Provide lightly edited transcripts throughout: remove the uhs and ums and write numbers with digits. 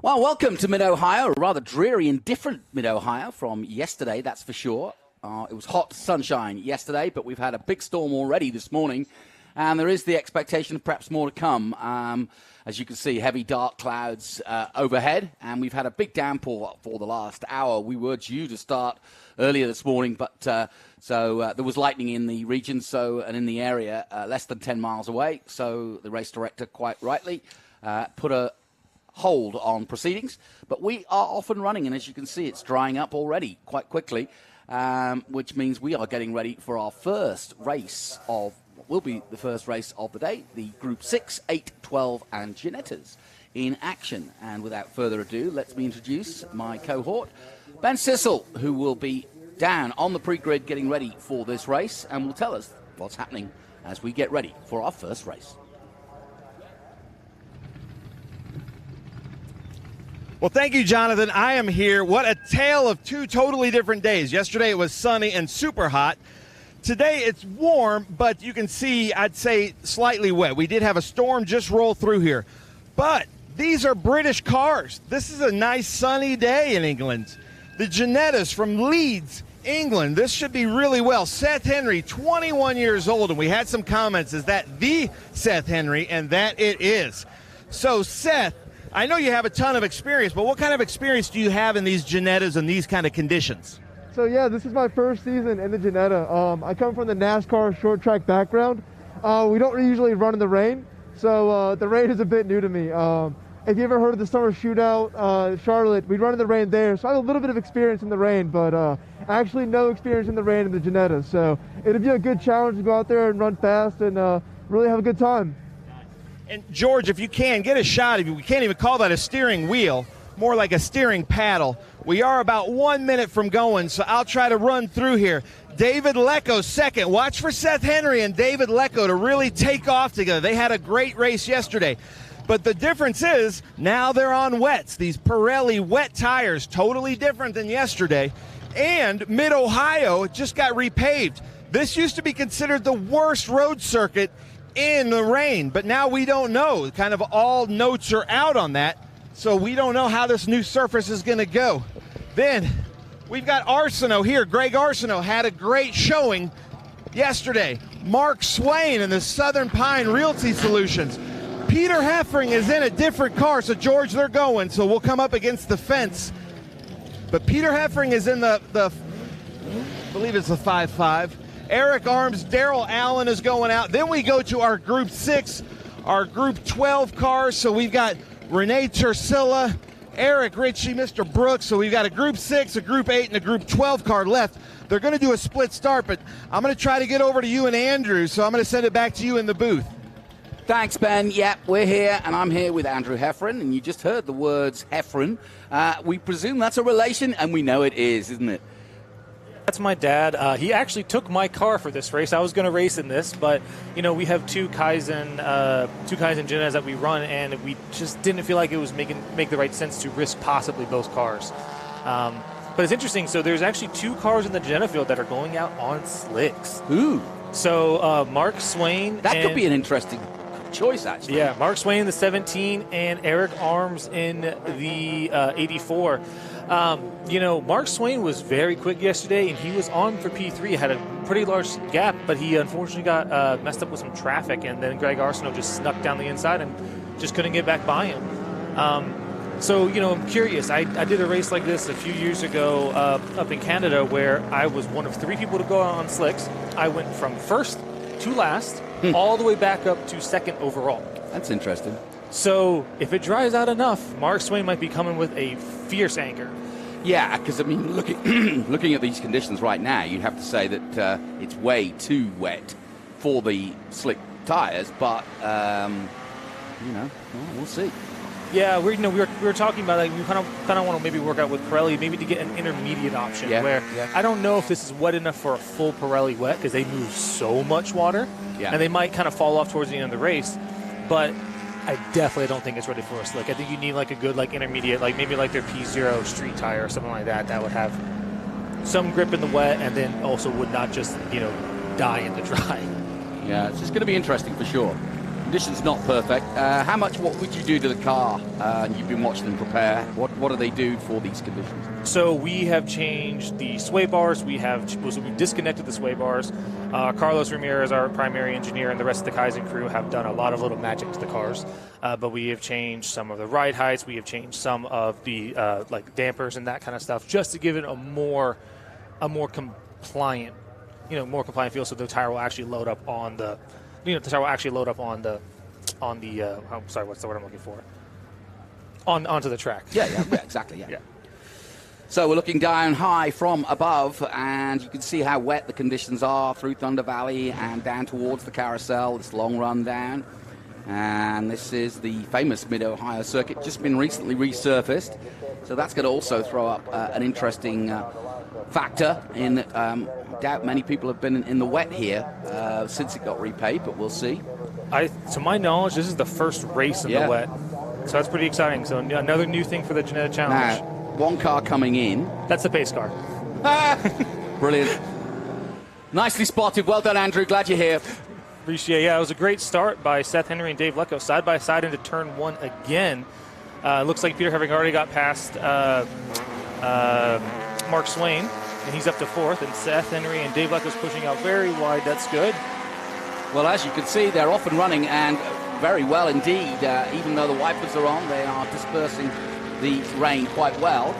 Well, welcome to Mid-Ohio, a rather dreary and different Mid-Ohio from yesterday, that's for sure. It was hot sunshine yesterday, but we've had a big storm already this morning, and there is the expectation of perhaps more to come. As you can see, heavy dark clouds overhead, and we've had a big downpour for the last hour. We were due to start earlier this morning, but there was lightning in the region and in the area less than 10 miles away, so the race director quite rightly put a hold on proceedings, but we are off and running, and as you can see, it's drying up already quite quickly, which means we are getting ready for our first race of what will be the first race of the day, the Group 6, 8, 12, and Ginettas in action. And without further ado, let me introduce my cohort, Ben Sissel, who will be down on the pre-grid getting ready for this race and will tell us what's happening as we get ready for our first race. Well, thank you, Jonathan. I am here. What a tale of two totally different days. Yesterday it was sunny and super hot. Today it's warm, but you can see, I'd say, slightly wet. We did have a storm just roll through here. But these are British cars. This is a nice sunny day in England. The Ginettas from Leeds, England. This should be really well. Seth Henry, 21 years old, and we had some comments. Is that the Seth Henry? And that it is. So, Seth, I know you have a ton of experience, but what kind of experience do you have in these Ginettas and these kind of conditions? So yeah, this is my first season in the Ginetta. I come from the NASCAR short track background. We don't usually run in the rain, so the rain is a bit new to me. If you ever heard of the summer shootout, Charlotte, we run in the rain there, so I have a little bit of experience in the rain, but actually no experience in the rain in the Ginetta. So it'll be a good challenge to go out there and run fast and really have a good time. And George, if you can, get a shot of you. We can't even call that a steering wheel, more like a steering paddle. We are about 1 minute from going, so I'll try to run through here. David Lecco second. Watch for Seth Henry and David Lecco to really take off together. They had a great race yesterday. But the difference is now they're on wets. These Pirelli wet tires, totally different than yesterday. And Mid-Ohio just got repaved. This used to be considered the worst road circuit in the rain, but now we don't know. Kind of all notes are out on that, so we don't know how this new surface is going to go. Then we've got Arsenault here. Greg Arsenault had a great showing yesterday. Mark Swain in the Southern Pine Realty Solutions. Peter Heffring is in a different car, so George, they're going, so we'll come up against the fence. But Peter Heffring is in the I believe it's the 5.5. Eric Arms, Daryl Allen is going out. Then we go to our Group 6, our Group 12 cars. So we've got Renee Tersilla, Eric Ritchie, Mr. Brooks. So we've got a Group 6, a Group 8, and a Group 12 car left. They're going to do a split start, but I'm going to try to get over to you and Andrew, so I'm going to send it back to you in the booth. Thanks, Ben. Yep, we're here, and I'm here with Andrew Heffron, and you just heard the words Heffron. We presume that's a relation, and we know it is, isn't it? That's my dad. He actually took my car for this race. I was going to race in this, but you know, we have two Kaizen Ginettas that we run, and we just didn't feel like it was make the right sense to risk possibly both cars. But it's interesting. So there's actually two cars in the Ginetta field that are going out on slicks. Ooh. So Mark Swain. That could be an interesting choice, actually. Yeah, Mark Swain in the 17 and Eric Arms in the 84. You know, Mark Swain was very quick yesterday, and he was on for P3. Had a pretty large gap, but he unfortunately got messed up with some traffic, and then Greg Arsenault just snuck down the inside and just couldn't get back by him. So, you know, I'm curious. I did a race like this a few years ago up in Canada where I was one of 3 people to go out on slicks. I went from first to last, all the way back up to second overall. That's interesting. So if it dries out enough, Mark Swain might be coming with a fierce anchor. Yeah, because, I mean, looking at these conditions right now, you'd have to say that it's way too wet for the slick tires, but, you know, we'll see. Yeah, we were talking about, like, we kind of want to maybe work out with Pirelli, maybe to get an intermediate option where I don't know if this is wet enough for a full Pirelli wet because they move so much water, and they might kind of fall off towards the end of the race, but I definitely don't think it's ready for a slick. I think you need like a good like intermediate, like maybe like their P0 street tire or something like that would have some grip in the wet and then also would not just, you know, die in the dry. Yeah, it's just going to be interesting for sure. Conditions not perfect. What would you do to the car? You've been watching them prepare. What do they do for these conditions? So we have changed the sway bars. We disconnected the sway bars. Carlos Ramirez, our primary engineer, and the rest of the Kaizen crew have done a lot of little magic to the cars. But we have changed some of the ride heights. We have changed some of the like dampers and that kind of stuff, just to give it a more compliant, more compliant feel. So the tire will actually load up on the. The tire will actually load up on the I'm sorry, what's the word I'm looking for? Onto the track. Yeah, exactly, yeah. So we're looking down high from above, and you can see how wet the conditions are through Thunder Valley and down towards the carousel, this long run down. And this is the famous Mid-Ohio circuit, just been recently resurfaced. So that's going to also throw up an interesting factor in that I doubt many people have been in the wet here since it got repaved, but we'll see. To my knowledge, this is the first race in the wet. So that's pretty exciting. So another new thing for the Ginetta Challenge. Now, one car coming in. That's the pace car. Brilliant. Nicely spotted. Well done, Andrew. Glad you're here. Appreciate it. Yeah, it was a great start by Seth Henry and Dave Lecco, side by side into turn one again. Looks like Peter Heving already got past Mark Swain, and he's up to fourth, and Seth Henry and Dave Lecco's pushing out very wide. That's good. Well, as you can see, they're off and running, and very well indeed. Even though the wipers are on, they are dispersing the rain quite well.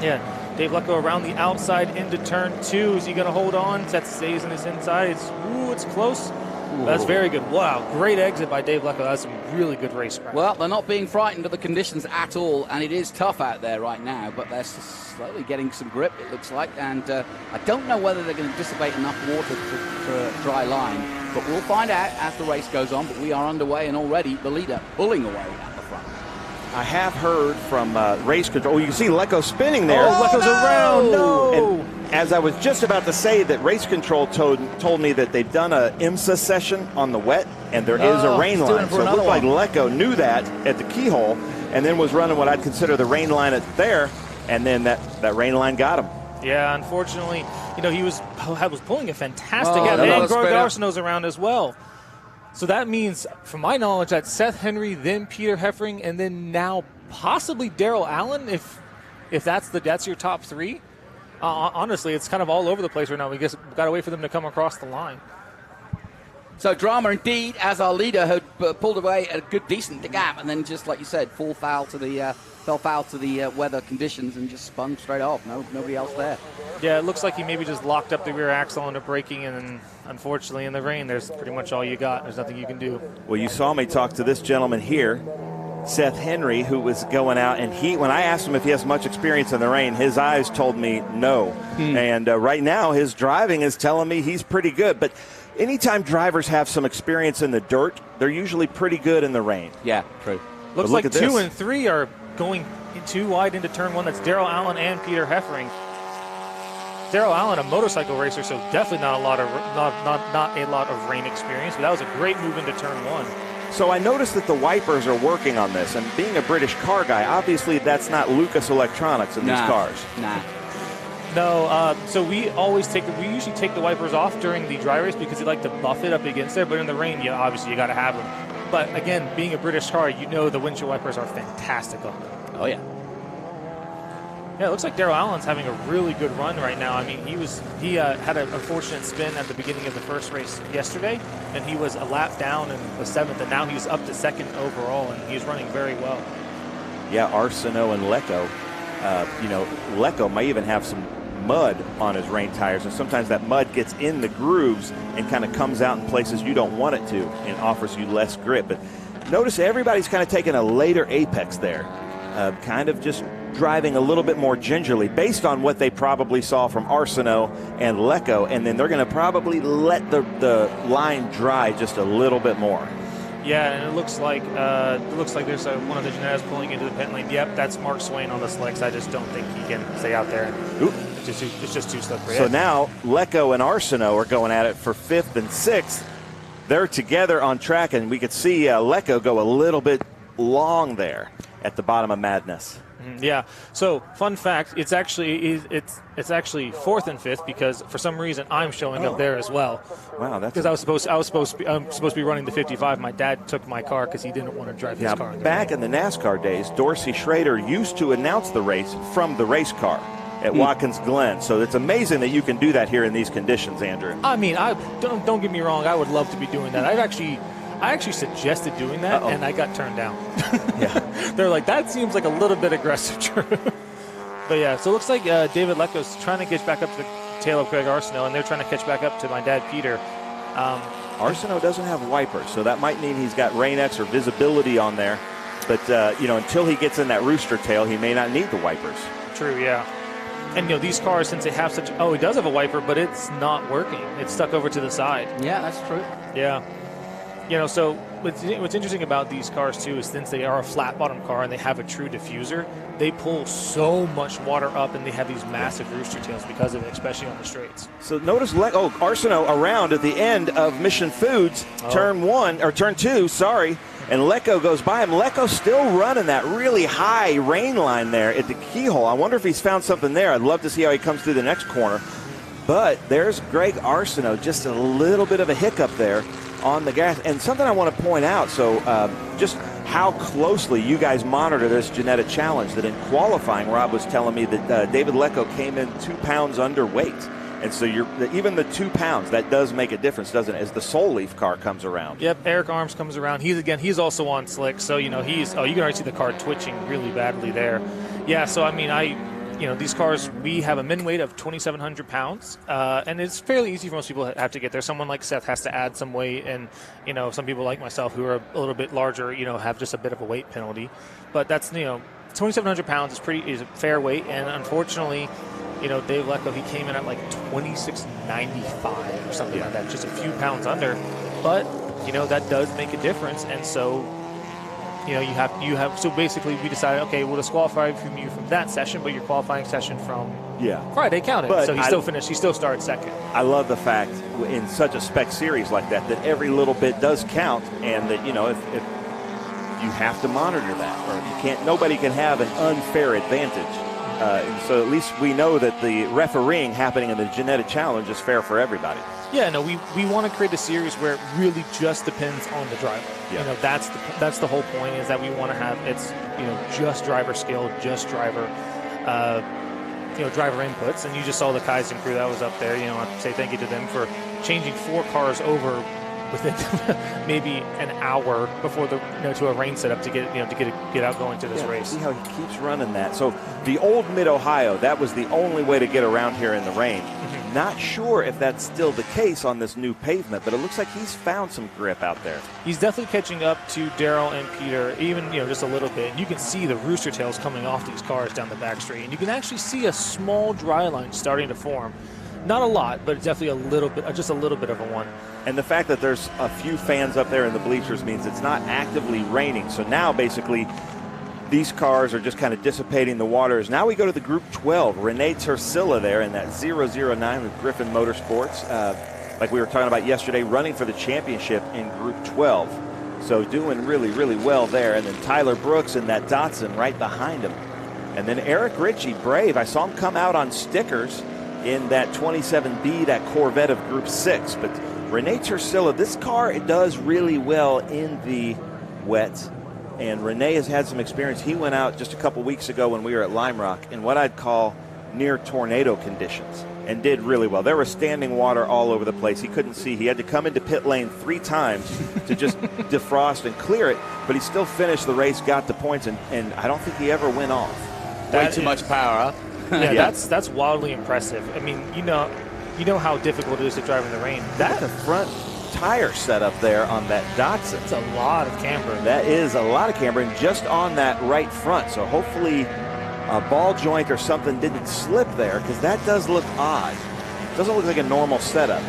Yeah, Dave Lecco around the outside into turn two. Is he going to hold on? Seth stays in his inside. It's close. Ooh. That's very good. Wow, great exit by Dave Lecco. That's some really good racecraft. Well, they're not being frightened of the conditions at all, and it is tough out there right now, but they're slowly getting some grip, it looks like, and I don't know whether they're going to dissipate enough water for a dry line, but we'll find out as the race goes on. But we are underway, and already the leader pulling away at the front. I have heard from race control. Oh, you can see Lecco spinning there. Oh, Lecco's around. No. And as I was just about to say that race control told me that they've done a IMSA session on the wet, and there is a rain line. So it looked like Lecco knew that at the keyhole and then was running what I'd consider the rain line at there, and then that rain line got him. Yeah, unfortunately, he was pulling a fantastic gap. And Greg Arsenault's around as well. So that means, from my knowledge, that Seth Henry, then Peter Heffring, and then now possibly Darrell Allen, if that's your top three. Honestly, it's kind of all over the place right now. We just got to wait for them to come across the line. So drama indeed, as our leader had pulled away a good, decent gap, and then just like you said, fell foul to the weather conditions and just spun straight off. Nobody else there. Yeah, it looks like he maybe just locked up the rear axle into braking, and then unfortunately in the rain, there's pretty much all you got. There's nothing you can do. Well, you saw me talk to this gentleman here, Seth Henry, who was going out, and when I asked him if he has much experience in the rain, his eyes told me no. And right now his driving is telling me he's pretty good. But anytime drivers have some experience in the dirt, they're usually pretty good in the rain. Yeah, true. Looks like 2 and 3 are going too wide into turn one. That's Darrell Allen and Peter Heffring. Darrell Allen, a motorcycle racer, so definitely not a lot of rain experience, but that was a great move into turn one. So I noticed that the wipers are working on this, and being a British car guy, obviously that's not Lucas Electronics in these cars. No, so we usually take the wipers off during the dry race because they like to buff it up against there, but in the rain, obviously you got to have them. But again, being a British car, the windshield wipers are fantastic on them. Oh yeah. Yeah, it looks like Darrell Allen's having a really good run right now. I mean, he had an unfortunate spin at the beginning of the first race yesterday, and he was a lap down in the 7th, and now he's up to 2nd overall, and he's running very well. Yeah, Arsenault and Lecco. Lecco may even have some mud on his rain tires, and sometimes that mud gets in the grooves and kind of comes out in places you don't want it to and offers you less grip. But notice everybody's kind of taking a later apex there, kind of just driving a little bit more gingerly based on what they probably saw from Arsenault and Lecco, and then they're going to probably let the line dry just a little bit more. Yeah, and it looks like there's one of the Ginettas pulling into the pit lane. Yep, that's Mark Swain on the slicks. I just don't think he can stay out there. It's just too slippery. So now Lecco and Arsenault are going at it for 5th and 6th. They're together on track, and we could see Lecco go a little bit long there at the bottom of Madness. Yeah. So, fun fact: it's actually 4th and 5th because for some reason I'm showing up there as well. Wow, that's because I'm supposed to be running the 55. My dad took my car because he didn't want to drive his car. Back in the NASCAR days, Dorsey Schrader used to announce the race from the race car at Watkins Glen. So it's amazing that you can do that here in these conditions, Andrew. I mean, don't get me wrong. I would love to be doing that. I actually suggested doing that, and I got turned down. Yeah. They're like, that seems like a little bit aggressive, Drew. But yeah, so it looks like David Lecco's trying to get back up to the tail of Greg Arsenault, and they're trying to catch back up to my dad, Peter. Arsenault doesn't have wipers, so that might mean he's got Rain-X or visibility on there. But, until he gets in that rooster tail, he may not need the wipers. True, yeah. And, these cars, since they have such... Oh, he does have a wiper, but it's not working. It's stuck over to the side. Yeah, that's true. Yeah. So what's interesting about these cars, too, is since they are a flat-bottom car and they have a true diffuser, they pull so much water up and they have these massive rooster tails because of it, especially on the straights. So notice Arsenault around at the end of Mission Foods, turn 2, and Lecco goes by him. Lecco's still running that really high rain line there at the keyhole. I wonder if he's found something there. I'd love to see how he comes through the next corner. But there's Greg Arsenault, just a little bit of a hiccup there on the gas. And something I want to point out, so just how closely you guys monitor this Ginetta challenge, that in qualifying, Rob was telling me that David Lecco came in 2 pounds underweight. And so even the 2 pounds, that does make a difference, doesn't it, as the Soul Leaf car comes around. Yep, Eric Arms comes around. He's also on slick, so, you can already see the car twitching really badly there. Yeah, so, I mean, these cars, we have a min weight of 2,700 pounds, and it's fairly easy for most people to have to get there. Someone like Seth has to add some weight, and, some people like myself who are a little bit larger, have just a bit of a weight penalty. But that's, 2,700 pounds is a fair weight, and unfortunately, Dave Lecco, he came in at like 26.95 or something like that, just a few pounds under. But, that does make a difference, and so so basically we decided, okay, we'll disqualify from you from that session, but your qualifying session from Friday counted. But so he still started second. I love the fact in such a spec series like that every little bit does count, and that, if you have to monitor that, or nobody can have an unfair advantage. And so at least we know that the refereeing happening in the Ginetta Challenge is fair for everybody. Yeah, no, we want to create a series where it really just depends on the driver. Yeah. That's the whole point, is that we want to have just driver skill, just driver driver inputs. And you just saw the Kaizen crew that was up there. I have to say thank you to them for changing 4 cars over within maybe an hour before to a rain setup to get out going to this race. See how he keeps running that. So the old Mid-Ohio, that was the only way to get around here in the rain. Not sure if that's still the case on this new pavement, but it looks like he's found some grip out there. He's definitely catching up to Daryl and Peter, even just a little bit. And you can see the rooster tails coming off these cars down the back straight, and you can actually see a small dry line starting to form. Not a lot, but definitely just a little bit of a one. And the fact that there's a few fans up there in the bleachers means it's not actively raining. So now basically these cars are just kind of dissipating the waters. Now we go to the Group 12. Renee Tersilla there in that 009 with Griffin Motorsports. Like we were talking about yesterday, running for the championship in Group 12. So doing really, really well there. And then Tyler Brooks in that Datsun right behind him. And then Eric Ritchie, brave. I saw him come out on stickers in that 27B, that Corvette of Group 6. But Renee Tersilla, this car, it does really well in the wet. And Renee has had some experience. He went out just a couple weeks ago when we were at Lime Rock in what I'd call near tornado conditions and did really well. There was standing water all over the place. He couldn't see. He had to come into pit lane 3 times to just defrost and clear it, but he still finished the race, got the points, and I don't think he ever went off. Way too much power, huh? Yeah, that's wildly impressive. I mean, you know how difficult it is to drive in the rain. That the front tire setup there on that Datsun. It's a lot of camber. That is a lot of camber, and just on that right front. So hopefully a ball joint or something didn't slip there, because that does look odd. It doesn't look like a normal setup.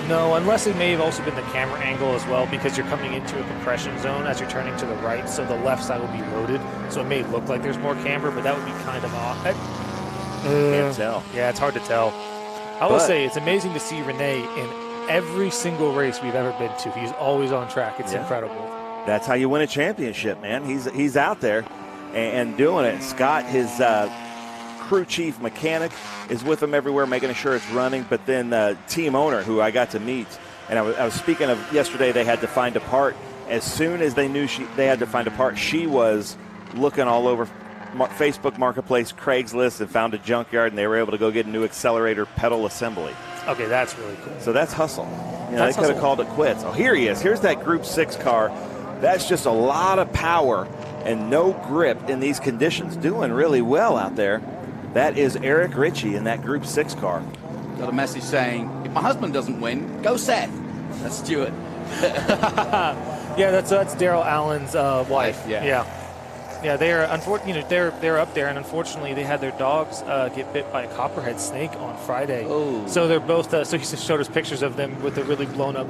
No, unless it may have also been the camera angle as well, because you're coming into a compression zone as you're turning to the right, so the left side will be loaded. So it may look like there's more camber, but that would be kind of odd. Can't tell. Yeah, it's hard to tell. I will say it's amazing to see Renee in every single race we've ever been to. He's always on track. It's incredible. That's how you win a championship, man. He's out there. and doing it. Scott, his crew chief mechanic, is with him everywhere, making sure it's running. But then the team owner, who I got to meet, and I was speaking of yesterday, they had to find a part. As soon as they knew they had to find a part, she was looking all over Facebook Marketplace, Craigslist, and found a junkyard, and they were able to go get a new accelerator pedal assembly. Okay, that's really cool. So that's hustle. They could have called it quits. Oh, here he is. Here's that Group 6 car. That's just a lot of power and no grip in these conditions. Doing really well out there. That is Eric Ritchie in that Group 6 car. Got a message saying, if my husband doesn't win, go Seth. That's Stuart. Yeah, that's Daryl Allen's wife. Yeah, they're they're up there, and unfortunately, they had their dogs get bit by a copperhead snake on Friday. Oh. So they're both. So he showed us pictures of them with a really blown up,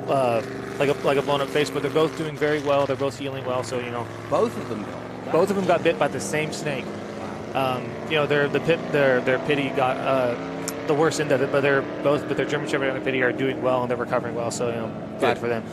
like a blown up face. But they're both doing very well. They're both healing well. So Both of them got bit by the same snake. Their pitty got the worst end of it, but their German Shepherd and their pitty are doing well and they're recovering well. So glad for them.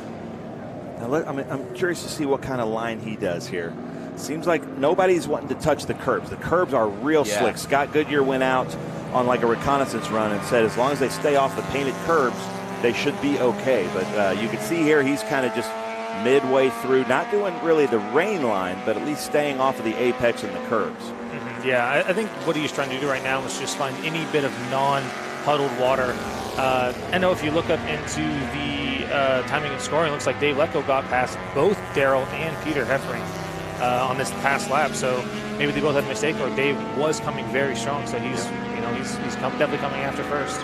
Now I'm curious to see what kind of line he does here. Seems like nobody's wanting to touch the curbs. The curbs are real slick. Scott Goodyear went out on like a reconnaissance run and said as long as they stay off the painted curbs, they should be okay. But you can see here he's kind of just midway through, not doing really the rain line, but at least staying off of the apex and the curbs. Mm-hmm. Yeah, I think what he's trying to do right now is just find any bit of non-puddled water. I know if you look up into the timing and scoring, it looks like Dave Lecco got past both Daryl and Peter Heffering on this past lap, so maybe they both had a mistake, or Dave was coming very strong, so he's definitely coming after first.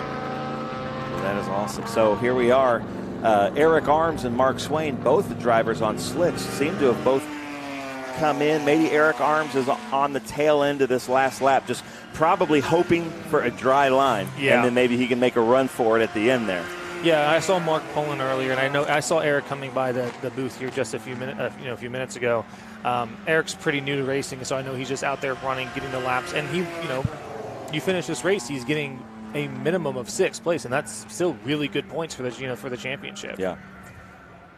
That is awesome. So here we are. Eric Arms and Mark Swain, both the drivers on slicks, seem to have both come in. Maybe Eric Arms is on the tail end of this last lap, just probably hoping for a dry line, and then maybe he can make a run for it at the end there. Yeah, I saw Mark pulling earlier, and I saw Eric coming by the booth here just a few minutes ago. Eric's pretty new to racing, so I know he's just out there running, getting the laps, and you finish this race, he's getting a minimum of 6th place, and that's still really good points for the championship. Yeah.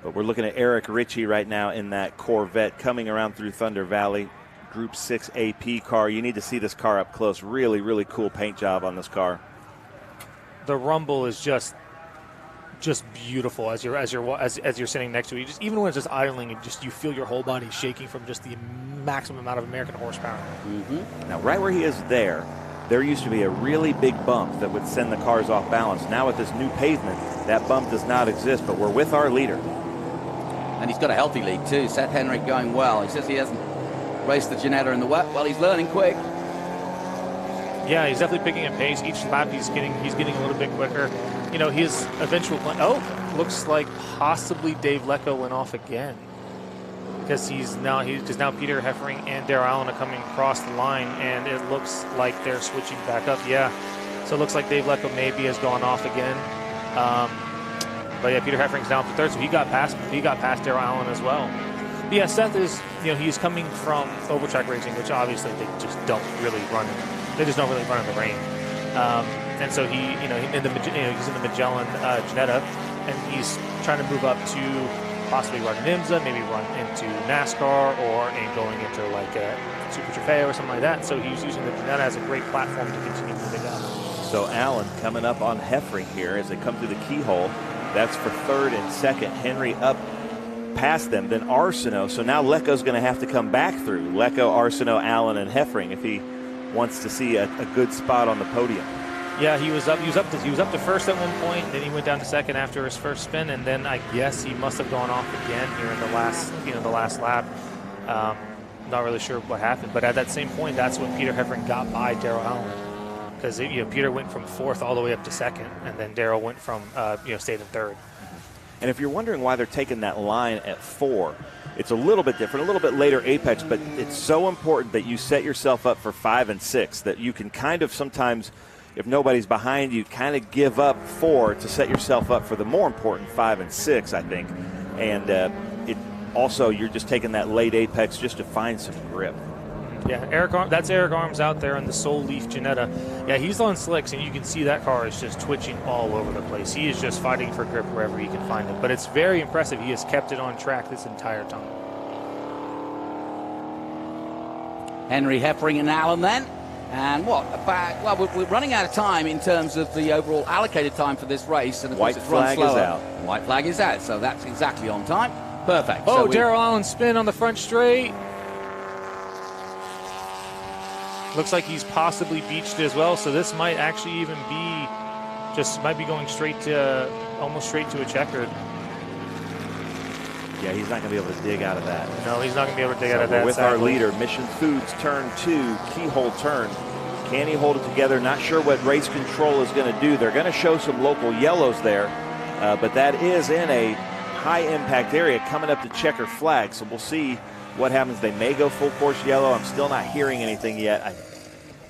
But we're looking at Eric Ritchie right now in that Corvette coming around through Thunder Valley, Group 6 AP car. You need to see this car up close. Really, really cool paint job on this car. The rumble is just beautiful as you're sitting next to it. Even when it's just idling, you feel your whole body shaking from just the maximum amount of American horsepower. Mm-hmm. Now, right where he is there used to be a really big bump that would send the cars off balance. Now with this new pavement, that bump does not exist, but we're with our leader. And he's got a healthy lead too. Seth Henrik going well. He says he hasn't raced the Ginetta in the wet. Well, he's learning quick. Yeah, he's definitely picking up pace. Each lap he's getting a little bit quicker. His eventual plan. Oh, looks like possibly Dave Lecco went off again. Because now Peter Heffering and Darrell Allen are coming across the line, and it looks like they're switching back up. Yeah, so it looks like Dave Lecco maybe has gone off again. But yeah, Peter Heffering's down for 3rd, so he got past Darrell Allen as well. But yeah, Seth is he's coming from overtrack racing, which obviously they just don't really run. They just don't really run in the rain. And so he's in the Magellan Ginetta, and he's trying to move up to possibly run an IMSA, maybe run into NASCAR, or going into like a Super Trofeo or something like that. So he's using the Ginetta as a great platform to continue moving up. So Allen coming up on Heffering here as they come through the keyhole. That's for 3rd and 2nd. Henry up past them, then Arsenault. So now Lecco's going to have to come back through. Lecco, Arsenault, Allen, and Heffering if he wants to see a good spot on the podium. Yeah, he was up to first at one point, then he went down to 2nd after his first spin, and then I guess he must have gone off again here in the last lap. Not really sure what happened, but at that same point, that's when Peter Heffering got by Darrell Allen, because Peter went from 4th all the way up to 2nd, and then Darrell went from stayed in 3rd. And if you're wondering why they're taking that line at 4, it's a little bit different, a little bit later apex, but it's so important that you set yourself up for 5 and 6, that you can kind of sometimes, if nobody's behind you, kind of give up 4 to set yourself up for the more important 5 and 6, I think. And it also, you're just taking that late apex just to find some grip. Yeah, that's Eric Arms out there in the Soul Leaf Ginetta. Yeah, he's on slicks, and you can see that car is just twitching all over the place. He is just fighting for grip wherever he can find it. But it's very impressive. He has kept it on track this entire time. Henry, Heffering, and Allen then. And what about? Well, we're running out of time in terms of the overall allocated time for this race, and of course it's run slower. White flag is out. White flag is out, so that's exactly on time. Perfect. Oh, So Daryl Allen spin on the front straight. Looks like he's possibly beached as well, so this might actually even be might be going straight to almost straight to a checkered. Yeah, he's not going to be able to dig out of that. No, he's not going to be able to dig out of that. With sadly. our leader, Mission Foods, turn 2, keyhole turn. Can he hold it together? Not sure what race control is going to do. They're going to show some local yellows there, but that is in a high-impact area coming up to checker flag, so we'll see what happens. They may go full course yellow. I'm still not hearing anything yet.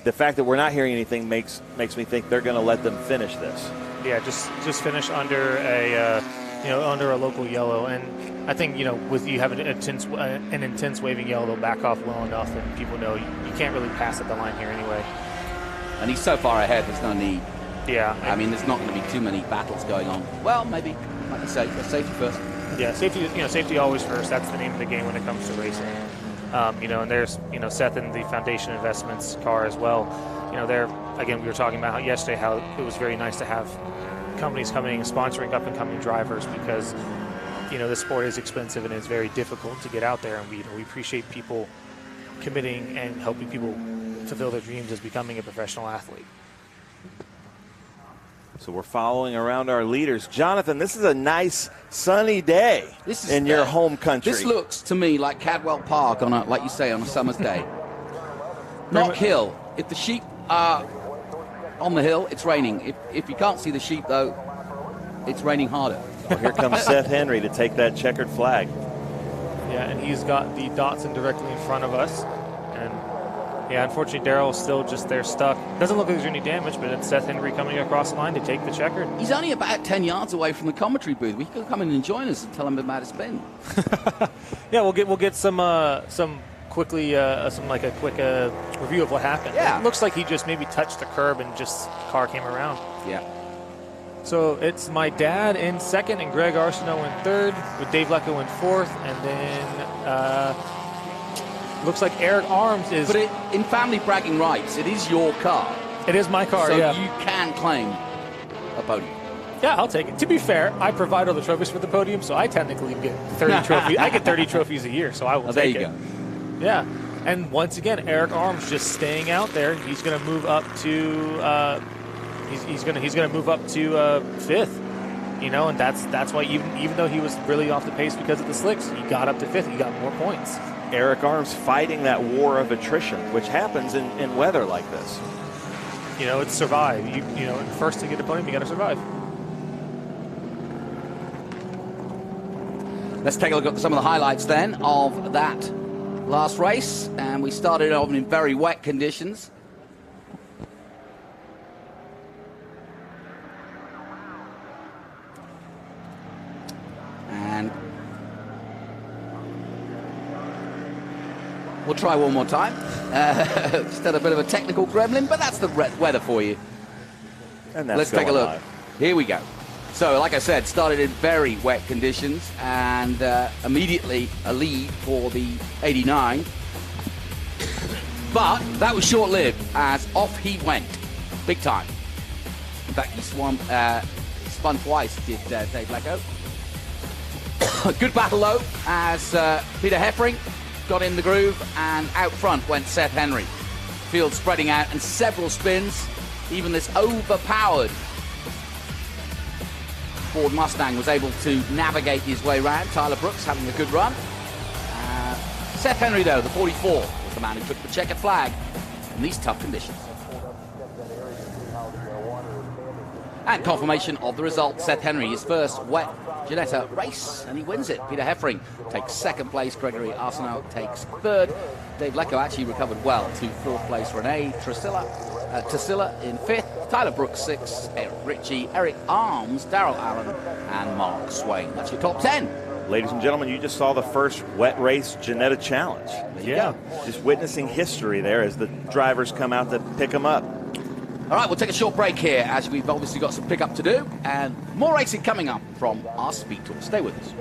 The fact that we're not hearing anything makes me think they're going to let them finish this. Yeah, just finish under a under a local yellow, and I think with you having an intense waving yellow, they'll back off well enough, and people know you can't really pass at the line here anyway. And he's so far ahead, there's no need. Yeah, I mean, there's not going to be too many battles going on. Well, maybe, like you say, safety first. Yeah, safety always first. That's the name of the game when it comes to racing. And there's Seth in the Foundation Investments car as well. There again, we were talking about yesterday how it was very nice to have companies coming and sponsoring up and coming drivers, because this sport is expensive and it's very difficult to get out there, and we appreciate people committing and helping people fulfill their dreams as becoming a professional athlete. So we're following around our leaders. Jonathan, this is a nice sunny day in your home country. This looks to me like Cadwell Park on like you say, on a summer's day. Not hill. If the sheep are on the hill, it's raining. If you can't see the sheep, though, it's raining harder. Well, here comes Seth Henry to take that checkered flag. Yeah, and he's got the Datsun directly in front of us. And yeah, unfortunately, Daryl's still just there stuck. Doesn't look like there's any damage, but it's Seth Henry coming across the line to take the checkered. He's only about 10 yards away from the commentary booth. We could come in and join us and tell him about his spin. Yeah, we'll get some quickly a quick review of what happened. Yeah. It looks like he just maybe touched the curb and just car came around. Yeah. So it's my dad in second and Greg Arsenault in third, with Dave Lecco in fourth, and then looks like Eric Arms is. But in family bragging rights, it is your car. It is my car, so yeah. You can claim a podium. Yeah, I'll take it. To be fair, I provide all the trophies for the podium, so I technically get 30 trophies. I get 30 trophies a year, so I will take it. There you go. Yeah, and once again, Eric Arms just staying out there. He's going to move up to he's going to move up to fifth. And that's why even though he was really off the pace because of the slicks, he got up to fifth. He got more points. Eric Arms fighting that war of attrition, which happens in weather like this. It's survive. First to get a podium, you got to survive. Let's take a look at some of the highlights then of that last race, and we started off in very wet conditions. And we'll try one more time. Just had a bit of a technical gremlin, but that's the weather for you. And that's Let's take a look. live. Here we go. So, like I said, started in very wet conditions, and immediately a lead for the 89. But that was short-lived, as off he went, big time. In fact, he spun twice, did Dave Lecco. Good battle, though, as Peter Heffering got in the groove, and out front went Seth Henry. Field spreading out, and several spins. Even this overpowered Ford Mustang was able to navigate his way around. Tyler Brooks having a good run. Seth Henry, though, the 44, was the man who took the checkered flag in these tough conditions. And confirmation of the result. Seth Henry, his first wet Ginetta race, and he wins it. Peter Heffering takes second place. Gregory Arsenault takes third. Dave Lecco actually recovered well to fourth place. Renee Tassila in fifth. Tyler Brooks sixth. Eric Ritchie, Eric Arms, Daryl Allen, and Mark Swain. That's your top 10. Ladies and gentlemen, you just saw the first wet race Ginetta Challenge. Yeah. Just witnessing history there as the drivers come out to pick them up. All right, we'll take a short break here as we've obviously got some pickup to do, and more racing coming up from our SpeedTour. Stay with us.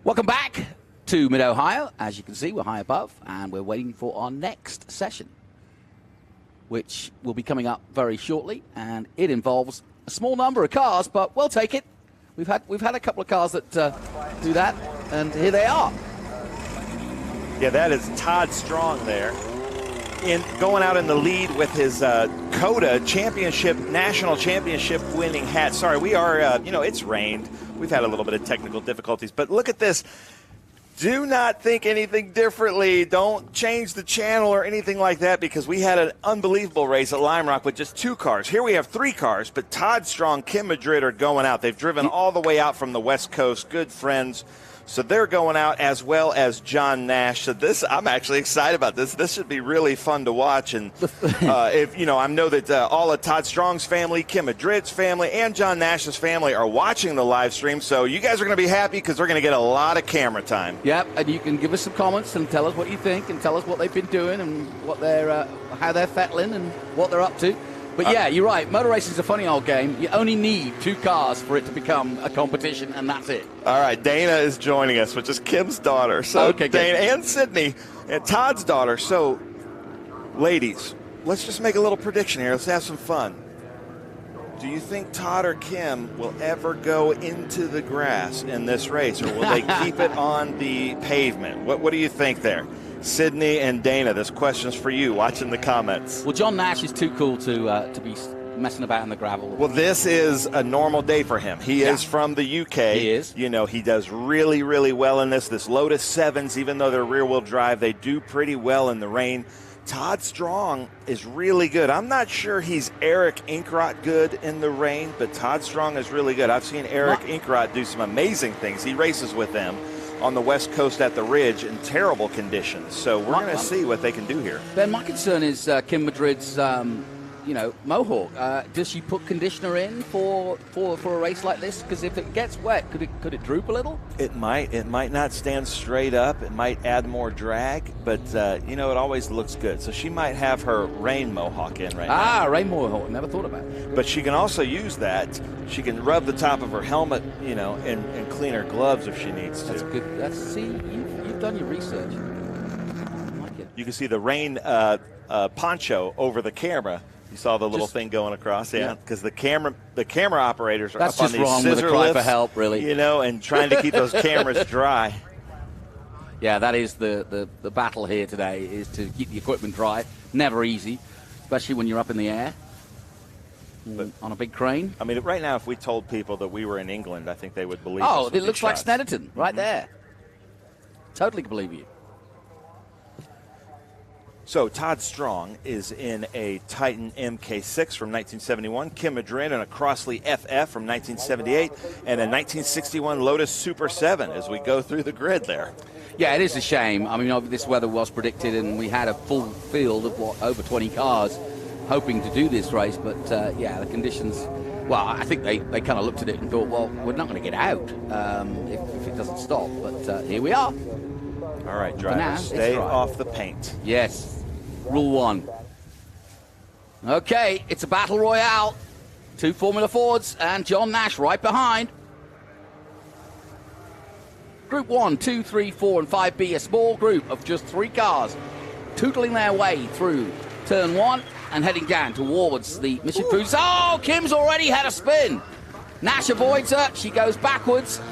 Welcome back to Mid-Ohio. As you can see, we're high above, and we're waiting for our next session, which will be coming up very shortly, and it involves a small number of cars, but we'll take it. We've had a couple of cars that do that, and here they are. Yeah, that is Todd Strong there, going out in the lead with his COTA national championship winning hat. Sorry, we are, it's rained. We've had a little bit of technical difficulties, but look at this. Do not think anything differently. Don't change the channel or anything like that, because we had an unbelievable race at Lime Rock with just 2 cars. Here we have 3 cars, but Todd Strong, Kim Madrid are going out. They've driven all the way out from the West Coast, good friends. So they're going out, as well as John Nash. So I'm actually excited about this. This should be really fun to watch. And I know that all of Todd Strong's family, Kim Madrid's family, and John Nash's family are watching the live stream. So you guys are going to be happy, because they're going to get a lot of camera time. Yep, and you can give us some comments and tell us what you think, and tell us what they've been doing and what how they're fettling and what they're up to. But yeah, you're right. Motor racing is a funny old game. You only need 2 cars for it to become a competition, and that's it. All right, Dana is joining us, which is Kim's daughter. So okay, Dana and Sydney and Todd's daughter. So, ladies, let's just make a little prediction here. Let's have some fun. Do you think Todd or Kim will ever go into the grass in this race, or will they keep it on the pavement? What do you think there? Sydney and Dana, this question's for you, watching the comments. Well, John Nash is too cool to be messing about in the gravel. Well, this is a normal day for him. He is from the UK. He is. He does really, really well in this. This Lotus 7s, even though they're rear-wheel drive, they do pretty well in the rain. Todd Strong is really good. I'm not sure he's Eric Inkrot good in the rain, but Todd Strong is really good. I've seen Eric Inkrot do some amazing things. He races with them on the West Coast at the Ridge in terrible conditions. So we're going to see what they can do here. Ben, my concern is Kim Madrid's, Mohawk. Does she put conditioner in for a race like this? Because if it gets wet, could it droop a little? It might. It might not stand straight up. It might add more drag, but it always looks good. So she might have her rain Mohawk in right now. Rain Mohawk. Never thought about it. But she can also use that. She can rub the top of her helmet, and clean her gloves if she needs to. That's good. See, you've done your research. I like it. You can see the rain poncho over the camera. You saw the little thing going across, because the camera operators are That's up on just these wrong scissor with a cry lifts, for help, really. And trying to keep those cameras dry. Yeah, that is the battle here today, is to keep the equipment dry. Never easy, especially when you're up in the air on a big crane. I mean, right now, if we told people that we were in England, I think they would believe us. Oh, it looks like Snetterton right there. Totally can believe you. So Todd Strong is in a Titan MK6 from 1971, Kim Madrid in a Crossley FF from 1978, and a 1961 Lotus Super 7 as we go through the grid there. Yeah, it is a shame. I mean, this weather was predicted, and we had a full field of over 20 cars hoping to do this race, but the conditions, well, I think they kind of looked at it and thought, well, we're not going to get out if it doesn't stop, but here we are. All right, drivers, stay off the paint. Yes. Rule 1. Okay, it's a battle royale. 2 Formula Fords and John Nash right behind. Group 1, 2, 3, 4, and 5B, a small group of just 3 cars tootling their way through turn 1 and heading down towards the Mission Cruise. Oh, Kim's already had a spin. Nash avoids her. She goes backwards.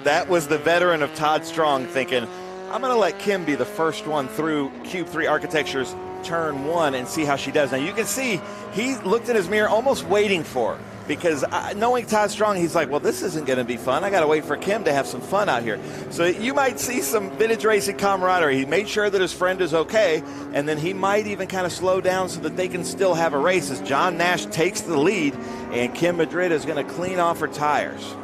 That was the veteran of Todd Strong thinking, I'm going to let Kim be the first one through Cube 3 Architecture's turn 1 and see how she does. Now, you can see he looked in his mirror almost waiting for her, because knowing Todd Strong, he's like, well, this isn't going to be fun. I got to wait for Kim to have some fun out here. So you might see some vintage racing camaraderie. He made sure that his friend is okay, and then he might even kind of slow down so that they can still have a race as John Nash takes the lead, and Kim Madrid is going to clean off her tires.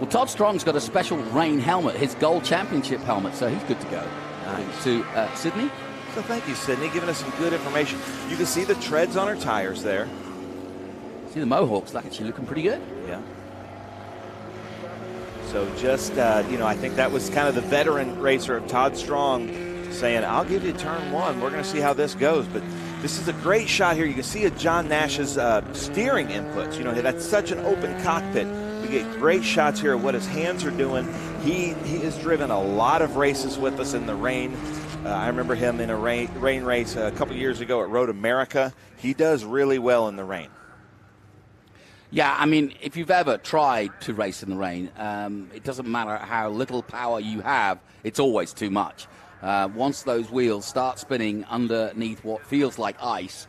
Well, Todd Strong's got a special rain helmet, his Gold Championship helmet, so he's good to go. Nice. To Sydney. So thank you, Sydney, giving us some good information. You can see the treads on her tires there. See the Mohawks, actually looking pretty good. Yeah. So just, I think that was kind of the veteran racer of Todd Strong saying, I'll give you turn 1. We're going to see how this goes. But this is a great shot here. You can see John Nash's steering inputs. That's such an open cockpit. We get great shots here of what his hands are doing. He has driven a lot of races with us in the rain. I remember him in a rain race a couple years ago at Road America. He does really well in the rain. Yeah, I mean, if you've ever tried to race in the rain, it doesn't matter how little power you have, it's always too much. Once those wheels start spinning underneath what feels like ice,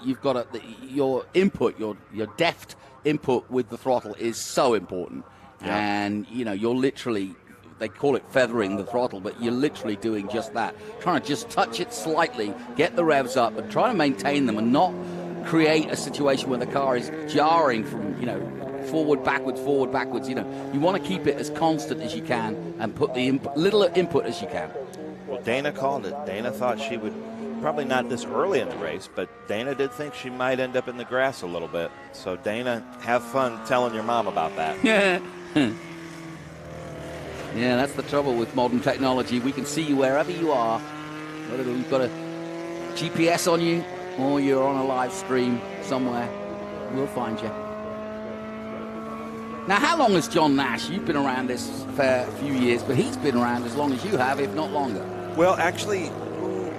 you've got your input, your deft input with the throttle is so important. Yeah. And, you're literally, they call it feathering the throttle, but you're literally doing just that. Trying to just touch it slightly, get the revs up, and try to maintain them and not create a situation where the car is jarring from, forward, backwards. You want to keep it as constant as you can and put the little input as you can. Well, Dana called it. Dana thought she would, probably not this early in the race, but Dana did think she might end up in the grass a little bit. So, Dana, have fun telling your mom about that. Yeah. Yeah, that's the trouble with modern technology. We can see you wherever you are, whether you've got a GPS on you or you're on a live stream somewhere. We'll find you. Now, how long has John Nash? You've been around this fair few years, but he's been around as long as you have, if not longer. Well, actually,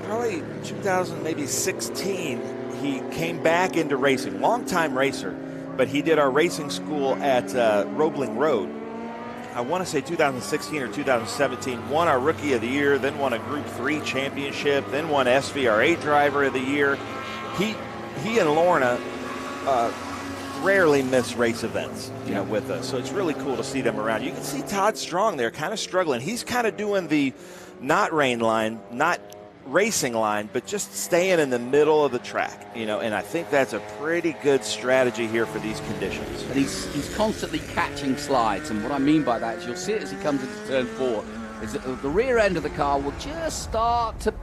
probably 2016, he came back into racing. Long-time racer, but he did our racing school at Roebling Road. I want to say 2016 or 2017, won our Rookie of the Year, then won a Group 3 championship, then won SVRA Driver of the Year. He and Lorna rarely miss race events, with us. So it's really cool to see them around. You can see Todd Strong there kind of struggling. He's kind of doing the not rain line, not racing line, but just staying in the middle of the track, and I think that's a pretty good strategy here for these conditions. And he's constantly catching slides, and what I mean by that is you'll see it as he comes into turn 4, is that the rear end of the car will just start to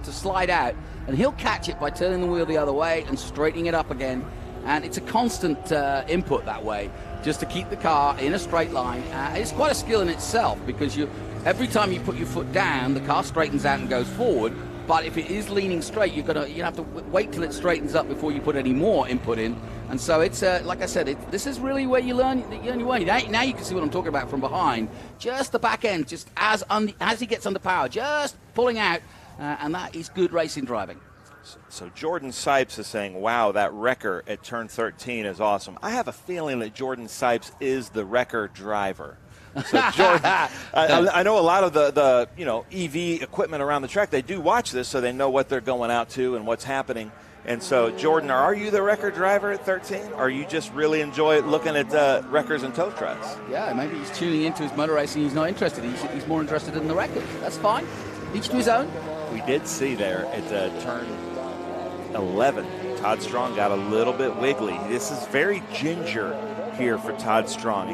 slide out, and he'll catch it by turning the wheel the other way and straightening it up again. And it's a constant input that way, just to keep the car in a straight line. It's quite a skill in itself, because every time you put your foot down, the car straightens out and goes forward. But if it is leaning straight, you have to wait till it straightens up before you put any more input in. And so it's like I said, this is really where you learn your way. Now you can see what I'm talking about from behind. Just the back end, just as he gets under power, just pulling out, and that is good racing driving. So Jordan Sipes is saying, wow, that wrecker at turn 13 is awesome. I have a feeling that Jordan Sipes is the wrecker driver. So Jordan, I know a lot of the EV equipment around the track, they do watch this so they know what they're going out to and what's happening. And so, Jordan, are you the wrecker driver at 13? Or you just really enjoy looking at wreckers and tow trucks? Yeah, maybe he's tuning into his motor racing. He's not interested. He's more interested in the wreckers. That's fine. Each to his own. We did see there at turn 11, Todd Strong got a little bit wiggly. This is very ginger here for Todd Strong.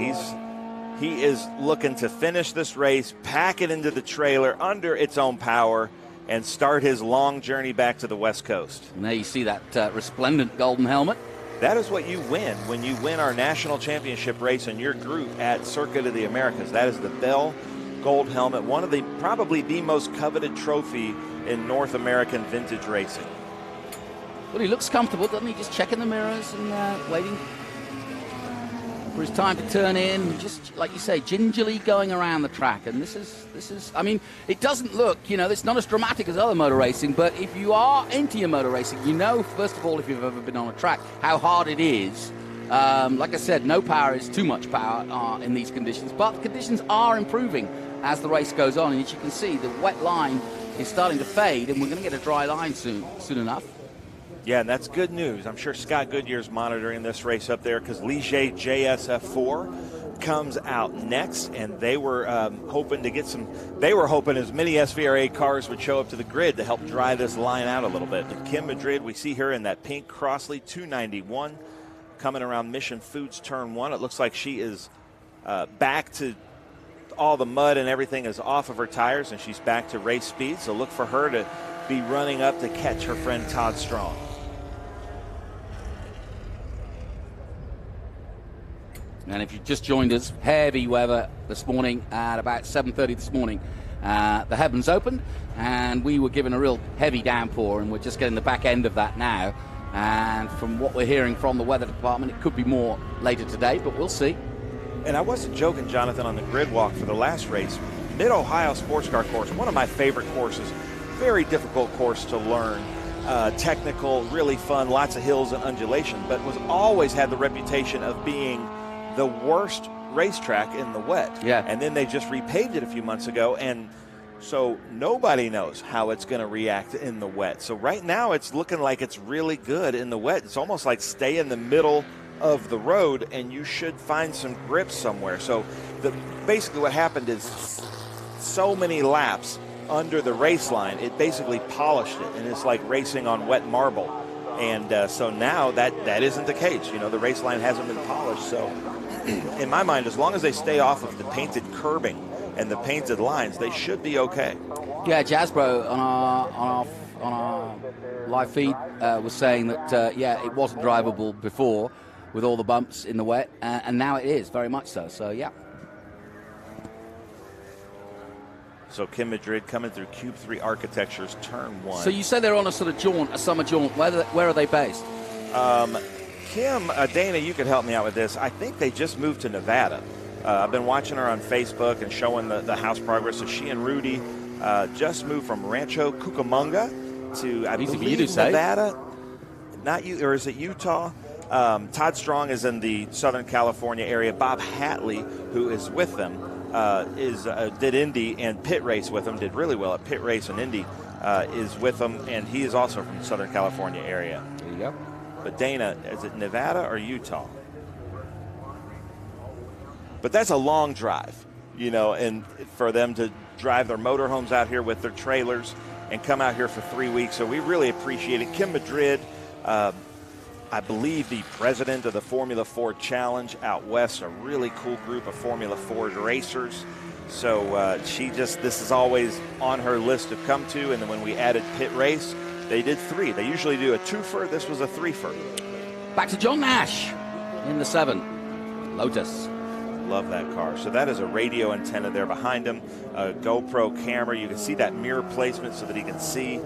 He is looking to finish this race, pack it into the trailer under its own power, and start his long journey back to the West Coast. And there you see that resplendent golden helmet. That is what you win when you win our national championship race in your group at Circuit of the Americas. That is the Bell Gold Helmet, one of probably the most coveted trophy in North American vintage racing. Well, he looks comfortable, doesn't he? Just checking the mirrors and waiting for his time to turn in. Just, like you say, gingerly going around the track. And this is, I mean, it doesn't look, it's not as dramatic as other motor racing, but if you are into your motor racing, first of all, if you've ever been on a track, how hard it is. Like I said, no power is too much power in these conditions, but the conditions are improving as the race goes on. And as you can see, the wet line is starting to fade, and we're going to get a dry line soon enough. Yeah, and that's good news. I'm sure Scott Goodyear's monitoring this race up there, because Ligier JSF4 comes out next, and they were hoping to get they were hoping as many SVRA cars would show up to the grid to help dry this line out a little bit. But Kim Madrid, we see her in that pink Crossley 291 coming around Mission Foods turn 1. It looks like she is back to all the mud and everything is off of her tires, and she's back to race speed. So look for her to be running up to catch her friend Todd Strong. And if you just joined us, heavy weather this morning at about 7:30 this morning. The heavens opened, and we were given a real heavy downpour, and we're just getting the back end of that now. And from what we're hearing from the weather department, it could be more later today, but we'll see. And I wasn't joking, Jonathan, on the grid walk for the last race. Mid-Ohio Sports Car course, one of my favorite courses. Very difficult course to learn. Technical, really fun, lots of hills and undulation, but was always had the reputation of being the worst racetrack in the wet. Yeah. And then they just repaved it a few months ago, and so nobody knows how it's going to react in the wet. So right now it's looking like it's really good in the wet. It's almost like stay in the middle of the road and you should find some grip somewhere. So basically what happened is so many laps under the race line, it basically polished it, and it's like racing on wet marble. And so now that isn't the case. You know, the race line hasn't been polished. So in my mind, as long as they stay off of the painted curbing and the painted lines, they should be okay. Yeah, Jasbro on our live feed was saying that yeah, it wasn't drivable before with all the bumps in the wet, and now it is very much so. So yeah. So Kim Madrid coming through Cube 3 Architecture's turn 1. So you said they're on a sort of jaunt, a summer jaunt. Where are they based? Kim, Dana, you could help me out with this. I think they just moved to Nevada. I've been watching her on Facebook and showing the house progress. So she and Rudy just moved from Rancho Cucamonga to, I believe, Nevada. Not you, or is it Utah? Todd Strong is in the Southern California area. Bob Hatley, who is with them, did Indy and pit race with them, did really well at pit race and Indy, is with them, and he is also from the Southern California area. There you go. But Dana, is it Nevada or Utah? But that's a long drive, you know, and for them to drive their motorhomes out here with their trailers and come out here for 3 weeks. So we really appreciate it. Kim Madrid, I believe the president of the Formula Ford Challenge out west, a really cool group of Formula Ford racers. So this is always on her list to come to. And then when we added pit race, they did 3. They usually do a 2-fer. This was a 3-fer. Back to John Nash in the 7 Lotus. Love that car. So that is a radio antenna there behind him, a GoPro camera. You can see that mirror placement so that he can see.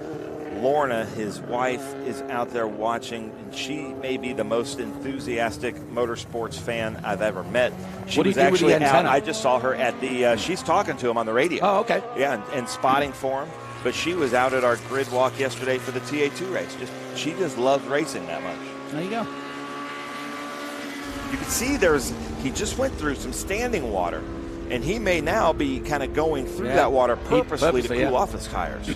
Lorna, his wife, is out there watching, and she may be the most enthusiastic motorsports fan I've ever met. She what do you was do with actually the out. antenna? I just saw her at the. She's talking to him on the radio. Oh, okay. Yeah, and spotting for him. But she was out at our grid walk yesterday for the TA2 race. She just loved racing that much. There you go. You can see he just went through some standing water, and he may now be kind of going through that water purposely to cool off his tires.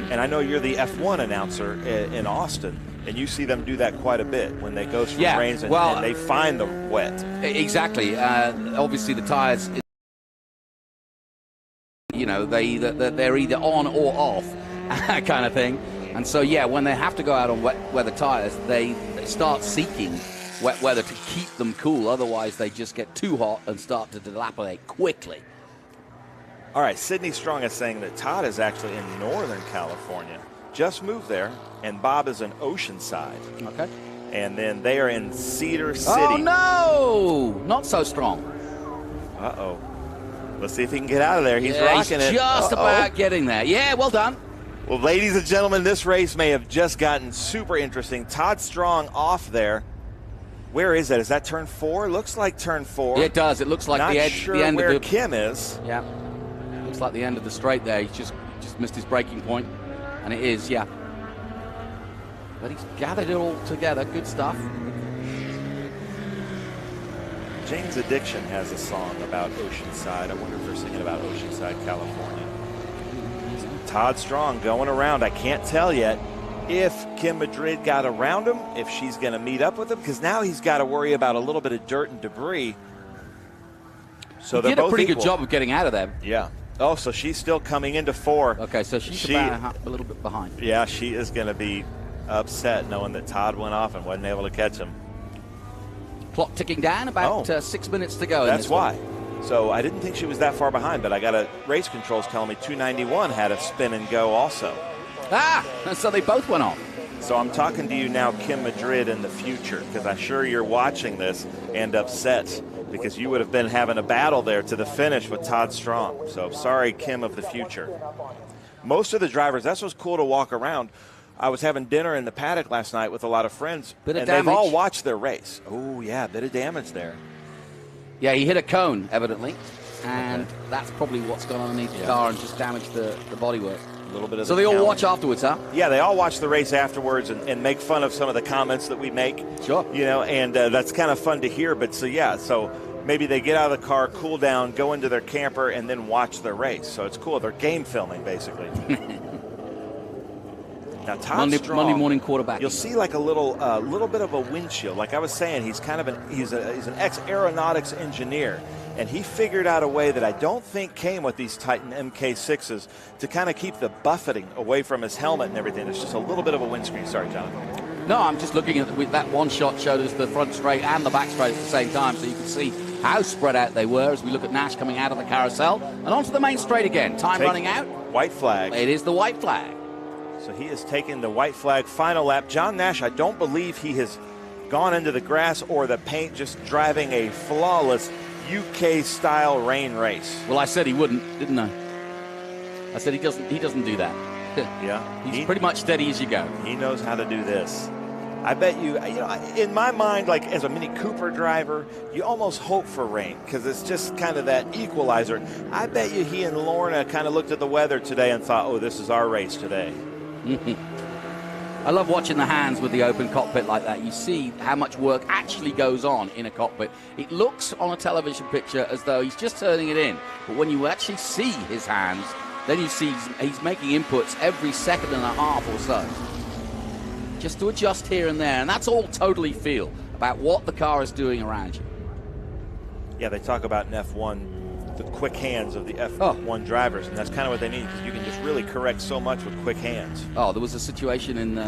And I know you're the F1 announcer in Austin, and you see them do that quite a bit when they go through rains and they find the wet. Exactly. Obviously, the tires, you know, they're either on or off, kind of thing. And so, yeah, when they have to go out on wet weather tires, they start seeking wet weather to keep them cool. Otherwise, they just get too hot and start to dilapidate quickly. All right, Sydney Strong is saying that Todd is actually in Northern California. Just moved there, and Bob is in Oceanside. Okay. And then they are in Cedar City. Oh, no! Not so strong. Uh-oh. Let's see if he can get out of there. He's rocking it. He's just about getting there. Yeah, well done. Well, ladies and gentlemen, this race may have just gotten super interesting. Todd Strong off there. Where is that? Is that turn 4? Looks like turn 4. It does. It looks like Not the end where of the Kim is. Yeah. Looks like the end of the straight there. He's just missed his braking point. And it is, yeah. But he's gathered it all together. Good stuff. James Addiction has a song about Oceanside. I wonder if they're singing about Oceanside, California. Todd Strong going around. I can't tell yet if Kim Madrid got around him, if she's going to meet up with him, because now he's got to worry about a little bit of dirt and debris. So he did a pretty good job of getting out of there. Yeah. Oh, so she's still coming into 4. Okay, so she's about a little bit behind. Yeah, she is going to be upset knowing that Todd went off and wasn't able to catch him. Clock ticking down, about 6 minutes to go. That's why. So I didn't think she was that far behind, but I got a race controls telling me 291 had a spin and go also. So they both went off. So I'm talking to you now, Kim Madrid, in the future, because I'm sure you're watching this and upset because you would have been having a battle there to the finish with Todd Strong. So sorry, Kim of the future. Most of the drivers, that's what's cool to walk around. I was having dinner in the paddock last night with a lot of friends, Bit of and they've all damage. watched their race. Oh, yeah, a bit of damage there. Yeah, he hit a cone, evidently, and that's probably what's gone underneath the car and just damaged the bodywork. A little bit of So the they all cowling. watch afterwards, huh? Yeah, they all watch the race afterwards and make fun of some of the comments that we make. Sure. You know, and that's kind of fun to hear. But so maybe they get out of the car, cool down, go into their camper, and then watch the race. So it's cool. They're game filming, basically. Now, Todd Strong, Monday morning quarterback. you'll see like a little bit of a windshield. Like I was saying, he's kind of he's an ex-aeronautics engineer, and he figured out a way that I don't think came with these Titan MK6s to kind of keep the buffeting away from his helmet and everything. It's just a little bit of a windscreen. Sorry, Jonathan. No, I'm just looking at that one shot showed us the front straight and the back straight at the same time, so you can see how spread out they were as we look at Nash coming out of the carousel and onto the main straight again. Time running out. White flag. It is the white flag. So he is taking the white flag final lap. John Nash, I don't believe he has gone into the grass or the paint, just driving a flawless UK-style rain race. Well, I said he wouldn't, didn't I? I said he doesn't do that. Yeah. He's pretty much steady as you go. He knows how to do this. I bet you know, in my mind, like as a Mini Cooper driver, you almost hope for rain because it's just kind of that equalizer. I bet you he and Lorna kind of looked at the weather today and thought, oh, this is our race today. I love watching the hands with the open cockpit like that. You see how much work actually goes on in a cockpit. It looks on a television picture as though he's just turning it in. But when you actually see his hands, then you see he's making inputs every second and a half or so. Just to adjust here and there. And that's all totally feel about what the car is doing around you. Yeah, they talk about in F1 the quick hands of the F1 drivers, and that's kind of what they need because you can just really correct so much with quick hands. Oh, there was a situation in the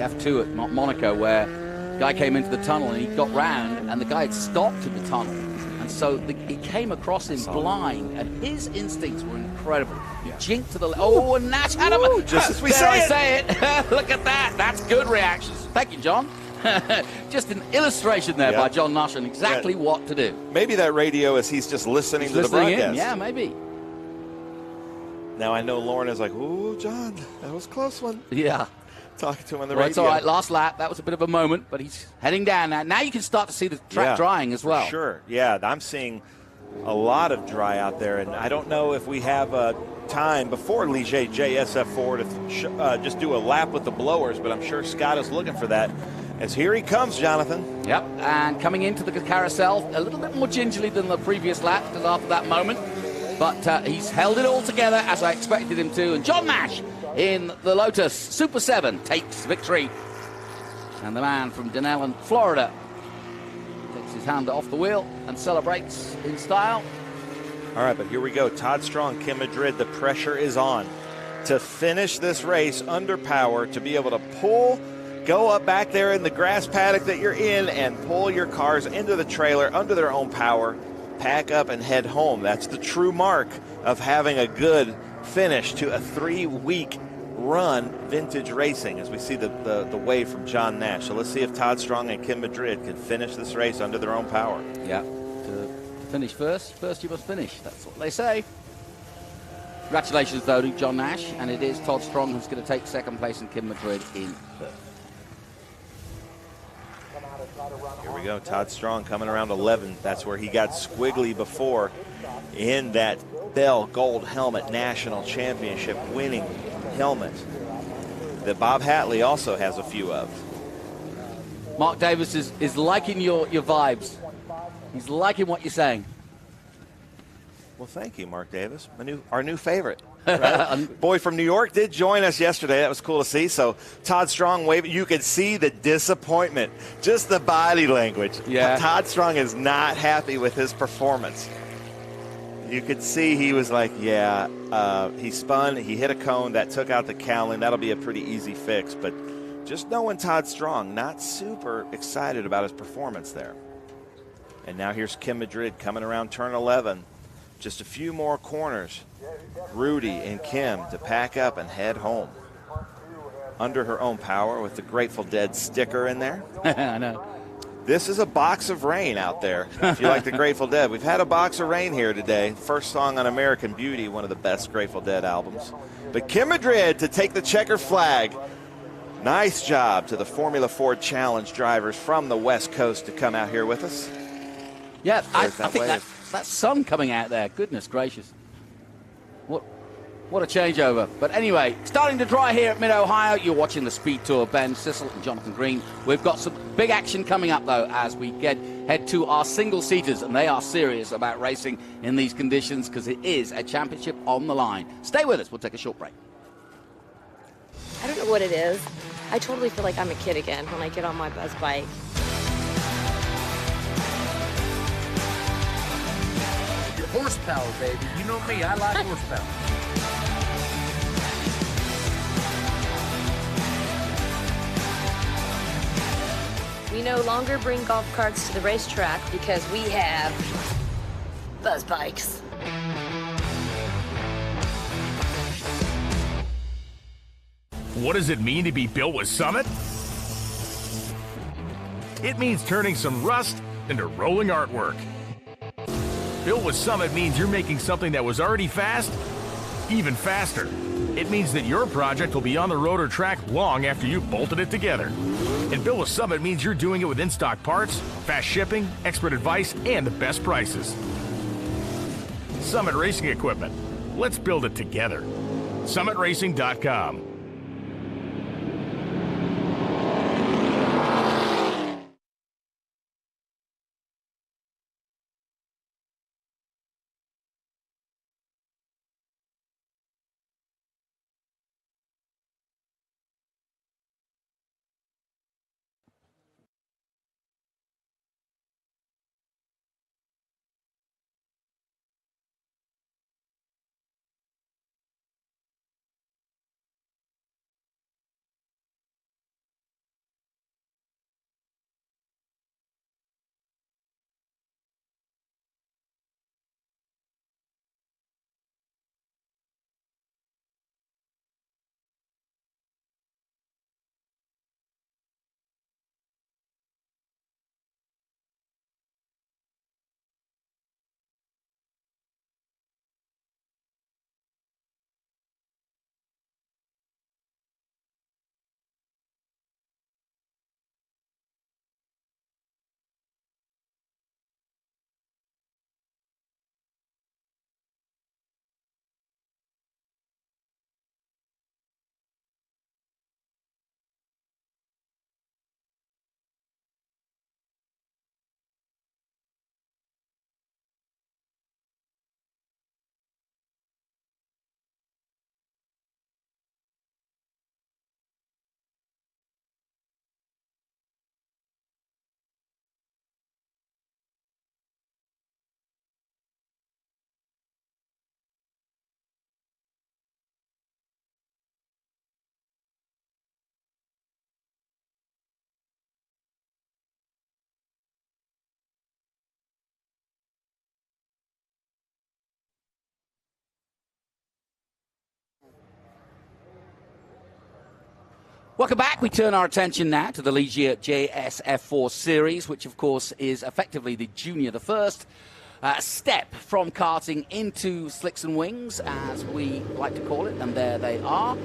F2 at Monaco where a guy came into the tunnel and he got round and the guy had stopped in the tunnel. And so he came across him blind, and his instincts were incredible. He jinked to the oh, and Nash had him. Just as we say it. Look at that. That's good reactions. Thank you, John. Just an illustration there by John Nash on exactly what to do. Maybe that radio is he's just listening to the broadcast. In. Yeah, maybe. Now I know Lorna's like, ooh, John, that was a close one. Yeah. Talking to him on the Well, radio. it's all right. Last lap, that was a bit of a moment, but he's heading down now. Now you can start to see the track drying as well. Sure. Yeah, I'm seeing a lot of dry out there, and I don't know if we have time before Ligier JSF4 to just do a lap with the blowers, but I'm sure Scott is looking for that. As here he comes, Jonathan. Yep, and coming into the carousel a little bit more gingerly than the previous lap because after that moment. But he's held it all together as I expected him to. And John Nash in the Lotus Super 7 takes victory. And the man from Denellen, Florida, takes his hand off the wheel and celebrates in style. All right, but here we go. Todd Strong, Kim Madrid, the pressure is on to finish this race under power, to be able to go up back there in the grass paddock that you're in and pull your cars into the trailer under their own power, pack up and head home. That's the true mark of having a good finish to a 3-week run vintage racing, as we see the wave from John Nash. So let's see if Todd Strong and Kim Madrid can finish this race under their own power. Yeah, to finish first you must finish. That's what they say. Congratulations, though, to John Nash, and it is Todd Strong who's going to take second place and Kim Madrid in third. Here we go, Todd Strong coming around 11th. That's where he got squiggly before in that Bell Gold Helmet National Championship winning helmet that Bob Hatley also has a few of. Mark Davis is liking your vibes. He's liking what you're saying. Well, thank you, Mark Davis, our new favorite. Right? Boy from New York did join us yesterday. That was cool to see. So Todd Strong waving. You could see the disappointment, just the body language. Yeah. Todd Strong is not happy with his performance. You could see he was like, he spun, he hit a cone, that took out the cowling. That'll be a pretty easy fix. But just knowing Todd Strong, not super excited about his performance there. And now here's Kim Madrid coming around turn 11. Just a few more corners. Rudy and Kim to pack up and head home. Under her own power with the Grateful Dead sticker in there. I know. This is a box of rain out there, if you like the Grateful Dead. We've had a box of rain here today. First song on American Beauty, one of the best Grateful Dead albums. But Kim Madrid to take the checker flag. Nice job to the Formula Ford Challenge drivers from the West Coast to come out here with us. Yeah, I think that sun coming out there, goodness gracious. What a changeover. But anyway, starting to dry here at Mid-Ohio. You're watching the Speed Tour. Ben Sissel and Jonathan Green. We've got some big action coming up, though, as we head to our single-seaters, and they are serious about racing in these conditions because it is a championship on the line. Stay with us. We'll take a short break. I don't know what it is. I totally feel like I'm a kid again when I get on my buzz bike. Your horsepower, baby. You know me, I like horsepower. We no longer bring golf carts to the racetrack because we have buzz bikes. What does it mean to be built with Summit? It means turning some rust into rolling artwork. Built with Summit means you're making something that was already fast, even faster. It means that your project will be on the road or track long after you've bolted it together. And Built with Summit means you're doing it with in-stock parts, fast shipping, expert advice, and the best prices. Summit Racing Equipment. Let's build it together. SummitRacing.com. Welcome back. We turn our attention now to the Ligier JSF4 Series, which, of course, is effectively the first step from karting into slicks and wings, as we like to call it, and there they are.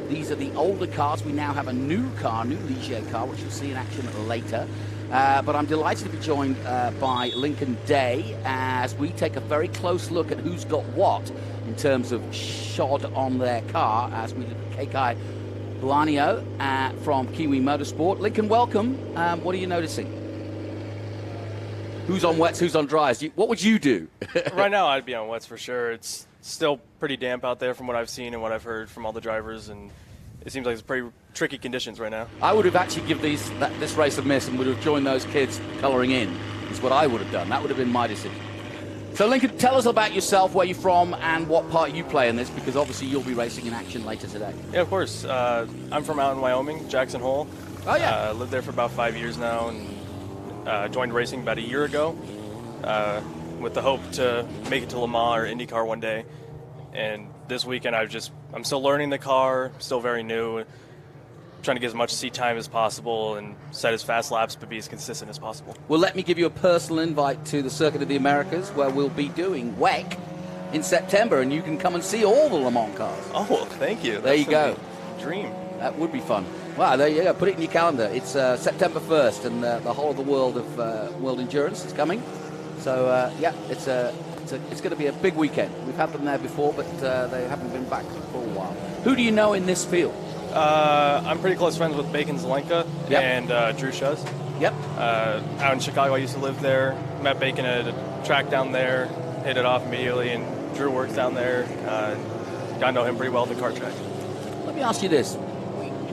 These are the older cars. We now have a new car, new Ligier car, which you'll see in action later. But I'm delighted to be joined by Lincoln Day as we take a very close look at who's got what in terms of shod on their car, as we look at Kekai Blanio from Kiwi Motorsport. Lincoln, welcome. What are you noticing? Who's on wets, who's on dries? What would you do? Right now, I'd be on wets for sure. It's still pretty damp out there from what I've seen and what I've heard from all the drivers, and it seems like it's pretty tricky conditions right now. I would have actually given this race a miss and would have joined those kids colouring in. Is what I would have done. That would have been my decision. So, Lincoln, tell us about yourself, where you're from, and what part you play in this, because obviously you'll be racing in action later today. Yeah, of course. I'm from out in Wyoming, Jackson Hole. Oh, yeah. Lived there for about 5 years now, and joined racing about a year ago with the hope to make it to Le Mans or IndyCar one day. And this weekend, I'm still learning the car, still very new, trying to get as much seat time as possible and set as fast laps but be as consistent as possible. Well, let me give you a personal invite to the Circuit of the Americas, where we'll be doing WEC in September, and you can come and see all the Le Mans cars. Oh, well, thank you. There you go. Dream. That would be fun. Well, there you go. Put it in your calendar. It's September 1st, and the whole of the world of world endurance is coming. So yeah, it's going to be a big weekend. We've had them there before, but they haven't been back for a while. Who do you know in this field? I'm pretty close friends with Bacon Zelenka and Drew Shuz. Yep. Out in Chicago, I used to live there. Met Bacon at a track down there, hit it off immediately, and Drew works down there. Got to know him pretty well at the kart track. Let me ask you this.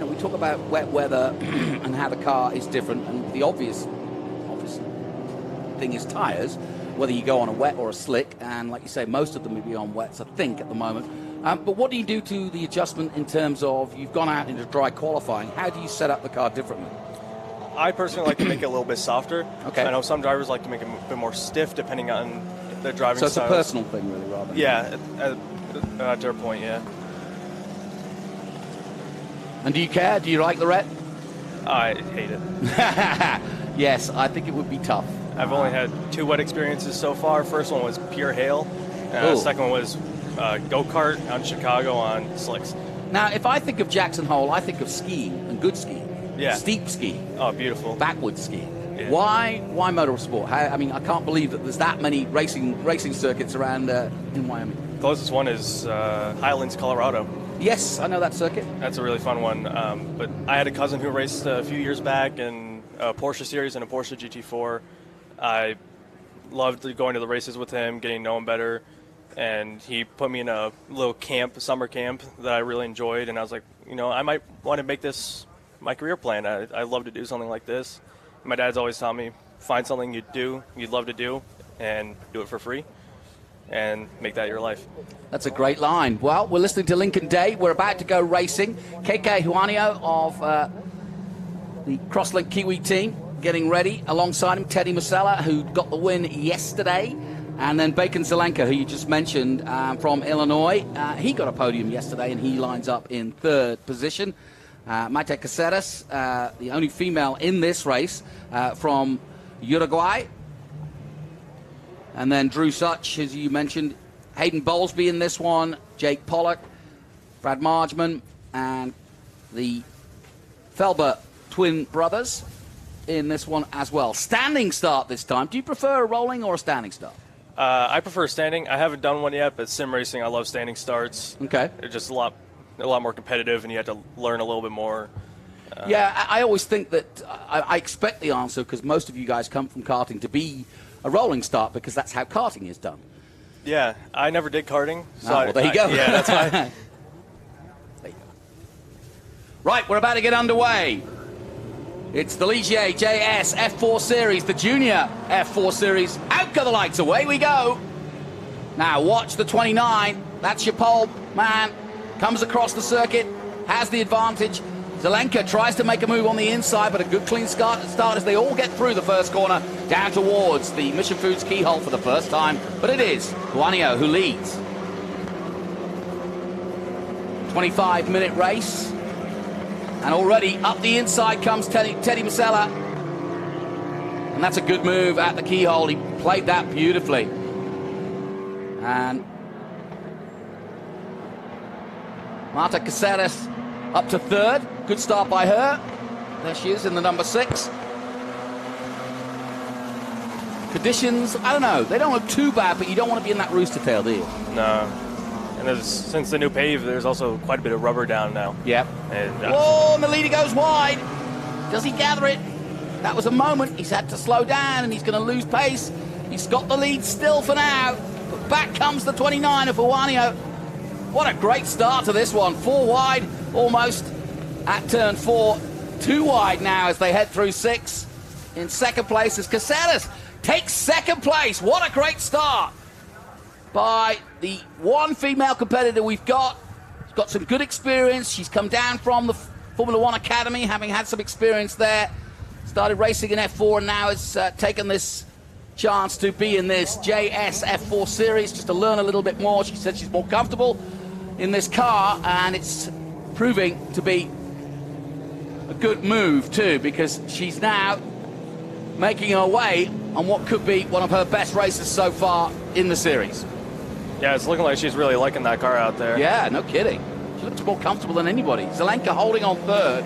We talk about wet weather and how the car is different, and the obvious thing is tyres, whether you go on a wet or a slick, and like you say, most of them will be on wets, I think, at the moment. But what do you do to the adjustment in terms of you've gone out into dry qualifying? How do you set up the car differently? I personally like to make it a little bit softer. Okay. I know some drivers like to make it a bit more stiff depending on their driving So it's styles. a personal thing, really, rather. Yeah, at their point, yeah. And do you care? Do you like the ret? I hate it. Yes, I think it would be tough. I've only had 2 wet experiences so far. First one was pure hail. Second one was go-kart out in Chicago on slicks. Now, if I think of Jackson Hole, I think of skiing and good skiing. Yeah. Steep skiing. Oh, beautiful. Backward skiing. Yeah. Why motorsport? I mean, I can't believe that there's that many racing circuits around in Wyoming. Closest one is Highlands, Colorado. Yes, I know that circuit. That's a really fun one. But I had a cousin who raced a few years back in a Porsche series and a Porsche GT4. I loved going to the races with him, getting to know him better. And he put me in a little camp, a summer camp that I really enjoyed. And I was like, I might want to make this my career plan. I'd love to do something like this. My dad's always taught me, find something you'd love to do, and do it for free, and make that your life. That's a great line. Well, we're listening to Lincoln Day. We're about to go racing. KK Juanio of the Crosslink Kiwi team getting ready. Alongside him, Teddy Masella, who got the win yesterday. And then Bacon Zelenka, who you just mentioned, from Illinois. He got a podium yesterday, and he lines up in 3rd position. Maite Caceres, the only female in this race, from Uruguay. And then Drew Such, as you mentioned. Hayden Bowlesby in this one. Jake Pollock, Brad Margeman, and the Felber twin brothers in this one as well. Standing start this time. Do you prefer a rolling or a standing start? I prefer standing. I haven't done one yet, but sim racing, I love standing starts. Okay. They're just a lot more competitive, and you have to learn a little bit more. Yeah, I always think that I expect the answer, because most of you guys come from karting, to be a rolling start, because that's how karting is done. Yeah, I never did karting. So well, there you go. Yeah, that's why. There you go. Right, we're about to get underway. It's the Ligier JS F4 Series, the Junior F4 Series. Out go the lights, away we go. Now watch the 29. That's your pole man. Comes across the circuit, has the advantage. Zelenka tries to make a move on the inside, but a good clean start as they all get through the first corner down towards the Mission Foods keyhole for the first time. But it is Juanio who leads. 25-minute race. And already up the inside comes Teddy Masella. And that's a good move at the keyhole. He played that beautifully. And Marta Caceres up to 3rd. Good start by her. There she is in the number 6. Conditions, I don't know. They don't look too bad, but you don't want to be in that rooster tail, do you? No. And since the new pave, there's also quite a bit of rubber down now. Yep. And, whoa, and the leader goes wide. Does he gather it? That was a moment. He's had to slow down, and he's going to lose pace. He's got the lead still for now. But back comes the 29 of Juanio. What a great start to this one. 4 wide, almost, at turn 4. 2 wide now as they head through 6. In 2nd place is Caceres. Takes 2nd place. What a great start by the one female competitor we've got. She's got some good experience. She's come down from the Formula One Academy, having had some experience there. Started racing in F4 and now has taken this chance to be in this JS F4 Series just to learn a little bit more. She said she's more comfortable in this car, and it's proving to be a good move too, because she's now making her way on what could be one of her best races so far in the series. Yeah, it's looking like she's really liking that car out there. Yeah, no kidding. She looks more comfortable than anybody. Zelenka holding on 3rd.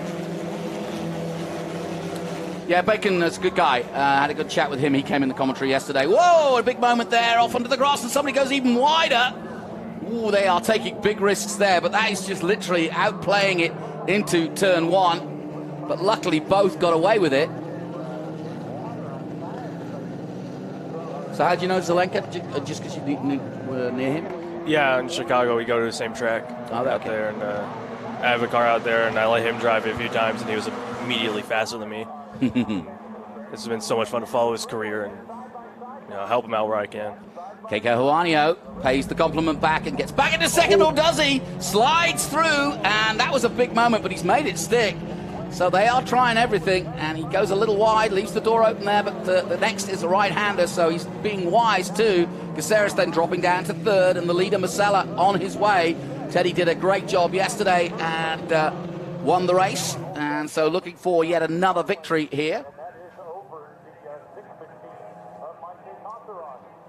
Yeah, Bacon is a good guy. Had a good chat with him. He came in the commentary yesterday. Whoa, a big moment there, off onto the grass, and somebody goes even wider. Ooh, they are taking big risks there, but that is just literally outplaying it into turn 1. But luckily, both got away with it. So how do you know Zelenka? Just because you were near him? Yeah, in Chicago, we go to the same track out there, and I have a car out there, and I let him drive it a few times, and he was immediately faster than me. It's been so much fun to follow his career and help him out where I can. Keiko Juanio pays the compliment back and gets back into second, or does he? Slides through, and that was a big moment, but he's made it stick. So they are trying everything, and he goes a little wide, leaves the door open there, but the next is a right-hander, so he's being wise too. Caceres then dropping down to third, and the leader, Masella, on his way. Teddy did a great job yesterday and won the race, and so looking for yet another victory here.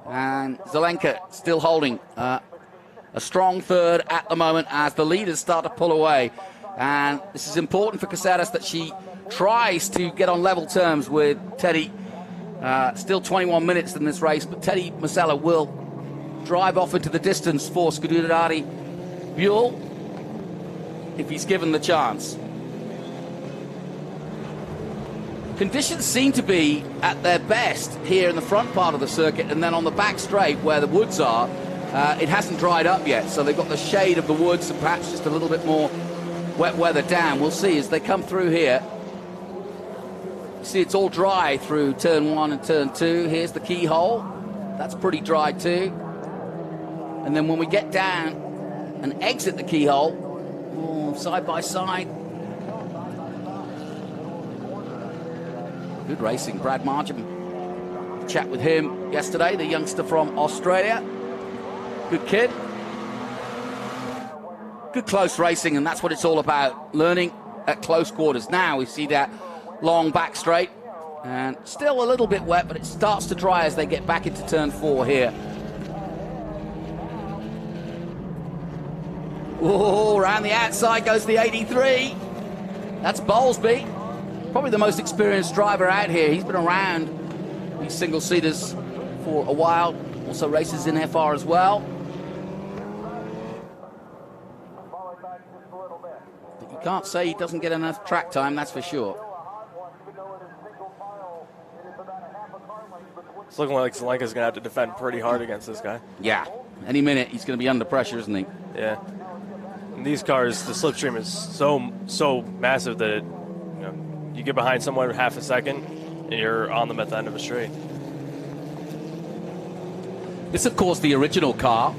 And Zelenka still holding a strong third at the moment as the leaders start to pull away. And this is important for Caceres that she tries to get on level terms with Teddy. Still 21 minutes in this race, but Teddy Masella will drive off into the distance for Scudurari Buell if he's given the chance. Conditions seem to be at their best here in the front part of the circuit, and then on the back straight where the woods are, it hasn't dried up yet, so they've got the shade of the woods and perhaps just a little bit more wet weather down. We'll see as they come through here. You see it's all dry through turn 1 and turn 2. Here's the keyhole. That's pretty dry too. And then when we get down and exit the keyhole, side by side. Good racing. Brad Margin. Chat with him yesterday, the youngster from Australia. Good kid. Good close racing, and that's what it's all about. Learning at close quarters. Now we see that long back straight, and still a little bit wet, but it starts to dry as they get back into turn 4 here. Oh, around the outside goes the 83. That's Bowlesby. Probably the most experienced driver out here. He's been around these single-seaters for a while. Also races in FR as well. But you can't say he doesn't get enough track time, that's for sure. It's looking like Zelenka's going to have to defend pretty hard against this guy. Yeah, any minute he's going to be under pressure, isn't he? Yeah. In these cars, the slipstream is so massive that it, you get behind someone half a second, and you're on them at the end of a straight. This, of course, the original car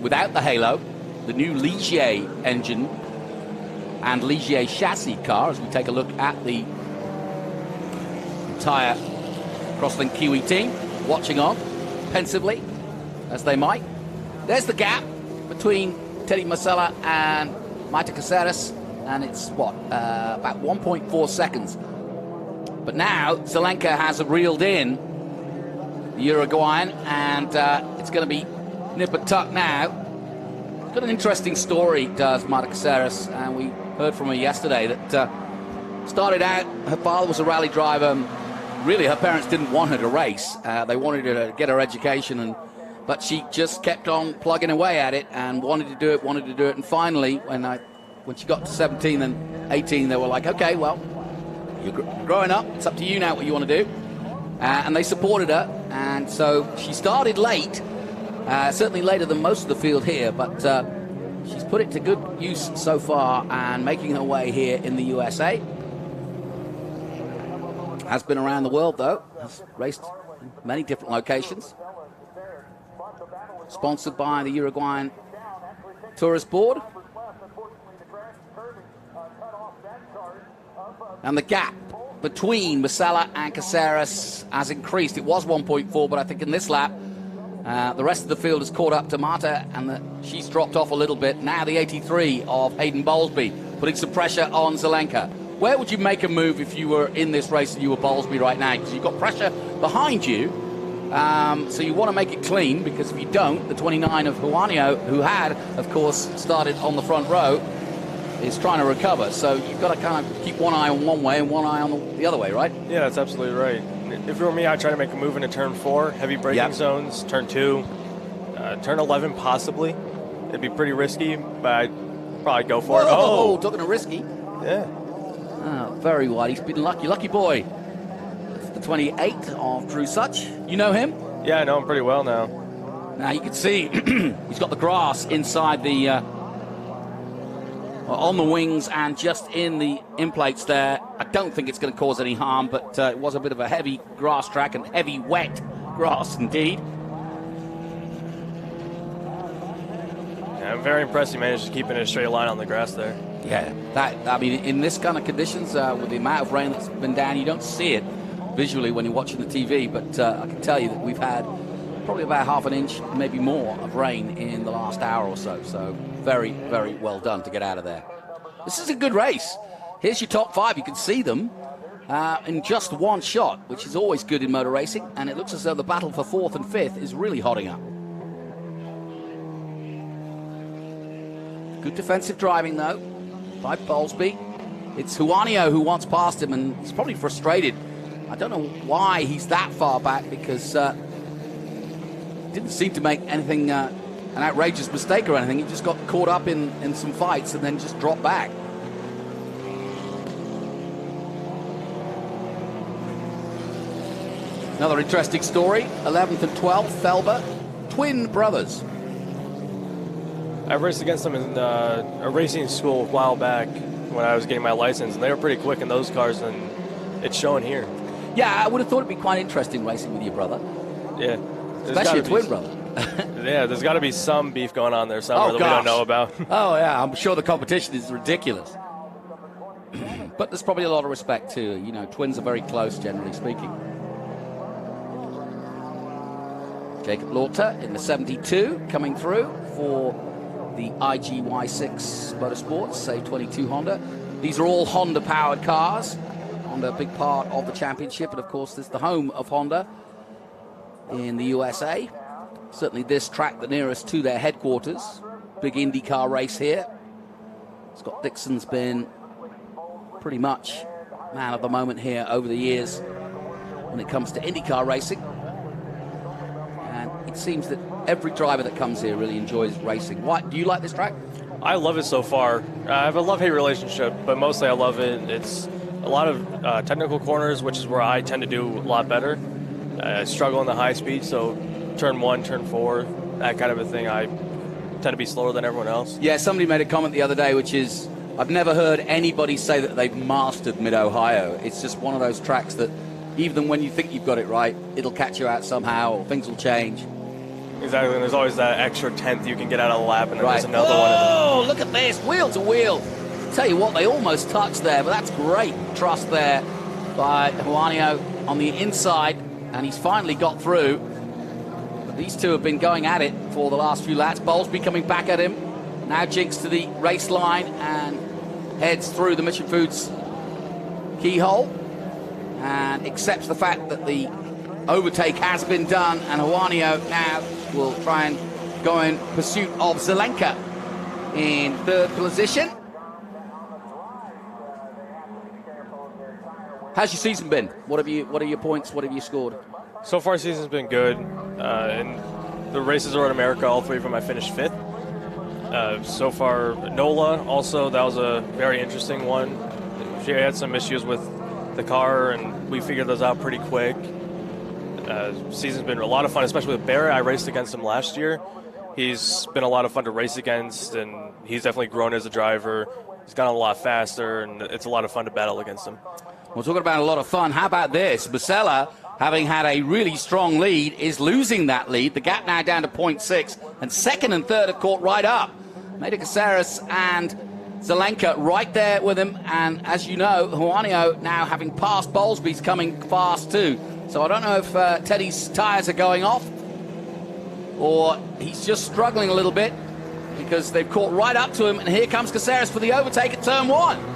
without the halo, the new Ligier engine and Ligier chassis car, as we take a look at the entire Crosslink Kiwi team, watching on pensively, as they might. There's the gap between Teddy Masella and Maite Caceres, and it's, about 1.4 seconds. But now Zelenka has reeled in the Uruguayan, and it's going to be nip and tuck now. Got an interesting story, does Maite Caceres, and we heard from her yesterday that started out, her father was a rally driver. Really, her parents didn't want her to race. They wanted her to get her education, but she just kept on plugging away at it and wanted to do it. And finally, when she got to 17 and 18, they were like, okay, well, you're growing up. It's up to you now what you want to do. And they supported her. And so she started late, certainly later than most of the field here, but she's put it to good use so far and making her way here in the USA. Has been around the world, though. Has raced in many different locations. Sponsored by the Uruguayan Tourist Board. And the gap between Masella and Caceres has increased. It was 1.4, but I think in this lap, the rest of the field has caught up to Maite, and she's dropped off a little bit. Now the 83 of Hayden Bowlesby, putting some pressure on Zelenka. Where would you make a move if you were in this race and you were Bowlesby right now? Because you've got pressure behind you, so you want to make it clean, because if you don't, the 29 of Juanio, who had, of course, started on the front row, is trying to recover. So you've got to kind of keep one eye on one way and one eye on the other way, right? Yeah, that's absolutely right. If it were me, I'd try to make a move into turn 4, heavy braking zones, turn 2, turn 11 possibly. It'd be pretty risky, but I'd probably go for it. Oh, talking to risky. Yeah. Very wide. He's been lucky boy. That's the 28 of Drew Such. You know him? Yeah, I know him pretty well now. Now you can see he's got the grass inside the on the wings and just in the in-plates there. I don't think it's going to cause any harm, but it was a bit of a heavy grass track and heavy wet grass indeed. Yeah, I'm very impressed he managed to keep it in a straight line on the grass there. Yeah, I mean, in this kind of conditions, with the amount of rain that's been down, you don't see it visually when you're watching the TV, but I can tell you that we've had probably about half an inch, maybe more, of rain in the last hour or so. So very, very well done to get out of there. This is a good race. Here's your top 5. You can see them in just one shot, which is always good in motor racing, and it looks as though the battle for 4th and 5th is really hotting up. Good defensive driving, though, by Bowlesby. It's Juanio who wants past him, and he's probably frustrated. I don't know why he's that far back, because didn't seem to make anything, an outrageous mistake or anything. He just got caught up in some fights and then just dropped back. Another interesting story, 11th and 12th, Felber, twin brothers. I raced against them in a racing school a while back when I was getting my license, and they were pretty quick in those cars, and it's showing here. Yeah, I would have thought it'd be quite interesting racing with your brother. Yeah. Especially a twin brother. Yeah, there's got to be some beef going on there somewhere that we don't know about. Oh, yeah, I'm sure the competition is ridiculous. But there's probably a lot of respect, too. You know, twins are very close, generally speaking. Jacob Lauter in the 72 coming through for the IGY6 Motorsports, say 22 Honda. These are all Honda-powered cars. Honda, a big part of the championship, and of course, this is the home of Honda in the USA. Certainly this track the nearest to their headquarters. Big IndyCar race here. Scott Dixon's been pretty much man of the moment here over the years when it comes to IndyCar racing. And it seems that every driver that comes here really enjoys racing. Why, do you like this track? I love it so far. I have a love-hate relationship, but mostly I love it. It's a lot of technical corners, which is where I tend to do a lot better. I struggle in the high speed, so turn 1, turn 4, that kind of a thing, I tend to be slower than everyone else. Yeah, somebody made a comment the other day, which is, I've never heard anybody say that they've mastered Mid-Ohio. It's just one of those tracks that even when you think you've got it right, it'll catch you out somehow, or things will change. Exactly, and there's always that extra 10th you can get out of the lap, and then there's another one. Oh, look at this, wheel to wheel. Tell you what, they almost touched there, but that's great trust there by Juanio on the inside, and he's finally got through. But these two have been going at it for the last few laps. Bowlesby coming back at him. Now jinks to the race line and heads through the Mission Foods keyhole and accepts the fact that the overtake has been done, and Juanio now will try and go in pursuit of Zelenka in 3rd position. How's your season been? What are your points? What have you scored? So far, season's been good. In the races around America, all 3 of them I finished 5th. So far, NOLA also, that was a very interesting one. She had some issues with the car, and we figured those out pretty quick. Season's been a lot of fun, especially with Barrett. I raced against him last year. He's been a lot of fun to race against, and he's definitely grown as a driver. He's gotten a lot faster, and it's a lot of fun to battle against him. We're talking about a lot of fun. How about this? Masella, having had a really strong lead, is losing that lead. The gap now down to 0.6, and 2nd and 3rd are caught right up. Meda Caceres and Zelenka right there with him, and as you know, Juanio now having passed Bowlesby's coming fast too. So I don't know if Teddy's tyres are going off, or he's just struggling a little bit because they've caught right up to him, and here comes Caceres for the overtake at turn 1.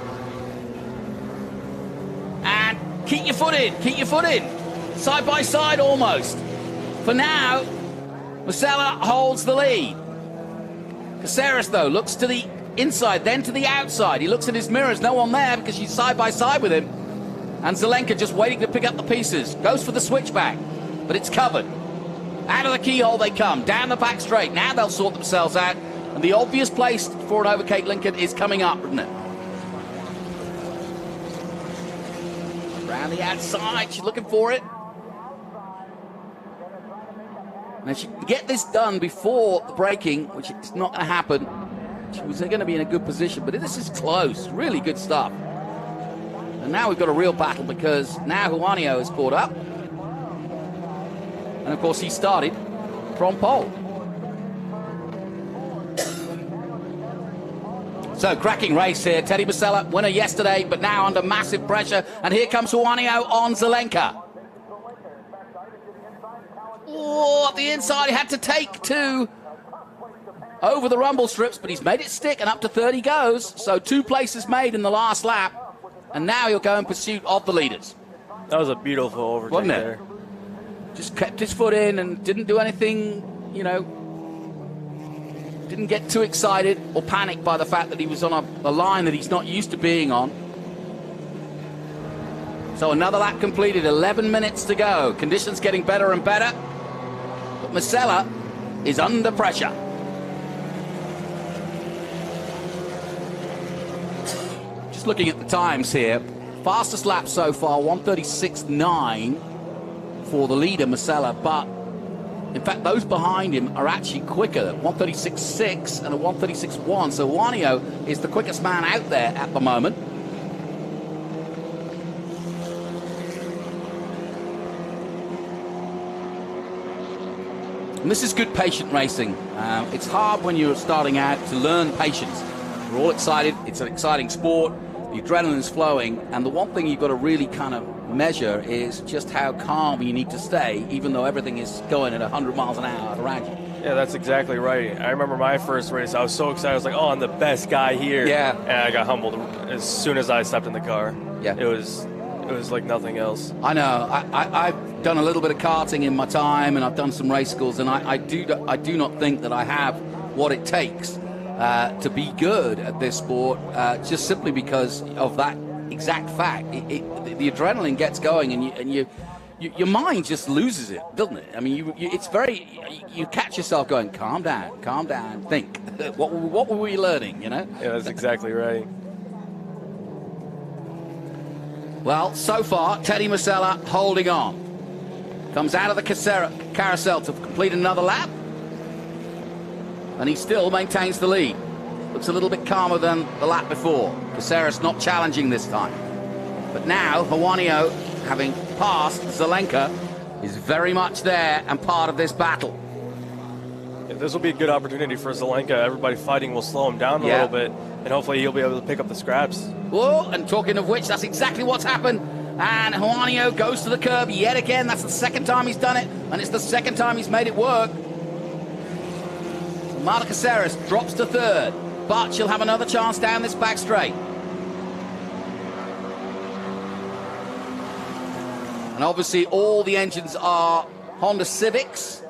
And keep your foot in, side by side almost. For now, Masella holds the lead. Caceres, though, looks to the inside, then to the outside. He looks at his mirrors, no one there because she's side by side with him. And Zelenka just waiting to pick up the pieces. Goes for the switchback, but it's covered. Out of the keyhole they come, down the back straight. Now they'll sort themselves out. And the obvious place for an overtake Lincoln is coming up, isn't it? Around the outside, she's looking for it. And if she can get this done before the braking, which is not going to happen, she was going to be in a good position. But this is close, really good stuff. And now we've got a real battle because now Juanio is caught up. And of course he started from pole. So cracking race here. Teddy Masella, winner yesterday, but now under massive pressure. And here comes Juanio on Zelenka. Oh, up the inside, he had to take two over the rumble strips, but he's made it stick, and up to third he goes. So 2 places made in the last lap. And now he'll go in pursuit of the leaders. That was a beautiful overtake. Wasn't it? There. Just kept his foot in and didn't do anything, you know, didn't get too excited or panicked by the fact that he was on a line that he's not used to being on. So another lap completed, 11 minutes to go. Conditions getting better and better. But Masella is under pressure. Looking at the times here, fastest lap so far 1:36.9 for the leader Masella, but in fact those behind him are actually quicker, 1:36.6 and a 1:36.1. So Juanio is the quickest man out there at the moment. And this is good patient racing. It's hard when you're starting out to learn patience. We're all excited, it's an exciting sport. The adrenaline's flowing, and the one thing you've got to really kind of measure is just how calm you need to stay, even though everything is going at 100 miles an hour around you. Yeah, that's exactly right. I remember my first race, I was so excited. I was like, oh, I'm the best guy here. Yeah. And I got humbled as soon as I stepped in the car. Yeah. It was like nothing else. I know. I've done a little bit of karting in my time, and I've done some race schools, and I do not think that I have what it takes to be good at this sport, just simply because of that exact fact. The adrenaline gets going, and your mind just loses it, doesn't it? I mean, you catch yourself going, calm down, think. What were we learning, you know? Yeah, that's exactly right. Well, so far, Teddy Masella holding on. Comes out of the carousel to complete another lap. And he still maintains the lead. Looks a little bit calmer than the lap before. Caceres not challenging this time. But now, Juanio, having passed Zelenka, is very much there and part of this battle. Yeah, this will be a good opportunity for Zelenka. Everybody fighting will slow him down a little bit, and hopefully he'll be able to pick up the scraps. Whoa, and talking of which, that's exactly what's happened. And Juanio goes to the curb yet again. That's the second time he's done it, and it's the second time he's made it work. Marta Caceres drops to third, but she'll have another chance down this back straight. And obviously all the engines are Honda Civics,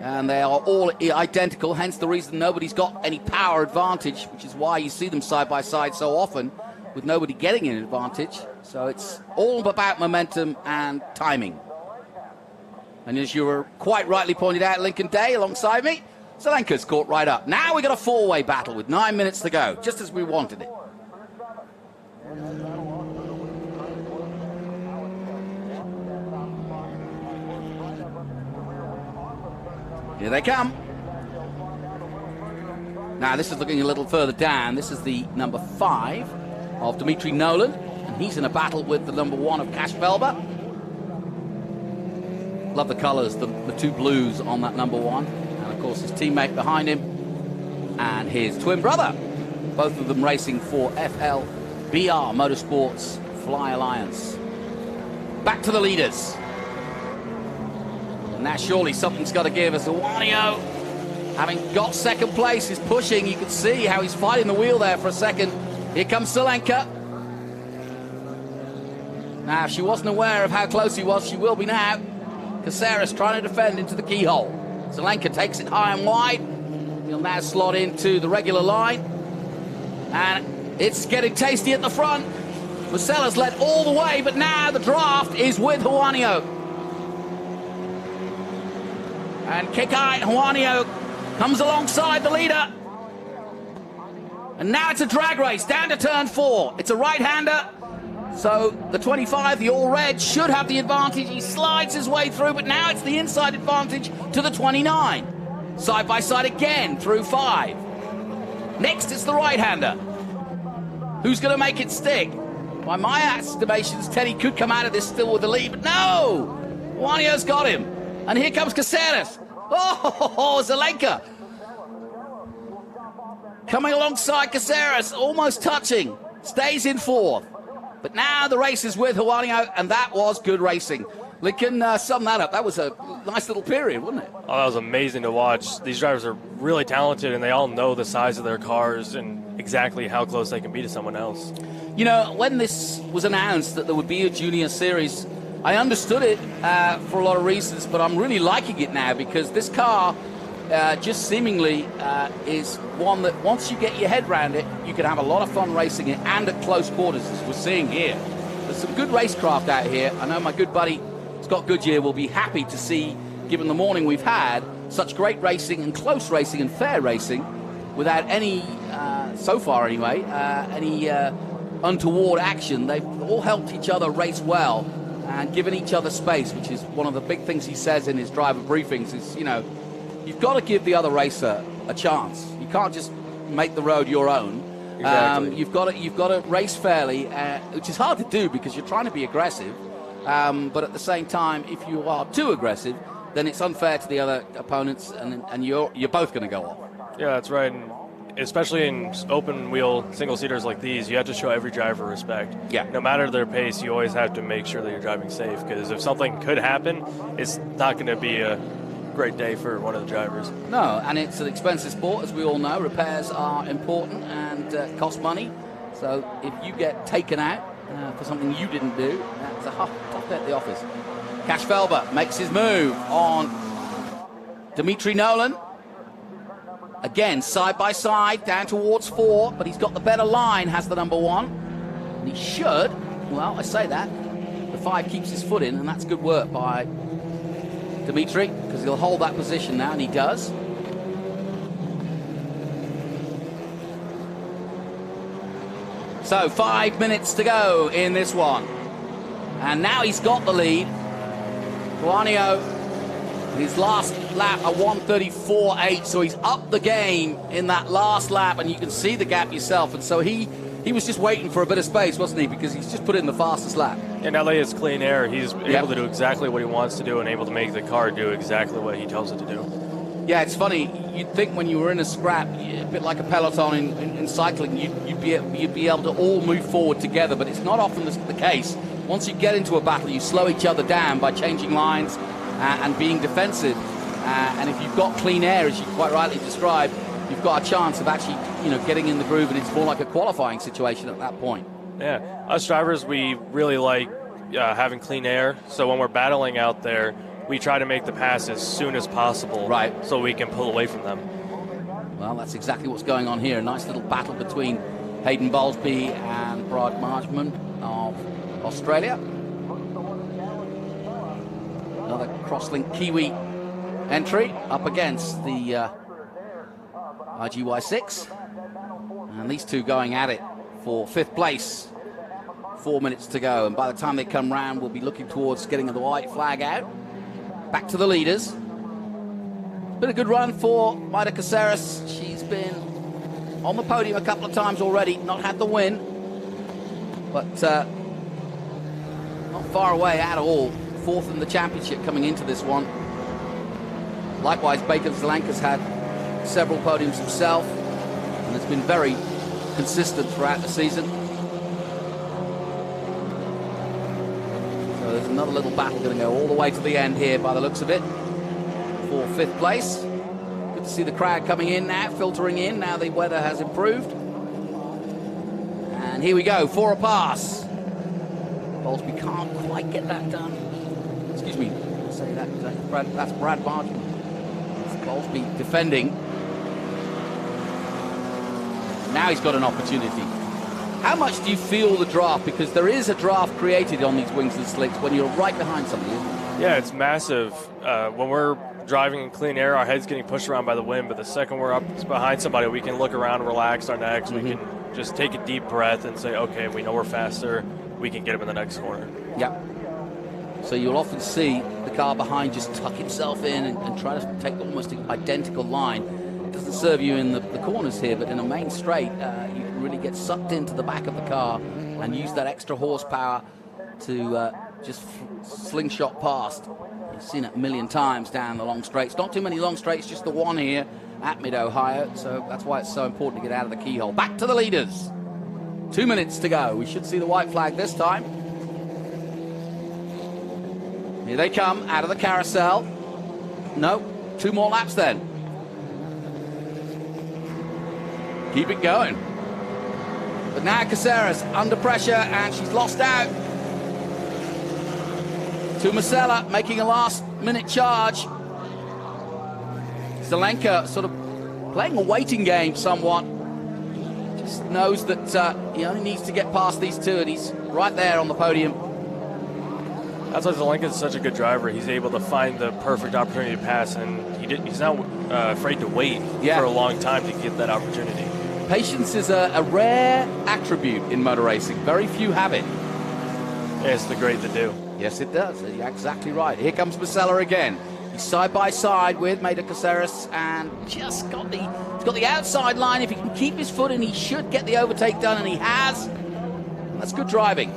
and they are all identical, hence the reason nobody's got any power advantage, which is why you see them side by side so often, with nobody getting an advantage. So it's all about momentum and timing. And as you were quite rightly pointed out, Lincoln Day alongside me, Zelenka's caught right up. Now we've got a four-way battle with 9 minutes to go, just as we wanted it. Here they come. Now this is looking a little further down. This is the number 5 of Dimitri Nolan, and he's in a battle with the number 1 of Cash Velba. Love the colors, the two blues on that number 1. And of course his teammate behind him and his twin brother. Both of them racing for FLBR Motorsports Fly Alliance. Back to the leaders. And now surely something's got to give as Juanio, having got second place, is pushing. You can see how he's fighting the wheel there for a second. Here comes Zelenka. Now, if she wasn't aware of how close he was, she will be now. Caceres trying to defend into the keyhole. Zelenka takes it high and wide. He'll now slot into the regular line. And it's getting tasty at the front. Masella's led all the way, but now the draft is with Juanio. And Kikai Juanio comes alongside the leader. And now it's a drag race down to turn 4. It's a right-hander. So the 25, the all-red, should have the advantage. He slides his way through, but now it's the inside advantage to the 29. Side by side again through 5. Next it's the right-hander. Who's going to make it stick? By my estimations, Teddy could come out of this still with the lead, but no! Juanio's got him. And here comes Caceres. Oh, Zelenka. Coming alongside Caceres, almost touching. Stays in 4th. But now the race is with Juanio, and that was good racing. Lincoln, sum that up. That was a nice little period, wasn't it? Oh, that was amazing to watch. These drivers are really talented, and they all know the size of their cars and exactly how close they can be to someone else. You know, when this was announced that there would be a junior series, I understood it for a lot of reasons, but I'm really liking it now because this car just seemingly is one that once you get your head around it, you can have a lot of fun racing it and at close quarters, as we're seeing here. There's some good racecraft out here. I know my good buddy Scott Goodyear will be happy to see, given the morning we've had, such great racing and close racing and fair racing without any, so far anyway, any untoward action. They've all helped each other race well and given each other space, which is one of the big things he says in his driver briefings is, you know, you've got to give the other racer a chance. You can't just make the road your own. Exactly. You've got to race fairly, which is hard to do because you're trying to be aggressive. But at the same time, if you are too aggressive, then it's unfair to the other opponents, and you're both going to go off. Yeah, that's right. And especially in open wheel single seaters like these, you have to show every driver respect. Yeah. No matter their pace, you always have to make sure that you're driving safe, because if something could happen, it's not going to be a great day for one of the drivers. No, and it's an expensive sport, as we all know. Repairs are important and cost money. So if you get taken out for something you didn't do, that's a tough day at the office. Cash Felber makes his move on Dimitri Nolan. Again, side by side, down towards 4, but he's got the better line, has the number 1. And he should, well, I say that, the 5 keeps his foot in, and that's good work by Dimitri, because he'll hold that position now, and he does. So 5 minutes to go in this one. And now he's got the lead. Juanio, his last lap, a 1:34.8, so he's up the game in that last lap, and you can see the gap yourself. And so he was just waiting for a bit of space, wasn't he? Because he's just put in the fastest lap. And now that he has clean air, he's able to do exactly what he wants to do and able to make the car do exactly what he tells it to do. Yeah, it's funny. You'd think when you were in a scrap, a bit like a peloton in cycling, you'd be able to all move forward together, but it's not often the case. Once you get into a battle, you slow each other down by changing lines and being defensive. And if you've got clean air, as you quite rightly described, you've got a chance of actually, getting in the groove, and it's more like a qualifying situation at that point. Yeah, us drivers, we really like having clean air. So when we're battling out there, we try to make the pass as soon as possible, right? So we can pull away from them. Well, that's exactly what's going on here. A nice little battle between Hayden Bowlesby and Brad Marshman of Australia. Another crosslink Kiwi entry up against the IGY6. And these two going at it for 5th place. 4 minutes to go. And by the time they come round, we'll be looking towards getting the white flag out. Back to the leaders. Been a good run for Maida Caceres. She's been on the podium a couple of times already, not had the win, but not far away at all. 4th in the championship coming into this one. Likewise, Baker Zelenka's had several podiums himself and has been very consistent throughout the season. So there's another little battle going to go all the way to the end here by the looks of it for 5th place. Good to see the crowd coming in now, filtering in. Now the weather has improved. And here we go, for a pass. Bowlesby can't quite get that done. Excuse me, I'll say that. That's Brad Marshman. Bowlesby defending. Now he's got an opportunity. How much do you feel the draft? Because there is a draft created on these wings and slicks when you're right behind somebody, isn't it? Yeah, it's massive. When we're driving in clean air, our head's getting pushed around by the wind, but the second we're up behind somebody, we can look around and relax our necks. We can just take a deep breath and say, okay, we know we're faster. We can get him in the next corner. Yeah. So you'll often see the car behind just tuck himself in and try to take almost an identical line. It doesn't serve you in the corners here, but in a main straight, you can really get sucked into the back of the car and use that extra horsepower to just slingshot past. You've seen it a million times down the long straights. Not too many long straights, just the one here at Mid-Ohio. So that's why it's so important to get out of the keyhole. Back to the leaders. 2 minutes to go. We should see the white flag this time. Here they come out of the carousel. No, 2 more laps then. Keep it going. But now Caceres under pressure, and she's lost out to Masella, making a last-minute charge. Zelenka sort of playing a waiting game somewhat. Just knows that he only needs to get past these two, and he's right there on the podium. That's why Zelenka is such a good driver. He's able to find the perfect opportunity to pass, and he's not afraid to wait for a long time to get that opportunity. Patience is a rare attribute in motor racing. Very few have it. Yeah, it's the great to do. Yes, it does. You're exactly right. Here comes Masella again. He's side by side with Maida Caceres, and just got the outside line. If he can keep his foot in, he should get the overtake done, and he has. And that's good driving.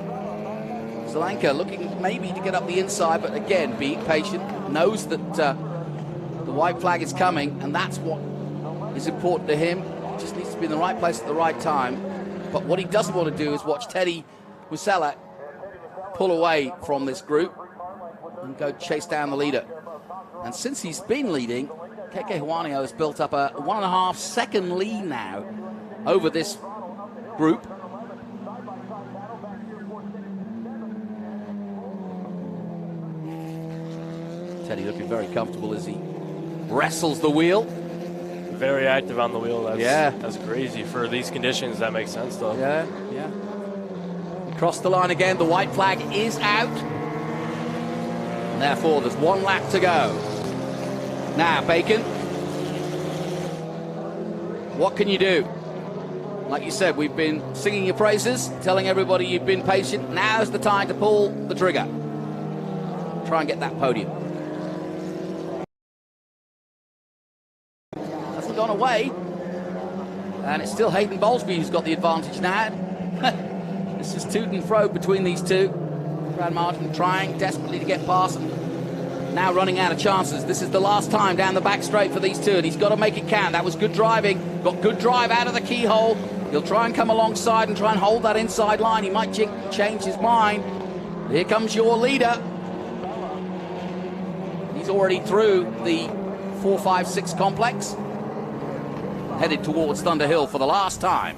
Zelenka looking maybe to get up the inside, but again, being patient, knows that the white flag is coming, and that's what is important to him. Just needs to be in the right place at the right time. But what he doesn't want to do is watch Teddy Masella pull away from this group and go chase down the leader. And since he's been leading, Keke Juanio has built up a 1.5 second lead now over this group. Teddy looking very comfortable as he wrestles the wheel. Very active on the wheel. That's crazy. For these conditions, that makes sense, though. Yeah. Across the line again, the white flag is out. And therefore, there's 1 lap to go. Now, Bacon, what can you do? Like you said, we've been singing your praises, telling everybody you've been patient. Now's the time to pull the trigger. Try and get that podium. Hasn't gone away. And it's still Hayden Bowlesby who's got the advantage now. This is toot and fro between these two. Brad Martin trying desperately to get past them. Now running out of chances. This is the last time down the back straight for these two, and he's got to make it count. That was good driving. Got good drive out of the keyhole. He'll try and come alongside and try and hold that inside line. He might change his mind. Here comes your leader. He's already through the 4-5-6 complex. Headed towards Thunder Hill for the last time.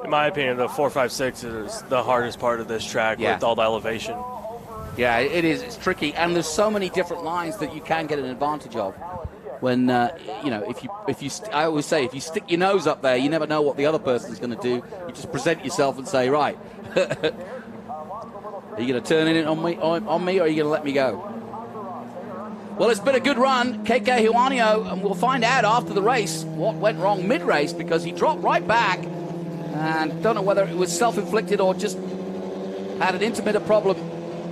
In my opinion, the 4-5-6 is the hardest part of this track with all the elevation. Yeah, it is. It's tricky, and there's so many different lines that you can get an advantage of. When I always say, if you stick your nose up there, you never know what the other person's going to do. You just present yourself and say, right, are you going to turn in it on me, or are you going to let me go? Well, it's been a good run, Keke Juanio, and we'll find out after the race what went wrong mid-race, because he dropped right back. And don't know whether it was self-inflicted or just had an intermittent problem.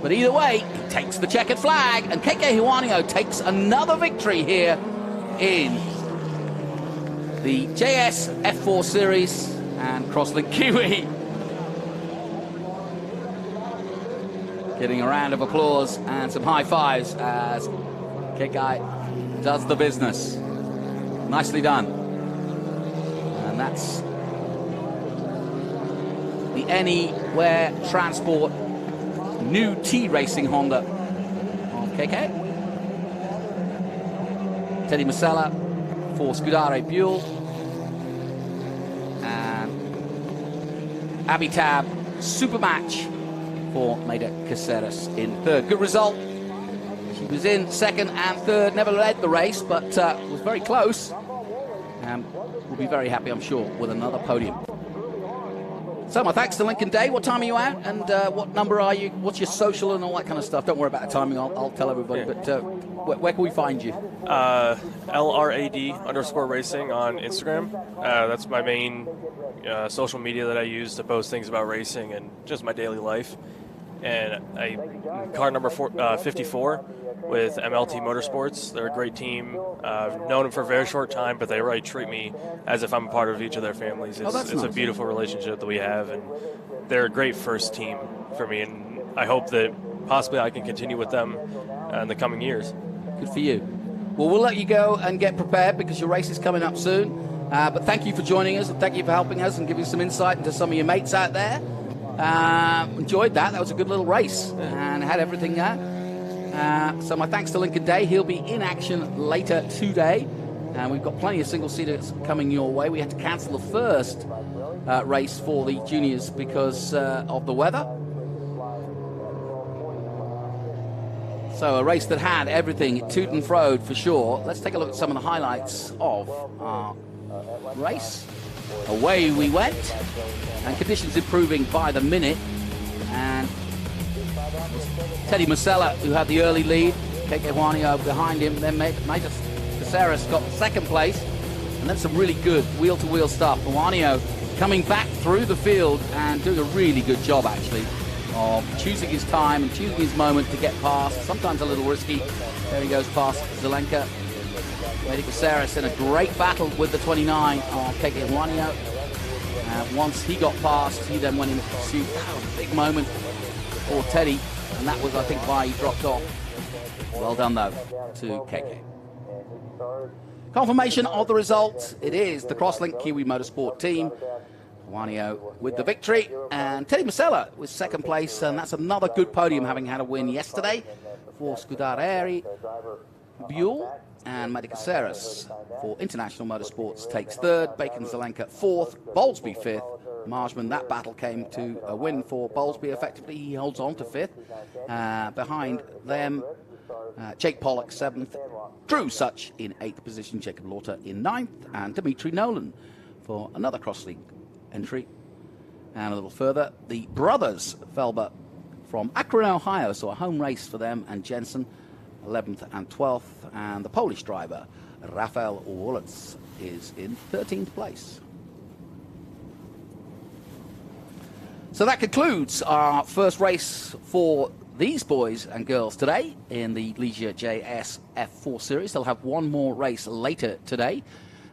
But either way, he takes the checkered flag, and Keke Juanio takes another victory here in the JS F4 Series and Crosslink Kiwi. Getting a round of applause and some high fives as Keke does the business. Nicely done. And that's the Anywhere Transport new T-Racing Honda of KK. Teddy Masella for Scudare Buell. And Abitab Supermatch for Maida Caceres in third. Good result. She was in second and third, never led the race, but was very close. we'll be very happy, I'm sure, with another podium. So my thanks to Lincoln Day. What time are you out, and what number are you? What's your social and all that kind of stuff? Don't worry about the timing. I'll tell everybody. But where can we find you? LRAD_racing on Instagram. That's my main social media that I use to post things about racing and just my daily life. And car number 54 with MLT Motorsports. They're a great team. I've known them for a very short time, but they really treat me as if I'm a part of each of their families. It's nice. a beautiful relationship that we have, and they're a great first team for me, and I hope that possibly I can continue with them in the coming years. Good for you. Well, we'll let you go and get prepared because your race is coming up soon. But thank you for joining us, and thank you for helping us and giving some insight into some of your mates out there. Enjoyed that. That was a good little race and had everything there. So my thanks to Lincoln Day. He'll be in action later today. And we've got plenty of single-seaters coming your way. We had to cancel the first race for the juniors because of the weather. So a race that had everything to and fro for sure. Let's take a look at some of the highlights of our race. Away we went, and conditions improving by the minute. And Teddy Masella, who had the early lead, Keke Juanio behind him, then Matas Caceres got second place, and then some really good wheel-to-wheel stuff. Juanio coming back through the field and doing a really good job, actually, of choosing his time and choosing his moment to get past, sometimes a little risky. There he goes past Zelenka. Matas Caceres in a great battle with the 29 of Keke Juanio. Once he got past, he then went in pursuit. Big moment for Teddy, and that was, I think, why he dropped off. Well done, though, to KK. Confirmation of the results. It is the Crosslink Kiwi Motorsport team. Juanio with the victory, and Teddy Masella with second place, and that's another good podium, having had a win yesterday for Scuderia Buell. And Matas Caceres for International Motorsports takes third, Bacon Zelenka fourth, Bowlesby fifth. Marshman, that battle came to a win for Bowlesby. Effectively, he holds on to fifth. Behind them, Jake Pollock seventh, Drew Such in eighth position, Jacob Lauter in ninth, and Dimitri Nolan for another Crosslink entry. And a little further, the brothers Felber from Akron, Ohio, so a home race for them, and Jensen 11th and 12th, and the Polish driver Rafael Wolitz is in 13th place. So that concludes our first race for these boys and girls today in the Ligier JS F4 Series. They'll have one more race later today.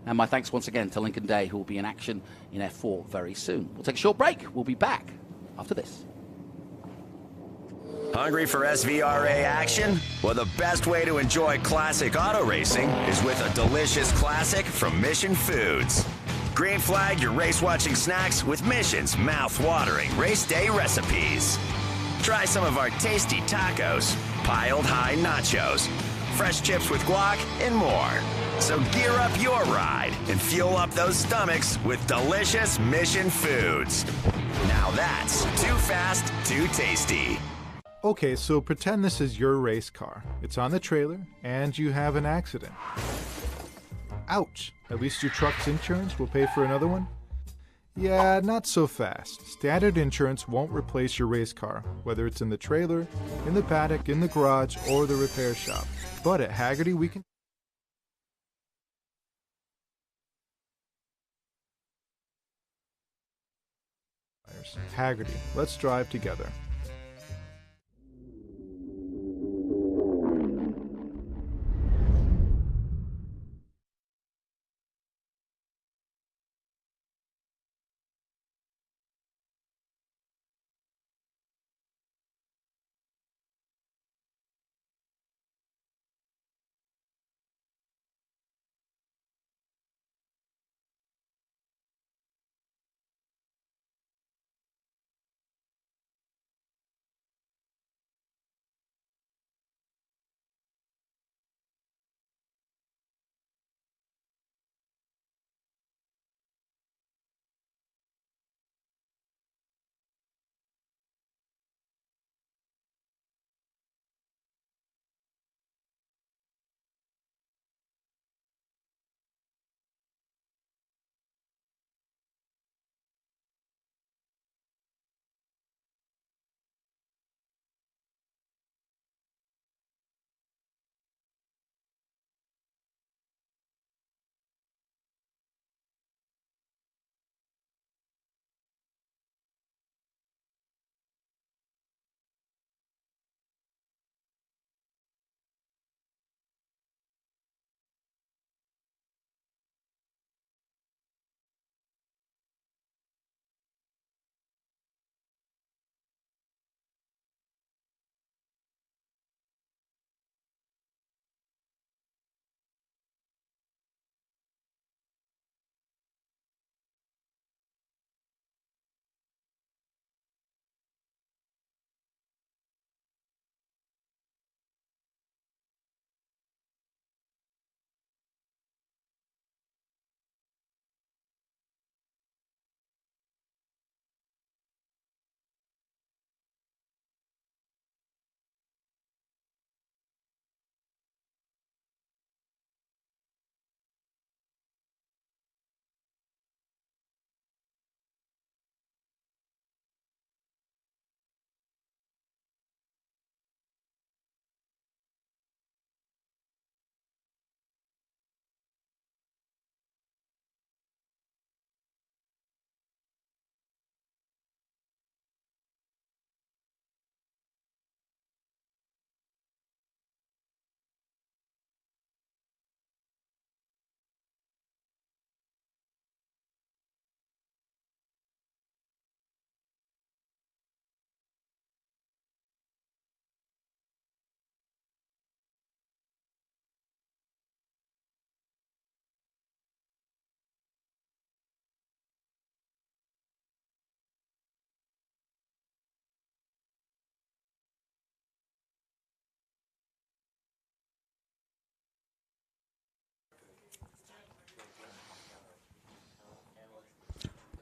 And my thanks once again to Lincoln Day, who will be in action in F4 very soon. We'll take a short break. We'll be back after this. Hungry for SVRA action? Well, the best way to enjoy classic auto racing is with a delicious classic from Mission Foods. Green flag your race-watching snacks with Mission's mouth-watering race day recipes. Try some of our tasty tacos, piled high nachos, fresh chips with guac, and more. So gear up your ride and fuel up those stomachs with delicious Mission Foods. Now that's too fast, too tasty. Okay, so pretend this is your race car. It's on the trailer, and you have an accident. Ouch! At least your truck's insurance will pay for another one? Yeah, not so fast. Standard insurance won't replace your race car, whether it's in the trailer, in the paddock, in the garage, or the repair shop. But at Hagerty, we can... Hagerty, let's drive together.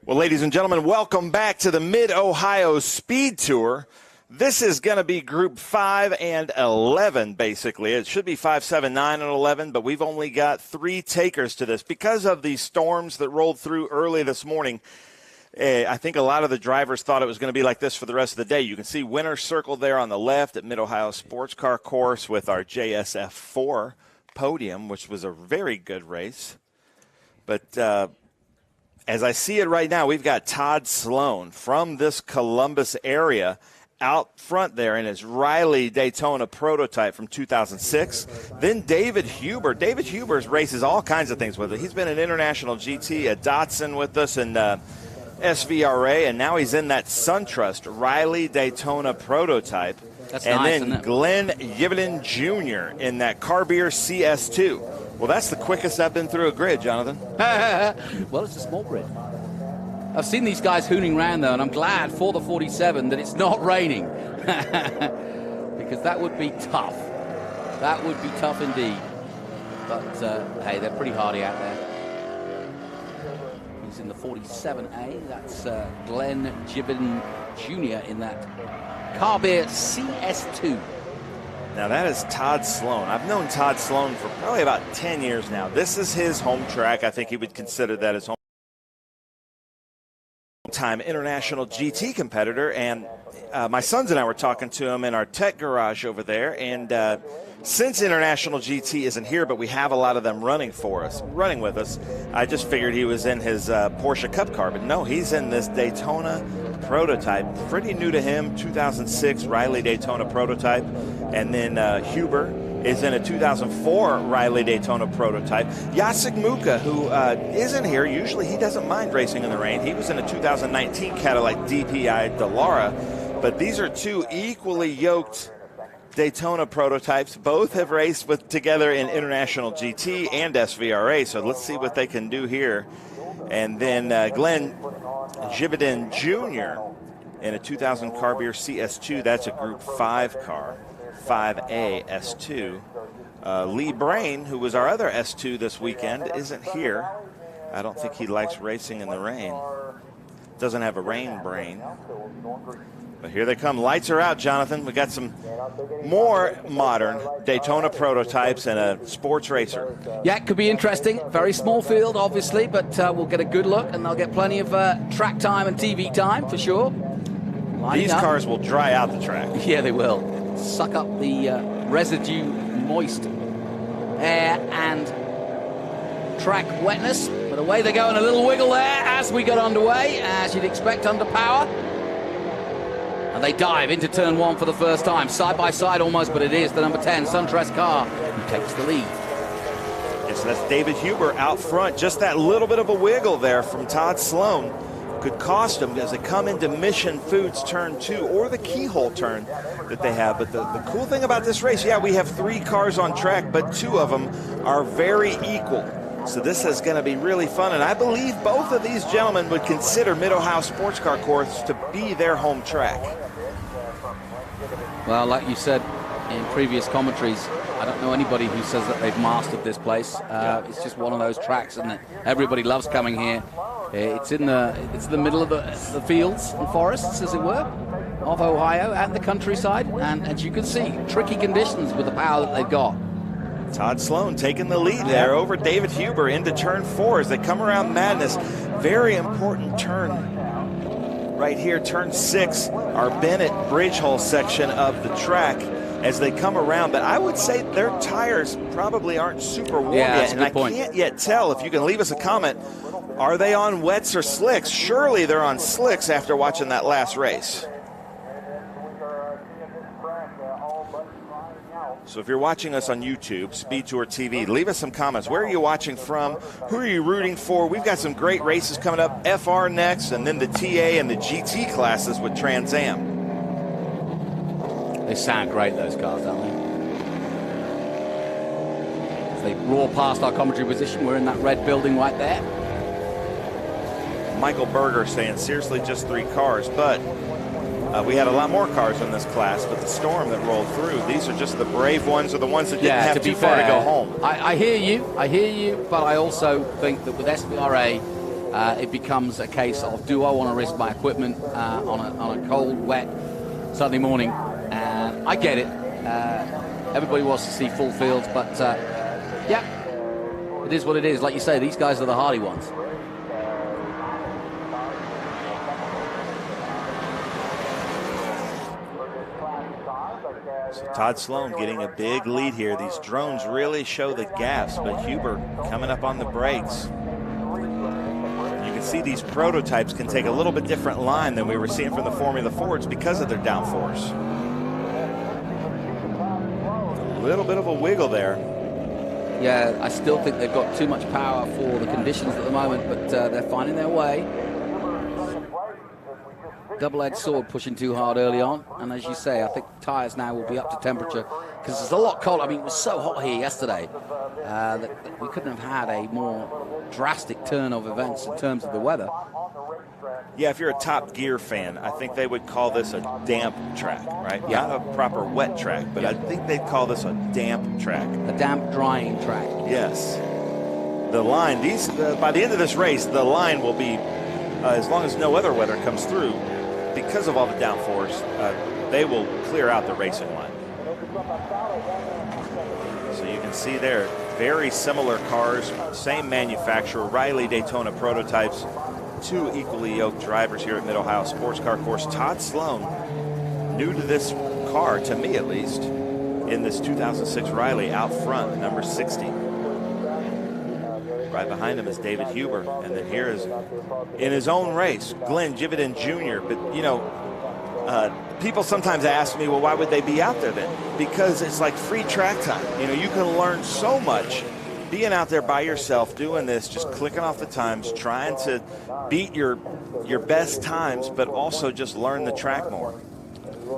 Well, ladies and gentlemen, welcome back to the Mid-Ohio Speed Tour. This is going to be Group 5 and 11, basically. It should be 5, 7, 9, and 11, but we've only got 3 takers to this. Because of the storms that rolled through early this morning, I think a lot of the drivers thought it was going to be like this for the rest of the day. You can see winners circled there on the left at Mid-Ohio Sportscar course with our JSF4 podium, which was a very good race. But as I see it right now, we've got Todd Sloan from this Columbus area out front there in his Riley Daytona prototype from 2006. Then David Huber. David Huber races all kinds of things with it. He's been an International GT, a Datsun with us, and SVRA, and now he's in that SunTrust Riley Daytona prototype. That's and nice, then isn't it? Glenn Yiveden Jr. in that Carbier CS2. Well, that's the quickest I've been through a grid, Jonathan. Well, it's a small grid. I've seen these guys hooning around, though, and I'm glad for the 47 that it's not raining. Because that would be tough. That would be tough indeed. But, hey, they're pretty hardy out there. He's in the 47A. That's Glenn Yiveden Jr. in that Carbier CS2. Now, that is Todd Sloan. I've known Todd Sloan for probably about 10 years now. This is his home track. I think he would consider that his home time international GT competitor. And my sons and I were talking to him in our tech garage over there. And since international GT isn't here, but we have a lot of them running with us, I just figured he was in his Porsche Cup car. But no, he's in this Daytona prototype. Pretty new to him, 2006 Riley Daytona prototype. And then Huber is in a 2004 Riley Daytona prototype. Jacek Muka, who isn't here, usually he doesn't mind racing in the rain. He was in a 2019 Cadillac DPI Dallara. But these are 2 equally yoked Daytona prototypes. Both have raced together in International GT and SVRA, so let's see what they can do here. And then Glenn Yiveden Jr. in a 2000 Carbier CS2. That's a Group 5 car, 5A S2. Lee Brain, who was our other S2 this weekend, isn't here. I don't think he likes racing in the rain. Doesn't have a rain brain. But here they come. Lights are out, Jonathan. We got some more modern Daytona prototypes and a sports racer. Yeah, it could be interesting. Very small field, obviously, but we'll get a good look, and they'll get plenty of track time and TV time for sure. These cars will dry out the track. Yeah, they will. Suck up the residue, moist air and track wetness. But away they go in a little wiggle there as we got underway, as you'd expect under power. And they dive into turn 1 for the first time. Side by side almost, but it is the number 10 SunTrust car who takes the lead. Yes, that's David Huber out front. Just that little bit of a wiggle there from Todd Sloan could cost them as they come into Mission Foods turn 2 or the keyhole turn that they have. But the cool thing about this race, yeah, we have 3 cars on track, but 2 of them are very equal. So this is going to be really fun, and I believe both of these gentlemen would consider Mid-Ohio Sportscar course to be their home track. Well, like you said in previous commentaries, I don't know anybody who says that they've mastered this place. It's just one of those tracks, isn't it? Everybody loves coming here. It's in the middle of the fields and forests, as it were, of Ohio and the countryside. And as you can see, tricky conditions with the power that they've got. Todd Sloan taking the lead there over David Huber into turn 4 as they come around Madness. Very important turn right here, turn 6, our Bennett Bridge Hole section of the track as they come around. But I would say their tires probably aren't super warm yet, and I can't yet tell. If you can leave us a comment, are they on wets or slicks? Surely they're on slicks after watching that last race. So if you're watching us on YouTube, SpeedTour TV, leave us some comments. Where are you watching from? Who are you rooting for? We've got some great races coming up. FR next, and then the TA and the GT classes with Trans Am. They sound great, those cars, don't they? As they roar past our commentary position, we're in that red building right there. Michael Berger saying, seriously, just 3 cars, but we had a lot more cars in this class, but the storm that rolled through, these are just the brave ones or the ones that didn't have too far to go home. I hear you, but I also think that with SVRA, it becomes a case of, do I want to risk my equipment on a cold, wet Sunday morning? And I get it. Everybody wants to see full fields, but yeah, it is what it is. Like you say, these guys are the hardy ones. So Todd Sloan getting a big lead here. These drones really show the gaps, but Huber coming up on the brakes. You can see these prototypes can take a little bit different line than we were seeing from the Formula Fords because of their downforce. A little bit of a wiggle there. Yeah, I still think they've got too much power for the conditions at the moment, but they're finding their way. Double-edged sword pushing too hard early on, and as you say, I think tyres now will be up to temperature because it's a lot cold. I mean, it was so hot here yesterday that we couldn't have had a more drastic turn of events in terms of the weather. Yeah, if you're a Top Gear fan, I think they would call this a damp track, right? Yeah. Not a proper wet track, but I think they'd call this a damp track. A damp, drying track. Yes. The line, by the end of this race, the line will be, as long as no other weather comes through, because of all the downforce, they will clear out the racing line. So you can see there, very similar cars, same manufacturer, Riley Daytona prototypes, two equally yoked drivers here at Mid-Ohio Sports Car Course. Todd Sloan, new to this car, to me at least, in this 2006 Riley out front, number 60. Right behind him is David Huber, and then here is, in his own race, Glenn Jividan Jr. But, you know, people sometimes ask me, well, why would they be out there then? Because it's like free track time. You know, you can learn so much being out there by yourself, doing this, just clicking off the times, trying to beat your best times, but also just learn the track more.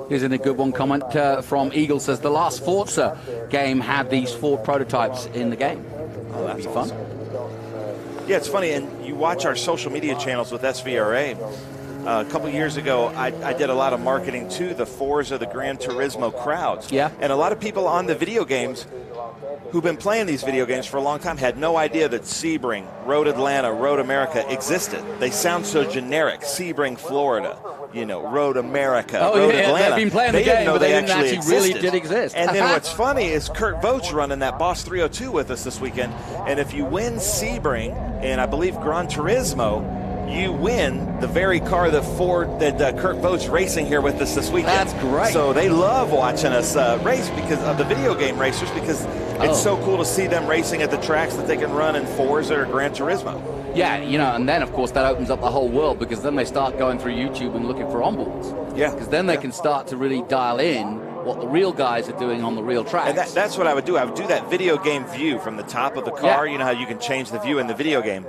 Here's in a good one comment from Eagle, says the last Forza game had these Ford prototypes in the game. Oh, that's fun. awesome. Yeah, it's funny, and you watch our social media channels with SVRA. A couple years ago, I did a lot of marketing to the Forza, the Gran Turismo crowds. Yeah. And a lot of people on the video games who've been playing these video games for a long time had no idea that Sebring, Road Atlanta, Road America existed. They sound so generic. Sebring, Florida, you know, Road America, Road Atlanta. They've been playing the game, but they didn't actually really did exist. And then what's funny is Kurt Vogt's running that Boss 302 with us this weekend. And if you win Sebring and I believe Gran Turismo, you win the very car that Kurt Vogt's racing here with us this weekend. That's great. So they love watching us race because of the video game racers, because it's so cool to see them racing at the tracks that they can run in Forza or Gran Turismo. Yeah, you know, and then, of course, that opens up the whole world, because then they start going through YouTube and looking for onboards. Yeah. Because then they can start to really dial in what the real guys are doing on the real tracks. And that's what I would do. I would do that video game view from the top of the car. Yeah. You know how you can change the view in the video game.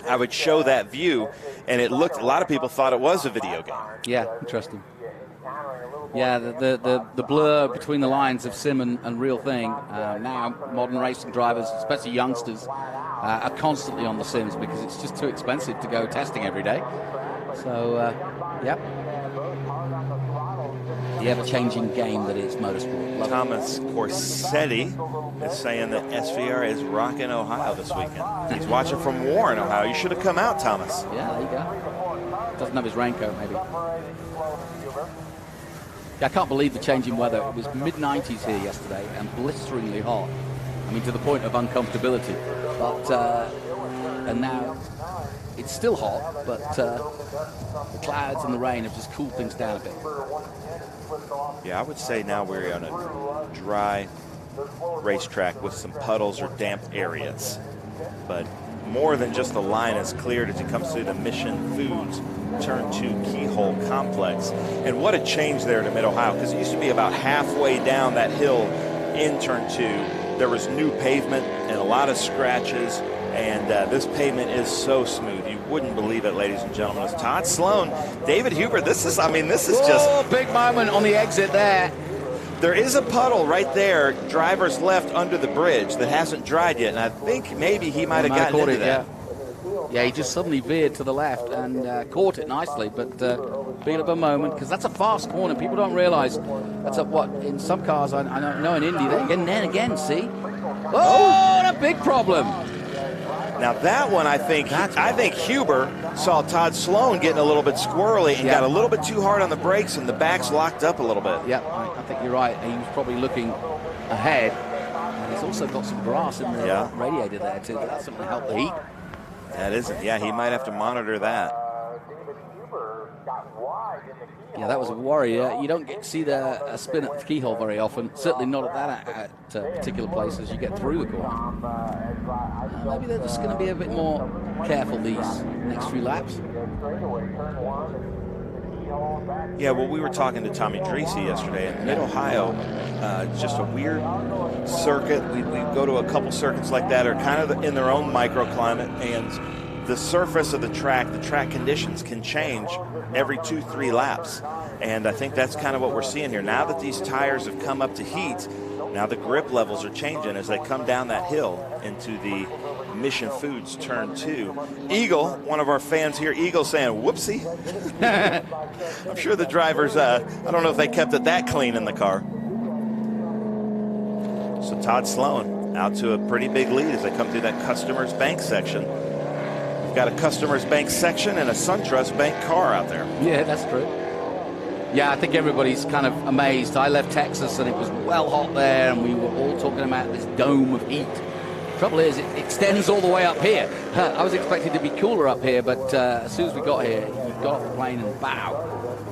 I would show that view, and it looked, a lot of people thought it was a video game. Yeah, interesting. Yeah, the blur between the lines of sim and real thing. Now, modern racing drivers, especially youngsters, are constantly on the sims because it's just too expensive to go testing every day. So, yeah. The ever-changing game that is motorsport. Love Thomas Corsetti is saying that SVRA is rocking Ohio this weekend. He's watching from Warren, Ohio. You should have come out, Thomas. Yeah, there you go. Doesn't have his raincoat, maybe. Yeah, I can't believe the changing weather. It was mid-90s here yesterday and blisteringly hot. I mean, to the point of uncomfortability. But, and now it's still hot, but the clouds and the rain have just cooled things down a bit. Yeah, I would say now we're on a dry racetrack with some puddles or damp areas. But more than just the line is cleared as it comes through the Mission Foods Turn 2 Keyhole Complex. And what a change there to Mid-Ohio, because it used to be about halfway down that hill in Turn 2. There was new pavement and a lot of scratches, and this pavement is so smooth. You wouldn't believe it, ladies and gentlemen. It's Todd Sloan, David Huber. This is just... big moment on the exit there. There is a puddle right there, driver's left under the bridge, that hasn't dried yet, and I think maybe he might have gotten into that. Yeah, he just suddenly veered to the left and caught it nicely, but bit of a moment, because that's a fast corner. People don't realize that's what, in some cars, I know in Indy, and then again, see? Oh, and a big problem. Now that one, I think Huber saw Todd Sloan getting a little bit squirrely and got a little bit too hard on the brakes, and the back's locked up a little bit. Yeah, I think you're right. He was probably looking ahead. And he's also got some grass in the radiator there too. That's something to help the heat. That isn't. Yeah, he might have to monitor that. Yeah, that was a worry. You don't get to see a spin at the keyhole very often. Certainly not at particular places. You get through the corner. Maybe they're just going to be a bit more careful these next few laps. Yeah, well, we were talking to Tommy Dreese yesterday in Mid-Ohio. Just a weird circuit. We go to a couple circuits like that are kind of in their own microclimate, and the surface of the track conditions can change every 2-3 laps. And I think that's kind of what we're seeing here. Now that these tires have come up to heat, now the grip levels are changing as they come down that hill into the Mission Foods Turn 2. Eagle, one of our fans here, Eagle saying, whoopsie. I'm sure the drivers, I don't know if they kept it that clean in the car. So Todd Sloan out to a pretty big lead as they come through that Customers Bank section. We've got a Customers Bank section and a SunTrust Bank car out there. Yeah, that's true. Yeah, I think everybody's kind of amazed. I left Texas and it was well hot there, and we were all talking about this dome of heat. Trouble is, it extends all the way up here. I was expecting to be cooler up here, but as soon as we got here, you got off the plane and bow,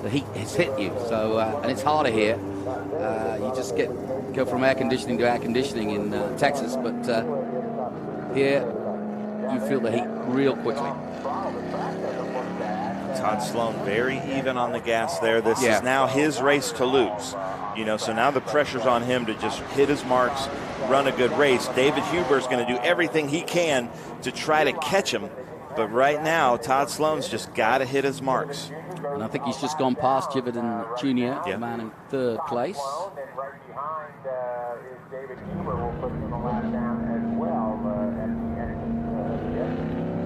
the heat has hit you. So, and it's harder here. You just go from air conditioning to air conditioning in Texas, but here you feel the heat real quickly. Todd Sloan very even on the gas there. This is now his race to lose. You know, so now the pressure's on him to just hit his marks, run a good race. David Huber's going to do everything he can to try to catch him. But right now, Todd Sloan's just got to hit his marks. And I think he's just gone past Jividan Jr., the man in third place.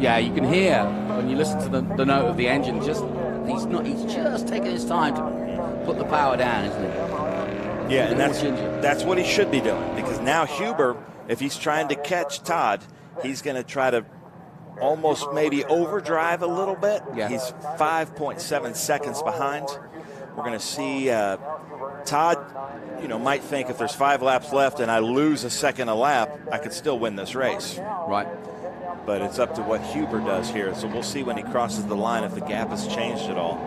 Yeah, you can hear when you listen to the note of the engine. He's just taking his time to put the power down, isn't he? Yeah, and that's what he should be doing, because now Huber, if he's trying to catch Todd, he's going to try to almost maybe overdrive a little bit. Yeah. He's 5.7 seconds behind. We're going to see Todd, might think if there's 5 laps left and I lose a second a lap, I could still win this race. Right. But it's up to what Huber does here. So we'll see when he crosses the line if the gap has changed at all.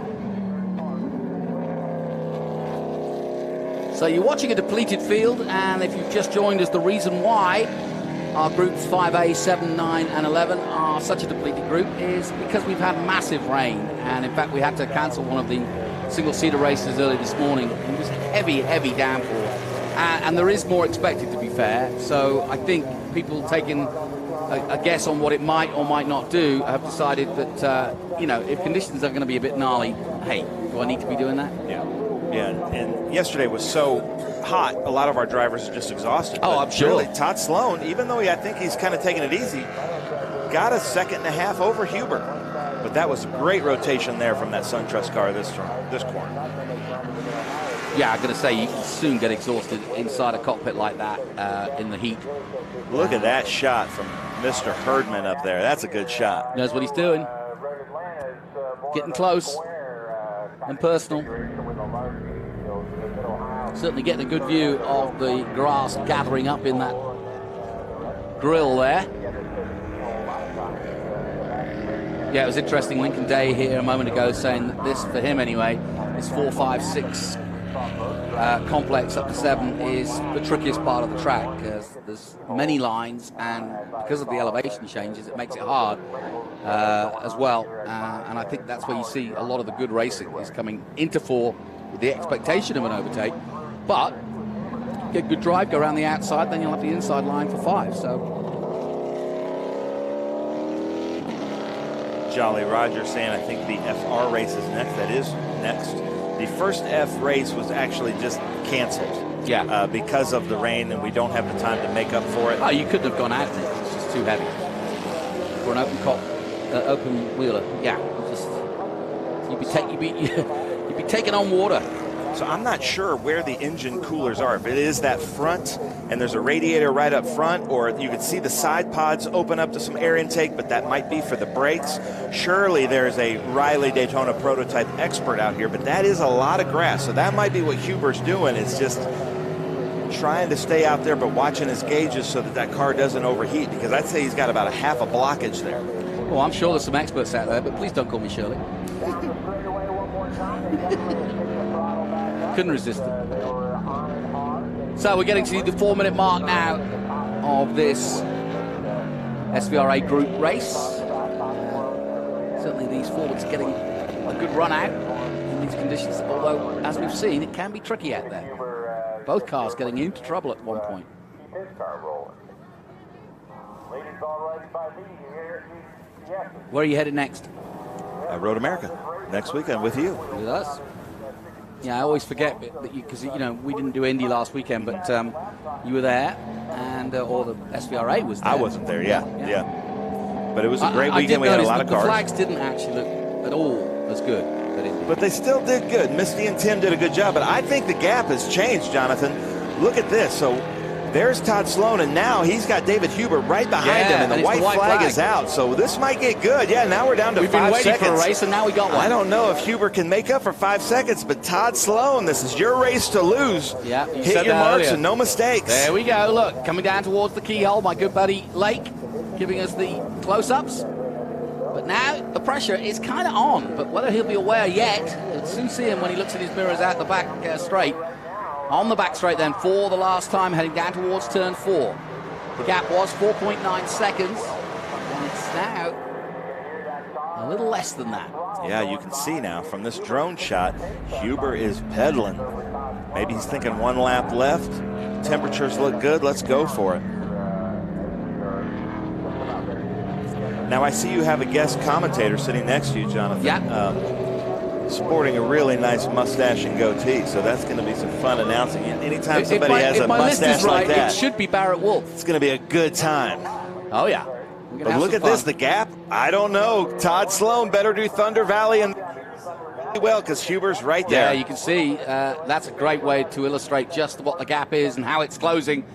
So you're watching a depleted field, and if you've just joined us, the reason why our groups 5A, 7, 9, and 11 are such a depleted group is because we've had massive rain. And in fact, we had to cancel one of the single-seater races early this morning. It was heavy, heavy downpour. And there is more expected, to be fair. So I think people taking a guess on what it might or might not do have decided that, if conditions are going to be a bit gnarly, hey, do I need to be doing that? Yeah. Yeah, and yesterday was so hot, a lot of our drivers are just exhausted. Oh, I'm sure. Really, Todd Sloan, even though I think he's kind of taking it easy, got a second and a half over Huber. But that was a great rotation there from that SunTrust car this corner. Yeah, I'm going to say you can soon get exhausted inside a cockpit like that in the heat. Look at that shot from Mr. Herdman up there. That's a good shot. Knows what he's doing. Getting close and personal. Certainly getting a good view of the grass gathering up in that grill there. Yeah, it was interesting. Lincoln Day here a moment ago saying that this, for him anyway, this 4, 5, 6 complex up to 7 is the trickiest part of the track, because there's many lines, and because of the elevation changes, it makes it hard as well. And I think that's where you see a lot of the good racing is coming into 4 with the expectation of an overtake. But get a good drive, go around the outside, then you'll have the inside line for 5. So Jolly Roger saying, I think the FR race is next. That is next. The first F race was actually just canceled. Yeah. Because of the rain, and we don't have the time to make up for it. Oh, you couldn't have gone out there. It's just too heavy for an open wheeler. Yeah, you'd be taking on water. So I'm not sure where the engine coolers are. If it is that front and there's a radiator right up front, or you can see the side pods open up to some air intake, but that might be for the brakes. Surely there's a Riley Daytona prototype expert out here, but that is a lot of grass. So that might be what Huber's doing, is just trying to stay out there but watching his gauges so that that car doesn't overheat, because I'd say he's got about a half a blockage there. Well, I'm sure there's some experts out there, but please don't call me Shirley. Couldn't resist it. So we're getting to the 4-minute mark now of this SVRA group race. Certainly these forwards getting a good run out in these conditions, although, as we've seen, it can be tricky out there. Both cars getting into trouble at one point. Where are you headed next? Road America next weekend with you. With us. Yeah, I always forget that you, because we didn't do Indy last weekend, but you were there, and or the SVRA was there. I wasn't there. Yeah. But it was a great weekend. We had a lot of cars. The flags didn't actually look at all as good at Indy. But they still did good. Misty and Tim did a good job. But I think the gap has changed, Jonathan. Look at this. So there's Todd Sloan, and now he's got David Hubert right behind him, and the white flag is out. So this might get good. Yeah, now we're down to 5 seconds. We've been waiting for a race, and now we got one. I don't know if Hubert can make up for 5 seconds, but Todd Sloan, this is your race to lose. Yeah, hit your marks and no mistakes. There we go. Look, coming down towards the keyhole, my good buddy Lake giving us the close-ups. But now the pressure is kind of on, but whether he'll be aware yet, we'll soon see him when he looks at his mirrors out the back straight. On the back straight then for the last time, heading down towards turn 4. The gap was 4.9 seconds, and it's now a little less than that. Yeah, you can see now from this drone shot, Huber is pedaling. Maybe he's thinking 1 lap left. Temperatures look good. Let's go for it. Now I see you have a guest commentator sitting next to you, Jonathan. Yeah. Sporting a really nice mustache and goatee, so that's going to be some fun announcing. Anytime somebody has a mustache like that, it should be Barrett Wolf. It's going to be a good time. Oh yeah. But look at this, the gap. I don't know. Todd Sloan better do Thunder Valley and well, because Huber's right there. Yeah, you can see that's a great way to illustrate just what the gap is and how it's closing.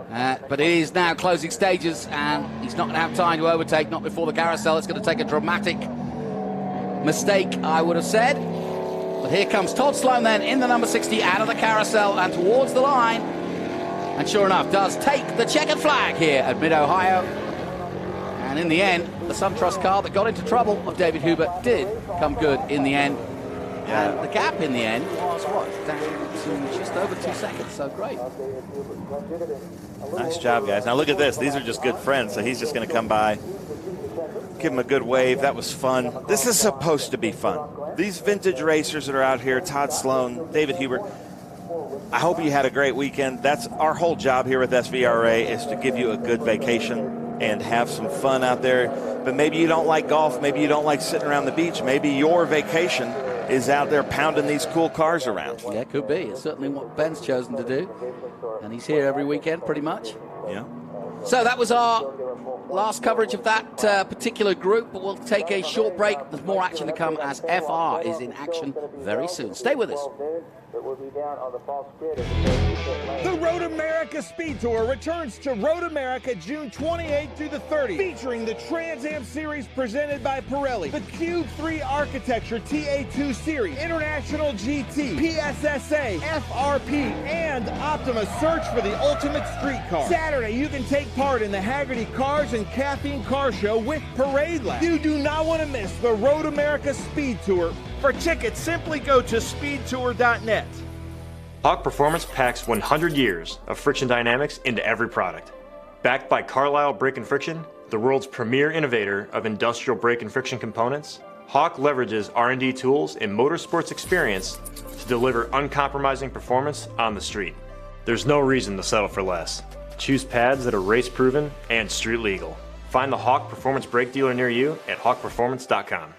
But it is now closing stages, and he's not going to have time to overtake, not before the carousel. It's going to take a dramatic mistake, I would have said. But here comes Todd Sloan then in the number 60 out of the carousel and towards the line. And sure enough, does take the checkered flag here at Mid-Ohio. And in the end, the SunTrust car that got into trouble of David Hubert did come good in the end. Yeah. And the gap in the end was what? Down to just over 2 seconds, so great. Nice job, guys. Now look at this. These are just good friends, so he's just going to come by, give him a good wave. That was fun. This is supposed to be fun. These vintage racers that are out here, Todd Sloan, David Hubert, I hope you had a great weekend. That's our whole job here with SVRA, is to give you a good vacation and have some fun out there. But maybe you don't like golf. Maybe you don't like sitting around the beach. Maybe your vacation is out there pounding these cool cars around. Yeah, it could be. It's certainly what Ben's chosen to do. And he's here every weekend, pretty much. Yeah. So that was our last coverage of that particular group, but we'll take a short break. There's more action to come as FR is in action very soon. Stay with us. The Road America Speed Tour returns to Road America June 28th through the 30th, featuring the Trans Am Series presented by Pirelli, the Cube 3 Architecture TA2 Series, International GT, PSSA, FRP, and Optima Search for the Ultimate Street Car. Saturday, you can take part in the Haggerty Cars and Caffeine Car Show with Parade Lab. You do not want to miss the Road America Speed Tour. For tickets, simply go to speedtour.net. Hawk Performance packs 100 years of friction dynamics into every product. Backed by Carlisle Brake and Friction, the world's premier innovator of industrial brake and friction components, Hawk leverages R&D tools and motorsports experience to deliver uncompromising performance on the street. There's no reason to settle for less. Choose pads that are race-proven and street-legal. Find the Hawk Performance brake dealer near you at hawkperformance.com.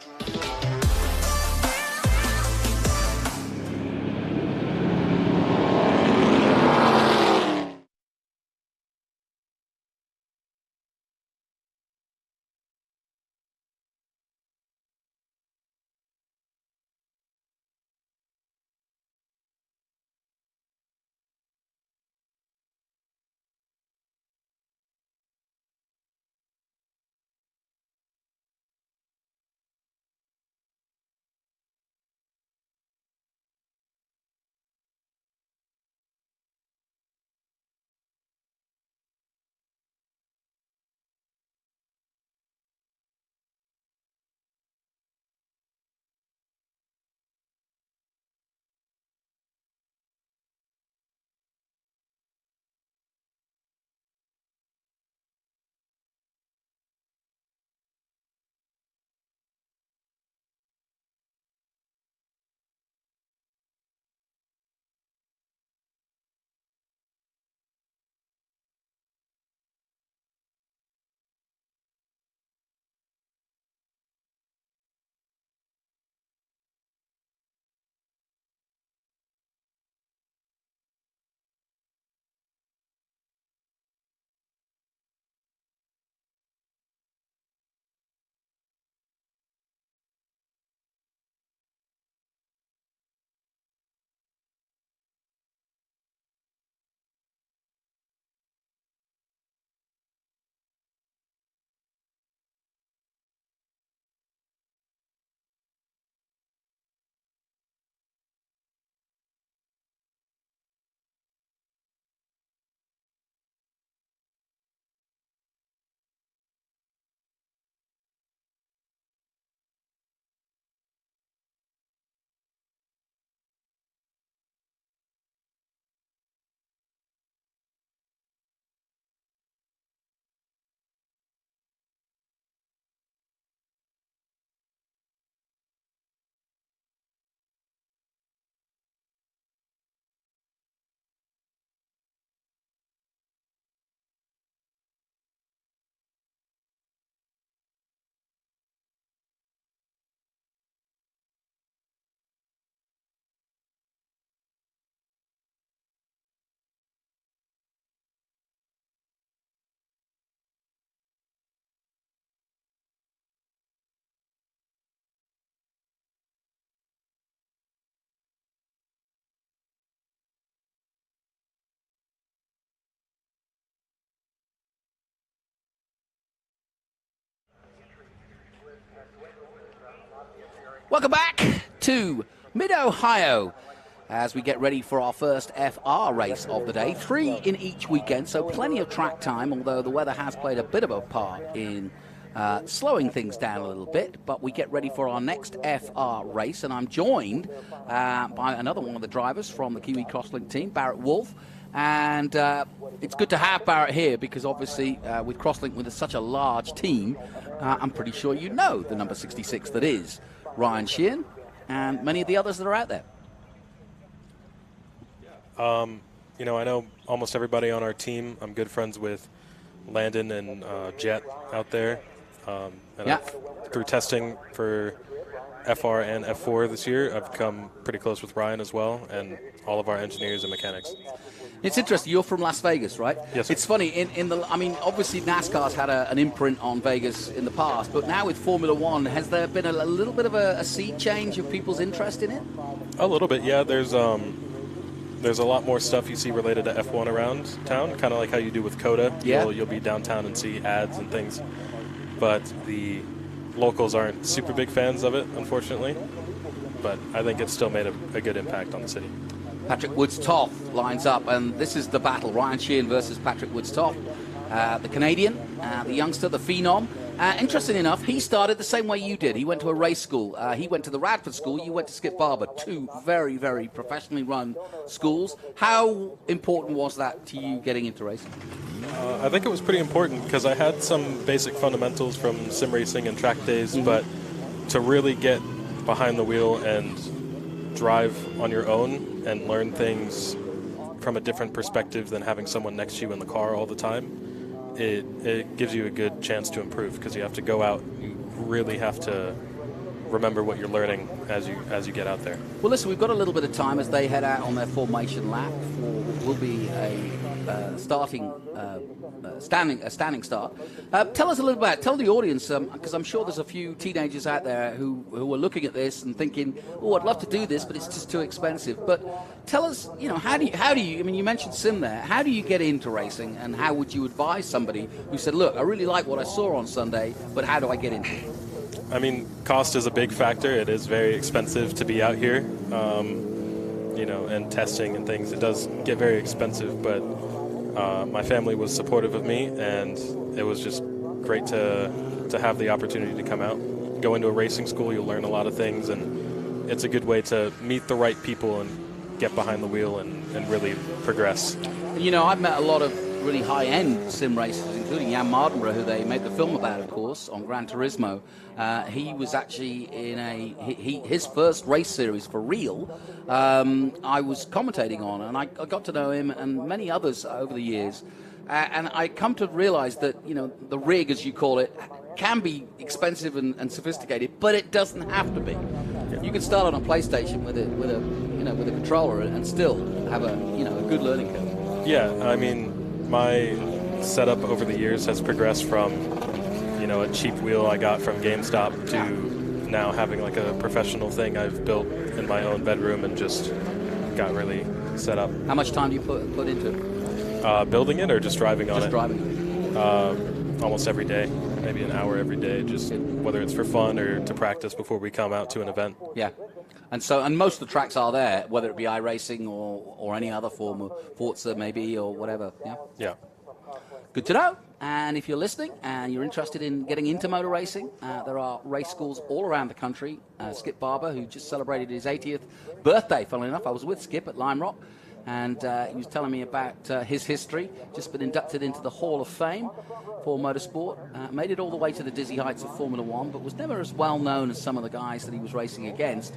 Welcome back to Mid-Ohio as we get ready for our first FR race of the day. 3 in each weekend, so plenty of track time, although the weather has played a bit of a part in slowing things down a little bit. But we get ready for our next FR race, and I'm joined by another one of the drivers from the Kiwi Crosslink team, Barrett Wolf. And it's good to have Barrett here because obviously with Crosslink, with such a large team, I'm pretty sure you know the number 66 that is Ryan Sheehan and many of the others that are out there. You know, I know almost everybody on our team. I'm good friends with Landon and Jet out there. Through testing for FR and F4 this year, I've come pretty close with Ryan as well, and all of our engineers and mechanics. It's interesting. You're from Las Vegas, right? Yes, sir. It's funny. I mean, obviously NASCAR's had an imprint on Vegas in the past, but now with Formula One, has there been a little bit of a sea change of people's interest in it? A little bit, yeah. There's a lot more stuff you see related to F1 around town, kind of like how you do with COTA. Yeah. You'll be downtown and see ads and things, but the locals aren't super big fans of it, unfortunately. But I think it's still made a good impact on the city. Patrick Woods-Toth lines up, and this is the battle. Ryan Sheehan versus Patrick Woods-Toth. The Canadian, the youngster, the phenom. Interesting enough, he started the same way you did. He went to a race school. He went to the Radford School. You went to Skip Barber. 2 very, very professionally run schools. How important was that to you getting into racing? I think it was pretty important because I had some basic fundamentals from sim racing and track days, but to really get behind the wheel and drive on your own and learn things from a different perspective than having someone next to you in the car all the time, it gives you a good chance to improve because you have to go out. You really have to remember what you're learning as you get out there. Well, listen, we've got a little bit of time as they head out on their formation lap for what will be a standing start. Tell us a little bit. Tell the audience, because I'm sure there's a few teenagers out there who are looking at this and thinking, "Oh, I'd love to do this, but it's just too expensive." But tell us, how do you? I mean, you mentioned sim there. How do you get into racing, and how would you advise somebody who said, "Look, I really like what I saw on Sunday, but how do I get into it?" I mean, cost is a big factor. It is very expensive to be out here, and testing and things. It does get very expensive, but my family was supportive of me, and it was just great to have the opportunity to come out. Go into a racing school, you'll learn a lot of things, and it's a good way to meet the right people and get behind the wheel and really progress. I've met a lot of really high-end sim racers, including Jan Mardenborough, who they made the film about, of course, on Gran Turismo. He was actually in his first race series for real. I was commentating on, and I got to know him and many others over the years. And I come to realize that, the rig, as you call it, can be expensive and sophisticated, but it doesn't have to be. You can start on a PlayStation with a controller and still have a good learning curve. Yeah, I mean, my setup over the years has progressed from, a cheap wheel I got from GameStop to now having like a professional thing I've built in my own bedroom and just got really set up. How much time do you put into it? Building it or just driving on it? Just driving it. Almost every day, maybe an hour every day, just whether it's for fun or to practice before we come out to an event. Yeah. And most of the tracks are there, whether it be iRacing or any other form of Forza maybe or whatever. Yeah. Yeah. Good to know. And if you're listening and you're interested in getting into motor racing, there are race schools all around the country. Skip Barber, who just celebrated his 80th birthday, funnily enough. I was with Skip at Lime Rock, and he was telling me about his history. Just been inducted into the Hall of Fame for motorsport. Made it all the way to the dizzy heights of Formula One, but was never as well known as some of the guys that he was racing against.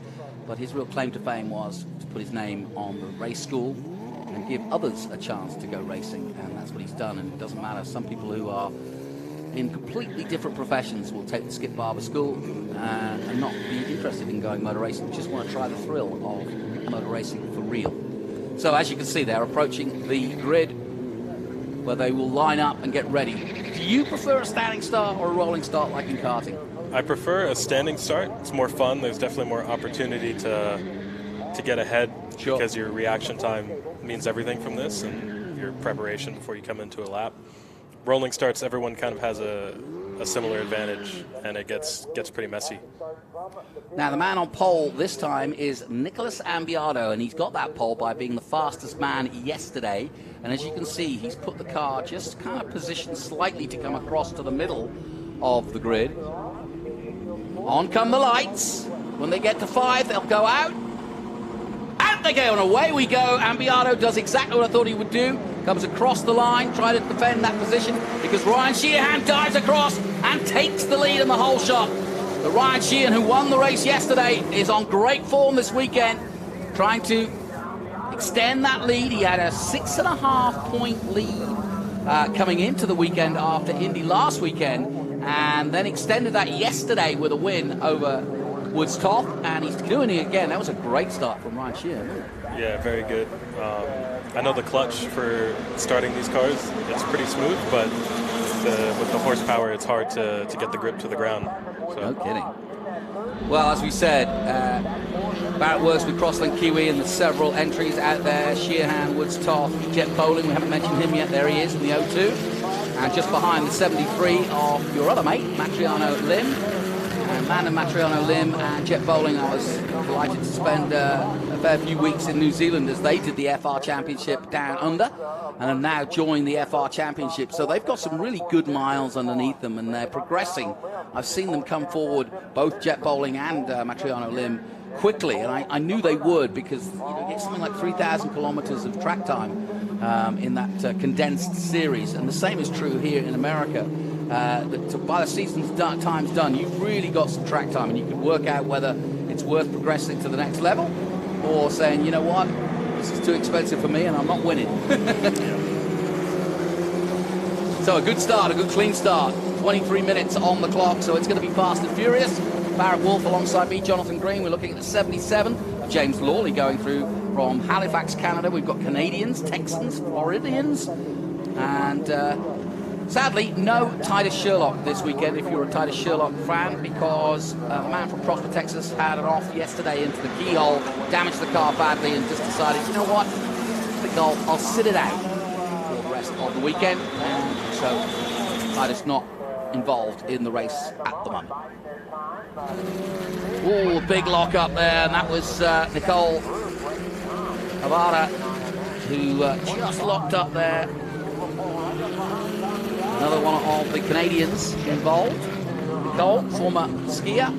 But his real claim to fame was to put his name on the race school and give others a chance to go racing, and that's what he's done. And it doesn't matter, some people who are in completely different professions will take the Skip Barber School and not be interested in going motor racing, just want to try the thrill of motor racing for real. So as you can see, they're approaching the grid where they will line up and get ready. Do you prefer a standing start or a rolling start like in karting? I prefer a standing start. It's more fun. There's definitely more opportunity to get ahead because your reaction time means everything from this and your preparation before you come into a lap. Rolling starts, everyone kind of has a a similar advantage, and it gets pretty messy. Now, the man on pole this time is Nicholas Ambiado, and he's got that pole by being the fastest man yesterday. And as you can see, he's put the car just kind of positioned slightly to come across to the middle of the grid. On come the lights. When they get to 5, they'll go out. Out they go, and away we go. Ambiado does exactly what I thought he would do. Comes across the line, try to defend that position, because Ryan Sheehan dives across and takes the lead in the whole shot. But Ryan Sheehan, who won the race yesterday, is on great form this weekend, trying to extend that lead. He had a 6.5-point lead coming into the weekend after Indy last weekend, and then extended that yesterday with a win over Woods Toth, and he's doing it again. That was a great start from Ryan Sheehan. Yeah, very good. I know the clutch for starting these cars, it's pretty smooth, but with the horsepower, it's hard to get the grip to the ground. So. No kidding. Well, as we said, Barrett works with Crosslink Kiwi, and there's several entries out there. Sheehan, Woods Toth, Jet Bowling, we haven't mentioned him yet. There he is in the 02. And just behind the 73 of your other mate, Matriano Lim. And Matriano Lim and Jet Bowling, I was delighted to spend a fair few weeks in New Zealand as they did the FR Championship down under, and have now joined the FR Championship. So they've got some really good miles underneath them, and they're progressing. I've seen them come forward, both Jet Bowling and Matriano Lim, quickly, and I knew they would, because you get something like 3,000 kilometers of track time in that condensed series, and the same is true here in America. That by the season's time's done, you've really got some track time, and you can work out whether it's worth progressing to the next level or saying, you know what, this is too expensive for me and I'm not winning. So a good start, a good clean start. 23 minutes on the clock, so it's going to be fast and furious. Barrett Wolf alongside me, Jonathan Green. We're looking at the 77. James Lawley going through from Halifax, Canada. We've got Canadians, Texans, Floridians, and sadly, no Titus Sherlock this weekend if you're a Titus Sherlock fan, because the man from Prosper, Texas had an off yesterday into the keyhole, damaged the car badly, and just decided, you know what, I think I'll sit it out for the rest of the weekend. And so Titus not involved in the race at the moment. Oh, big lock up there, and that was Nicole Havara who just locked up there. Another one of the Canadians involved. Nicole, former skier,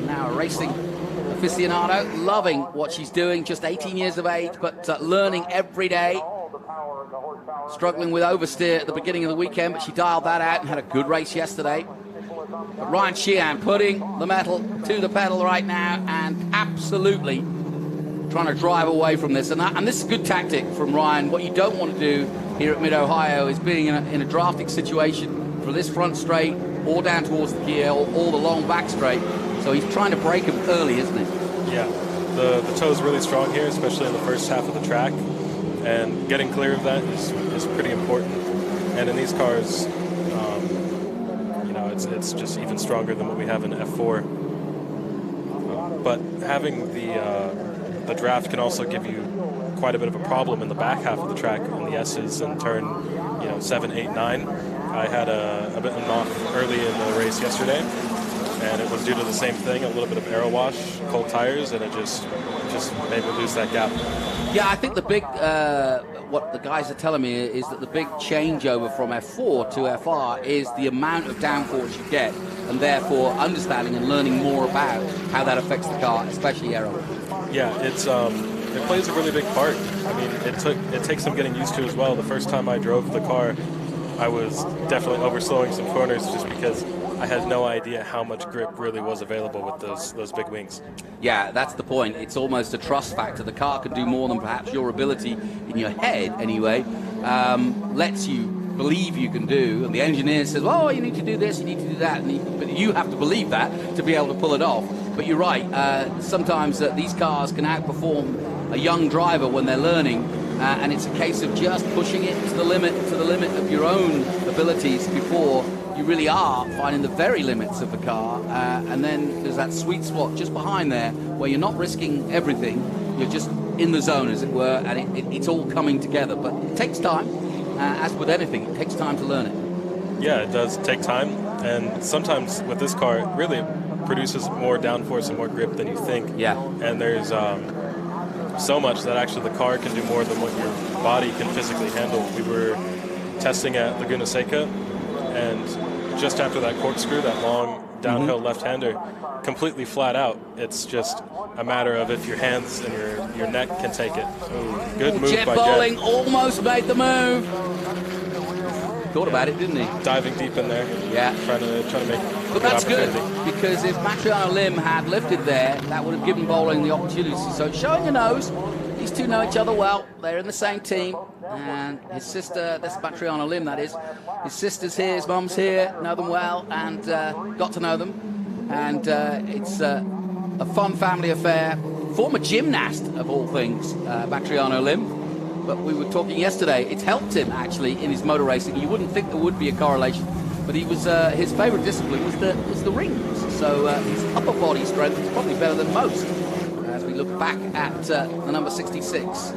now a racing aficionado, loving what she's doing, just 18 years of age, but learning every day. Struggling with oversteer at the beginning of the weekend, but she dialed that out and had a good race yesterday. But Ryan Sheehan putting the metal to the pedal right now and absolutely trying to drive away from this. And this is a good tactic from Ryan. What you don't want to do here at Mid-Ohio is being in a drafting situation for this front straight or down towards the gear or the long back straight. So he's trying to break him early, isn't he? Yeah, the toe's really strong here, especially in the first half of the track. And getting clear of that is pretty important. And in these cars, it's just even stronger than what we have in F4. But having the draft can also give you quite a bit of a problem in the back half of the track on the S's and turn 7, 8, 9. I had a bit of an off early in the race yesterday, and it was due to the same thing, a little bit of aero wash, cold tires, and it just made me lose that gap. Yeah, I think the big, what the guys are telling me is that the big changeover from F4 to FR is the amount of downforce you get, and therefore understanding and learning more about how that affects the car, especially aero. Yeah, it plays a really big part. I mean, it takes some getting used to as well. The first time I drove the car, I was definitely overslowing some corners just because I had no idea how much grip really was available with those big wings. Yeah, that's the point. It's almost a trust factor. The car can do more than perhaps your ability in your head, anyway, lets you believe you can do. And the engineer says, oh, you need to do this, you need to do that. But you have to believe that to be able to pull it off. But you're right. Sometimes these cars can outperform a young driver when they're learning. And it's a case of just pushing it to the limit of your own abilities before you really are finding the very limits of the car, and then there's that sweet spot just behind there where you're not risking everything, you're just in the zone, as it were, and it's all coming together. But it takes time, as with anything, it takes time to learn it. Yeah, it does take time, and sometimes with this car, it really produces more downforce and more grip than you think. Yeah. And there's so much that actually the car can do more than what your body can physically handle. We were testing at Laguna Seca, and just after that corkscrew, that long downhill left-hander, completely flat out. It's just a matter of if your hands and your neck can take it. Ooh, good move Jet by Bowling Jet. almost made the move. Thought about it, didn't he? Diving deep in there. Yeah. Trying to make. But that's good, because if Matriano Lim had lifted there, that would have given Bowling the opportunity. So showing your nose, these two know each other well. They're in the same team. And his sister, that's Matriano Lim, that is. His sister's here, his mum's here, know them well, and got to know them. And it's a fun family affair. Former gymnast, of all things, Matriano Lim. But we were talking yesterday, it's helped him, actually, in his motor racing. You wouldn't think there would be a correlation. But he was his favourite discipline was the rings. So his upper body strength is probably better than most. As we look back at the number 66,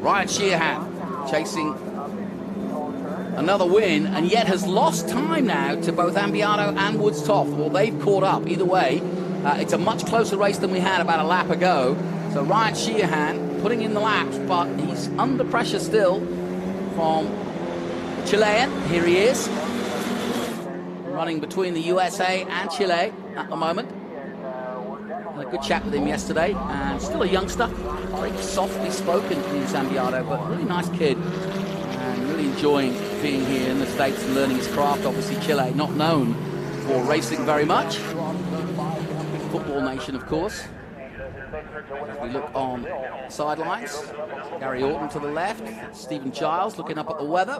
Ryan Sheehan chasing another win, and yet has lost time now to both Ambiano and Woods Toff. Well, they've caught up. Either way, it's a much closer race than we had about a lap ago. So Ryan Sheehan putting in the laps, but he's under pressure still from the Chilean. Here he is, running between the USA and Chile at the moment. Had a good chat with him yesterday, and still a youngster, very softly spoken in Zambiado, but really nice kid, and really enjoying being here in the States and learning his craft. Obviously Chile not known for racing very much. Big football nation, of course. As we look on sidelines, Gary Orton to the left, Stephen Giles looking up at the weather,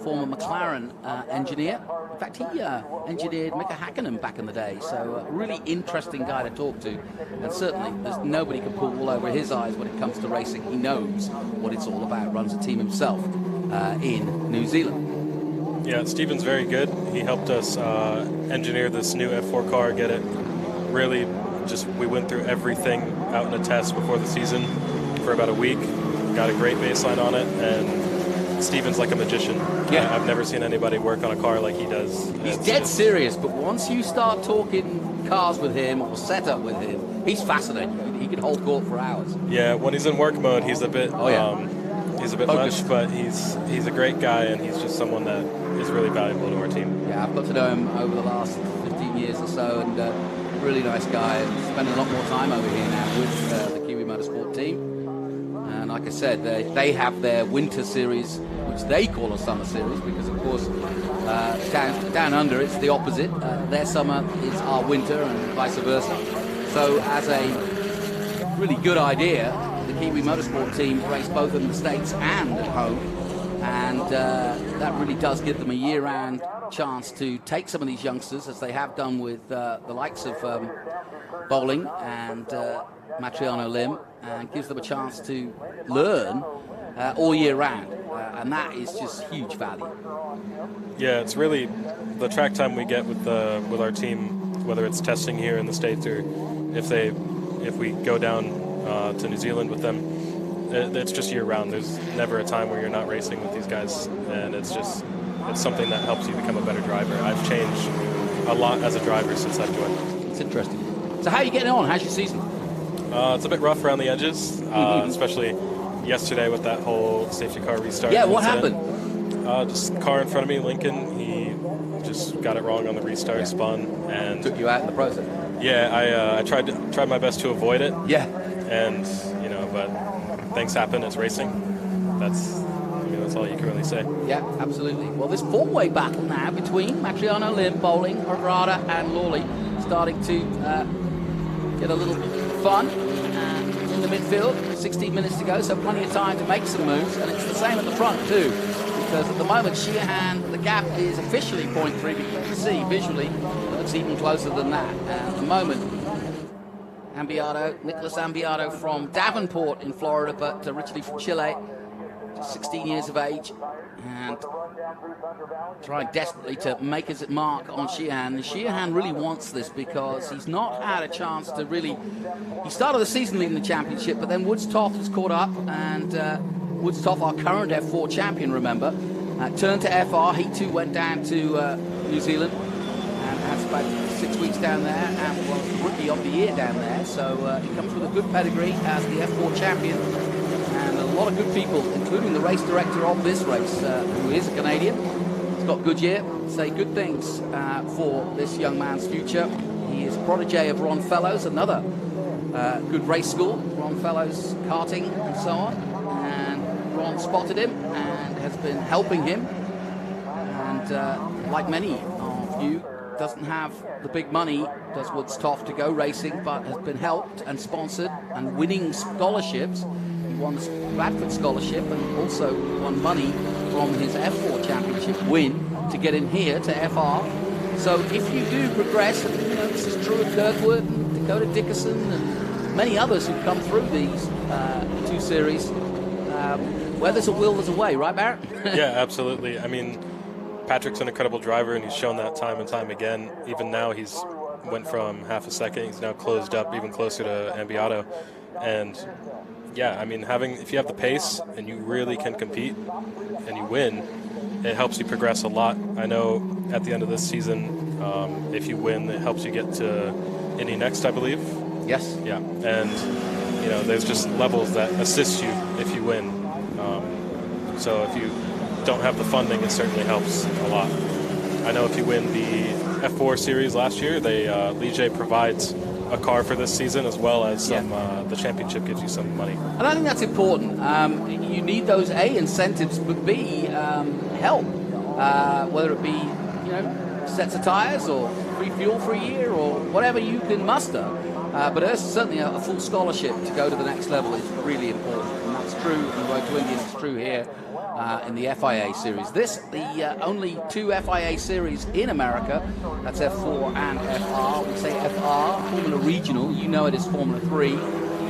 former McLaren engineer. In fact, he engineered Mika Hakkinen back in the day, so a really interesting guy to talk to. And certainly, there's nobody can pull wool over his eyes when it comes to racing. He knows what it's all about, runs a team himself in New Zealand. Yeah, Stephen's very good. He helped us engineer this new F4 car, get it really we went through everything out in a test before the season for about a week, got a great baseline on it, and Stephen's like a magician. Yeah. I've never seen anybody work on a car like he does. He's dead serious, but once you start talking cars with him or setup with him, he's fascinating. He can hold court for hours. Yeah, when he's in work mode, he's a bit he's a bit focused. much, but he's a great guy, and he's just someone that is really valuable to our team. Yeah, I've got to know him over the last 15 years or so, and really nice guy. Spending a lot more time over here now with the Kiwi Motorsport team. And like I said, they have their winter series, which they call a summer series, because of course down under it's the opposite. Their summer is our winter and vice versa. So as a really good idea, the Kiwi Motorsport team race both in the States and at home. And that really does give them a year-round chance to take some of these youngsters, as they have done with the likes of Bowling and Matriano Lim, and gives them a chance to learn all year round. And that is just huge value. Yeah, it's really the track time we get with our team, whether it's testing here in the States or if we go down to New Zealand with them. It's just year-round. There's never a time where you're not racing with these guys, and it's something that helps you become a better driver. I've changed a lot as a driver since I've joined. It's interesting. So how are you getting on? How's your season? It's a bit rough around the edges, especially yesterday with that whole safety car restart. Yeah, what incident. happened? Just car in front of me, Lincoln, he just got it wrong on the restart, spun, and took you out in the process. Yeah, I tried my best to avoid it. Yeah, and but things happen. It's racing. That's all you can really say. Yeah, absolutely. Well, this four-way battle now between Matriano Lim, Bowling, Hardrada, and Lawley starting to get a little fun in the midfield. 16 minutes to go, so plenty of time to make some moves, and it's the same at the front too. Because at the moment, Sheehan, the gap is officially 0.3, but you can see visually it looks even closer than that. At the moment, Nicholas Ambiado from Davenport in Florida, but originally from Chile, just 16 years of age, and trying desperately to make his mark on Sheehan. And Sheehan really wants this because he's not had a chance to really... He started the season leading the championship, but then Woods Toff has caught up, and Woods Toff, our current F4 champion, remember, Turned to FR. He too went down to New Zealand and has about 6 weeks down there and was Rookie of the Year down there. So he comes with a good pedigree as the F4 champion. And a lot of good people, including the race director of this race, who is a Canadian, Scott Goodyear, say good things for this young man's future. He is a protege of Ron Fellows, another good race school, Ron Fellows karting and so on. And Ron spotted him and has been helping him. And like many of you, doesn't have the big money, does Woodstock to go racing, but has been helped and sponsored and winning scholarships. He won the Bradford Scholarship and also won money from his F4 Championship win to get in here to FR. So if you do progress, and this is true of Kirkwood and Dakota Dickerson and many others who've come through these two series, where there's a will, there's a way, right, Barrett? Yeah, absolutely. I mean, Patrick's an incredible driver, and he's shown that time and time again. Even now, he's went from half a second. He's now closed up even closer to Ambiato. And yeah, I mean, if you have the pace and you really can compete and you win, it helps you progress a lot. I know at the end of this season, if you win, it helps you get to Indy next, I believe. Yes. Yeah, and there's just levels that assist you if you win. So if you don't have the funding, it certainly helps a lot. I know if you win the F4 series last year, Ligier provides a car for this season, as well as the championship gives you some money. And I think that's important. You need those A, incentives, but B, help. Whether it be sets of tires or free fuel for a year or whatever you can muster. But there's certainly a full scholarship to go to the next level is really important. And that's true in the Road to Indy, it's true here in the FIA series. The only two FIA series in America, that's F4 and FR. We say FR, Formula Regional, you know it is Formula 3.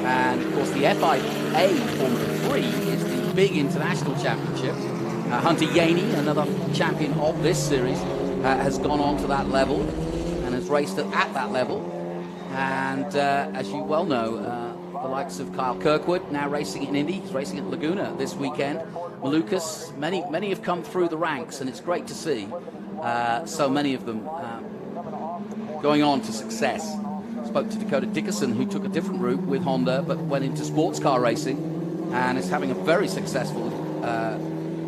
And of course the FIA Formula 3 is the big international championship. Hunter Yaney, another champion of this series, has gone on to that level and has raced at that level. And as you well know, the likes of Kyle Kirkwood now racing in Indy. He's racing at Laguna this weekend. Malukas, many have come through the ranks, and it's great to see so many of them going on to success. Spoke to Dakota Dickerson, who took a different route with Honda, but went into sports car racing and is having a very successful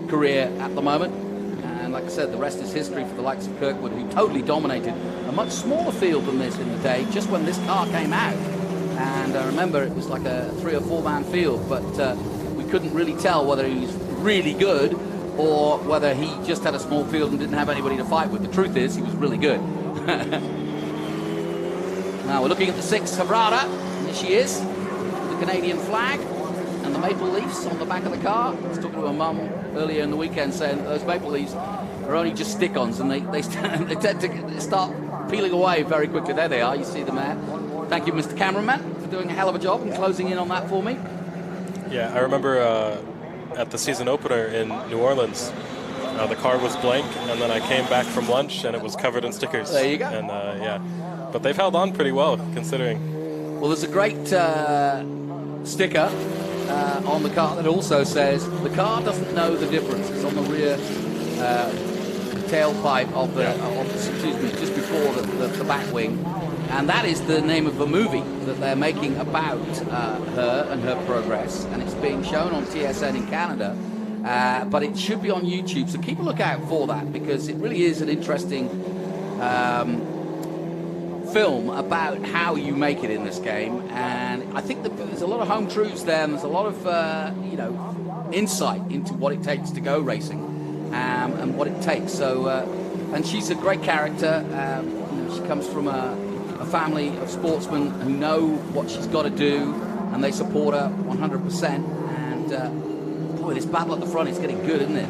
career at the moment. And like I said, the rest is history for the likes of Kirkwood, who totally dominated a much smaller field than this in the day, just when this car came out. And I remember it was like a 3 or 4 man field, but we couldn't really tell whether he was really good or whether he just had a small field and didn't have anybody to fight with. The truth is, he was really good. Now we're looking at the 6 Havrada, and here she is, the Canadian flag and the maple leaves on the back of the car. I was talking to a mum earlier in the weekend saying that those maple leaves are only just stick-ons, and they tend to start peeling away very quickly. There they are, you see them there. Thank you, Mr. Cameraman, for doing a hell of a job and closing in on that for me. Yeah, I remember at the season opener in New Orleans, the car was blank, and then I came back from lunch and it was covered in stickers. There you go. And but they've held on pretty well, considering. Well, there's a great sticker on the car that also says the car doesn't know the difference. It's on the rear tailpipe of the excuse me, just before the back wing. And that is the name of the movie that they're making about her and her progress. And it's being shown on TSN in Canada. But it should be on YouTube. So keep a lookout for that, because it really is an interesting film about how you make it in this game. And I think that there's a lot of home truths there. And there's a lot of, insight into what it takes to go racing and what it takes. So, and she's a great character. She comes from a family of sportsmen who know what she's got to do, and they support her 100%. And boy, this battle at the front is getting good, isn't it?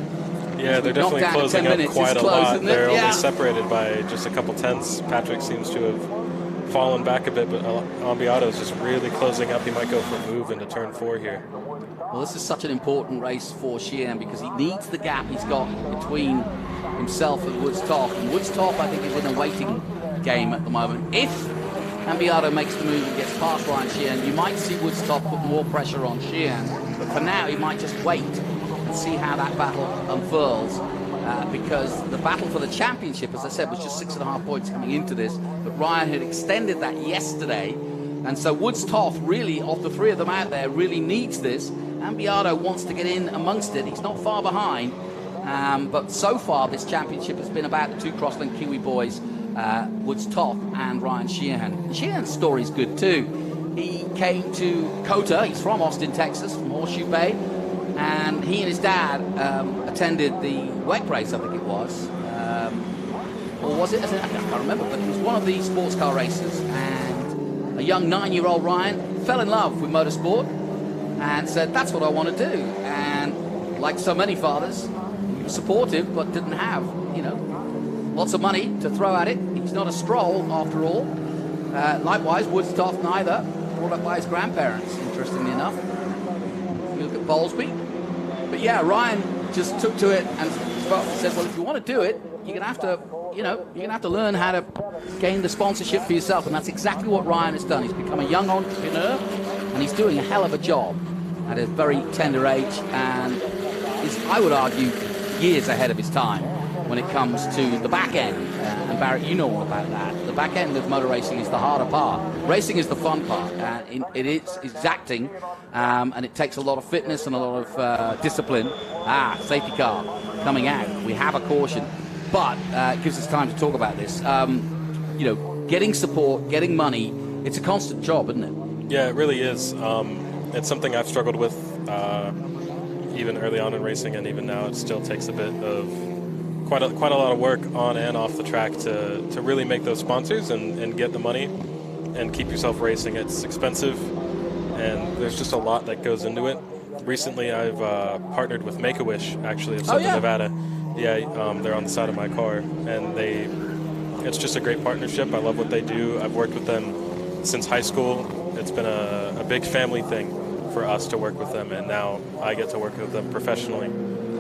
Yeah, they're definitely closing up quite a lot. They're only separated by just a couple tenths. Patrick seems to have fallen back a bit, but Ambiato is just really closing up. He might go for a move into turn 4 here. Well, this is such an important race for Sheehan, because he needs the gap he's got between himself and Woods Top. And Woods Top, I think, is in a waiting game at the moment. If Ambiato makes the move and gets past Ryan Sheehan, you might see Woods Top put more pressure on Sheehan. But for now, he might just wait and see how that battle unfurls. because the battle for the championship, as I said, was just 6.5 points coming into this, but Ryan had extended that yesterday, and so Woods Toth really, of the three of them out there, really needs this, and Beato wants to get in amongst it. He's not far behind, but so far this championship has been about the two Crosslink Kiwi boys, Woods Toth and Ryan Sheehan. Sheehan's story's good too. He came to COTA, he's from Austin, Texas, from Horseshoe Bay, and he and his dad attended the WEC race, I think it was. Or was it? I can't remember, but it was one of the sports car races. And a young 9-year-old Ryan fell in love with motorsport and said, that's what I want to do. And like so many fathers, he was supportive, but didn't have, lots of money to throw at it. He's not a stroll, after all. Likewise, Woods Toth neither, brought up by his grandparents, interestingly enough. You look at Bowlesby. But yeah, Ryan just took to it and said, well, if you want to do it, you're going to have to, you're going to have to learn how to gain the sponsorship for yourself. And that's exactly what Ryan has done. He's become a young entrepreneur, and he's doing a hell of a job at a very tender age, and is, I would argue, years ahead of his time when it comes to the back end. And Barrett, you know all about that. The back end of motor racing is the harder part. Racing is the fun part. It is exacting, and it takes a lot of fitness and a lot of discipline. Safety car coming out. We have a caution, but it gives us time to talk about this. Getting support, getting money, it's a constant job, isn't it? Yeah, it really is. It's something I've struggled with even early on in racing, and even now it still takes a bit of quite a lot of work on and off the track to really make those sponsors and get the money and keep yourself racing. It's expensive, and there's just a lot that goes into it. Recently, I've partnered with Make-A-Wish, actually, of Southern Nevada. Yeah, they're on the side of my car, and it's just a great partnership. I love what they do. I've worked with them since high school. It's been a big family thing for us to work with them, and now I get to work with them professionally.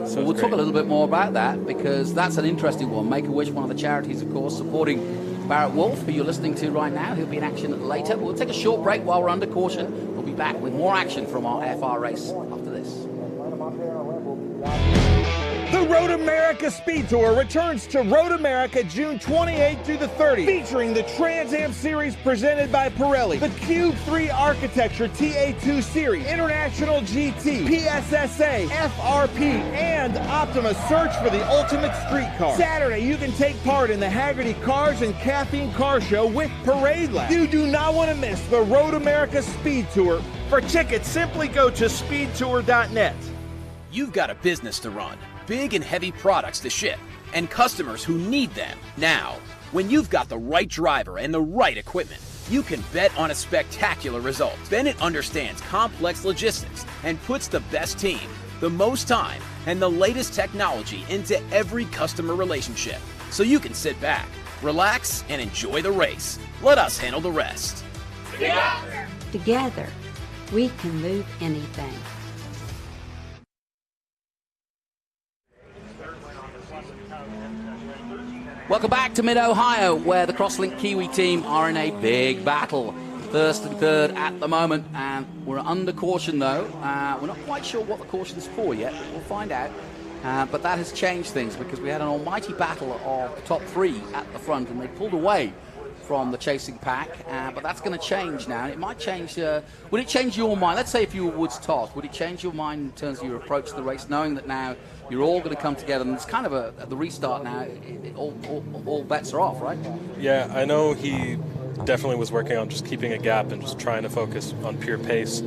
So we'll talk a little bit more about that, because that's an interesting one. Make-A-Wish, one of the charities, of course, supporting Barrett Wolf, who you're listening to right now. He'll be in action later. We'll take a short break while we're under caution. We'll be back with more action from our FR race after this. The Road America Speed Tour returns to Road America June 28th through the 30th, featuring the Trans Am Series presented by Pirelli, the Cube 3 Architecture TA2 Series, International GT, PSSA, FRP, and Optima Search for the Ultimate Street Car. Saturday, you can take part in the Haggerty Cars and Caffeine Car Show with Parade Lab. You do not want to miss the Road America Speed Tour. For tickets, simply go to speedtour.net. You've got a business to run, big and heavy products to ship, and customers who need them now. When you've got the right driver and the right equipment, you can bet on a spectacular result. Bennett understands complex logistics and puts the best team, the most time, and the latest technology into every customer relationship, so you can sit back, relax, and enjoy the race. Let us handle the rest. Together, we can move anything. Welcome back to Mid-Ohio, where the Crosslink Kiwi team are in a big battle. First and third at the moment, and we're under caution, though. We're not quite sure what the caution's for yet, but we'll find out. But that has changed things, because we had an almighty battle of the top three at the front, and they pulled away from the chasing pack. But that's going to change now. And it might change. Would it change your mind? Let's say if you were Woods Toth, would it change your mind in terms of your approach to the race, knowing that now you're all going to come together, and it's kind of the restart now, all bets are off, right? Yeah, I know he definitely was working on just keeping a gap and just trying to focus on pure pace.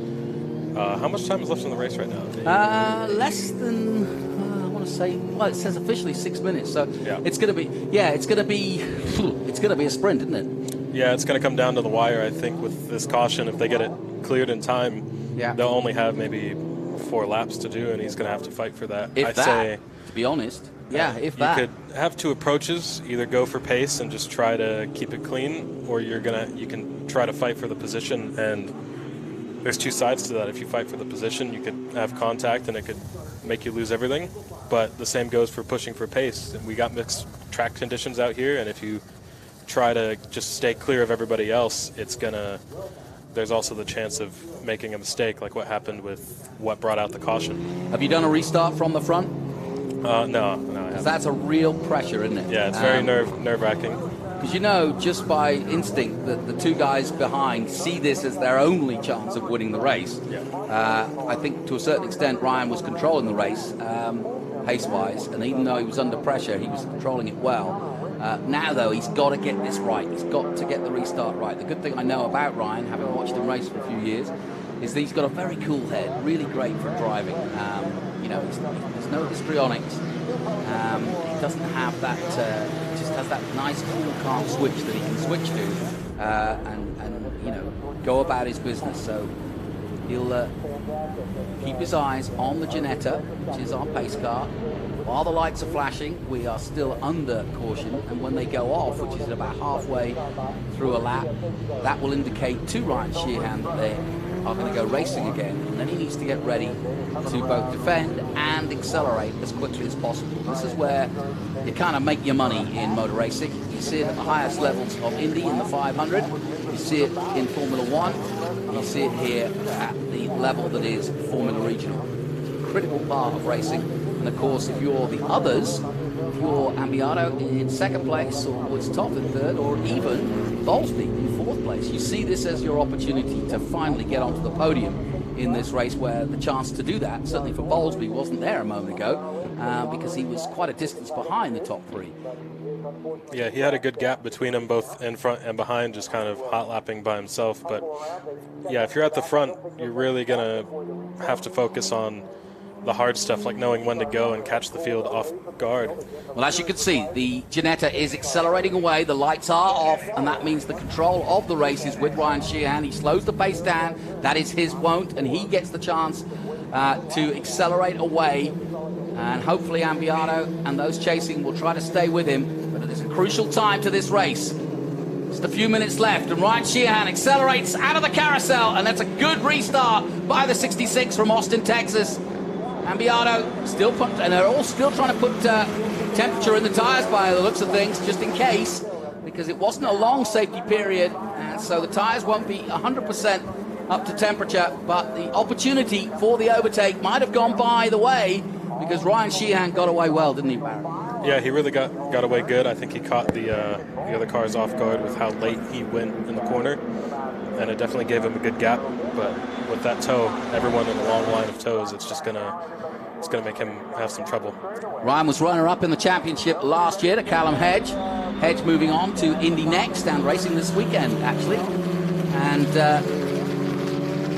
How much time is left in the race right now? Less than, I want to say, well, it says officially 6 minutes, so yeah. It's going to be a sprint, isn't it? Yeah, it's going to come down to the wire, I think, with this caution. If they get it cleared in time, they'll only have maybe 4 laps to do, and he's going to have to fight for that. I'd say, to be honest, if that. You could have 2 approaches, either go for pace and just try to keep it clean, or you can try to fight for the position, and there's 2 sides to that. If you fight for the position, you could have contact, and it could make you lose everything, but the same goes for pushing for pace. We got mixed track conditions out here, and if you try to just stay clear of everybody else, there's also the chance of making a mistake, like what happened with what brought out the caution. Have you done a restart from the front? No, I haven't. Because that's a real pressure, isn't it? Yeah, it's very nerve-wracking. Because just by instinct, the two guys behind see this as their only chance of winning the race. Yeah. I think to a certain extent Ryan was controlling the race pace-wise, and even though he was under pressure, he was controlling it well. Now, though, he's got to get this right. He's got to get the restart right. The good thing I know about Ryan, having watched him race for a few years, is that he's got a very cool head, really great for driving. There's no histrionics. He doesn't have that, he just has that nice, cool, calm switch that he can switch to and go about his business. So he'll keep his eyes on the Ginetta, which is our pace car. While the lights are flashing, we are still under caution, and when they go off, which is about halfway through a lap, that will indicate to Ryan Sheehan that they are going to go racing again, and then he needs to get ready to both defend and accelerate as quickly as possible. This is where you kind of make your money in motor racing. You see it at the highest levels of Indy in the 500, you see it in Formula 1, you see it here at the level that is Formula Regional. Critical part of racing. And of course, if you're the others, if you're Ambiato in second place, or Woods Toff in third, or even Bowlesby in fourth place, you see this as your opportunity to finally get onto the podium in this race, where the chance to do that, certainly for Bowlesby, wasn't there a moment ago, because he was quite a distance behind the top three. Yeah, he had a good gap between them, both in front and behind, just kind of hot lapping by himself. But yeah, if you're at the front, you're really going to have to focus on the hard stuff, like knowing when to go and catch the field off guard. Well, as you can see, the Ginetta is accelerating away. The lights are off, and that means the control of the race is with Ryan Sheehan. He slows the pace down. That is his won't, and he gets the chance to accelerate away. And hopefully Ambiato and those chasing will try to stay with him. But it is a crucial time to this race. Just a few minutes left, and Ryan Sheehan accelerates out of the carousel, and that's a good restart by the 66 from Austin, Texas. Ambiato still and they're all still trying to put temperature in the tires by the looks of things, just in case, because it wasn't a long safety period, and so the tires won't be 100% up to temperature, but the opportunity for the overtake might have gone by the way, because Ryan Sheehan got away well, didn't he, Barry? Yeah, he really got away good. I think he caught the other cars off guard with how late he went in the corner, and it definitely gave him a good gap. But with that toe, everyone in a long line of toes, it's gonna make him have some trouble. Ryan was runner-up in the championship last year to Callum Hedge. Hedge moving on to Indy next and racing this weekend, actually. And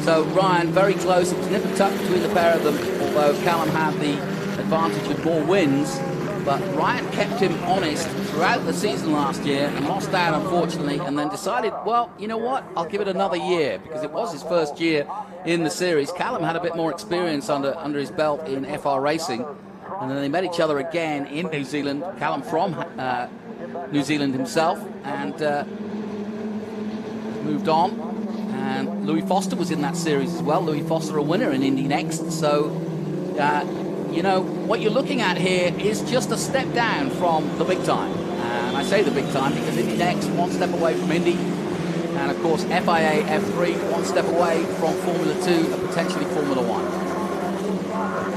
so Ryan very close. It was nip and tuck between the pair of them, although Callum had the advantage of more wins. But Ryan kept him honest throughout the season last year and lost out, unfortunately, and then decided, well, you know what, I'll give it another year, because it was his first year in the series. Callum had a bit more experience under his belt in FR racing, and then they met each other again in New Zealand. Callum from New Zealand himself, and moved on. And Louis Foster was in that series as well. Louis Foster a winner in Indy next, so you know, what you're looking at here is just a step down from the big time. And I say the big time because Indy next, one step away from Indy. And of course, FIA, F3, one step away from Formula 2 and potentially Formula 1.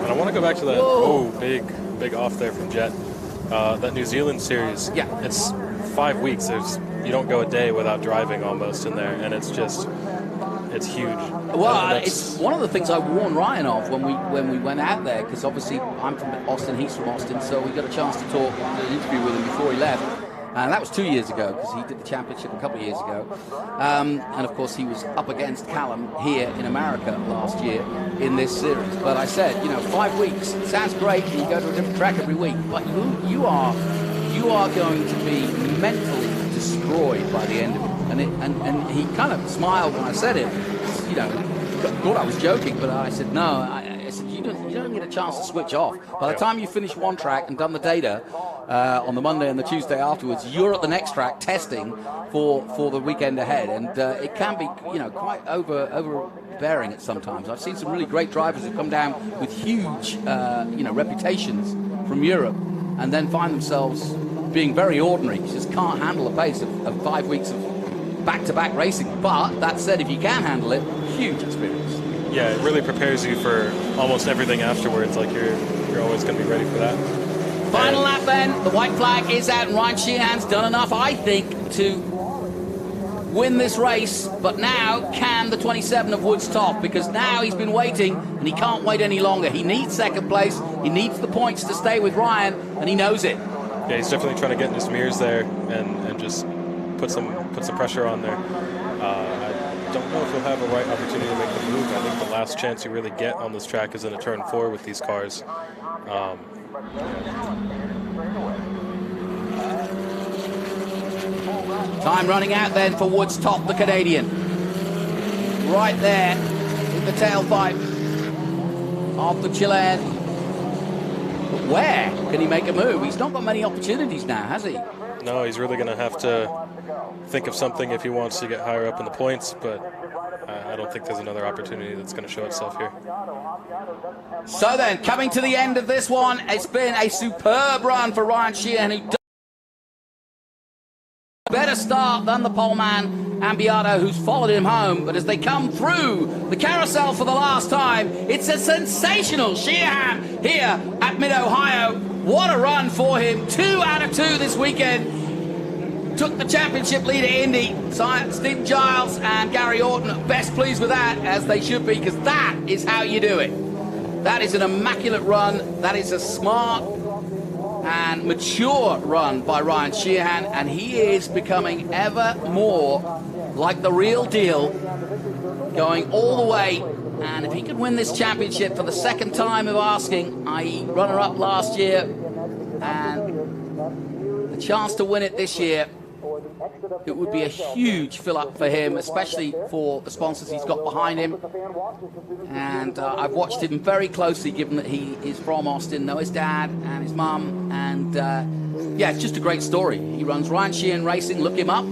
And I want to go back to that, big off there from Jet. That New Zealand series, yeah, it's 5 weeks. You don't go a day without driving almost in there, and it's huge. Well, it's one of the things I warned Ryan of when we went out there, because obviously I'm from Austin, he's from Austin, so we got a chance to talk, did an interview with him before he left, and that was 2 years ago, because he did the championship a couple of years ago, and of course he was up against Callum here in America last year in this series. But I said, 5 weeks sounds great, and you go to a different track every week, but you are going to be mentally destroyed by the end of it. And he kind of smiled when I said it. Thought I was joking, but I said no. I said you don't get a chance to switch off. By the time you finish one track and done the data on the Monday and the Tuesday afterwards, you're at the next track testing for the weekend ahead, and it can be quite overbearing at sometimes. I've seen some really great drivers who come down with huge reputations from Europe, and then find themselves being very ordinary. You just can't handle the pace of 5 weeks of back-to-back racing. But that said, if you can handle it, huge experience. Yeah, it really prepares you for almost everything afterwards. Like you're always going to be ready for that. Final lap then, the white flag is out, and Ryan Sheehan's done enough, I think, to win this race. But now, can the 27 of Woods top? Because now he's been waiting, and he can't wait any longer. He needs second place, he needs the points to stay with Ryan, and he knows it. Yeah, he's definitely trying to get in his mirrors there and just put some pressure on there. I don't know if he'll have a right opportunity to make the move. I think the last chance you really get on this track is in a turn 4 with these cars. Time running out then for Woods top, the Canadian. Right there in the tailpipe of the Chilean. But where can he make a move? He's not got many opportunities now, has he? No, he's really going to have to think of something if he wants to get higher up in the points, but I don't think there's another opportunity that's going to show itself here. So then, coming to the end of this one, it's been a superb run for Ryan Sheehan, who better start than the poleman Ambiato, who's followed him home. But as they come through the carousel for the last time, it's a sensational Sheehan here at Mid-Ohio. What a run for him. 2 out of 2 this weekend. Took the championship lead at Indy. Steve Giles and Gary Orton best pleased with that, as they should be, because that is how you do it. That is an immaculate run. That is a smart and mature run by Ryan Sheehan, and he is becoming ever more like the real deal, going all the way. And if he could win this championship for the second time of asking, i.e. runner-up last year, and the chance to win it this year, it would be a huge fill-up for him, especially for the sponsors he's got behind him. And I've watched him very closely, given that he is from Austin, know his dad and his mum. And yeah, it's just a great story. He runs Ryan Sheehan Racing. Look him up,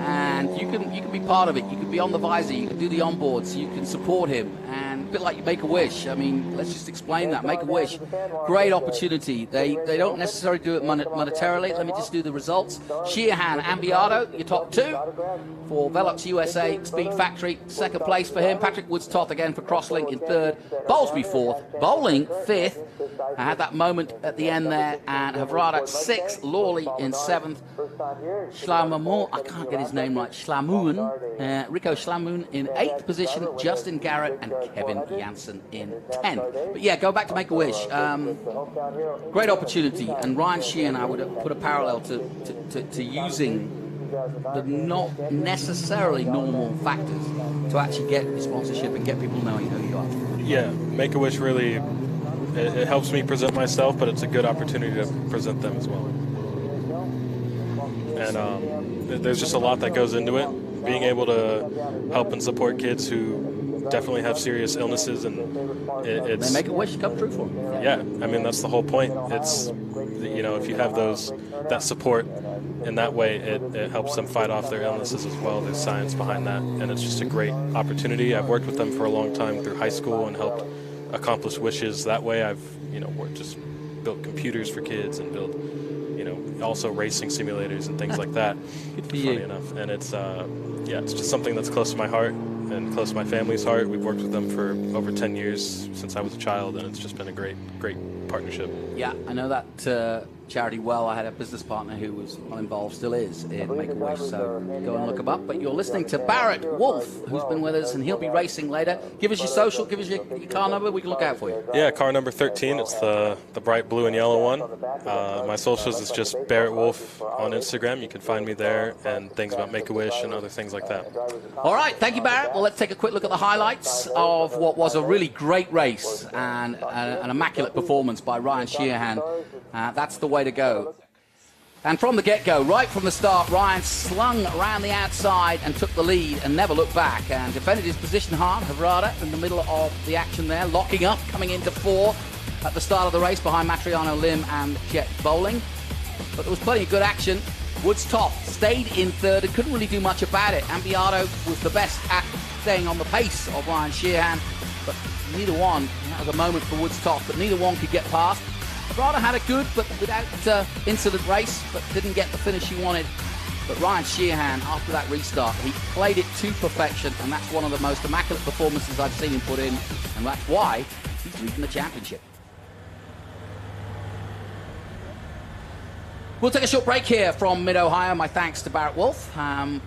and you can be part of it. You can be on the visor, you can do the onboards, you can support him. And a bit like you Make-A-Wish. I mean, let's just explain that. Make-A-Wish, great opportunity. They don't necessarily do it monetarily. Let me just do the results. Sheehan, Ambiato, your top 2 for Velox USA Speed Factory. Second place for him. Patrick Woods-Toth again for Crosslink in 3rd. Bowlesby 4th. Bowling 5th. I had that moment at the end there. And Havrada 6th. Lawley in 7th. Schlamoon, I can't get his name right. Schlamoon. Rico Schlamoon in 8th position. Justin Garrett and Kevin Jansen in 10th. But yeah, go back to Make-A-Wish. Great opportunity. And Ryan Sheehan, I would have put a parallel to using the not necessarily normal factors to actually get sponsorship and get people knowing who you are. Yeah, Make-A-Wish really, it helps me present myself, but it's a good opportunity to present them as well. And there's just a lot that goes into it. Being able to help and support kids who definitely have serious illnesses, and it's... They make a wish come true for them. Yeah, I mean, that's the whole point. It's, you know, if you have that support in that way, it helps them fight off their illnesses as well. There's science behind that, and it's just a great opportunity. I've worked with them for a long time through high school and helped accomplish wishes that way. I've, just built computers for kids and built, also racing simulators and things like that. Funny enough. And it's, it's just something that's close to my heart and close to my family's heart. We've worked with them for over 10 years since I was a child, and it's just been a great partnership. Yeah, I know that charity well. I had a business partner who was well involved, still is, in Make-A-Wish, so go and look him up. But you're listening to Barrett Wolf, who's been with us, and he'll be racing later. Give us your social, give us your car number, we can look out for you. Yeah, car number 13, it's the bright blue and yellow one. My socials is just Barrett Wolf on Instagram. You can find me there, and things about Make-A-Wish and other things like that. All right, thank you, Barrett. Well, let's take a quick look at the highlights of what was a really great race and an immaculate performance by Ryan Sheehan. That's the way to go. And from the get-go, right from the start, Ryan slung around the outside and took the lead and never looked back and defended his position hard. Havrada in the middle of the action there, locking up, coming into 4 at the start of the race behind Matriano Lim and Jet Bowling. But there was plenty of good action. Woods-Toth stayed in 3rd and couldn't really do much about it. Ambiato was the best at staying on the pace of Ryan Sheehan, but neither one, that was a moment for Woods-Toth, but neither one could get past. Havrada had a good but without incident race, but didn't get the finish he wanted. But Ryan Sheehan, after that restart, he played it to perfection, and that's one of the most immaculate performances I've seen him put in, and that's why he's leading the championship. We'll take a short break here from Mid-Ohio. My thanks to Barrett Wolf.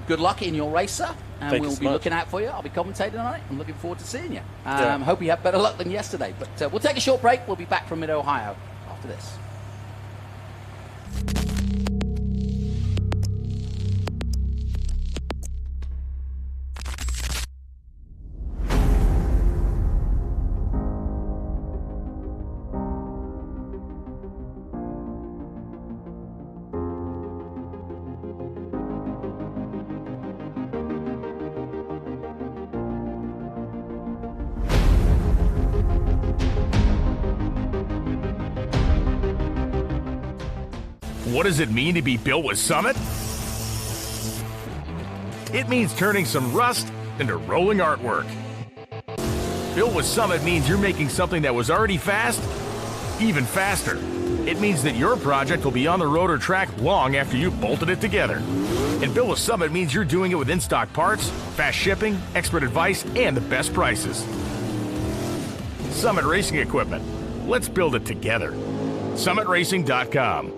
Good luck in your racer. And Thank you we'll so be much. looking out for you. I'll be commentating on it. I'm looking forward to seeing you. Yeah. Hope you have better luck than yesterday. But we'll take a short break. We'll be back from Mid-Ohio after this. What does it mean to be built with Summit? It means turning some rust into rolling artwork. Built with Summit means you're making something that was already fast, even faster. It means that your project will be on the road or track long after you've bolted it together. And Built with Summit means you're doing it with in-stock parts, fast shipping, expert advice, and the best prices. Summit Racing Equipment. Let's build it together. SummitRacing.com.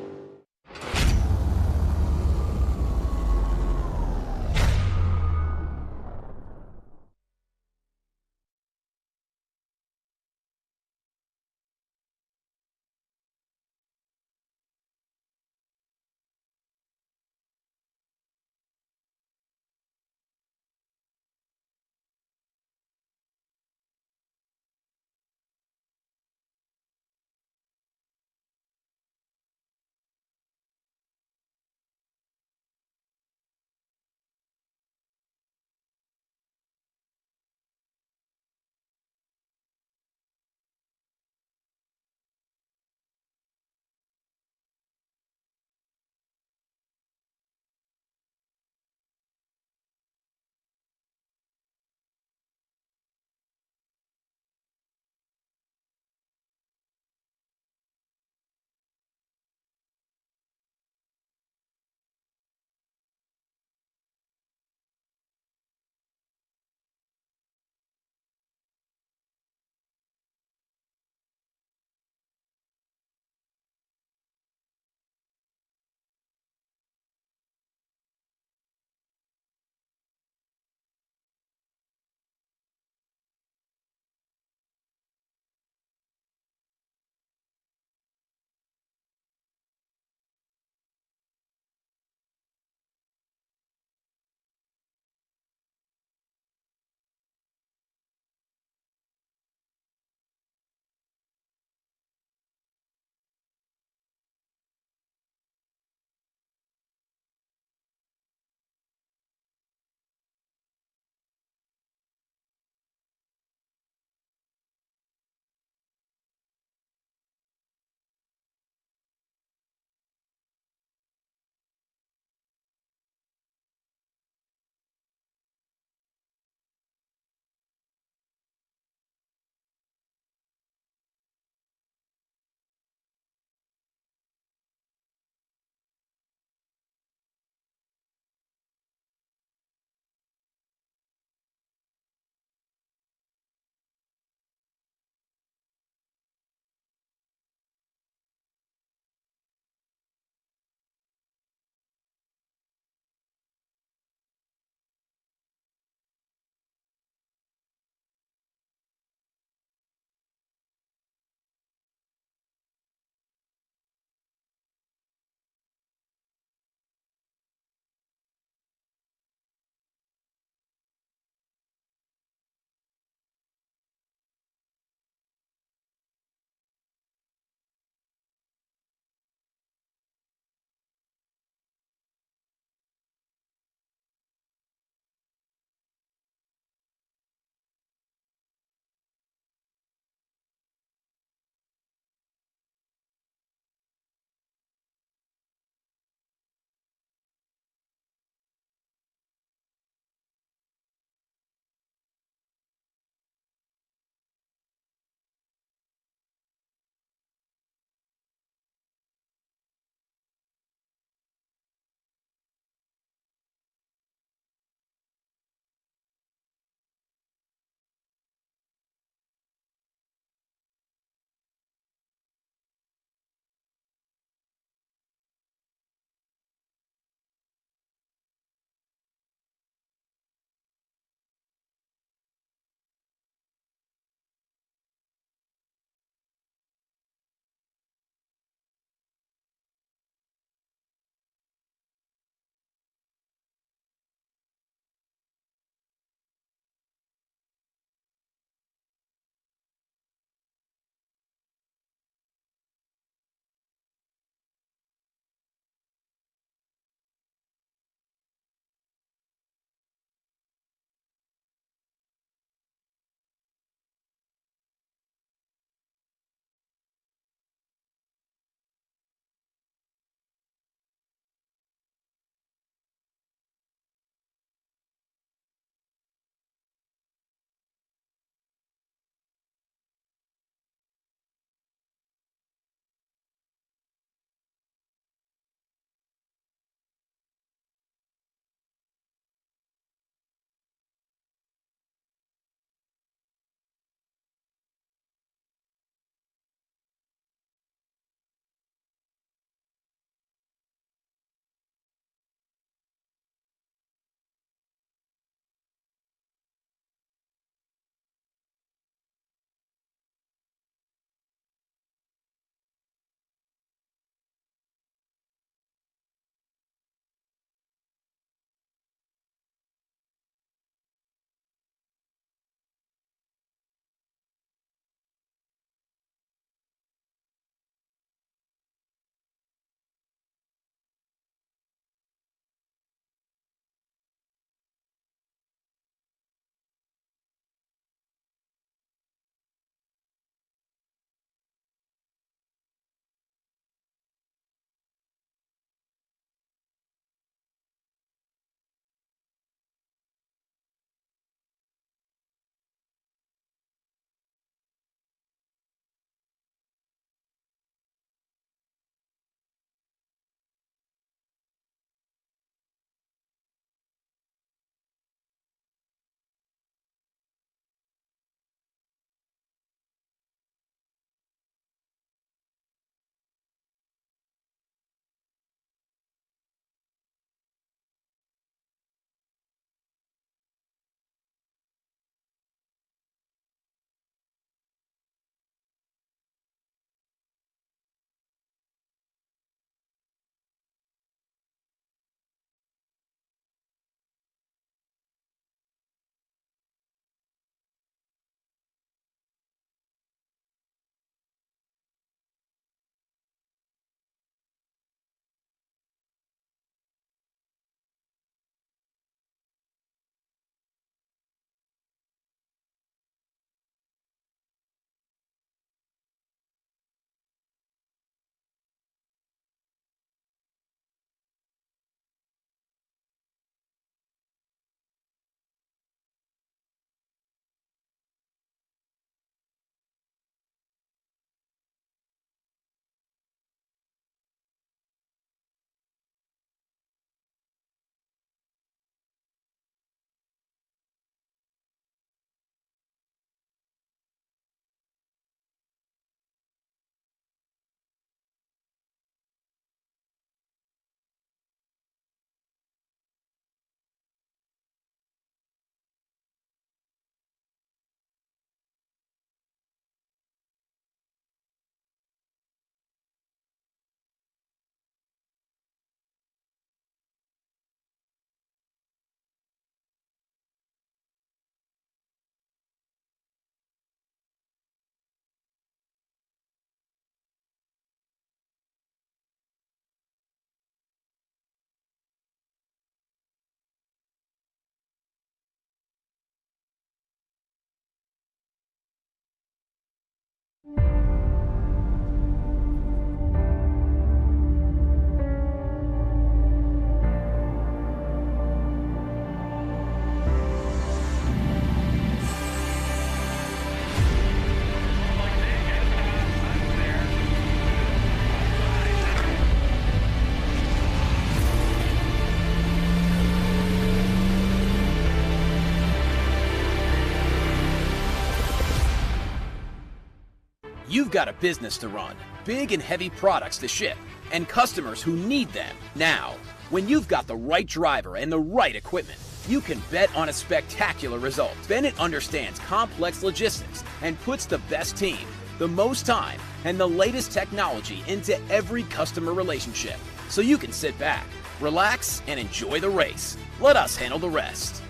you've got a business to run, big and heavy products to ship, and customers who need them now. When you've got the right driver and the right equipment, you can bet on a spectacular result. Bennett understands complex logistics and puts the best team, the most time, and the latest technology into every customer relationship. So you can sit back, relax, and enjoy the race. Let us handle the rest.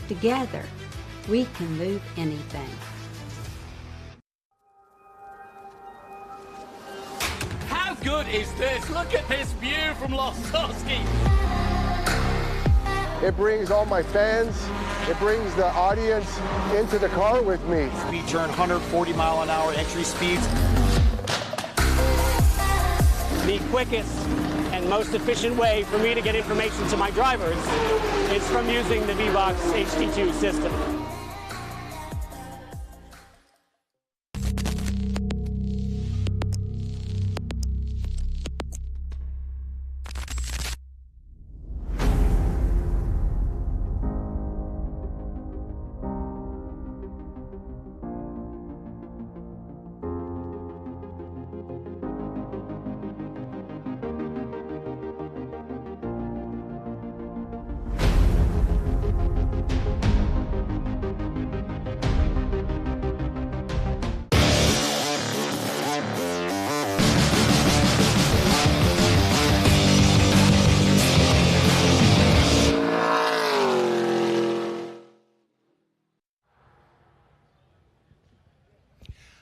Together, we can move anything. How good is this? Look at this view from Lostowski. It brings all my fans, it brings the audience into the car with me. Speed turn, 140-mile-an-hour entry speeds. The quickest and most efficient way for me to get information to my drivers is from using the VBox HD2 system.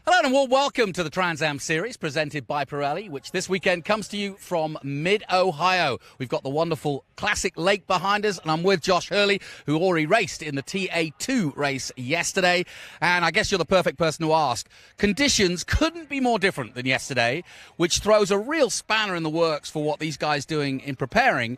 Hello and a warm welcome to the Trans Am Series presented by Pirelli, which this weekend comes to you from mid-Ohio. We've got the wonderful Classic Lake behind us, and I'm with Josh Hurley, who already raced in the TA2 race yesterday. And I guess you're the perfect person to ask. Conditions couldn't be more different than yesterday, which throws a real spanner in the works for what these guys doing in preparing.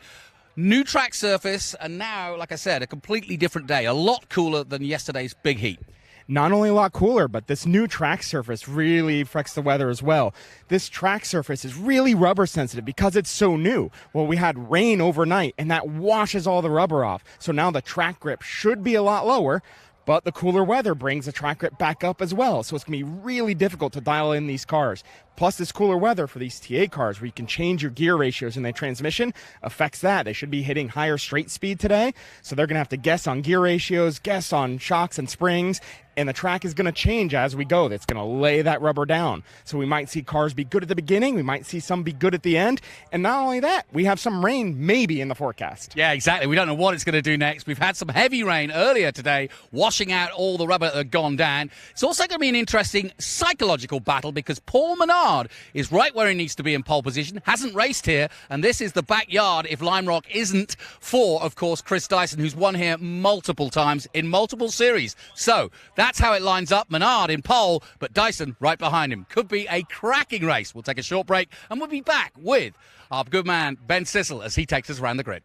New track surface, and now, like I said, a completely different day, a lot cooler than yesterday's big heat. Not only a lot cooler, but this new track surface really affects the weather as well. This track surface is really rubber sensitive because it's so new. Well, we had rain overnight, and that washes all the rubber off. So now the track grip should be a lot lower, but the cooler weather brings the track grip back up as well. So it's going to be really difficult to dial in these cars. Plus, this cooler weather for these TA cars where you can change your gear ratios in the transmission affects that. They should be hitting higher straight speed today, so they're going to have to guess on gear ratios, guess on shocks and springs, and the track is going to change as we go. That's going to lay that rubber down. So we might see cars be good at the beginning, we might see some be good at the end, and not only that, we have some rain maybe in the forecast. Yeah, exactly. We don't know what it's going to do next. We've had some heavy rain earlier today, washing out all the rubber that had gone down. It's also going to be an interesting psychological battle because Paul Menard is right where he needs to be in pole position, hasn't raced here, and this is the backyard if Lime Rock isn't for, of course, Chris Dyson, who's won here multiple times in multiple series. So that's how it lines up. Menard in pole, but Dyson right behind him. Could be a cracking race. We'll take a short break, and we'll be back with our good man, Ben Sissel, as he takes us around the grid.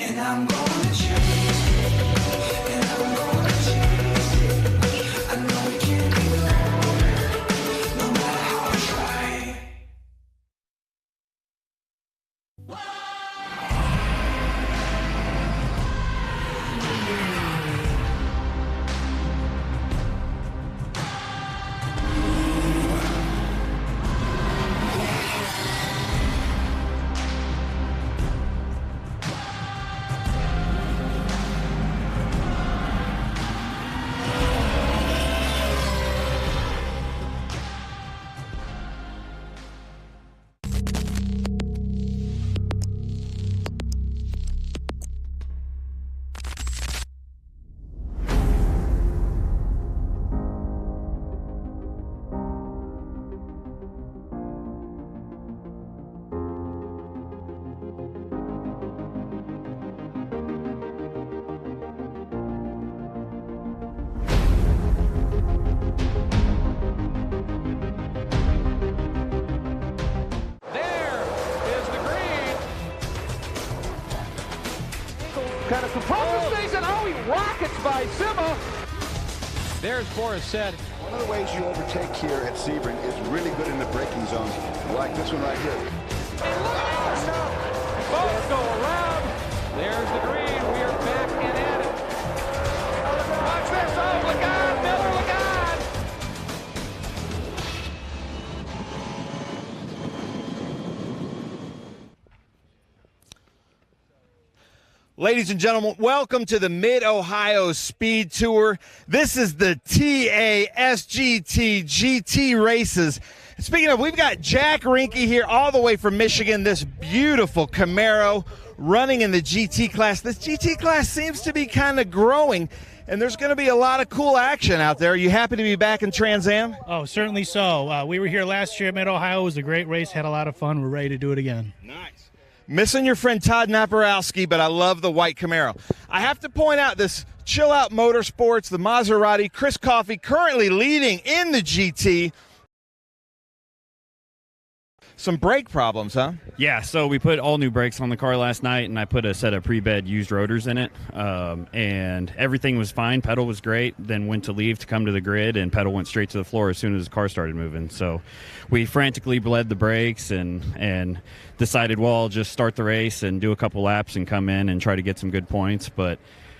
And I'm gonna chase it, and I'm gonna chase it. I know we can't be alone, no matter how I try. Kind of controls things, and he rockets by Zimmer. There's Forrest said. One of the ways you overtake here at Sebring is really good in the braking zones, like this one right here. Both go around. There's the green. We are back and at it. Watch this. Oh, look out, Miller, look out. Ladies and gentlemen, welcome to the Mid-Ohio Speed Tour. This is the TASGT GT races. Speaking of, we've got Jack Rinke here all the way from Michigan, this beautiful Camaro running in the GT class. This GT class seems to be kind of growing, and there's going to be a lot of cool action out there. Are you happy to be back in Trans Am? Oh, certainly so. We were here last year at Mid-Ohio. It was a great race, had a lot of fun. We're ready to do it again. Nice. Missing your friend Todd Naporowski, but I love the white Camaro. I have to point out this Chill Out Motorsports, the Maserati, Chris Coffey currently leading in the GT. Some brake problems, huh? Yeah, so we put all new brakes on the car last night, and I put a set of pre-bed used rotors in it, and everything was fine. Pedal was great, then went to leave to come to the grid, and pedal went straight to the floor as soon as the car started moving. So we frantically bled the brakes and decided, well, I'll just start the race and do a couple laps and come in and try to get some good points. But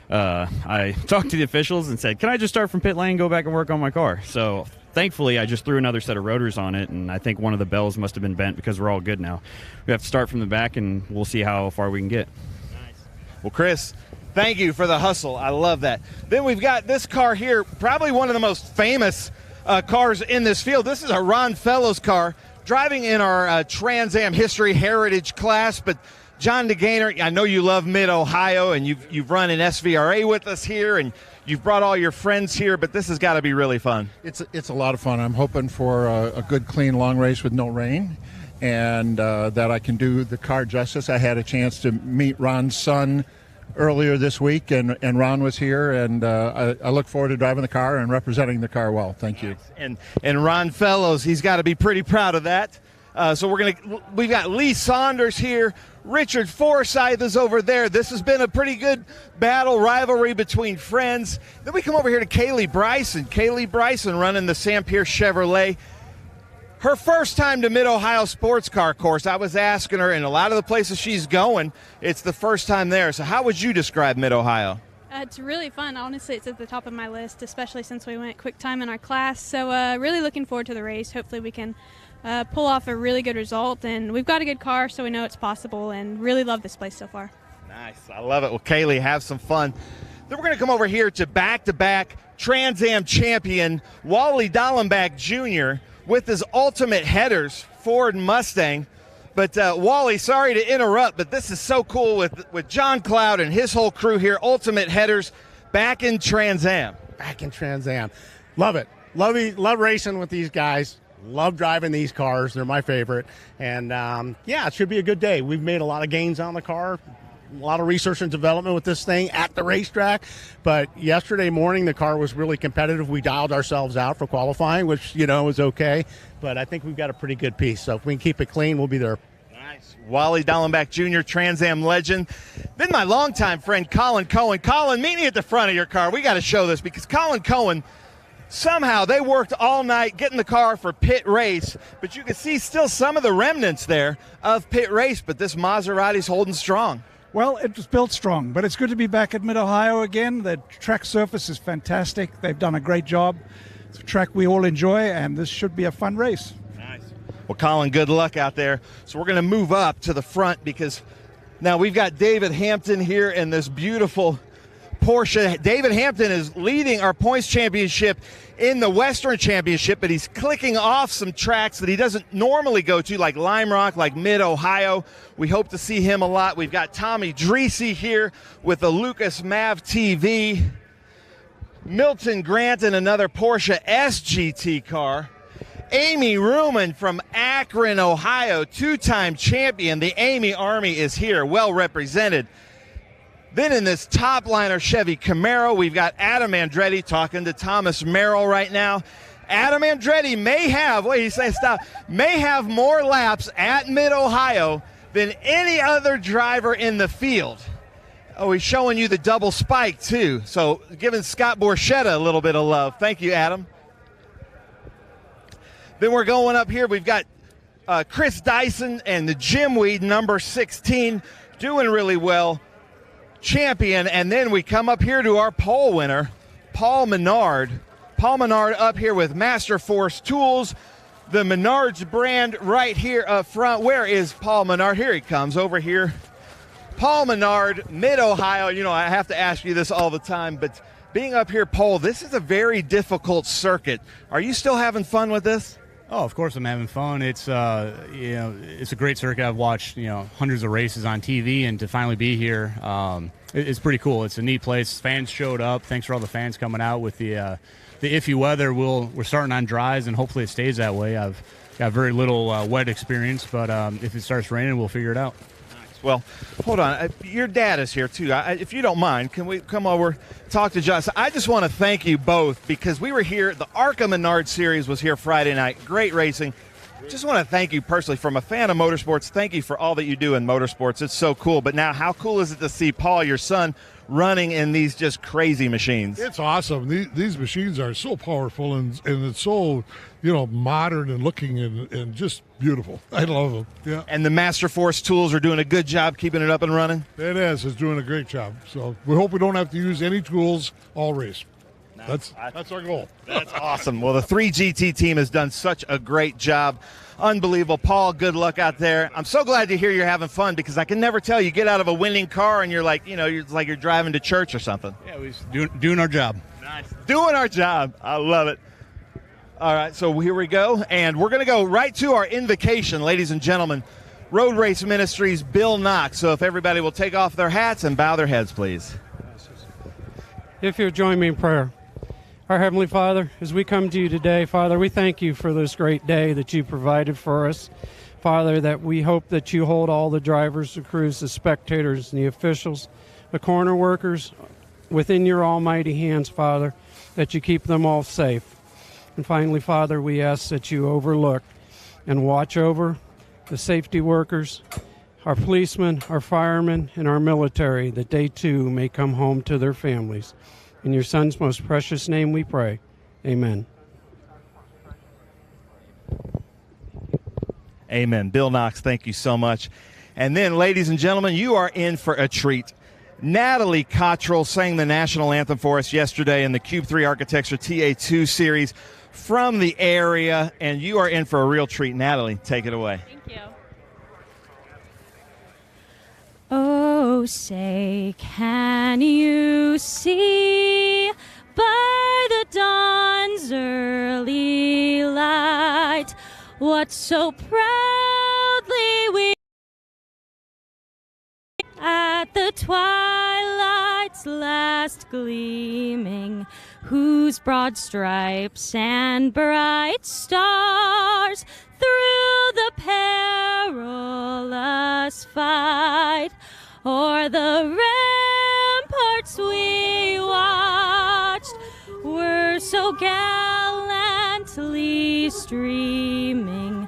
I talked to the officials and said, can I just start from pit lane, go back and work on my car? So thankfully, I just threw another set of rotors on it, and I think one of the bells must have been bent because we're all good now. We have to start from the back, and we'll see how far we can get. Nice. Well, Chris, thank you for the hustle. I love that. Then we've got this car here, probably one of the most famous cars in this field. This is a Ron Fellows car, driving in our Trans Am History Heritage class, but John DeGainer, I know you love Mid-Ohio, and you've run in SVRA with us here, and you've brought all your friends here, but this has got to be really fun. It's a lot of fun. I'm hoping for a good, clean, long race with no rain, and that I can do the car justice. I had a chance to meet Ron's son earlier this week, and Ron was here, and I look forward to driving the car and representing the car well. Thank you. And Ron Fellows, he's got to be pretty proud of that. So we've got Lee Saunders here. Richard Forsythe is over there. This has been a pretty good battle, rivalry between friends. Then we come over here to Kaylee Bryson. Kaylee Bryson running the Sam Pierce Chevrolet. Her first time to Mid-Ohio Sports Car Course. I was asking her, in a lot of the places she's going, it's the first time there. So how would you describe Mid-Ohio? It's really fun. Honestly, it's at the top of my list, especially since we went quick time in our class. So really looking forward to the race. Hopefully we can pull off a really good result. And we've got a good car, so we know it's possible, and really love this place so far. Nice. I love it. Well, Kaylee, have some fun. Then we're going to come over here to back-to-back Trans Am champion Wally Dallenbach Jr. with his Ultimate Headers Ford Mustang. But Wally, sorry to interrupt, but this is so cool with John Cloud and his whole crew here. Ultimate Headers back in Trans Am. Back in Trans Am. Love it. Love racing with these guys. Love driving these cars. They're my favorite. And, yeah, it should be a good day. We've made a lot of gains on the car, a lot of research and development with this thing at the racetrack. But yesterday morning, the car was really competitive. We dialed ourselves out for qualifying, which, was okay. But I think we've got a pretty good piece. So if we can keep it clean, we'll be there. Nice. Wally Dallenbach Jr., Trans Am legend. Then my longtime friend, Colin Cohen. Colin, meet me at the front of your car. We got to show this because Colin Cohen, somehow they worked all night getting the car for pit race, but you can see still some of the remnants there of pit race, but this Maserati's holding strong. Well, it was built strong, but it's good to be back at Mid-Ohio again. The track surface is fantastic. They've done a great job. It's a track we all enjoy, and this should be a fun race. Nice. Well, Colin, good luck out there. So we're going to move up to the front because now we've got David Hampton here in this beautiful Porsche. David Hampton is leading our points championship in the Western Championship, but he's clicking off some tracks that he doesn't normally go to, like Lime Rock, like Mid-Ohio. We hope to see him a lot. We've got Tommy Dreesy here with the Lucas Mav TV. Milton Grant in another Porsche SGT car. Amy Ruman from Akron, Ohio, two-time champion. The Amy Army is here, well represented. Then in this top liner Chevy Camaro, we've got Adam Andretti talking to Thomas Merrill right now. Adam Andretti may have more laps at Mid-Ohio than any other driver in the field. Oh, he's showing you the double spike, too. So giving Scott Borchetta a little bit of love. Thank you, Adam. Then we're going up here. We've got Chris Dyson and the Jim Weed, number 16, doing really well. Champion. And then we come up here to our pole winner, Paul Menard. Paul Menard up here with Master Force Tools, the Menards brand right here up front. Where is Paul Menard? Here he comes over here. Paul Menard, Mid-Ohio. You know, I have to ask you this all the time, but being up here, Paul, this is a very difficult circuit. Are you still having fun with this? Oh, of course I'm having fun. It's it's a great circuit. I've watched hundreds of races on TV, and to finally be here, it's pretty cool. It's a neat place. Fans showed up. Thanks for all the fans coming out with the iffy weather. We're starting on dries, and hopefully it stays that way. I've got very little wet experience, but if it starts raining, we'll figure it out. Well, hold on. Your dad is here, too. If you don't mind, can we come over, talk to John? I just want to thank you both because we were here. The ARCA Menard Series was here Friday night. Great racing. Just want to thank you personally from a fan of motorsports. Thank you for all that you do in motorsports. It's so cool. But now how cool is it to see Paul, your son, running in these just crazy machines? It's awesome. These machines are so powerful and it's so, modern and looking and just beautiful. I love them. Yeah. And the Master Force Tools are doing a good job keeping it up and running? It is. It's doing a great job. So we hope we don't have to use any tools all race. That's our goal. That's awesome. Well, the 3GT team has done such a great job. Unbelievable. Paul, good luck out there. I'm so glad to hear you're having fun because I can never tell. You get out of a winning car and you're like, it's like you're driving to church or something. Yeah, we're doing our job. Nice. Doing our job. I love it. All right, so here we go. And we're going to go right to our invocation, ladies and gentlemen. Road Race Ministries, Bill Knox. So if everybody will take off their hats and bow their heads, please. If you'll join me in prayer. Our Heavenly Father, as we come to you today, Father, we thank you for this great day that you provided for us. Father, that we hope that you hold all the drivers, the crews, the spectators, and the officials, the corner workers within your almighty hands, Father, that you keep them all safe. And finally, Father, we ask that you overlook and watch over the safety workers, our policemen, our firemen, and our military, that they too may come home to their families. In your Son's most precious name we pray. Amen. Amen. Bill Knox, thank you so much. And then, ladies and gentlemen, you are in for a treat. Natalie Cottrell sang the national anthem for us yesterday in the Cube 3 Architecture TA2 series from the area, and you are in for a real treat. Natalie, take it away. Thank you. Oh, say, can you see by the dawn's early light what so proudly we at the twilight's last gleaming, whose broad stripes and bright stars through the perilous fight o'er the ramparts we watched were so gallantly streaming,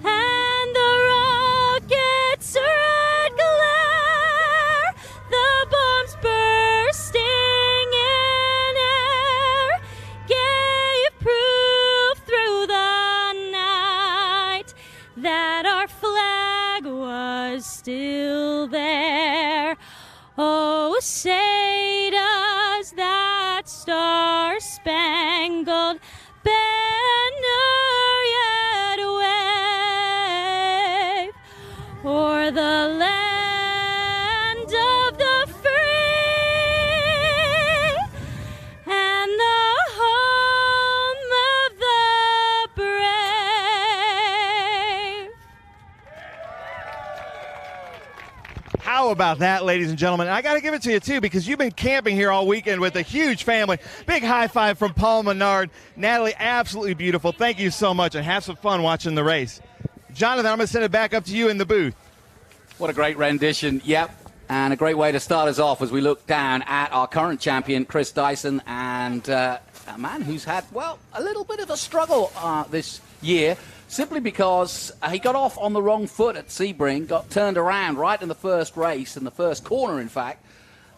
and the rockets' red glare, the bombs bursting in air, gave proof through the night that our flag was still there. Oh, say does that star-spangled banner yet wave o'er the land of the free and the home of the brave? How about that, ladies and gentlemen? I got to give it to you, too, because you've been camping here all weekend with a huge family. Big high five from Paul Menard. Natalie, absolutely beautiful. Thank you so much, and have some fun watching the race. Jonathan, I'm going to send it back up to you in the booth. What a great rendition. Yep. And a great way to start us off as we look down at our current champion, Chris Dyson, and a man who's had, well, a little bit of a struggle this year, simply because he got off on the wrong foot at Sebring, got turned around right in the first race, in the first corner, in fact,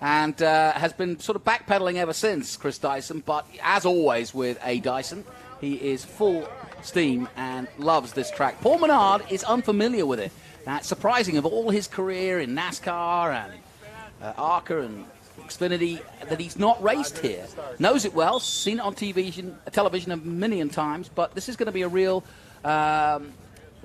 and has been sort of backpedaling ever since, Chris Dyson. But as always with A. Dyson, he is full steam and loves this track. Paul Menard is unfamiliar with it. Now, it's surprising, of all his career in NASCAR and ARCA and Xfinity, that he's not raced here. Knows it well, seen it on television a million times, but this is going to be a real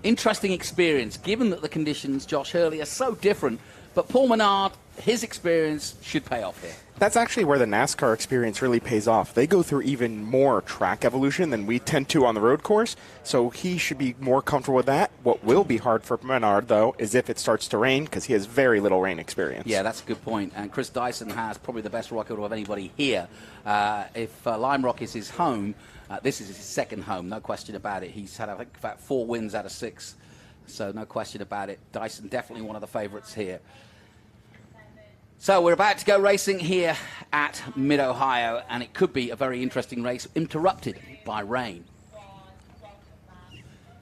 interesting experience, given that the conditions, Josh Hurley, are so different. But Paul Menard, his experience should pay off here. That's actually where the NASCAR experience really pays off. They go through even more track evolution than we tend to on the road course, so he should be more comfortable with that. What will be hard for Menard, though, is if it starts to rain, because he has very little rain experience. Yeah, that's a good point. And Chris Dyson has probably the best record of anybody here. If Lime Rock is his home, this is his second home, no question about it. He's had, I think, about 4 wins out of 6, so no question about it. Dyson definitely one of the favorites here. So we're about to go racing here at Mid-Ohio, and it could be a very interesting race, interrupted by rain.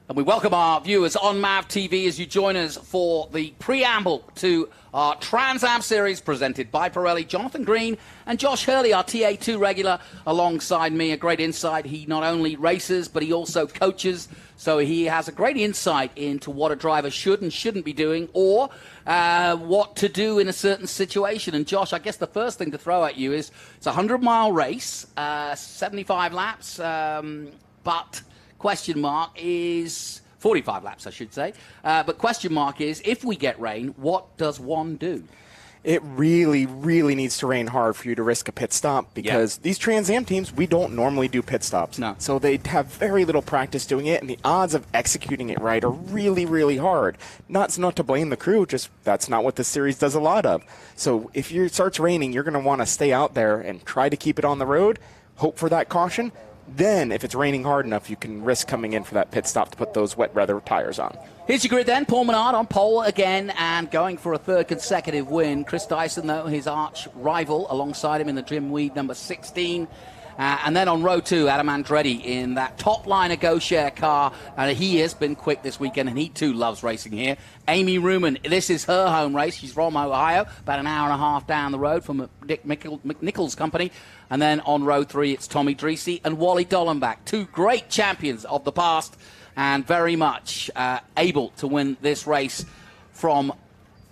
And we welcome our viewers on MAV TV as you join us for the preamble to our Trans Am Series presented by Pirelli. Jonathan Green and Josh Hurley, our TA2 regular, alongside me. A great insight. He not only races, but he also coaches. So he has a great insight into what a driver should and shouldn't be doing, or what to do in a certain situation. And Josh, I guess the first thing to throw at you is it's a 100-mile race, 75 laps, but question mark is 45 laps, I should say. But question mark is, if we get rain, what does one do? It really, really needs to rain hard for you to risk a pit stop, because these Trans Am teams, we don't normally do pit stops. No. So they have very little practice doing it, and the odds of executing it right are really, really hard. Not to blame the crew, just that's not what this series does a lot of. So if it starts raining, you're going to want to stay out there and try to keep it on the road, hope for that caution. Then, if it's raining hard enough, you can risk coming in for that pit stop to put those wet weather tires on. Here's your grid then. Paul Menard on pole again and going for a third consecutive win. Chris Dyson, though, his arch rival, alongside him in the Jim Weed number 16. And then on row 2, Adam Andretti in that top-liner Go-Share car. And he has been quick this weekend, and he, too, loves racing here. Amy Ruman, this is her home race. She's from Ohio, about an hour and a half down the road from Dick McNichols' company. And then on row 3, it's Tommy Dreesy and Wally Dollenbach, 2 great champions of the past and very much able to win this race from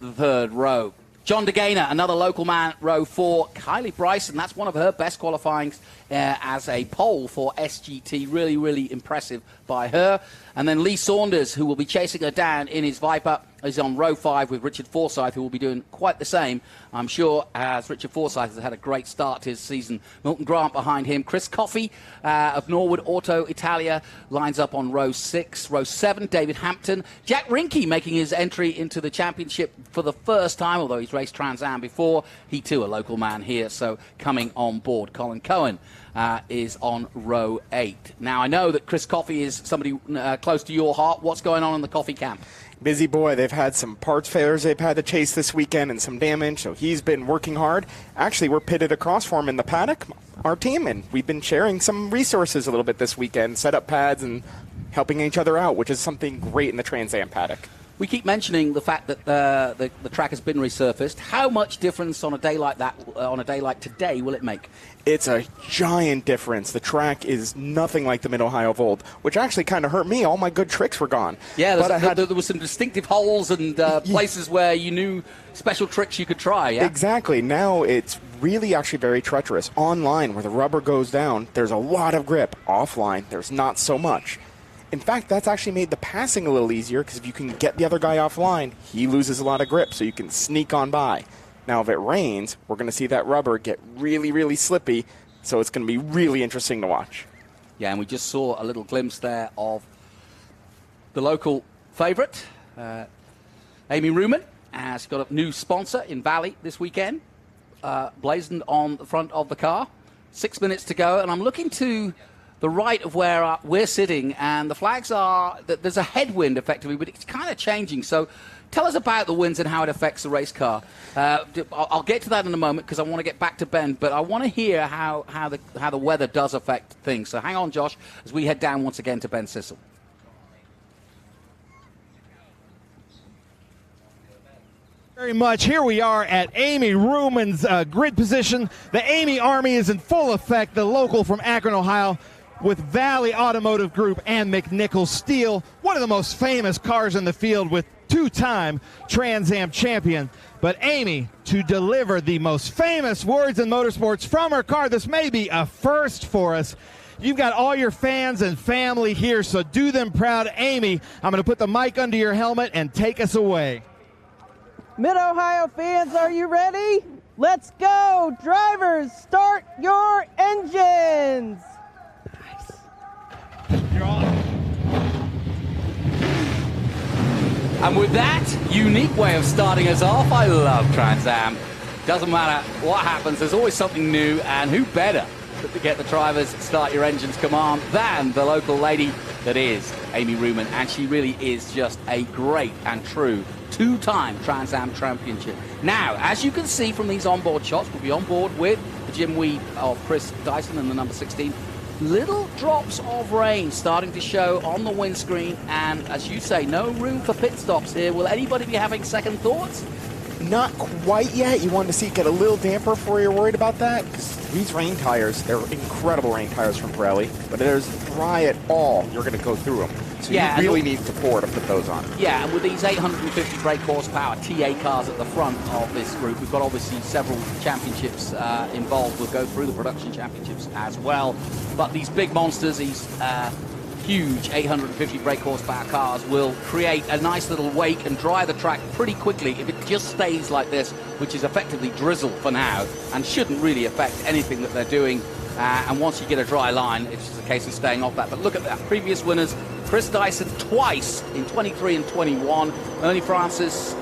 the third row. John DeGainer, another local man, row 4. Kylie Bryson, that's one of her best qualifyings as a pole for SGT. Really, really impressive by her. And then Lee Saunders, who will be chasing her down in his Viper, is on row 5 with Richard Forsyth, who will be doing quite the same, I'm sure, as Richard Forsyth has had a great start to his season. Milton Grant behind him. Chris Coffey of Norwood Auto Italia lines up on row 6. Row 7, David Hampton. Jack Rinke making his entry into the championship for the first time, although he's raced Trans Am before. He, too, a local man here, so coming on board. Colin Cohen is on row 8. Now, I know that Chris Coffey is somebody close to your heart. What's going on in the Coffey camp? Busy boy. They've had some parts failures they've had to chase this weekend and some damage, so he's been working hard. Actually, we're pitted across for him in the paddock, our team, and we've been sharing some resources a little bit this weekend, set up pads and helping each other out, which is something great in the Trans Am paddock. We keep mentioning the fact that the track has been resurfaced. How much difference on a day like that, on a day like today, will it make? It's a giant difference. The track is nothing like the Mid-Ohio of old, which actually kind of hurt me. All my good tricks were gone. Yeah, there were some distinctive holes and places where you knew special tricks you could try, yeah? Exactly. Now it's really actually very treacherous. Online, where the rubber goes down, there's a lot of grip. Offline, there's not so much. In fact, that's actually made the passing a little easier, because if you can get the other guy offline, he loses a lot of grip, so you can sneak on by. Now, if it rains, we're going to see that rubber get really, really slippy, so it's going to be really interesting to watch. Yeah, and we just saw a little glimpse there of the local favourite, Amy Ruman, has got a new sponsor in Valley this weekend, blazoned on the front of the car. 6 minutes to go, and I'm looking to the right of where we're sitting, and the flags are, there's a headwind effectively, but it's kind of changing. So tell us about the winds and how it affects the race car. I'll get to that in a moment because I want to get back to Ben, but I want to hear how the weather does affect things. So hang on, Josh, as we head down once again to Ben Sissel. Very much. Here we are at Amy Ruman's grid position. The Amy Army is in full effect. The local from Akron, Ohio, with Valley Automotive Group and McNichol Steel, one of the most famous cars in the field with two-time Trans Am champion. But Amy, to deliver the most famous words in motorsports from her car, this may be a first for us. You've got all your fans and family here, so do them proud. Amy, I'm going to put the mic under your helmet and take us away. Mid-Ohio fans, are you ready? Let's go! Drivers, start your engines! And with that unique way of starting us off, I love Trans Am. Doesn't matter what happens, there's always something new, and who better to get the drivers start your engines command than the local lady that is Amy Ruman, and she really is just a great and true two-time Trans Am championship. Now, as you can see from these onboard shots, we'll be on board with the Jim Weed of Chris Dyson and the number 16. Little drops of rain starting to show on the windscreen, and as you say, no room for pit stops here. Will anybody be having second thoughts? Not quite yet. You wanted to see it get a little damper before you're worried about that, because these rain tires, they're incredible rain tires from Pirelli, but if there's dry at all, you're going to go through them. So you really need to pour to put those on. Yeah, and with these 850 brake horsepower TA cars at the front of this group, we've got obviously several championships involved. We'll go through the production championships as well. But these big monsters, these huge 850 brake horsepower cars will create a nice little wake and dry the track pretty quickly if it just stays like this, which is effectively drizzle for now and shouldn't really affect anything that they're doing. And once you get a dry line, it's just a case of staying off that. But look at that. Previous winners, Chris Dyson twice in 23 and 21. Ernie Francis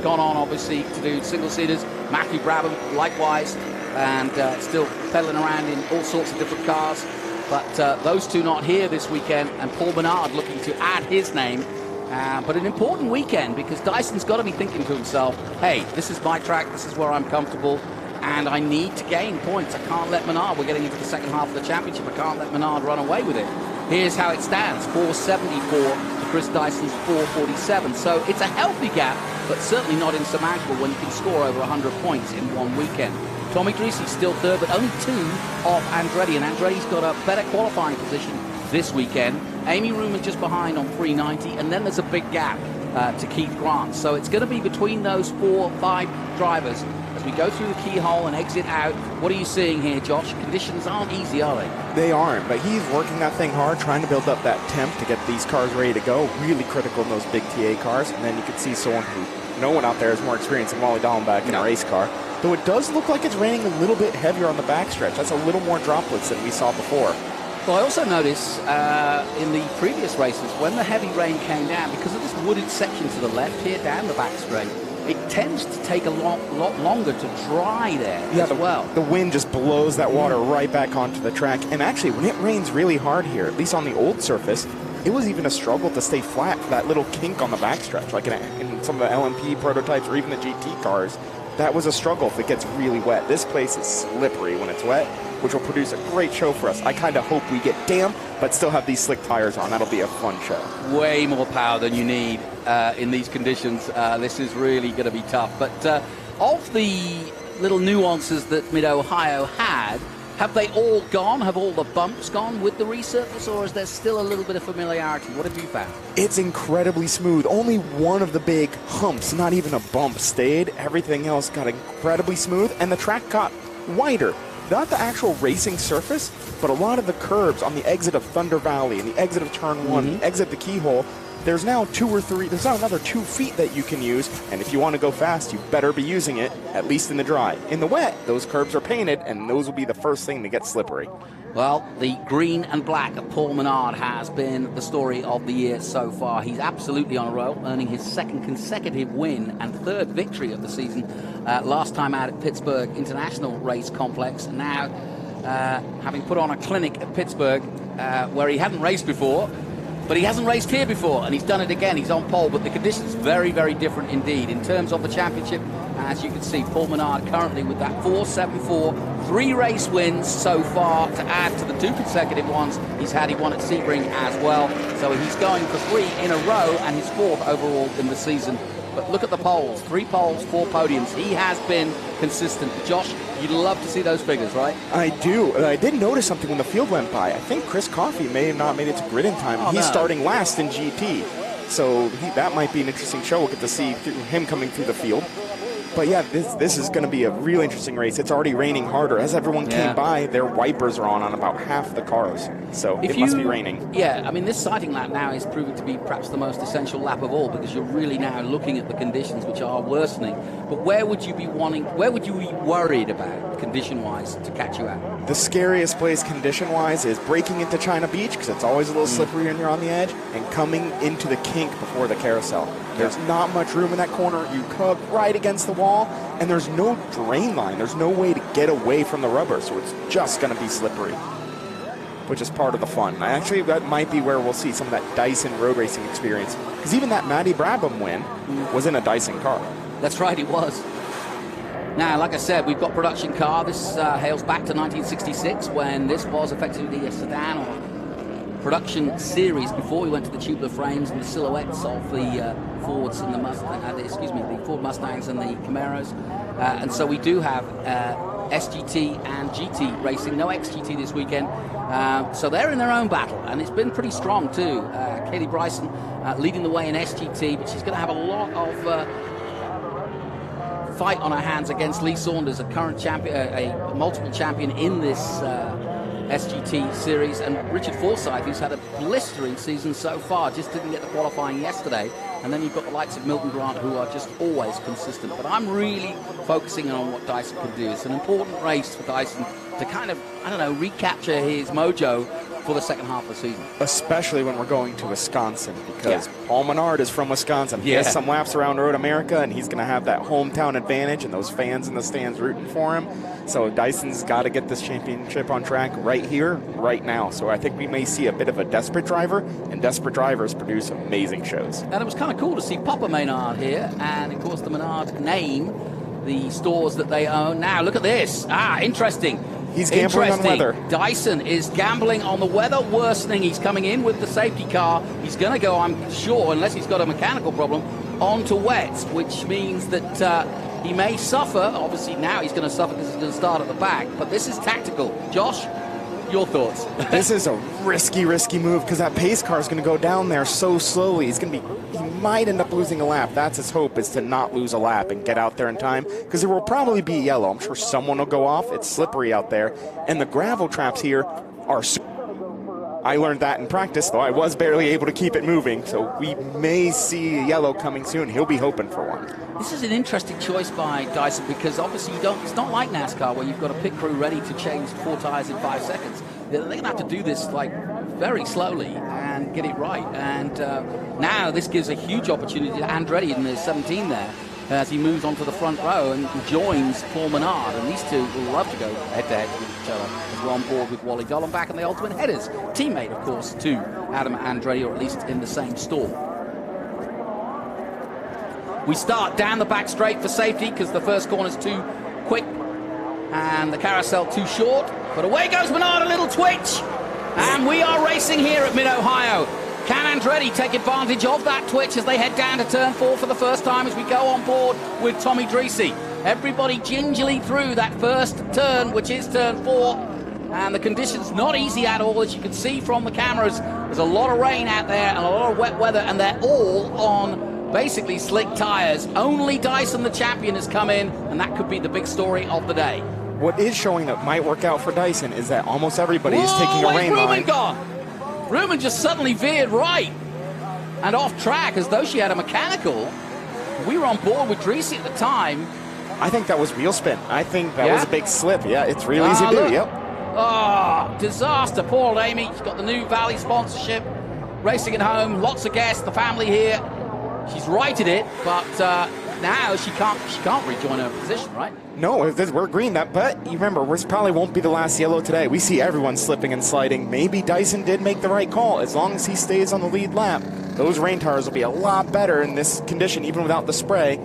gone on, obviously, to do single-seaters. Matthew Brabham, likewise, and still pedaling around in all sorts of different cars. But those two not here this weekend, and Paul Menard looking to add his name. But an important weekend, because Dyson's got to be thinking to himself, hey, this is my track, this is where I'm comfortable, and I need to gain points. I can't let Menard, we're getting into the second half of the championship, I can't let Menard run away with it. Here's how it stands, 474 to Chris Dyson's 447. So it's a healthy gap, but certainly not insurmountable when you can score over 100 points in one weekend. Tommy Dreesy still third, but only two off Andretti, and Andretti's got a better qualifying position this weekend. Amy Ruman just behind on 390, and then there's a big gap to Keith Grant. So it's going to be between those 4 or 5 drivers as we go through the keyhole and exit out. What are you seeing here, Josh? Conditions aren't easy, are they? They aren't, but he's working that thing hard, trying to build up that temp to get these cars ready to go. Really critical in those big TA cars, and then you can see someone who, no one out there has more experience than Wally Dallenbach in a race car. Though it does look like it's raining a little bit heavier on the backstretch. That's a little more droplets than we saw before. Well, I also noticed in the previous races, when the heavy rain came down, because of this wooded section to the left here down the back straight, it tends to take a lot longer to dry there as well. The wind just blows that water right back onto the track. And actually, when it rains really hard here, at least on the old surface, it was even a struggle to stay flat for that little kink on the backstretch, like in some of the LMP prototypes or even the GT cars. That was a struggle if it gets really wet. This place is slippery when it's wet, which will produce a great show for us. I kind of hope we get damp, but still have these slick tires on. That'll be a fun show. Way more power than you need in these conditions. This is really going to be tough. But of the little nuances that Mid-Ohio had, have they all gone? Have all the bumps gone with the resurface, or is there still a little bit of familiarity? What have you found? It's incredibly smooth. Only one of the big humps, not even a bump, stayed. Everything else got incredibly smooth, and the track got wider. Not the actual racing surface, but a lot of the curbs on the exit of Thunder Valley and the exit of Turn 1, the exit the keyhole. There's now 2 or 3, there's now another 2 feet that you can use, and if you want to go fast, you better be using it, at least in the dry. In the wet, those curbs are painted, and those will be the first thing to get slippery. Well, the green and black of Paul Menard has been the story of the year so far. He's absolutely on a roll, earning his 2nd consecutive win and 3rd victory of the season. Last time out at Pittsburgh International Race Complex. Now, having put on a clinic at Pittsburgh where he hadn't raced before, but he hasn't raced here before, and he's done it again. He's on pole, but the conditions very, very different indeed. In terms of the championship, as you can see, Paul Menard currently with that 4.74, 3 race wins so far to add to the 2 consecutive ones he's had. He won at Sebring as well. So he's going for 3 in a row, and his 4th overall in the season. But look at the polls. 3 polls, 4 podiums. He has been consistent. Josh, you'd love to see those figures, right? I do. I did notice something when the field went by. I think Chris Coffey may have not made it to grid in time. He's starting last in GT. So that might be an interesting show. We'll get to see him coming through the field. But yeah, this is going to be a real interesting race. It's already raining harder. As everyone came by, their wipers are on about half the cars. So it must be raining. Yeah, I mean, this sighting lap now is proving to be perhaps the most essential lap of all, because you're really now looking at the conditions, which are worsening. But where would you be worried about condition-wise to catch you out? The scariest place condition-wise is breaking into China Beach, because it's always a little slippery when you're on the edge, and coming into the kink before the carousel. There's not much room in that corner. You come right against the wall, and there's no drain line. There's no way to get away from the rubber, so it's just going to be slippery, which is part of the fun. Actually, that might be where we'll see some of that Dyson road racing experience, because even that Matty Brabham win was in a Dyson car. That's right, it was. Now, like I said, we've got production car. This hails back to 1966, when this was effectively a sedan or production series before we went to the tubular frames and the silhouettes of the Fords and the the Ford Mustangs and the Camaros. And so we do have SGT and GT racing. No XGT this weekend. So they're in their own battle, and it's been pretty strong too. Kaylee Bryson leading the way in SGT, but she's going to have a lot of fight on her hands against Lee Saunders, a current champion, a multiple champion in this SGT series, and Richard Forsyth, who's had a blistering season so far, just didn't get the qualifying yesterday. And then you've got the likes of Milton Grant, who are just always consistent. But I'm really focusing on what Dyson can do. It's an important race for Dyson to kind of, recapture his mojo for the second half of the season. Especially when we're going to Wisconsin, because Paul Menard is from Wisconsin. He has some laps around Road America, and he's going to have that hometown advantage and those fans in the stands rooting for him. So Dyson's got to get this championship on track right here, right now. So I think we may see a bit of a desperate driver, and desperate drivers produce amazing shows. And it was kind of cool to see Papa Maynard here, and of course the Menard name, the stores that they own. Now look at this. Interesting. He's gambling on weather. Dyson is gambling on the weather worsening. He's coming in with the safety car. He's going to go, I'm sure, unless he's got a mechanical problem, onto wet, which means that he may suffer. Obviously now he's going to suffer because he's going to start at the back. But this is tactical. Josh, your thoughts? This is a risky move, because that pace car is going to go down there so slowly. He might end up losing a lap. That's his hope, is to not lose a lap and get out there in time, because there will probably be yellow. I'm sure someone will go off. It's slippery out there, and the gravel traps here are I learned that in practice, though I was barely able to keep it moving, so we may see yellow coming soon. He'll be hoping for one. This is an interesting choice by Dyson, because obviously it's not like NASCAR where you've got a pit crew ready to change 4 tires in 5 seconds. They're going to have to do this very slowly and get it right. And now this gives a huge opportunity to Andretti in the 17 there, as he moves onto the front row and joins Paul Menard. And these two will love to go head-to-head with each other, as we're on board with Wally Gollenbach and the Ultimate Headers, teammate, of course, to Adam Andretti, or at least in the same store. We start down the back straight for safety, because the first corner's too quick and the carousel too short. But away goes Menard, a little twitch. And we are racing here at Mid-Ohio. Can Andretti take advantage of that twitch as they head down to turn 4 for the first time, as we go on board with Tommy Dreesy? Everybody gingerly through that first turn, which is turn 4. And the conditions not easy at all, as you can see from the cameras. There's a lot of rain out there and a lot of wet weather, and they're all on basically slick tires. Only Dyson, the champion, has come in, and that could be the big story of the day. What is showing that might work out for Dyson is that almost everybody is taking a rain line. Gone? Ruman just suddenly veered right and off track, as though she had a mechanical. We were on board with Dreesy at the time. I think that was wheel spin. I think that was a big slip. Yeah, it's real easy to do. Yep. Oh, disaster. Poor old Amy. She's got the new Valley sponsorship. Racing at home. Lots of guests. The family here. She's righted it, but now she can't rejoin her position, right? No, we're green. But you remember, this probably won't be the last yellow today. We see everyone slipping and sliding. Maybe Dyson did make the right call. As long as he stays on the lead lap, those rain tires will be a lot better in this condition, even without the spray.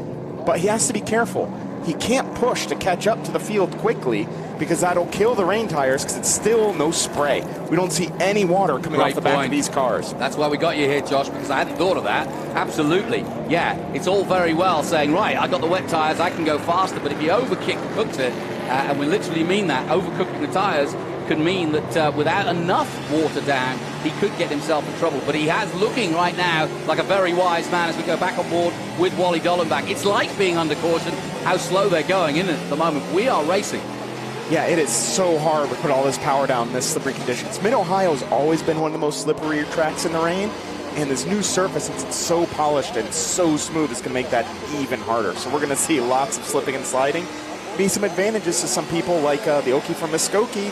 But he has to be careful. He can't push to catch up to the field quickly, because that'll kill the rain tires because it's still no spray. We don't see any water coming off the back of these cars. That's why we got you here, Josh, because I hadn't thought of that. Absolutely. Yeah, it's all very well saying, right, I got the wet tires, I can go faster, but if you overkick the cooks it, and we literally mean that, overcooking the tires could mean that without enough water down, he could get himself in trouble. But he has looking right now like a very wise man as we go back on board with Wally Dollenbach. It's like being under caution, how slow they're going, isn't it, at the moment? We are racing. Yeah, it is so hard to put all this power down in this slippery conditions. Mid-Ohio has always been one of the most slippery tracks in the rain, and this new surface, since it's so polished and so smooth, is going to make that even harder. So we're going to see lots of slipping and sliding. Be some advantages to some people like the Okie from Muskogee,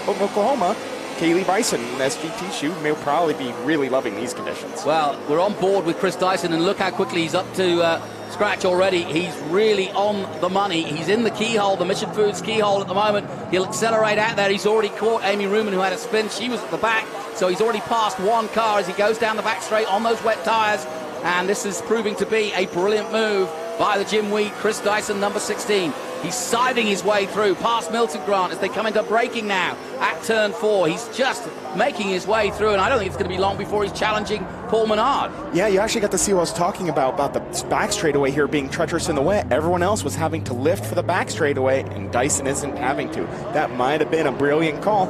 Oklahoma. Kaylee Bison in the SGT shoe may probably be really loving these conditions. Well, we're on board with Chris Dyson, and look how quickly he's up to scratch already. He's really on the money. He's in the keyhole, the Mission Foods keyhole at the moment. He'll accelerate out there. He's already caught Amy Ruman, who had a spin. She was at the back, so he's already passed one car as he goes down the back straight on those wet tires. And this is proving to be a brilliant move by the Jim Weed, Chris Dyson, number 16. He's siding his way through past Milton Grant as they come into braking now at turn 4. He's just making his way through, and I don't think it's going to be long before he's challenging Paul Menard. Yeah, you actually got to see what I was talking about the back straightaway here being treacherous in the wet. Everyone else was having to lift for the back straightaway, and Dyson isn't having to. That might have been a brilliant call.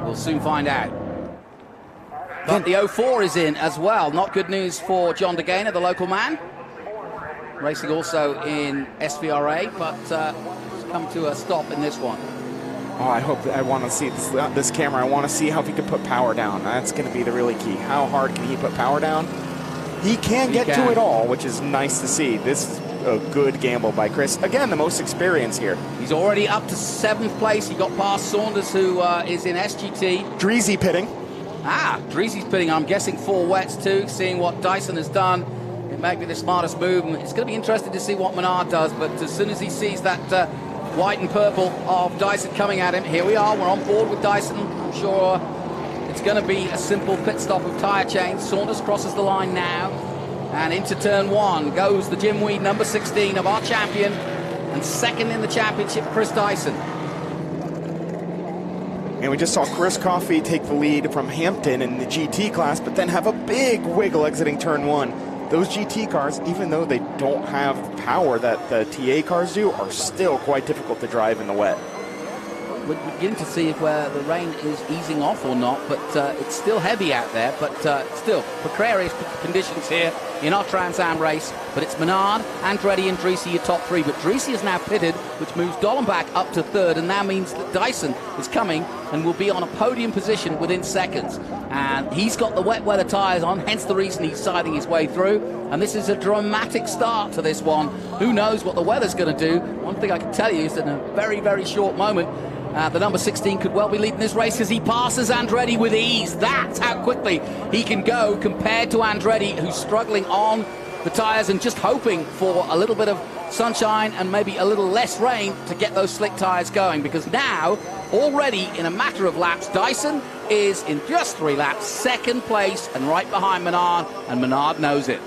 We'll soon find out. But the 04 is in as well. Not good news for John DeGainer, the local man. Racing also in SVRA, but come to a stop in this one. Oh, I want to see this camera. I want to see how he can put power down. That's going to be the really key. How hard can he put power down? He can get to it all, which is nice to see. This is a good gamble by Chris. Again, the most experience here. He's already up to 7th place. He got past Saunders, who is in SGT. Dreezy pitting. Dreezy's pitting. I'm guessing 4 wets too, seeing what Dyson has done. It might be the smartest move. It's going to be interesting to see what Menard does, but as soon as he sees that white and purple of Dyson coming at him, here we are. We're on board with Dyson. I'm sure it's going to be a simple pit stop of tyre change. Saunders crosses the line now, and into turn 1 goes the Jim Weed, number 16 of our champion, and second in the championship, Chris Dyson. And we just saw Chris Coffey take the lead from Hampton in the GT class, but then have a big wiggle exiting turn 1. Those GT cars, even though they don't have power that the TA cars do, are still quite difficult to drive in the wet. We're beginning to see where the rain is easing off or not, but it's still heavy out there, but still precarious conditions here in our Trans Am race. But it's Menard, Andretti and Dreesy, your top 3, but Dreesy is now pitted, which moves Dollenbach up to 3rd, and now means that Dyson is coming and will be on a podium position within seconds. And he's got the wet weather tyres on, hence the reason he's siding his way through. And this is a dramatic start to this one. Who knows what the weather's going to do? One thing I can tell you is that in a very, very short moment, the number 16 could well be leading this race as he passes Andretti with ease. That's how quickly he can go compared to Andretti, who's struggling on the tyres and just hoping for a little bit of sunshine and maybe a little less rain to get those slick tyres going. Because now, already in a matter of laps, Dyson is in just 3 laps, 2nd place and right behind Menard, and Menard knows it.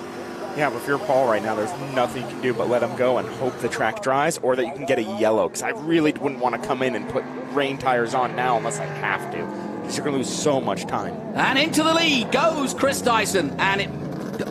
Yeah, but if you're Paul right now, there's nothing you can do but let him go and hope the track dries, or that you can get a yellow, because I really wouldn't want to come in and put rain tires on now unless I have to, because you're going to lose so much time. And into the lead goes Chris Dyson, and it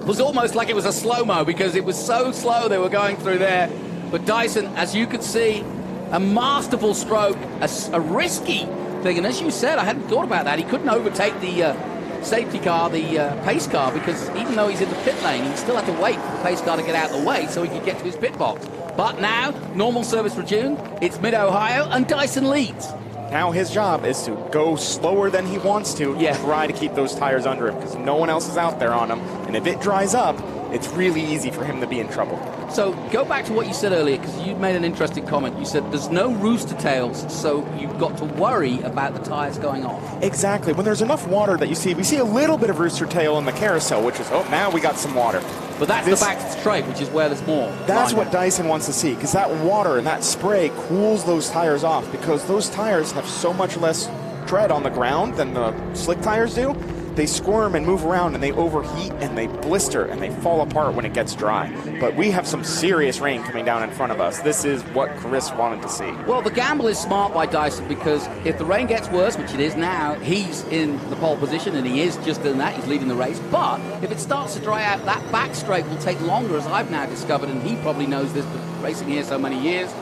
was almost like it was a slow-mo because it was so slow they were going through there. But Dyson, as you could see, a masterful stroke, a risky thing, and as you said, I hadn't thought about that. He couldn't overtake the safety car, the pace car, because even though he's in the pit lane, he still had to wait for the pace car to get out of the way so he could get to his pit box. But now, normal service resumed, it's Mid-Ohio, and Dyson leads. Now his job is to go slower than he wants to, try to keep those tires under him, because no one else is out there on him, and if it dries up, it's really easy for him to be in trouble. So go back to what you said earlier, because you made an interesting comment. You said there's no rooster tails, so you've got to worry about the tires going off. Exactly. When there's enough water that we see a little bit of rooster tail in the carousel, which is, now we got some water. But that's the back straight, which is where there's more. That's what Dyson wants to see, because that water and that spray cools those tires off, because those tires have so much less tread on the ground than the slick tires do, they squirm and move around, and they overheat, and they blister, and they fall apart when it gets dry. But we have some serious rain coming down in front of us. This is what Chris wanted to see. Well, the gamble is smart by Dyson, because if the rain gets worse, which it is now, he's in the pole position, and he is just doing that. He's leading the race. But if it starts to dry out, that back straight will take longer, as I've now discovered, and he probably knows this, but racing here so many years,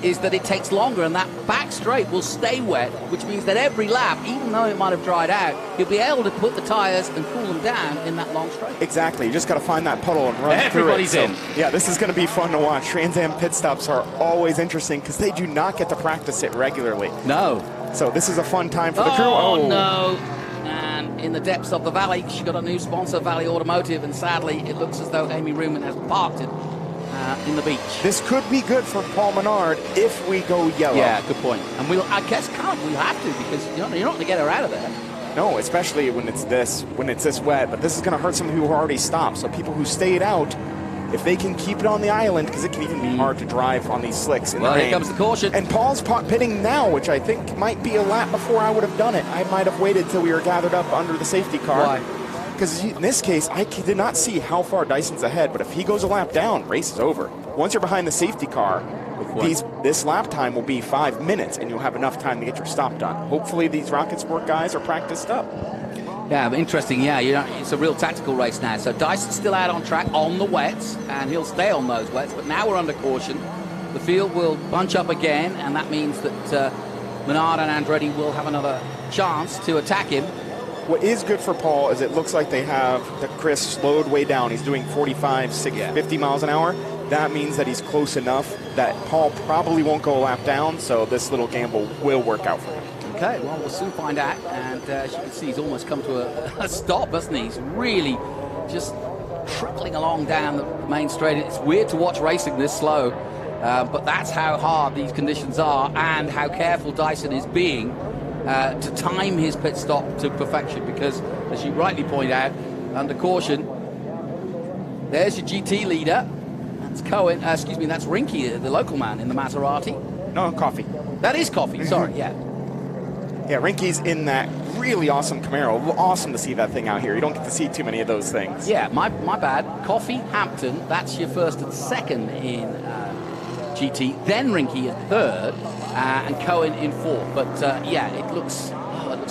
is that it takes longer, and that back straight will stay wet, which means that every lap, even though it might have dried out, he'll be able to put the tyres and cool them down in that long straight. Exactly. You just got to find that puddle and run Everybody's through it. in. Yeah, this is going to be fun to watch. Trans Am pit stops are always interesting because they do not get to practice it regularly. No. So this is a fun time for the crew. Oh, no. And in the depths of the valley, she got a new sponsor, Valley Automotive, and sadly, it looks as though Amy Ruman has parked it in the beach. This could be good for Paul Menard if we go yellow. Yeah, good point. And we'll have to, because you're not going to get her out of there. No, especially when it's this wet. But this is going to hurt some people who already stopped. So people who stayed out, if they can keep it on the island, because it can even be hard to drive on these slicks in the rain. Here comes the caution. And Paul's pitting now, which I think might be a lap before I would have done it. I might have waited till we were gathered up under the safety car. Why? Because in this case, I did not see how far Dyson's ahead, but if he goes a lap down, race is over. Once you're behind the safety car, this lap time will be 5 minutes, and you'll have enough time to get your stop done. Hopefully these Rocket Sport guys are practiced up. Yeah, interesting. Yeah, it's a real tactical race now. So Dyson's still out on track on the wets, and he'll stay on those wets, but now we're under caution. The field will bunch up again, and that means that Menard and Andretti will have another chance to attack him. What is good for Paul is it looks like they have the Chris slowed way down. He's doing 45, 50 miles an hour. That means that he's close enough that Paul probably won't go a lap down, so this little gamble will work out for him. Okay, well, we'll soon find out. And as you can see, he's almost come to a stop, hasn't he? He's really just trickling along down the main straight. It's weird to watch racing this slow, but that's how hard these conditions are and how careful Dyson is being to time his pit stop to perfection, because, as you rightly point out, under caution, there's your GT leader. That's Cohen. That's Rinky, the local man in the Maserati. No, Coffee. That is Coffee. Sorry, yeah. Yeah, Rinky's in that really awesome Camaro. Awesome to see that thing out here. You don't get to see too many of those things. Yeah, my bad. Coffee, Hampton, that's your first and second in GT. Then Rinky in third, and Cohen in fourth. But yeah, it looks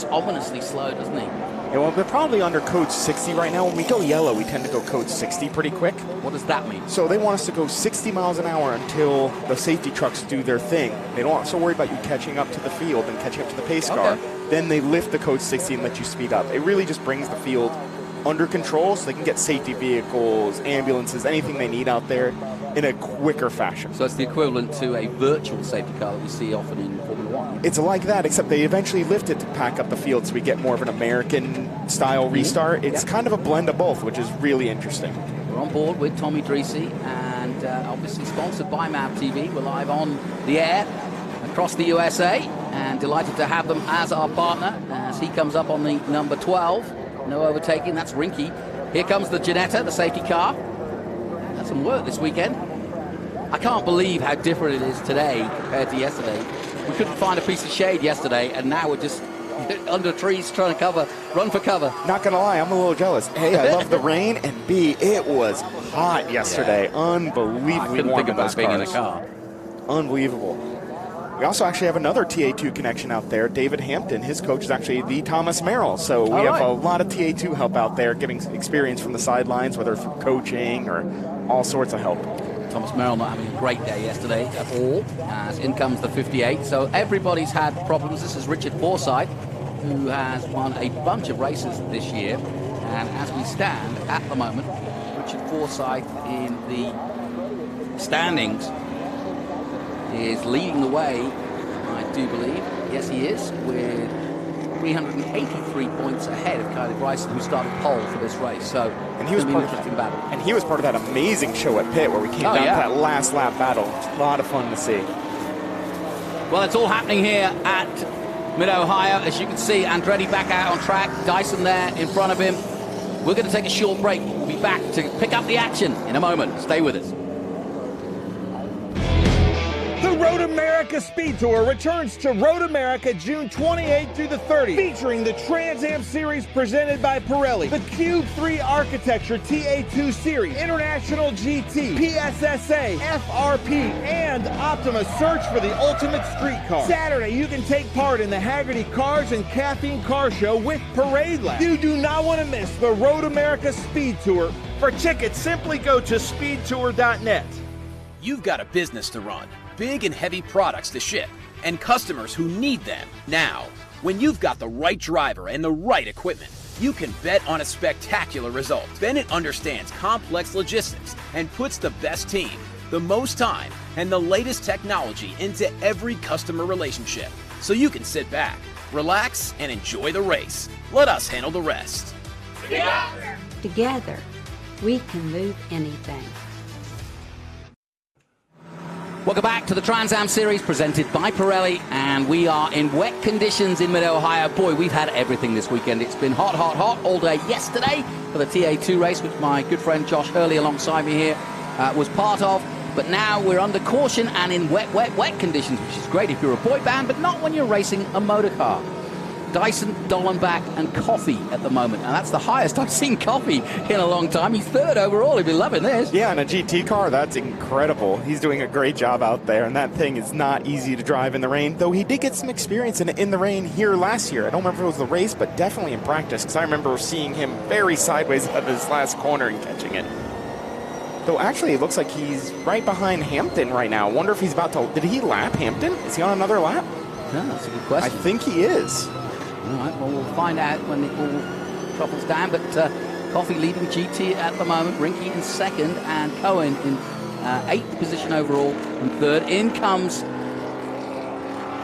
ominously slow, doesn't he? Yeah, well, they're probably under code 60 right now. When we go yellow, we tend to go code 60 pretty quick. What does that mean? So they want us to go 60 miles an hour until the safety trucks do their thing. They don't so worry about you catching up to the field and catching up to the pace car. Then they lift the code 60 and let you speed up. It really just brings the field under control so they can get safety vehicles, ambulances, anything they need out there in a quicker fashion. So it's the equivalent to a virtual safety car that we see often in Formula One. It's like that, except they eventually lift it to pack up the field so we get more of an American-style restart. It's kind of a blend of both, which is really interesting. We're on board with Tommy Dreesy, and obviously sponsored by MAV TV. We're live on the air across the USA, and delighted to have them as our partner as he comes up on the number 12. No overtaking, that's Rinky. Here comes the Ginetta, the safety car. Had some work this weekend. I can't believe how different it is today compared to yesterday. We couldn't find a piece of shade yesterday, and now we're just under trees trying to run for cover. Not gonna lie, I'm a little jealous. A, I love the rain, and B, it was hot yesterday. Yeah. Unbelievably I couldn't warm think in those about being in a cars. car. Unbelievable. We also actually have another TA2 connection out there. David Hampton, his coach is actually the Thomas Merrill. So we have a lot of TA2 help out there, giving experience from the sidelines, whether it's from coaching or all sorts of help. Thomas Merrill not having a great day yesterday at all, as in comes the 58. So everybody's had problems. This is Richard Forsyth, who has won a bunch of races this year. And as we stand at the moment, Richard Forsyth in the standings is leading the way, I do believe. Yes, he is, with 383 points ahead of Kylie Bryson, who started pole for this race. So and he was part of interesting battle. And he was part of that amazing show at Pitt where we came down to that last lap battle. It's a lot of fun to see. Well, it's all happening here at Mid-Ohio. As you can see, Andretti back out on track. Dyson there in front of him. We're going to take a short break. We'll be back to pick up the action in a moment. Stay with us. The Road America Speed Tour returns to Road America June 28th through the 30th, featuring the Trans Am Series presented by Pirelli, the Cube 3 Architecture TA2 Series, International GT, PSSA, FRP, and Optima Search for the Ultimate Street Car. Saturday, you can take part in the Haggerty Cars and Caffeine Car Show with Parade Lab. You do not want to miss the Road America Speed Tour. For tickets, simply go to speedtour.net. You've got a business to run, big and heavy products to ship, and customers who need them now. When you've got the right driver and the right equipment, you can bet on a spectacular result. Bennett understands complex logistics and puts the best team, the most time, and the latest technology into every customer relationship, so you can sit back, relax, and enjoy the race. Let us handle the rest. Together, we can move anything. Welcome back to the Trans Am Series presented by Pirelli, and we are in wet conditions in Mid-Ohio. Boy, we've had everything this weekend. It's been hot, hot, hot all day yesterday for the TA2 race, which my good friend Josh Hurley alongside me here was part of. But now we're under caution and in wet, wet, wet conditions, which is great if you're a boy band, but not when you're racing a motor car. Dyson, Dollenbach, and Coffey at the moment. And that's the highest I've seen Coffey in a long time. He's third overall. He'll be loving this. Yeah, in a GT car, that's incredible. He's doing a great job out there, and that thing is not easy to drive in the rain, though he did get some experience in the rain here last year. I don't remember if it was the race, but definitely in practice, because I remember seeing him very sideways at his last corner and catching it. Though actually, it looks like he's right behind Hampton right now. I wonder if he's about to... Did he lap Hampton? Is he on another lap? No, that's a good question. I think he is. All right, well, we'll find out when it all travels down. But Coffey leading GT at the moment, Rinke in second, and Cohen in 8th position overall and third. In comes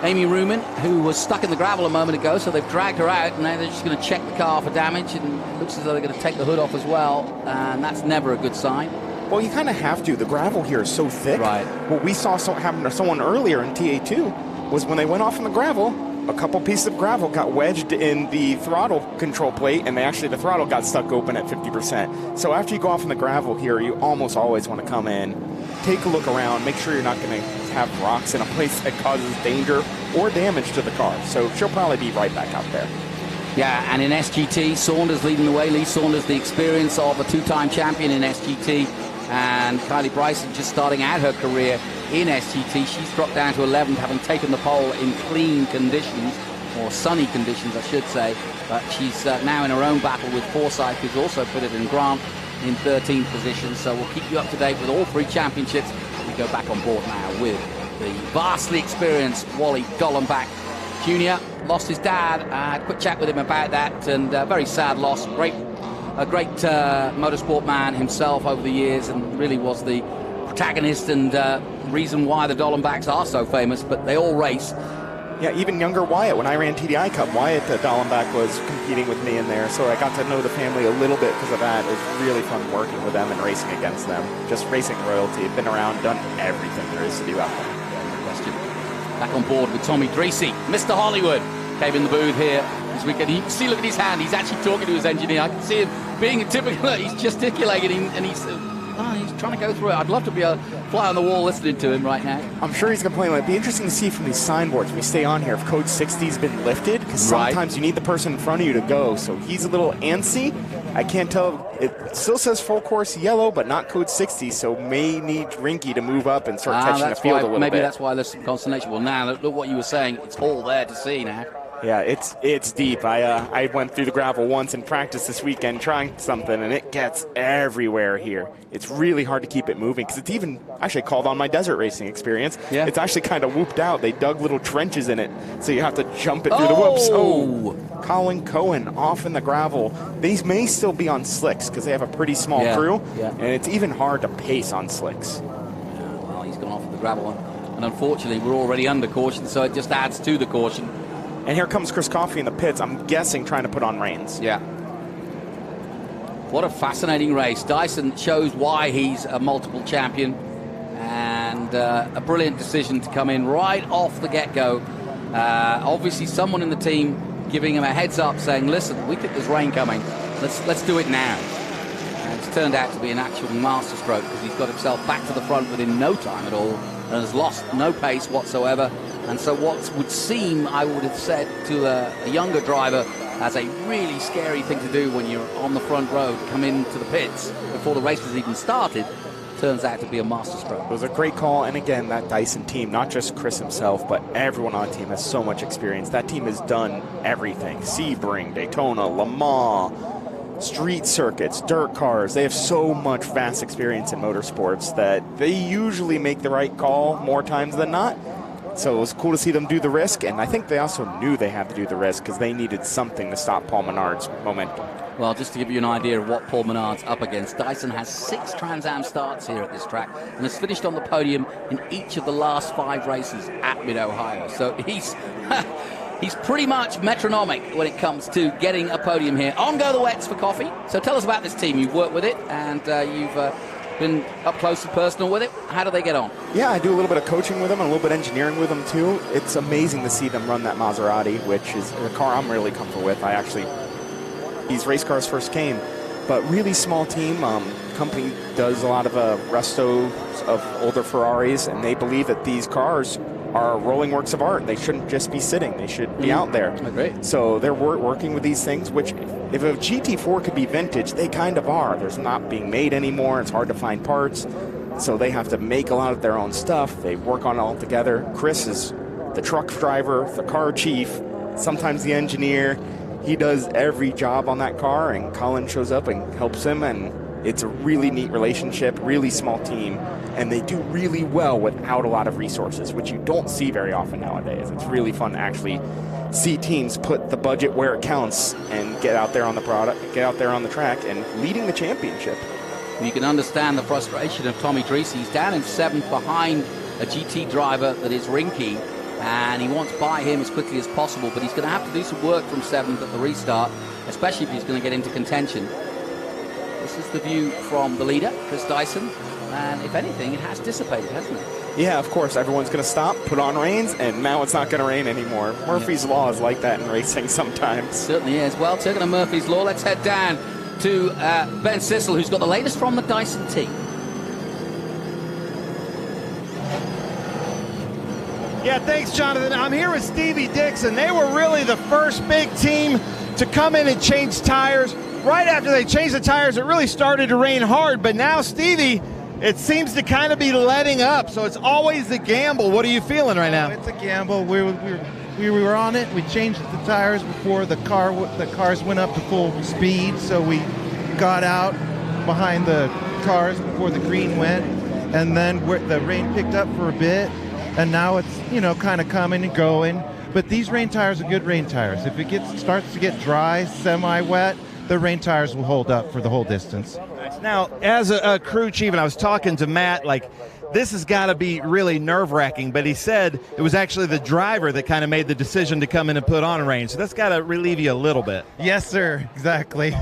Amy Ruman, who was stuck in the gravel a moment ago, so they've dragged her out, and now they're just going to check the car for damage, and it looks as though they're going to take the hood off as well, and that's never a good sign. Well, you kind of have to. The gravel here is so thick. Right. What we saw happen to someone earlier in TA2 was when they went off in the gravel, a couple pieces of gravel got wedged in the throttle control plate, and the throttle got stuck open at 50%. So after you go off in the gravel here, you almost always want to come in, take a look around, make sure you're not going to have rocks in a place that causes danger or damage to the car. So she'll probably be right back out there. Yeah, and in SGT, Saunders leading the way. Lee Saunders, the experience of a two-time champion in SGT, and Kylie Bryson just starting out her career in SGT. She's dropped down to 11th, having taken the pole in clean conditions, or sunny conditions, I should say. But she's now in her own battle with Forsyth, who's also put it in Grant in 13th position. So we'll keep you up to date with all three championships. We go back on board now with the vastly experienced Wally Dollenbach Jr. Lost his dad. I had a quick chat with him about that, and very sad loss. A great motorsport man himself over the years, and really was the protagonist and reason why the Dollenbachs are so famous, but they all race. Yeah, even younger Wyatt. When I ran TDI Cup, Wyatt Dollenbach was competing with me in there, so I got to know the family a little bit because of that. It was really fun working with them and racing against them. Just racing royalty. Been around, done everything there is to do out there. No question. Back on board with Tommy Dreesy. Mr. Hollywood came in the booth here this weekend. You can see, look at his hand. He's actually talking to his engineer. I can see him being a typical, he's gesticulating, and he's trying to go through it. I'd love to be a fly on the wall listening to him right now. I'm sure he's complaining. It'd be interesting to see from these signboards, we stay on here, if code 60's been lifted, because sometimes you need the person in front of you to go. So he's a little antsy. I can't tell. It still says full course yellow, but not code 60, so may need Rinke to move up and start catching the field a little bit. Maybe that's why there's some consternation. Well, now, look what you were saying. It's all there to see now. Yeah, it's deep. I went through the gravel once in practice this weekend trying something, and it gets everywhere here. It's really hard to keep it moving because it's even actually called on my desert racing experience. Yeah. It's actually kind of whooped out. They dug little trenches in it, so you have to jump it through the whoops. Oh, Colin Cohen off in the gravel. These may still be on slicks because they have a pretty small crew, and it's even hard to pace on slicks. Yeah, well, he's gone off with the gravel, and unfortunately we're already under caution, so it just adds to the caution. And here comes Chris Coffey in the pits, I'm guessing trying to put on reins. Yeah. What a fascinating race. Dyson shows why he's a multiple champion, and a brilliant decision to come in right off the get-go. Obviously someone in the team giving him a heads up saying, listen, we think there's rain coming. Let's do it now. And it's turned out to be an actual masterstroke because he's got himself back to the front within no time at all. and has lost no pace whatsoever. And so what would seem, I would have said, to a younger driver as a really scary thing to do when you're on the front row, come into the pits before the race has even started, turns out to be a masterstroke. It was a great call, and again, that Dyson team, not just Chris himself, but everyone on the team has so much experience. That team has done everything. Sebring, Daytona, Le Mans, street circuits, dirt cars. They have so much vast experience in motorsports that they usually make the right call more times than not. So it was cool to see them do the risk, and I think they also knew they had to do the risk because they needed something to stop Paul Menard's momentum. Well, just to give you an idea of what Paul Menard's up against, Dyson has 6 Trans Am starts here at this track and has finished on the podium in each of the last 5 races at Mid-Ohio. So he's pretty much metronomic when it comes to getting a podium here. On go the Wets for coffee. So tell us about this team. You've worked with it, and you've been up close and personal with it. How do they get on? Yeah, I do a little bit of coaching with them and a little bit of engineering with them too. It's amazing to see them run that Maserati, which is a car I'm really comfortable with. These race cars first came, but really small team. Company does a lot of restos of older Ferraris, and they believe that these cars are rolling works of art. They shouldn't just be sitting. They should be out there. Great. So they're working with these things, which if a GT4 could be vintage, they kind of are. There's not being made anymore. It's hard to find parts. So they have to make a lot of their own stuff. They work on it all together. Chris is the truck driver, the car chief, sometimes the engineer. He does every job on that car, and Colin shows up and helps him, and it's a really neat relationship, really small team, and they do really well without a lot of resources, which you don't see very often nowadays. It's really fun to actually see teams put the budget where it counts and get out there on the product, get out there on the track and leading the championship. You can understand the frustration of Tommy Dreese. He's down in 7th behind a GT driver that is Rinky, and he wants by him as quickly as possible, but he's going to have to do some work from 7th at the restart, especially if he's going to get into contention. This is the view from the leader, Chris Dyson, and if anything, it has dissipated, hasn't it? Yeah, of course, everyone's going to stop, put on reins, and now it's not going to rain anymore. Murphy's Law is like that in racing sometimes. Certainly is. Well, talking of Murphy's Law, let's head down to Ben Sissel, who's got the latest from the Dyson team. Yeah, thanks, Jonathan. I'm here with Stevie Dixon. They were really the first big team to come in and change tires. Right after they changed the tires, it really started to rain hard. But now, Stevie, it seems to kind of be letting up. So it's always a gamble. What are you feeling right now? It's a gamble. We were on it. We changed the tires before the cars went up to full speed. So we got out behind the cars before the green went. And then the rain picked up for a bit. And now it's, kind of coming and going. But these rain tires are good rain tires. If it starts to get dry, semi-wet, the rain tires will hold up for the whole distance. Now, as a crew chief, and I was talking to Matt, this has got to be really nerve-wracking, but he said it was actually the driver that kind of made the decision to come in and put on rain, so that's got to relieve you a little bit. Yes, sir, exactly.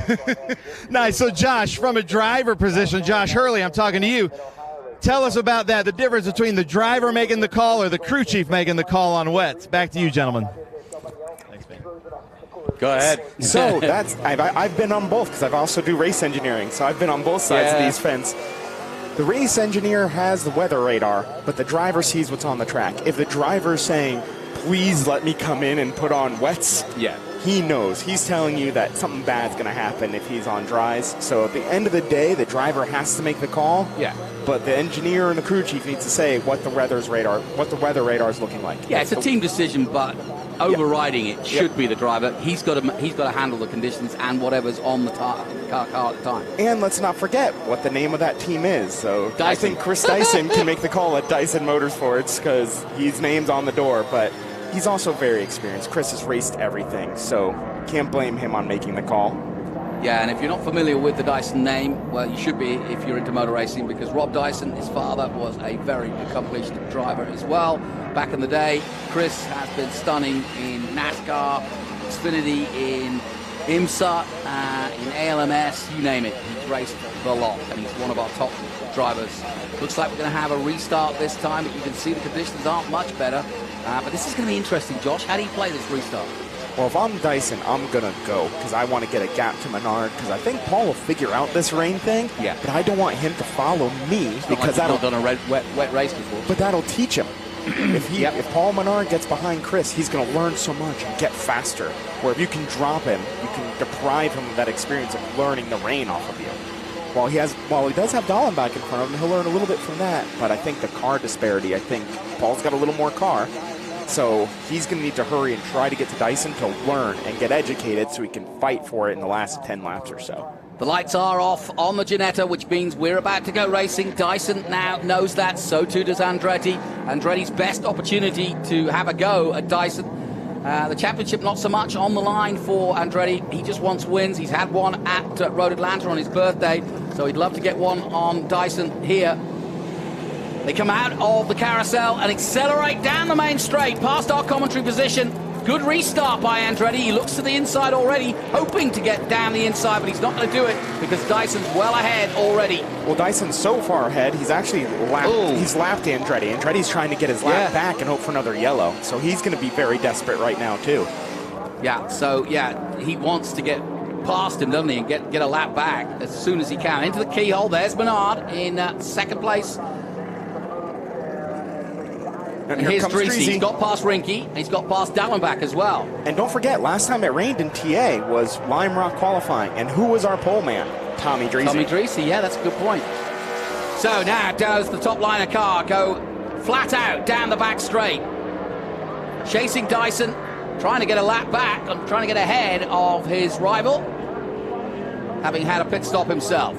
Nice. So, Josh, from a driver position, Josh Hurley, I'm talking to you. Tell us about that, the difference between the driver making the call or the crew chief making the call on wets. Back to you, gentlemen. Go ahead. So I've been on both because I've also do race engineering. So I've been on both sides of these fence. The race engineer has the weather radar, but the driver sees what's on the track. If the driver's saying, please let me come in and put on wets, he knows. He's telling you that something bad's going to happen if he's on dries. So at the end of the day, the driver has to make the call. But the engineer and the crew chief needs to say what the weather radar is looking like. Yeah, it's a team decision, but overriding it should be the driver. He's got to handle the conditions and whatever's on the car at the time. And let's not forget what the name of that team is. So Dyson. I think Chris Dyson can make the call at Dyson Motorsports because his name's on the door, but he's also very experienced. Chris has raced everything, so can't blame him on making the call. Yeah, and if you're not familiar with the Dyson name, well, you should be if you're into motor racing, because Rob Dyson, his father, was a very accomplished driver as well back in the day. Chris has been stunning in NASCAR, Xfinity, in IMSA, in ALMS, you name it. He's raced the lot, and he's one of our top drivers. Looks like we're going to have a restart this time, but you can see the conditions aren't much better. But this is going to be interesting, Josh. How do you play this restart? well, if I'm Dyson, I'm going to go because I want to get a gap to Menard because I think Paul will figure out this rain thing. Yeah. But I don't want him to follow me because that'll done a wet race before. But that'll teach him. If Paul Menard gets behind Chris, he's going to learn so much and get faster. Where if you can drop him, you can deprive him of that experience of learning the rain off of you. While he does have Dallenbach in front of him, he'll learn a little bit from that. But I think the car disparity, I think Paul's got a little more car. So he's going to need to hurry and try to get to Dyson to learn and get educated so he can fight for it in the last 10 laps or so. The lights are off on the Ginetta, which means we're about to go racing. Dyson now knows that, so too does Andretti. Andretti's best opportunity to have a go at Dyson. The championship not so much on the line for Andretti. He just wants wins. He's had one at Road Atlanta on his birthday, so he'd love to get one on Dyson here. They come out of the carousel and accelerate down the main straight past our commentary position. Good restart by Andretti. He looks to the inside already, hoping to get down the inside, but he's not going to do it because Dyson's well ahead already. Well, Dyson's so far ahead, he's actually lapped Andretti. Andretti's trying to get his lap back and hope for another yellow. So he's going to be very desperate right now, too. Yeah, so, he wants to get past him, doesn't he, and get a lap back as soon as he can. Into the keyhole, there's Menard in second place. And here's Dreesy. He's got past Rinky, and he's got past Dallenbach as well. And don't forget, last time it rained in TA was Lime Rock qualifying. And who was our pole man? Tommy Dreesy. Tommy Dreesy, yeah, that's a good point. So now does the top liner car go flat out down the back straight. Chasing Dyson, trying to get a lap back and trying to get ahead of his rival, having had a pit stop himself.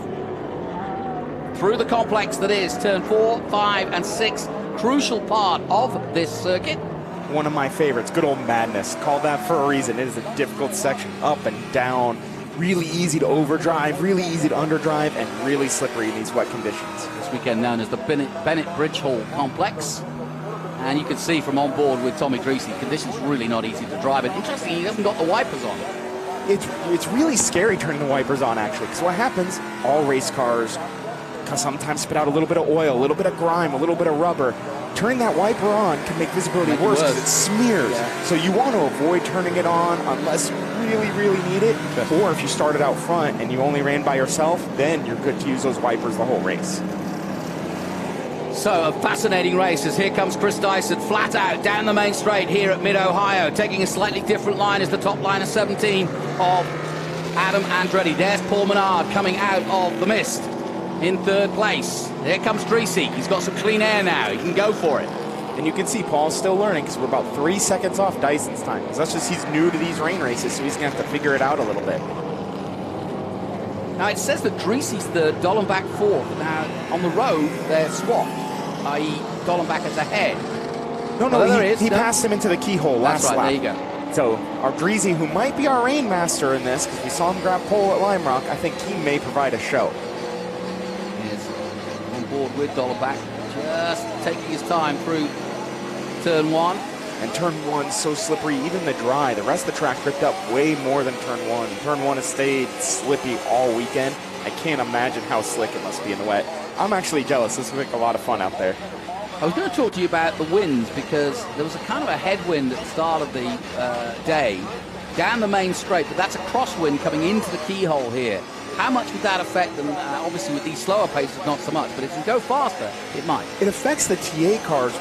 Through the complex that is turn 4, 5, and 6. Crucial part of this circuit. One of my favorites, good old madness. Called that for a reason. It is a difficult section, up and down. Really easy to overdrive, really easy to underdrive, and really slippery in these wet conditions. This weekend known as the Bennett Bridge Hall Complex. And you can see from on board with Tommy Dreesy, conditions really not easy to drive. And interestingly, he hasn't got the wipers on. It's really scary turning the wipers on, actually, because what happens, all race cars sometimes spit out a little bit of oil, a little bit of grime, a little bit of rubber. Turning that wiper on can make visibility worse because it smears. Yeah. So you want to avoid turning it on unless you really, really need it. Or if you started out front and you only ran by yourself, then you're good to use those wipers the whole race. So a fascinating race as here comes Chris Dyson flat out down the main straight here at Mid-Ohio, taking a slightly different line as the top line of 17 of Adam Andretti. There's Paul Menard coming out of the mist in third place. There comes Dreesy. He's got some clean air now. He can go for it. And you can see Paul's still learning because we're about 3 seconds off Dyson's time. Because that's just he's new to these rain races, so he's going to have to figure it out a little bit. Now, it says that Dreesy's third, Dallenbach fourth. Now, on the road, they're swapped, i.e. Dallenbach is ahead. No, he passed him into the keyhole last lap. There you go. So our Dreesy, who might be our rain master in this, because we saw him grab pole at Lime Rock, I think he may provide a show. Board with Dallenbach, just taking his time through turn 1. And turn 1's so slippery, even the dry. The rest of the track ripped up way more than turn 1. Turn 1 has stayed slippy all weekend. I can't imagine how slick it must be in the wet. I'm actually jealous. This will make a lot of fun out there. I was going to talk to you about the winds because there was a kind of a headwind at the start of the day down the main straight, but that's a crosswind coming into the keyhole here. How much would that affect them? Obviously, with these slower paces, not so much. But if you go faster, it might. It affects the TA cars,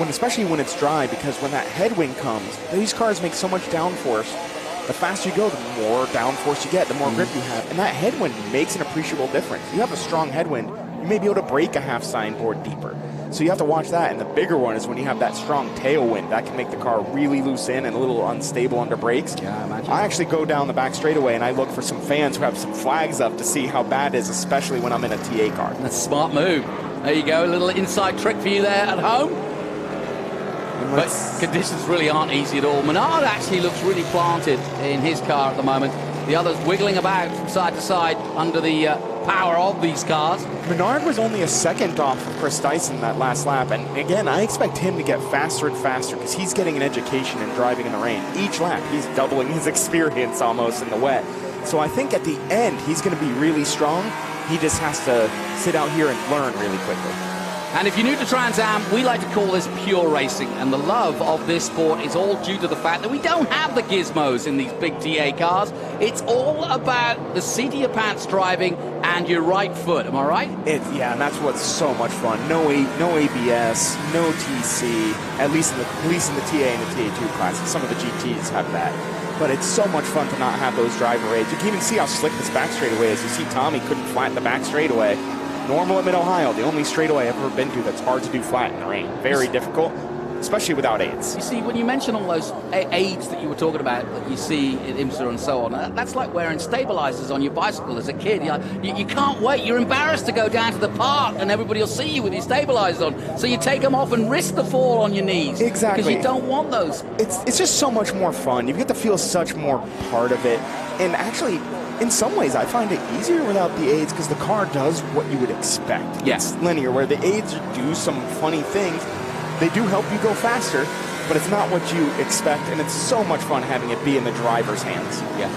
especially when it's dry, because when that headwind comes, these cars make so much downforce. The faster you go, the more downforce you get, the more grip you have. And that headwind makes an appreciable difference. You have a strong headwind, you may be able to break a half signboard deeper. So you have to watch that. And the bigger one is when you have that strong tailwind. That can make the car really loose in and a little unstable under brakes. Yeah, imagine. I actually go down the back straightaway and I look for some fans who have some flags up to see how bad it is, especially when I'm in a TA car. That's a smart move. There you go, a little inside trick for you there at home. But conditions really aren't easy at all. Menard actually looks really planted in his car at the moment. The others wiggling about from side to side under the power of these cars. Menard was only a second off of Chris Dyson that last lap. And again, I expect him to get faster and faster because he's getting an education in driving in the rain. Each lap, he's doubling his experience almost in the wet. So I think at the end, he's going to be really strong. He just has to sit out here and learn really quickly. And if you're new to Trans Am, we like to call this pure racing. And the love of this sport is all due to the fact that we don't have the gizmos in these big TA cars. It's all about the seat of your pants driving and your right foot. Am I right? Yeah, and that's what's so much fun. No ABS, no TC, at least in the TA and the TA2 classes. Some of the GTs have that. But it's so much fun to not have those driver aids. You can even see how slick this back straightaway is. You see Tommy couldn't flatten the back straightaway. Normal at Mid-Ohio, the only straightaway I've ever been to that's hard to do flat in the rain. Very difficult, especially without aids. You see, when you mention all those aids that you were talking about that you see in IMSA and so on, that's like wearing stabilizers on your bicycle as a kid. You can't wait. You're embarrassed to go down to the park and everybody will see you with your stabilizers on. So you take them off and risk the fall on your knees. Exactly. Because you don't want those. It's just so much more fun. You get to feel such more part of it. And actually, in some ways, I find it easier without the aids because the car does what you would expect. Yes. It's linear, where the aids do some funny things. They do help you go faster, but it's not what you expect, and it's so much fun having it be in the driver's hands. Yeah.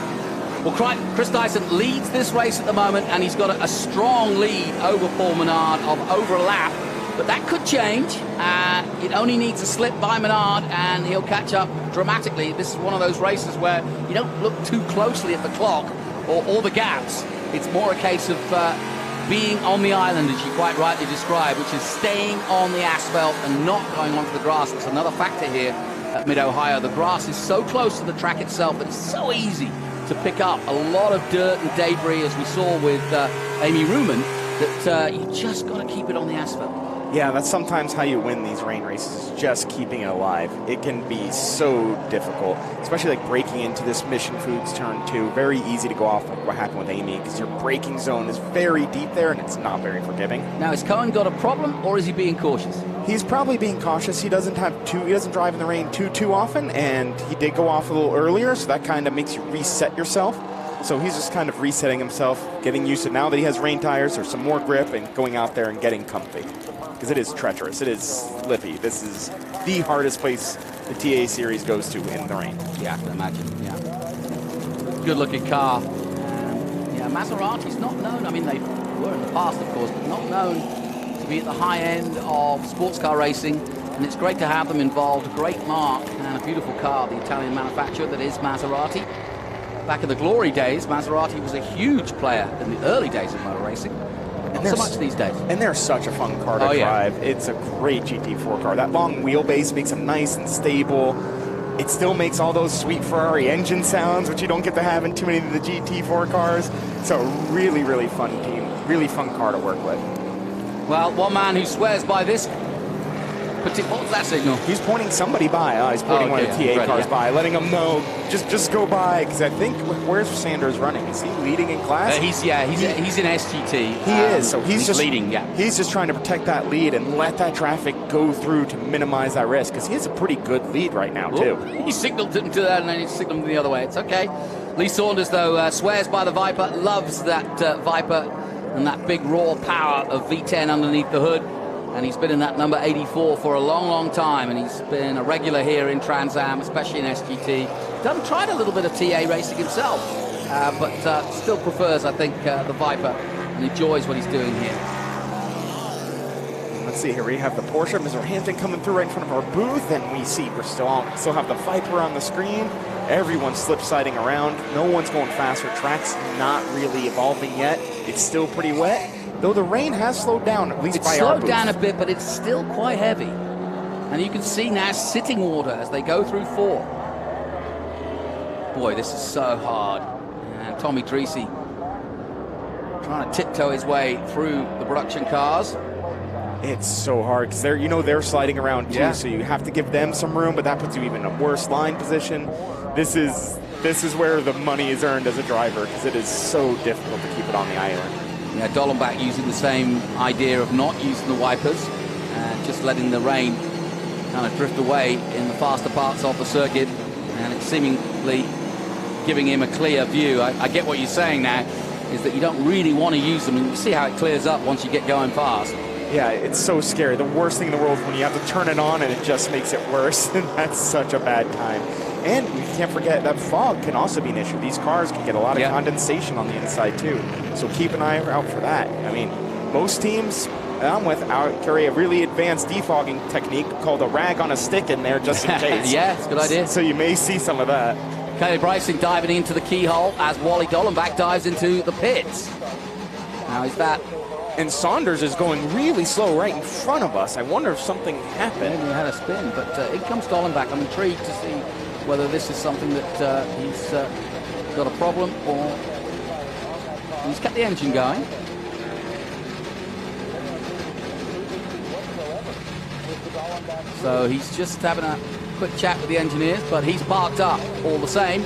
Well, Chris Dyson leads this race at the moment, and he's got a strong lead over Paul Menard of over a lap. But that could change. It only needs a slip by Menard, and he'll catch up dramatically. This is one of those races where you don't look too closely at the clock or the gaps. It's more a case of being on the island, as you quite rightly described, which is staying on the asphalt and not going onto the grass. It's another factor here at Mid-Ohio. The grass is so close to the track itself that it's so easy to pick up a lot of dirt and debris, as we saw with Amy Ruman, that you just got to keep it on the asphalt. Yeah, that's sometimes how you win these rain races, just keeping it alive. It can be so difficult, especially like breaking into this Mission Foods turn 2. Very easy to go off like what happened with Amy, because your braking zone is very deep there and it's not very forgiving. Now, has Cohen got a problem, or is he being cautious? He's probably being cautious. He doesn't drive in the rain too often, and he did go off a little earlier, so that kind of makes you reset yourself. So he's just kind of resetting himself, getting used to now that he has rain tires or some more grip, and going out there and getting comfy. Because it is treacherous, it is slippy. This is the hardest place the TA series goes to in the rain. Yeah, I can imagine, yeah. Good looking car. Yeah, Maserati's not known, I mean they were in the past of course, but not known to be at the high end of sports car racing, and it's great to have them involved. A great mark and a beautiful car, the Italian manufacturer that is Maserati. Back in the glory days, Maserati was a huge player in the early days of motor racing. Not so much these days. And they're such a fun car to drive. It's a great GT4 car. That long wheelbase makes them nice and stable. It still makes all those sweet Ferrari engine sounds, which you don't get to have in too many of the GT4 cars. So really, really fun team. Really fun car to work with. Well, one man who swears by this... What was that signal? He's pointing somebody by. He's pointing one of the TA cars by, letting them know, just go by. Because I think, where's Sanders running? Is he leading in class? He's in SGT. He is, so he's just leading, yeah. He's just trying to protect that lead and let that traffic go through to minimize that risk. Because he has a pretty good lead right now, too. He signaled him to that, and then he signaled him the other way. It's okay. Lee Saunders, though, swears by the Viper, loves that Viper and that big raw power of V10 underneath the hood. And he's been in that number 84 for a long, long time, and he's been a regular here in Trans Am, especially in SGT. Tried a little bit of TA racing himself, but still prefers, I think, the Viper, and enjoys what he's doing here. Let's see here. We have the Porsche, Mr. Hampton coming through right in front of our booth, and we see we still have the Viper on the screen. Everyone's slip-siding around. No one's going faster. Track's not really evolving yet. It's still pretty wet. Though the rain has slowed down, at least by our booth. It's slowed down a bit, but it's still quite heavy. And you can see now sitting water as they go through 4. Boy, this is so hard. And Tommy Treacy trying to tiptoe his way through the production cars. It's so hard because they're sliding around too, so you have to give them some room, but that puts you even in a worse line position. This is where the money is earned as a driver, because it is so difficult to keep it on the island. Yeah, Dollenbach using the same idea of not using the wipers and just letting the rain kind of drift away in the faster parts of the circuit, and it's seemingly giving him a clear view. I get what you're saying now, is that you don't really want to use them, and you see how it clears up once you get going fast. Yeah, it's so scary. The worst thing in the world is when you have to turn it on and it just makes it worse, and that's such a bad time. And we can't forget that fog can also be an issue. These cars can get a lot of condensation on the inside too, so keep an eye out for that. I mean, most teams, I'm with, carry a really advanced defogging technique called a rag on a stick in there just in case. Yeah, it's a good idea. So you may see some of that. Kaylee Bryson diving into the keyhole as Wally Dollenbach dives into the pits. Now is that... And Saunders is going really slow right in front of us. I wonder if something happened. Maybe he had a spin, but in comes Dollenbach. I'm intrigued to see whether this is something that he's got a problem or he's kept the engine going. So he's just having a quick chat with the engineers, but he's parked up all the same.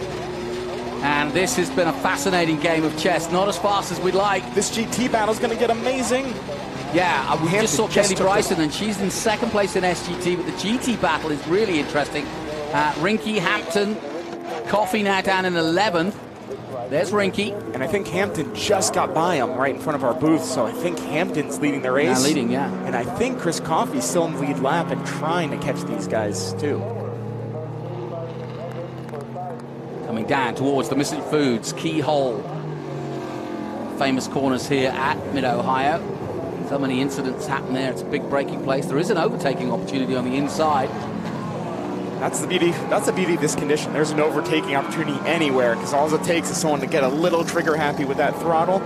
And this has been a fascinating game of chess. Not as fast as we'd like. This GT battle's going to get amazing. Yeah, we just saw Kaylee Bryson, and she's in second place in SGT, but the GT battle is really interesting. Rinky, Hampton, Coffey now down in 11th. There's Rinky. And I think Hampton just got by him right in front of our booth, so I think Hampton's leading the race. Now leading, yeah. And I think Chris Coffey's still in the lead lap and trying to catch these guys, too. Coming down towards the Missing Foods keyhole. Famous corners here at Mid-Ohio. So many incidents happen there. It's a big braking place. There is an overtaking opportunity on the inside. That's the beauty of this condition. There's an overtaking opportunity anywhere because all it takes is someone to get a little trigger happy with that throttle,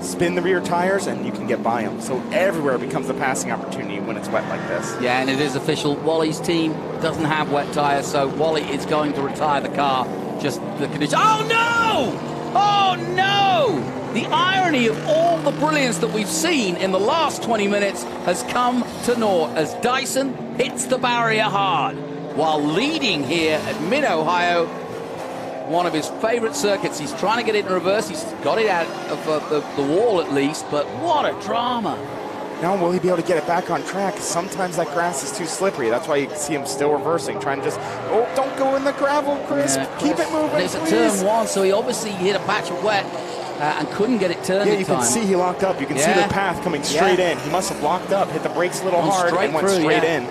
spin the rear tires, and you can get by them. So everywhere becomes a passing opportunity when it's wet like this. Yeah, and it is official. Wally's team doesn't have wet tires, so Wally is going to retire the car. Just the condition. Oh no! Oh no! The irony of all the brilliance that we've seen in the last 20 minutes has come to naught as Dyson hits the barrier hard while leading here at Mid-Ohio, one of his favorite circuits. He's trying to get it in reverse. He's got it out of the wall at least, but what a drama. Now will he be able to get it back on track? Sometimes that grass is too slippery. That's why you see him still reversing, trying to just, oh, don't go in the gravel, Chris. Yeah, Keep it moving, It's a please. turn one, so he obviously hit a patch of wet and couldn't get it turned Yeah, you in time. can see he locked up. You can see the path coming straight in. He must have locked up, hit the brakes a little hard, and went straight in.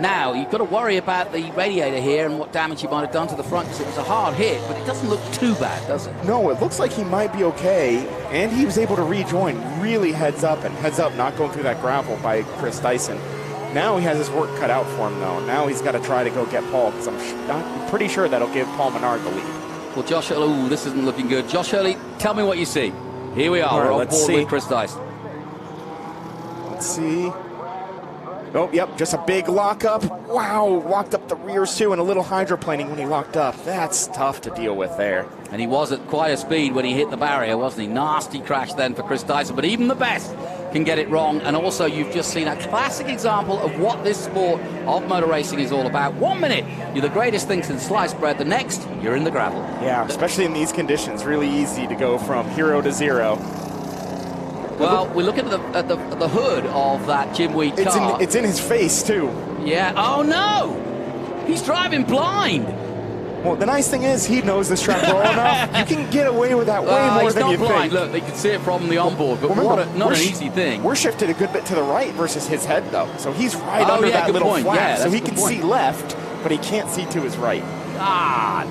Now, you've got to worry about the radiator here and what damage he might have done to the front because it was a hard hit, but it doesn't look too bad, does it? No, it looks like he might be okay, and he was able to rejoin. Really heads up, not going through that gravel by Chris Dyson. Now he has his work cut out for him, though. Now he's got to try to go get Paul, because I'm pretty sure that'll give Paul Menard the lead. Well, Josh Hurley, this isn't looking good. Josh Hurley, tell me what you see. Here we are, we're on board with Chris Dyson. Let's see. Oh, yep, just a big lockup. Wow, locked up the rears too, and a little hydroplaning when he locked up. That's tough to deal with there. And he was at quite a speed when he hit the barrier, wasn't he? Nasty crash then for Chris Dyson, but even the best can get it wrong. And also, you've just seen a classic example of what this sport of motor racing is all about. 1 minute, you're the greatest thing since sliced bread. The next, you're in the gravel. Yeah, especially in these conditions, really easy to go from hero to zero. Well, we look at the hood of that Jim Weed car. It's in his face, too. Yeah. Oh, no! He's driving blind. Well, the nice thing is he knows this track well enough. You can get away with that way more than you think. He's not blind. Look, they can see it from the onboard, but remember, not an easy thing. We're shifted a good bit to the right versus his head, though. So he's right under that little flap. So he can see left, but he can't see to his right. God.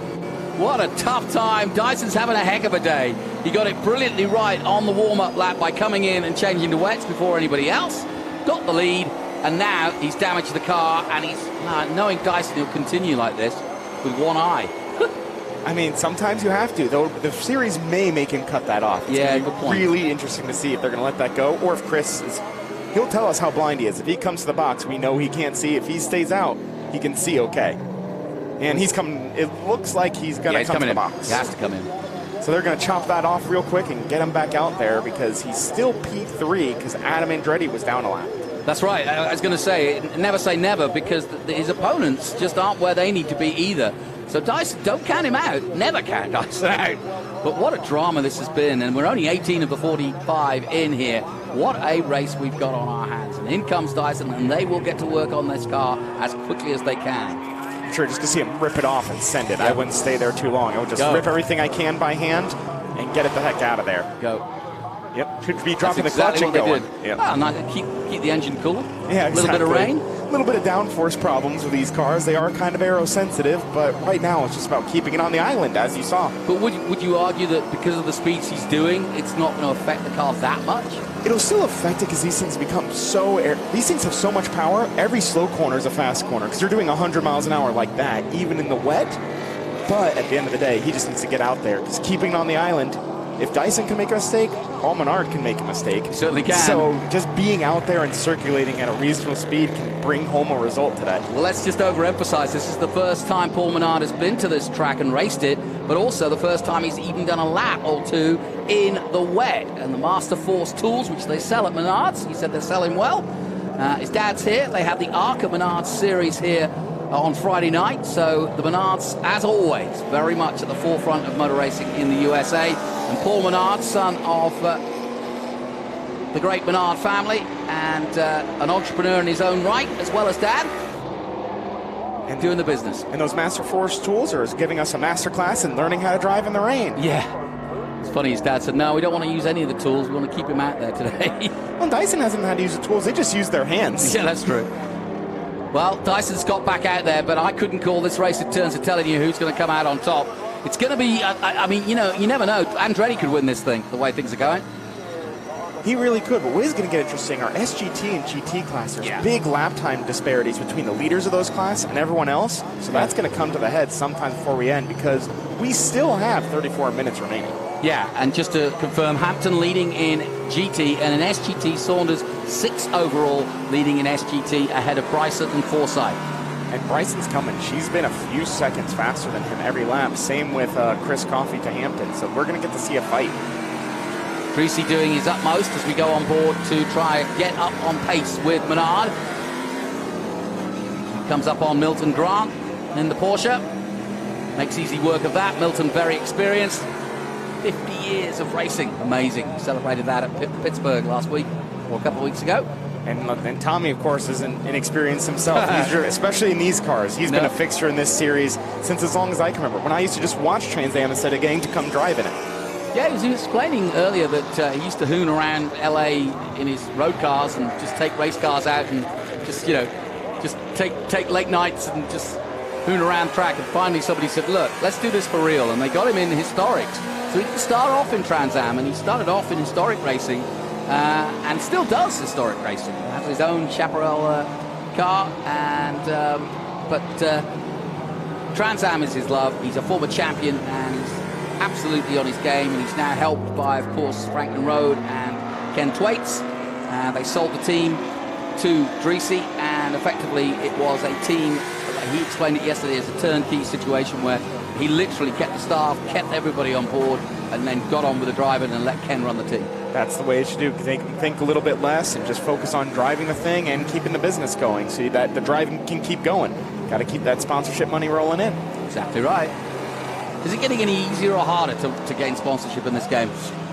What a tough time. Dyson's having a heck of a day. He got it brilliantly right on the warm-up lap by coming in and changing to wets before anybody else. Got the lead, and now he's damaged the car, and he's knowing Dyson he'll continue like this with one eye. I mean, sometimes you have to, though. The series may make him cut that off. It's good point. Really interesting to see if they're going to let that go, or if Chris is. He'll tell us how blind he is. If he comes to the box, we know he can't see. If he stays out, he can see okay. And he's coming. It looks like he's going to come to the box. He has to come in. So they're going to chop that off real quick and get him back out there because he's still P3 because Adam Andretti was down a lap. That's right. I was going to say, never say never because his opponents just aren't where they need to be either. So Dyson, don't count him out. Never count Dyson out. But what a drama this has been. And we're only 18 of the 45 in here. What a race we've got on our hands. And in comes Dyson, and they will get to work on this car as quickly as they can. Sure, just to see him rip it off and send it. I wouldn't stay there too long. I would just rip everything I can by hand and get it the heck out of there. Go. Yep, should be dropping That's the clutch exactly and what going. they did. Yep. Ah, nice. Keep the engine cool. Yeah, exactly. A little bit of rain. A little bit of downforce problems with these cars. They are kind of aero-sensitive, but right now it's just about keeping it on the island, as you saw. But would you argue that because of the speeds he's doing, it's not going to affect the car that much? It'll still affect it because these things become these things have so much power. Every slow corner is a fast corner because you're doing 100 miles an hour like that, even in the wet. But at the end of the day, he just needs to get out there because keeping it on the island, if Dyson can make a mistake, Paul Menard can make a mistake. He certainly can. So just being out there and circulating at a reasonable speed can bring home a result today. Well, let's just overemphasize, this is the first time Paul Menard has been to this track and raced it, but also the first time he's even done a lap or two in the wet. And the Master Force tools, which they sell at Menard's, he said they're selling well. His dad's here. They have the Arca Menards series here on Friday night. So the Menards, as always, very much at the forefront of motor racing in the USA. And Paul Menard, son of the great Menard family and an entrepreneur in his own right, as well as dad, and doing the business. And those Master Force tools are giving us a masterclass in learning how to drive in the rain. Yeah. It's funny, his dad said, no, we don't want to use any of the tools. We want to keep him out there today. Well, Dyson hasn't had to use the tools. They just use their hands. Yeah, that's true. Well, Dyson's got back out there, but I couldn't call this race in terms of telling you who's going to come out on top. It's going to be, I mean, you know, you never know. Andretti could win this thing, the way things are going. He really could, but what is going to get interesting are SGT and GT class. There's big lap time disparities between the leaders of those classes and everyone else. So that's going to come to the head sometime before we end because we still have 34 minutes remaining. Yeah, and just to confirm, Hampton leading in GT and in SGT, Saunders 6th overall leading in SGT ahead of Bryson and Forsyth. And Bryson's coming. She's been a few seconds faster than him every lap. Same with Chris Coffey to Hampton. So we're going to get to see a fight. Creasy doing his utmost as we go on board to try and get up on pace with Menard. Comes up on Milton Grant in the Porsche. Makes easy work of that. Milton very experienced. 50 years of racing. Amazing. Celebrated that at Pittsburgh last week, or a couple of weeks ago. And Tommy, of course, is inexperienced himself, especially in these cars. He's been a fixture in this series since as long as I can remember. When I used to just watch Trans Am instead of getting to come drive in it. Yeah, he was explaining earlier that he used to hoon around LA in his road cars and just take race cars out and just, you know, just take late nights and just hoon around track. And finally somebody said, look, let's do this for real. And they got him in historics. So he didn't start off in Trans Am, and he started off in historic racing and still does historic racing. He has his own Chaparral car, and but Trans Am is his love. He's a former champion, and he's absolutely on his game, and he's now helped by, of course, Franklin Road and Ken Thwaites. They sold the team to Dreesy, and effectively it was a team, he explained it yesterday, as a turnkey situation where he literally kept the staff, kept everybody on board, and then got on with the driving and let Ken run the team. That's the way it should do. They can think a little bit less and just focus on driving the thing and keeping the business going so that the driving can keep going. Got to keep that sponsorship money rolling in. Exactly right. Is it getting any easier or harder to gain sponsorship in this game?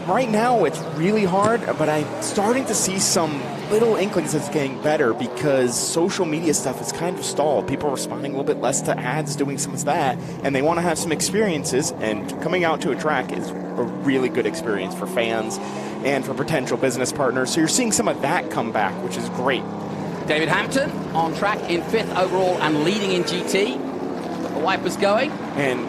Right now, it's really hard, but I'm starting to see some little inklings it's getting better because social media stuff is kind of stalled. People are responding a little bit less to ads, doing some of that, and they want to have some experiences, and coming out to a track is a really good experience for fans and for potential business partners. So you're seeing some of that come back, which is great. David Hampton on track in 5th overall and leading in GT. Got the wipers going. And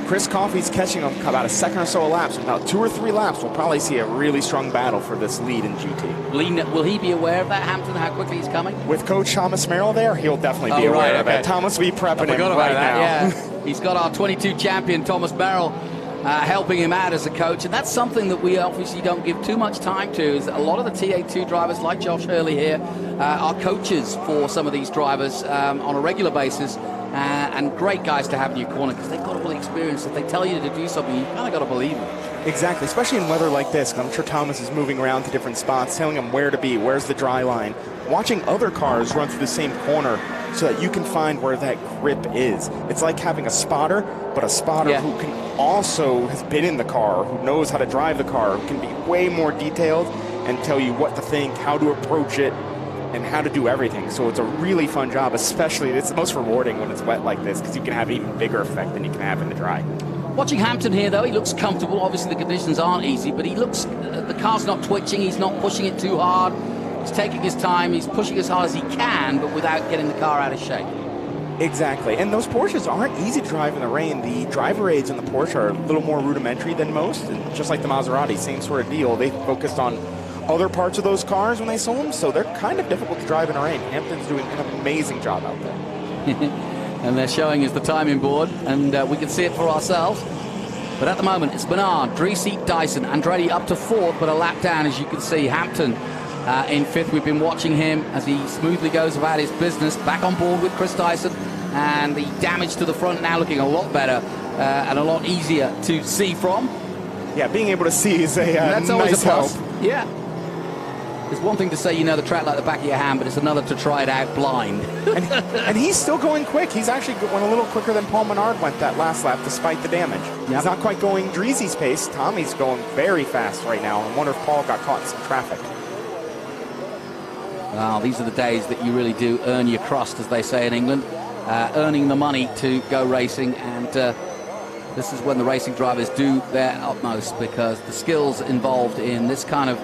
Chris Coffey's catching him about a second or so a lap. So about 2 or 3 laps, we'll probably see a really strong battle for this lead in GT. Will he be aware of that, Hampton, how quickly he's coming? With Coach Thomas Merrill there, he'll definitely be aware of it. Thomas will be prepping him right now. Yeah. He's got our 22 champion, Thomas Merrill, helping him out as a coach. And that's something that we obviously don't give too much time to, is that a lot of the TA2 drivers, like Josh Hurley here, are coaches for some of these drivers on a regular basis. And great guys to have in your corner because they've got all the experience. If they tell you to do something, you kind of got to believe them. Exactly, especially in weather like this. I'm sure Thomas is moving around to different spots, telling them where to be, where's the dry line, watching other cars run through the same corner so that you can find where that grip is. It's like having a spotter, but a spotter who can also has been in the car, who knows how to drive the car, who can be way more detailed and tell you what to think, how to approach it, and how to do everything. So it's a really fun job, especially it's the most rewarding when it's wet like this because you can have an even bigger effect than you can have in the dry. Watching Hampton here, though, he looks comfortable. Obviously, the conditions aren't easy, but he looks, the car's not twitching. He's not pushing it too hard. He's taking his time. He's pushing as hard as he can, but without getting the car out of shape. Exactly, and those Porsches aren't easy to drive in the rain. The driver aids in the Porsche are a little more rudimentary than most, and just like the Maserati, same sort of deal. They focused on other parts of those cars when they sold them, so they're kind of difficult to drive in the rain. Hampton's doing an amazing job out there. And they're showing us the timing board, and we can see it for ourselves. But at the moment, it's Menard, Dreesy, Dyson, Andretti up to 4th, but a lap down, as you can see. Hampton in 5th. We've been watching him as he smoothly goes about his business. Back on board with Chris Dyson, and the damage to the front now looking a lot better and a lot easier to see from. Yeah, being able to see is a that's always nice a plus. help. Yeah. It's one thing to say you know the track like the back of your hand, but it's another to try it out blind. and he's still going quick. He's actually went a little quicker than Paul Menard went that last lap, despite the damage. Yep. He's not quite going Dreesy's pace. Tommy's going very fast right now. I wonder if Paul got caught in some traffic. Well, these are the days that you really do earn your crust, as they say in England. Earning the money to go racing, and this is when the racing drivers do their utmost, because the skills involved in this kind of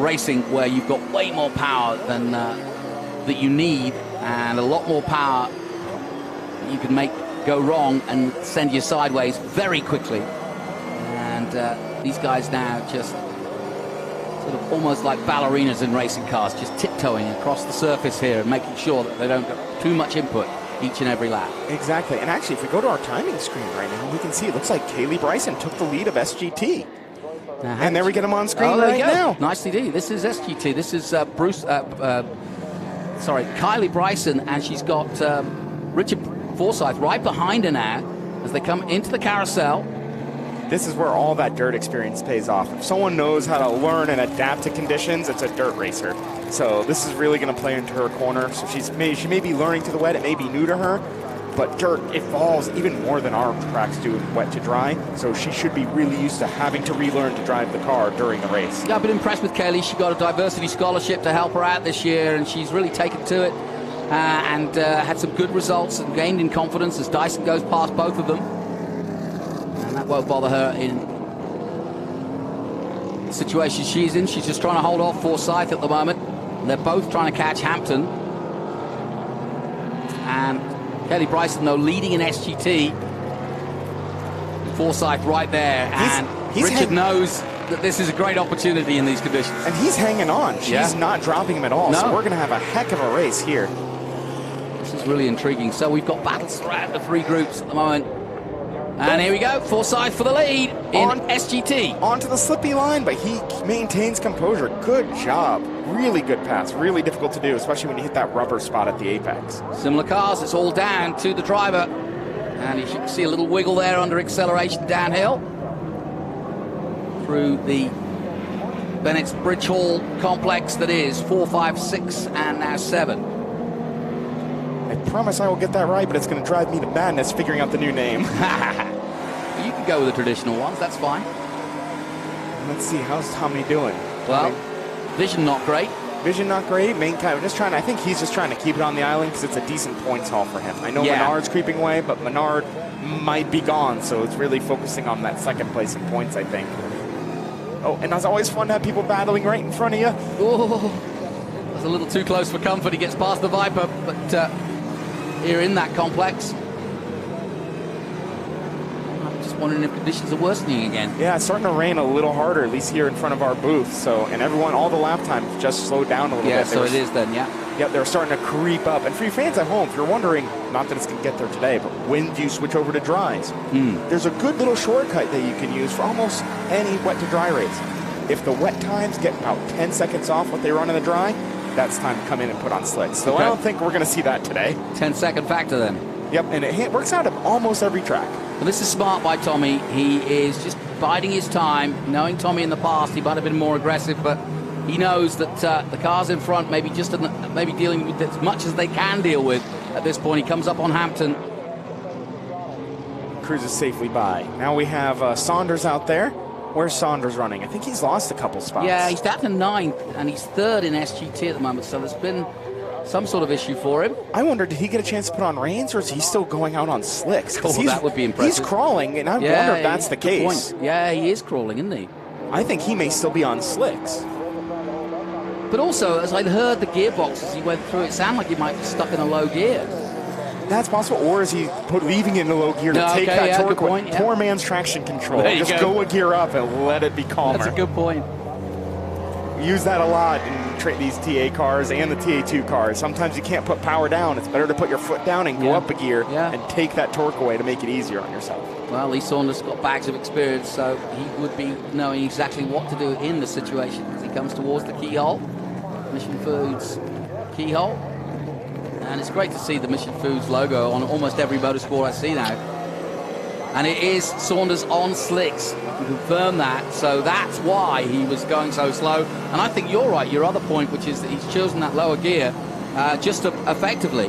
racing, where you've got way more power than that you need, and a lot more power that you can make go wrong and send you sideways very quickly. And these guys now just sort of almost like ballerinas in racing cars, just tiptoeing across the surface here and making sure that they don't get too much input each and every lap. Exactly, and actually if we go to our timing screen right now, we can see it looks like Kaylee Bryson took the lead of SGT. And there we get him on screen right now. Nicely done. This is SGT. This is Kylie Bryson, and she's got Richard Forsyth right behind her now as they come into the carousel. This is where all that dirt experience pays off. If someone knows how to learn and adapt to conditions, it's a dirt racer. So this is really going to play into her corner. So she may be learning to the wet. It may be new to her. But dirt evolves even more than our tracks do in wet to dry, so she should be really used to having to relearn to drive the car during the race. Yeah, I've been impressed with Kelly. She got a diversity scholarship to help her out this year, and she's really taken to it and had some good results and gained in confidence as Dyson goes past both of them. And that won't bother her in the situation she's in. She's just trying to hold off Forsyth at the moment. And they're both trying to catch Hampton. And Kelly Bryson, though, leading in SGT. Forsyth right there. And Richard knows that this is a great opportunity in these conditions. And he's hanging on. She's not dropping him at all. No. So we're going to have a heck of a race here. This is really intriguing. So we've got battles throughout the 3 groups at the moment. And here we go. Forsyth for the lead in SGT. Onto the slippy line, but he maintains composure. Good job. Really good pass. Really difficult to do, especially when you hit that rubber spot at the apex. Similar cars. It's all down to the driver. And you can see a little wiggle there under acceleration downhill through the Bennett's Bridge Hall complex that is 4, 5, 6, and now 7. I promise I will get that right, but it's going to drive me to madness figuring out the new name. You can go with the traditional ones. That's fine. Let's see. How's Tommy doing? Well, vision not great. Vision not great. Main kind of just trying. I think he's just trying to keep it on the island because it's a decent points haul for him. I know Menard's creeping away, but Menard might be gone, so it's really focusing on that second place in points, I think. Oh, and it's always fun to have people battling right in front of you. Oh, that's a little too close for comfort. He gets past the Viper, but here in that complex, I'm just wondering if conditions are worsening again. Yeah, it's starting to rain a little harder, at least here in front of our booth. So, and everyone, all the lap times just slowed down a little bit. Yeah, so it is then, yeah. Yep, they're starting to creep up. And for you fans at home, if you're wondering, not that it's going to get there today, but when do you switch over to dries? There's a good little shortcut that you can use for almost any wet to dry race. If the wet times get about 10 seconds off what they run in the dry, that's time to come in and put on slicks. So I don't think we're going to see that today. 10-second factor then. Yep, and it works out of almost every track. Well, this is smart by Tommy. He is just biding his time, knowing Tommy in the past, he might have been more aggressive, but he knows that the cars in front maybe dealing with as much as they can deal with at this point. He comes up on Hampton. Cruises safely by. Now we have Saunders out there. Where's Saunders running? I think he's lost a couple spots. Yeah, he's down to 9th, and he's 3rd in SGT at the moment. So there's been some sort of issue for him. I wonder, did he get a chance to put on reins, or is he still going out on slicks? Oh, that would be impressive. He's crawling, and I wonder if that's the case. Point. Yeah, he is crawling, isn't he? I think he may still be on slicks. But also, as I heard the gearbox as he went through, it sounded like he might be stuck in a low gear. That's possible, or is he leaving it in a low gear to take that torque? Point, Poor man's traction control. Just go a gear up and let it be calmer. That's a good point. We use that a lot in these TA cars and the TA2 cars. Sometimes you can't put power down. It's better to put your foot down and go up a gear and take that torque away to make it easier on yourself. Well, Lee Saunders got bags of experience, so he would be knowing exactly what to do in the situation as he comes towards the keyhole. Mission Foods keyhole. And it's great to see the Mission Foods logo on almost every motorsport I see now. And it is Saunders on slicks. You confirm that. So that's why he was going so slow. And I think you're right. Your other point, which is that he's chosen that lower gear just to effectively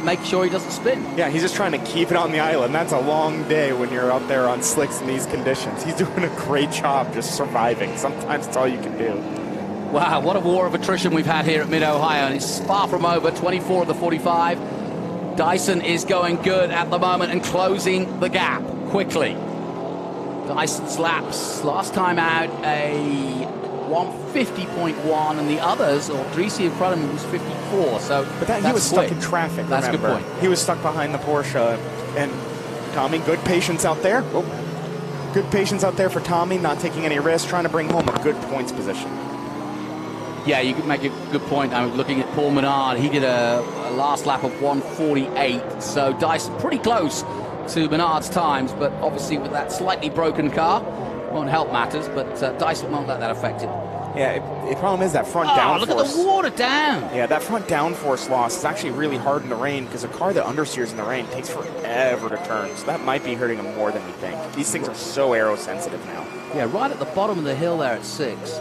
make sure he doesn't spin. Yeah, he's just trying to keep it on the island. That's a long day when you're out there on slicks in these conditions. He's doing a great job just surviving. Sometimes it's all you can do. Wow, what a war of attrition we've had here at Mid-Ohio. And it's far from over. 24 of the 45. Dyson is going good at the moment and closing the gap quickly. Dyson's laps last time out a 150.1, and the others, or Dreesy in front of him, was 54. So, but he was stuck in traffic. That's remember. a good point. He was stuck behind the Porsche, and Tommy, good patience out there. Oh, good patience out there for Tommy, not taking any risks, trying to bring home a good points position. Yeah, you could make a good point. I'm looking at Paul Menard. He did a last lap of 148. So Dyson pretty close to Menard's times, but obviously with that slightly broken car, won't help matters, but Dyson won't let that affect him. Yeah, the problem is that front downforce. Look at the water down. Yeah, that front downforce loss is actually really hard in the rain because a car that understeers in the rain takes forever to turn. So that might be hurting him more than you think. These things are so aero-sensitive now. Yeah, right at the bottom of the hill there at 6.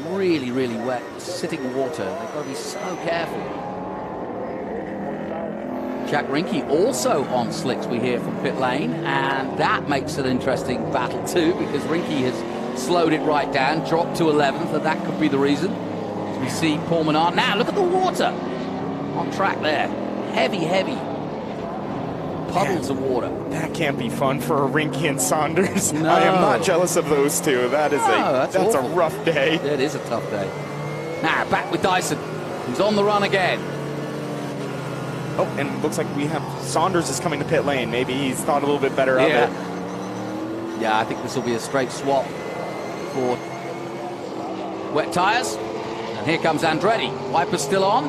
Really, really wet, sitting water. They've got to be so careful. Jack Rinke also on slicks, we hear from pit lane, and that makes an interesting battle too because Rinke has slowed it right down, dropped to 11th, and that could be the reason. As we see Paul Menard. Now, look at the water on track there. Heavy, heavy puddles of water. That can't be fun for Rinke and Saunders. No. I am not jealous of those two. That is that's a rough day. It is a tough day. Now, back with Dyson, who's on the run again. Oh, and it looks like we have Saunders is coming to pit lane. Maybe he's thought a little bit better of it. Yeah, I think this will be a straight swap for wet tires. And here comes Andretti. Wipers still on.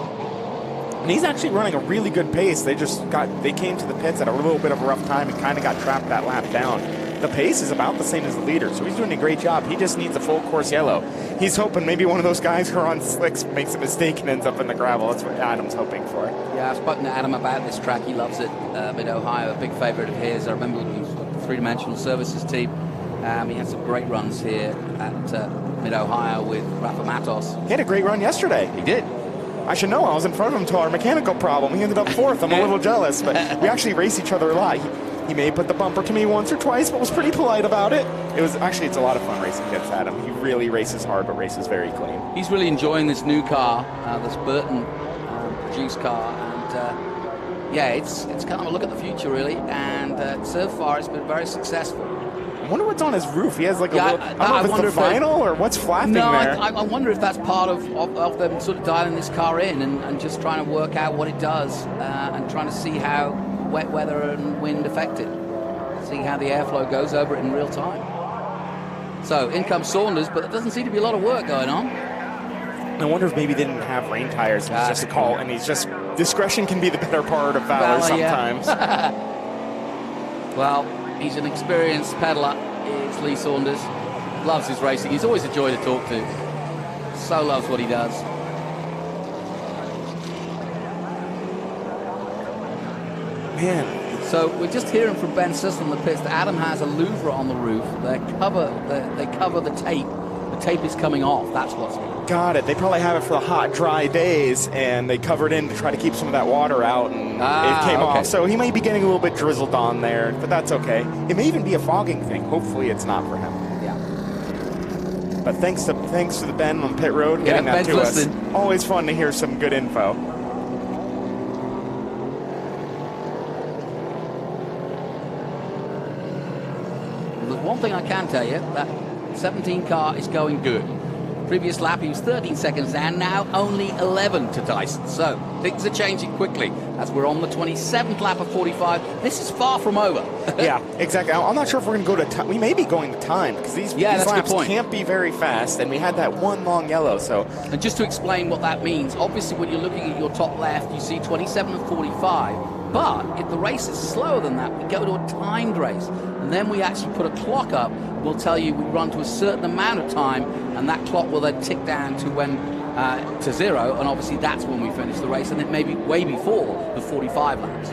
And he's actually running a really good pace. They came to the pits at a little bit of a rough time and kind of got trapped that lap down. The pace is about the same as the leader, so he's doing a great job. He just needs a full course yellow. He's hoping maybe one of those guys who are on slicks makes a mistake and ends up in the gravel. That's what Adam's hoping for. Yeah, I've spoken to Adam about this track. He loves it. Mid-Ohio, a big favorite of his. I remember when he was with the three-dimensional services team. He had some great runs here at Mid-Ohio with Rafa Matos. He had a great run yesterday. He did. I should know. I was in front of him until our mechanical problem. He ended up 4th. I'm a little jealous, but we actually race each other a lot. He may put the bumper to me once or twice, but was pretty polite about it. It's a lot of fun racing against Adam. He really races hard, but races very clean. He's really enjoying this new car, this Burton produced car, and it's kind of a look at the future, really. And so far, it's been very successful. I wonder what's on his roof. He has like a little, I don't know if it's the vinyl or what's flapping there. I wonder if that's part of them sort of dialing this car in and just trying to work out what it does and trying to see how wet weather and wind affect it. See how the airflow goes over it in real time. So in comes Saunders, but there doesn't seem to be a lot of work going on. I wonder if maybe they didn't have rain tires. He's just a call, and he's just discretion can be the better part of valor sometimes. Yeah. Well, he's an experienced peddler. It's Lee Saunders. Loves his racing. He's always a joy to talk to. So loves what he does. Man. So we're just hearing from Ben Sisson in the pits that Adam has a louvre on the roof. They cover the tape. The tape is coming off. That's what's got it. They probably have it for the hot, dry days, and they covered in to try to keep some of that water out, and it came off. So he may be getting a little bit drizzled on there, but that's okay. It may even be a fogging thing. Hopefully it's not for him. Yeah. But thanks to the Ben on pit road getting that to us. Always fun to hear some good info. there's one thing I can tell you, that 17 car is going good. Previous lap, he was 13 seconds down, now only 11 to Dyson. So things are changing quickly as we're on the 27th lap of 45. This is far from over. Yeah, exactly. I'm not sure if we're going to go to time. We may be going to time because these laps can't be very fast, and we had that one long yellow. So, and just to explain what that means, obviously when you're looking at your top left, you see 27 and 45. But if the race is slower than that, we go to a timed race. And then we actually put a clock up. We'll tell you we run to a certain amount of time, and that clock will then tick down to when to 0. And obviously that's when we finish the race, and it may be way before the 45 laps.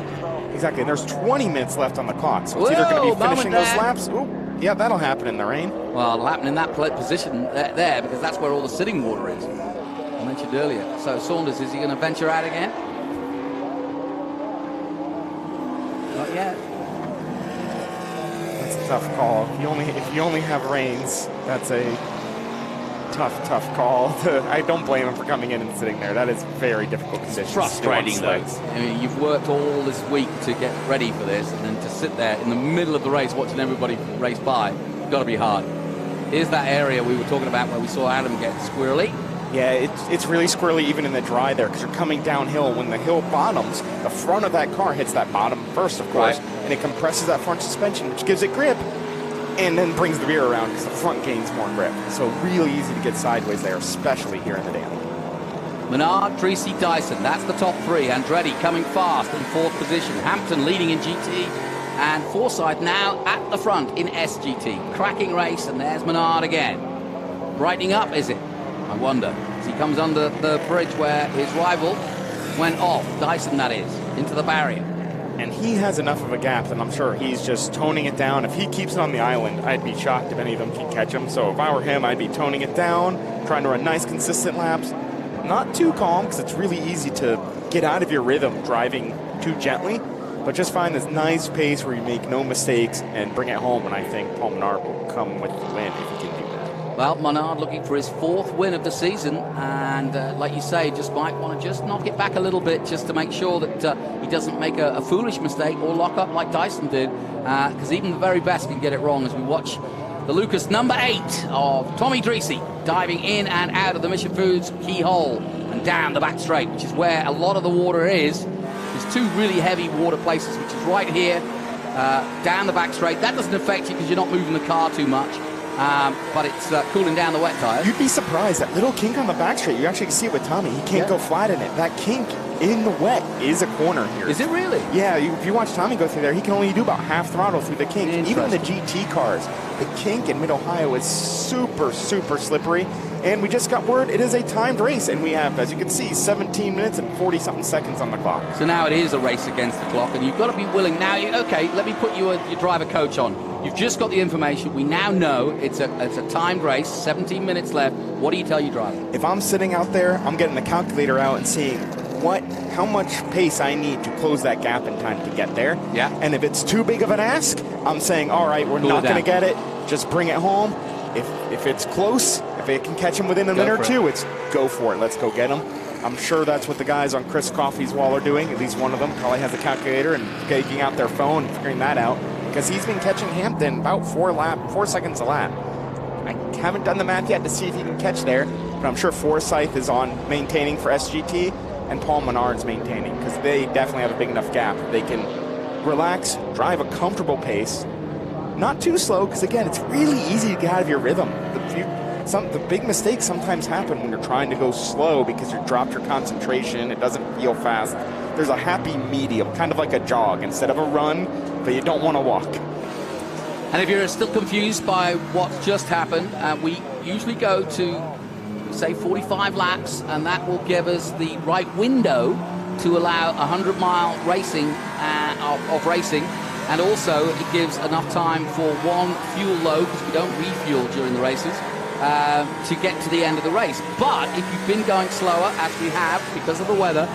Exactly, and there's 20 minutes left on the clock. So it's either going to be finishing those laps. Ooh, yeah, that'll happen in the rain. Well, it'll happen in that position there because that's where all the sitting water is. I mentioned earlier. So Saunders, is he going to venture out again? Not yet. That's a tough call. If you only have reins, that's a tough call. I don't blame him for coming in and sitting there. That is very difficult conditions. Frustrating, though. I mean, you've worked all this week to get ready for this, and then to sit there in the middle of the race watching everybody race by, got to be hard. Here's that area we were talking about where we saw Adam get squirrely. Yeah, it's really squirrely even in the dry there because you're coming downhill. When the hill bottoms, the front of that car hits that bottom first, of course, and it compresses that front suspension, which gives it grip, and then brings the rear around because the front gains more grip. So really easy to get sideways there, especially here in the Daily. Menard, Tracy, Dyson, that's the top three. Andretti coming fast in fourth position. Hampton leading in GT. And Forsyth now at the front in SGT. Cracking race, and there's Menard again. Brightening up, is it? I wonder. As he comes under the bridge where his rival went off, Dyson that is, into the barrier. And he has enough of a gap that I'm sure he's just toning it down. If he keeps it on the island, I'd be shocked if any of them can catch him. So if I were him, I'd be toning it down, trying to run nice, consistent laps. Not too calm, because it's really easy to get out of your rhythm driving too gently. But just find this nice pace where you make no mistakes and bring it home. And I think Paul Menard will come with the win if he can do that. Well, Menard looking for his fourth win of the season. And like you say, just might want to just knock it back a little bit just to make sure that he doesn't make a foolish mistake or lock up like Dyson did. Because even the very best can get it wrong as we watch the Lucas number 8 of Tommy Dreesy diving in and out of the Mission Foods keyhole and down the back straight, which is where a lot of the water is. There's two really heavy water places, which is right here, down the back straight. That doesn't affect you because you're not moving the car too much, but it's cooling down the wet tires. You'd be surprised. That little kink on the back straight, you actually can see it with Tommy. He can't go flat in it. That kink in the wet is a corner here. Is it really? Yeah, if you watch Tommy go through there, he can only do about half throttle through the kink. Even in the GT cars, the kink in Mid-Ohio is super, super slippery. And we just got word it is a timed race, and we have, as you can see, 17 minutes and 40-something seconds on the clock. So now it is a race against the clock, and you've got to be willing. Now, okay, let me put your driver coach on. You've just got the information. We now know it's a timed race, 17 minutes left. What do you tell your driver? If I'm sitting out there, I'm getting the calculator out and seeing how much pace I need to close that gap in time to get there. Yeah. And if it's too big of an ask, I'm saying, all right, we're not going to get it. Just bring it home. If it's close, if it can catch him within a minute or two, it's go for it. Let's go get him. I'm sure that's what the guys on Chris Coffey's wall are doing. At least one of them probably has a calculator and taking out their phone and figuring that out, because he's been catching Hampton about 4 seconds a lap. I haven't done the math yet to see if he can catch there, but I'm sure Forsyth is on maintaining for SGT and Paul Menard's maintaining, because they definitely have a big enough gap. They can relax, drive a comfortable pace, not too slow, because again, it's really easy to get out of your rhythm. The big mistakes sometimes happen when you're trying to go slow because you dropped your concentration, it doesn't feel fast. There's a happy medium, kind of like a jog instead of a run, but you don't want to walk. And if you're still confused by what's just happened, we usually go to, say, 45 laps, and that will give us the right window to allow 100-mile racing of racing. And also, it gives enough time for one fuel load, because we don't refuel during the races, to get to the end of the race. But if you've been going slower, as we have because of the weather,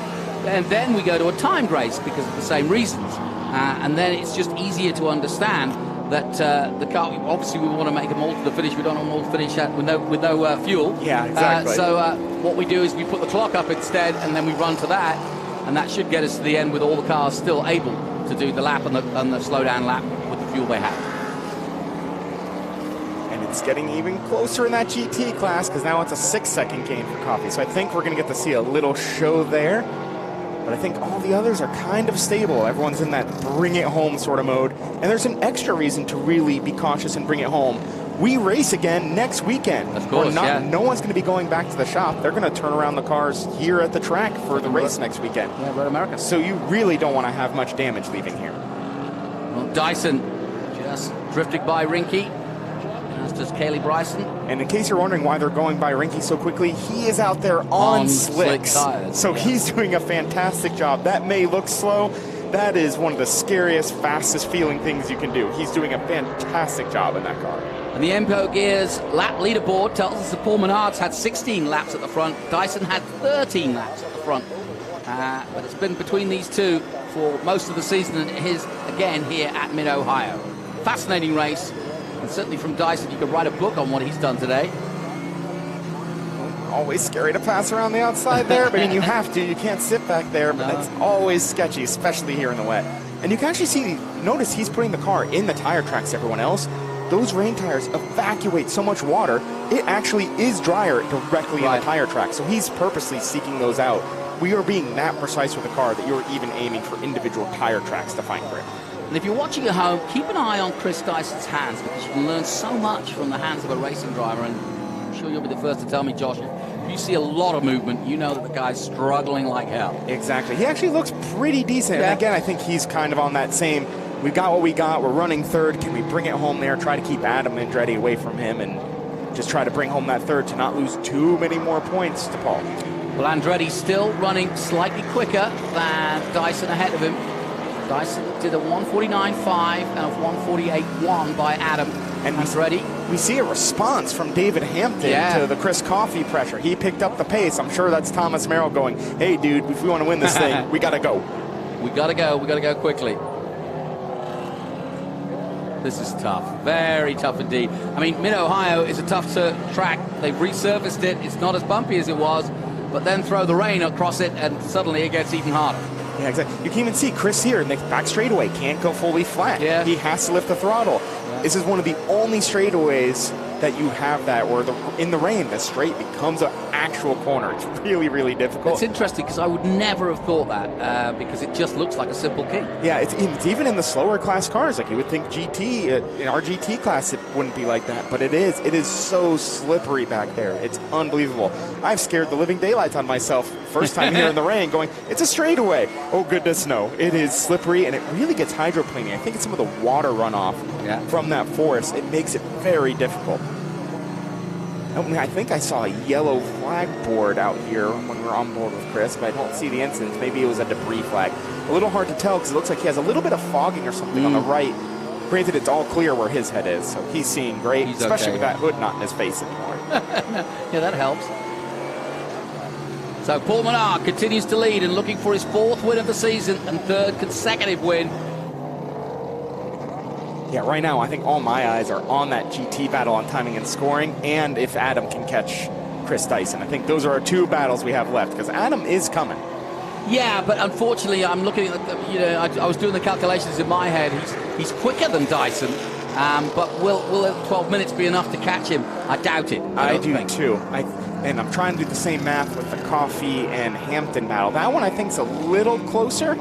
and then we go to a timed race because of the same reasons. And then it's just easier to understand that the car, obviously we want to make them all to the finish. We don't want them all to finish with no fuel. Yeah, exactly. So what we do is we put the clock up instead, and then we run to that, and that should get us to the end with all the cars still able to do the lap and the slow down lap with the fuel they have. it's getting even closer in that GT class because now it's a 6-second gain for Coffee. So I think we're going to get to see a little show there. But I think all the others are kind of stable. Everyone's in that bring it home sort of mode. And there's an extra reason to really be cautious and bring it home. We race again next weekend. Of course, No one's going to be going back to the shop. They're going to turn around the cars here at the track for the race next weekend. Yeah, Road America. So you really don't want to have much damage leaving here. Well, Dyson just drifting by Rinky. That's just Kaylee Bryson. And in case you're wondering why they're going by Rinky so quickly, he is out there on slicks. Slick tires. So he's doing a fantastic job. That may look slow. That is one of the scariest, fastest feeling things you can do. He's doing a fantastic job in that car. And the Emco Gears lap leaderboard tells us that Paul Menard's had 16 laps at the front. Dyson had 13 laps at the front. But it's been between these two for most of the season, and it is again here at Mid-Ohio. Fascinating race. And certainly from Dyson, you could write a book on what he's done today. Always scary to pass around the outside there, but I mean, you have to. You can't sit back there, but it's always sketchy, especially here in the wet. And you can actually notice he's putting the car in the tire tracks to everyone else. Those rain tires evacuate so much water, it actually is drier directly in the tire track. So he's purposely seeking those out. We are being that precise with the car that you're even aiming for individual tire tracks to find grip. And if you're watching at home, keep an eye on Chris Dyson's hands, because you can learn so much from the hands of a racing driver. And I'm sure you'll be the first to tell me, Josh, if you see a lot of movement, you know that the guy's struggling like hell. Exactly. He actually looks pretty decent. Yeah. And again, I think he's kind of on that same, we got what we got, we're running third, can we bring it home there, try to keep Adam Andretti away from him, and just try to bring home that third to not lose too many more points to Paul. Well, Andretti's still running slightly quicker than Dyson ahead of him. Dyson did a 149.5 and a 148.1 by Adam and Andretti. We see a response from David Hampton to the Chris Coffey pressure. He picked up the pace. I'm sure that's Thomas Merrill going, hey, dude, if we want to win this thing, we got to go. We got to go. We got to go quickly. This is tough. Very tough indeed. I mean, Mid-Ohio is a tough track. They've resurfaced it. It's not as bumpy as it was, but then throw the rain across it and suddenly it gets even harder. Yeah, exactly. You can even see Chris here in the back straightaway can't go fully flat. Yeah. He has to lift the throttle. Yeah. This is one of the only straightaways that you have that where in the rain, the straight becomes an actual corner. It's really, really difficult. It's interesting because I would never have thought that because it just looks like a simple kink. Yeah, it's even in the slower class cars. Like you would think GT, in our GT class, it wouldn't be like that, but it is. It is so slippery back there. It's unbelievable. I've scared the living daylights on myself first time here in the rain going, it's a straightaway. Oh, goodness, no. It is slippery, and it really gets hydroplaning. I think it's some of the water runoff from that forest. It makes it very difficult. I think I saw a yellow flag board out here when we were on board with Chris, but I don't see the incident. Maybe it was a debris flag. A little hard to tell because it looks like he has a little bit of fogging or something on the right. Granted, it's all clear where his head is, so he's seeing great, especially with that hood not in his face anymore. Yeah, that helps. So Paul Menard continues to lead and looking for his 4th win of the season and 3rd consecutive win. Yeah, right now I think all my eyes are on that GT battle on timing and scoring, and if Adam can catch Chris Dyson. I think those are our 2 battles we have left, because Adam is coming. Yeah, but unfortunately, I'm looking at I was doing the calculations in my head. He's quicker than Dyson, but will 12 minutes be enough to catch him? I doubt it. I do too. And I'm trying to do the same math with the Coffey and Hampton battle. That one I think is a little closer.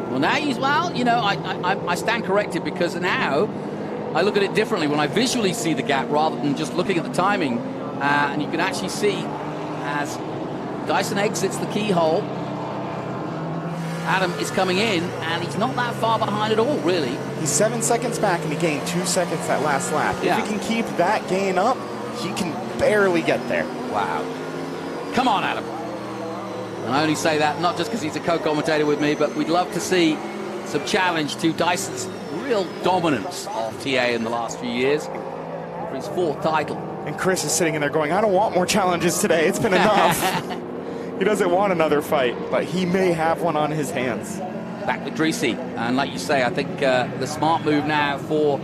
Well, now I stand corrected because now I look at it differently when I visually see the gap rather than just looking at the timing. And you can actually see as Dyson exits the keyhole, Adam is coming in, and he's not that far behind at all, really. He's 7 seconds back, and he gained 2 seconds that last lap. Yeah. If he can keep that gain up, he can barely get there. Wow. Come on, Adam. And I only say that not just because he's a co-commentator with me, but we'd love to see some challenge to Dyson's real dominance of TA in the last few years for his 4th title. And Chris is sitting in there going, I don't want more challenges today. It's been enough. He doesn't want another fight, but he may have one on his hands. Back with Dreesy. And like you say, I think the smart move now for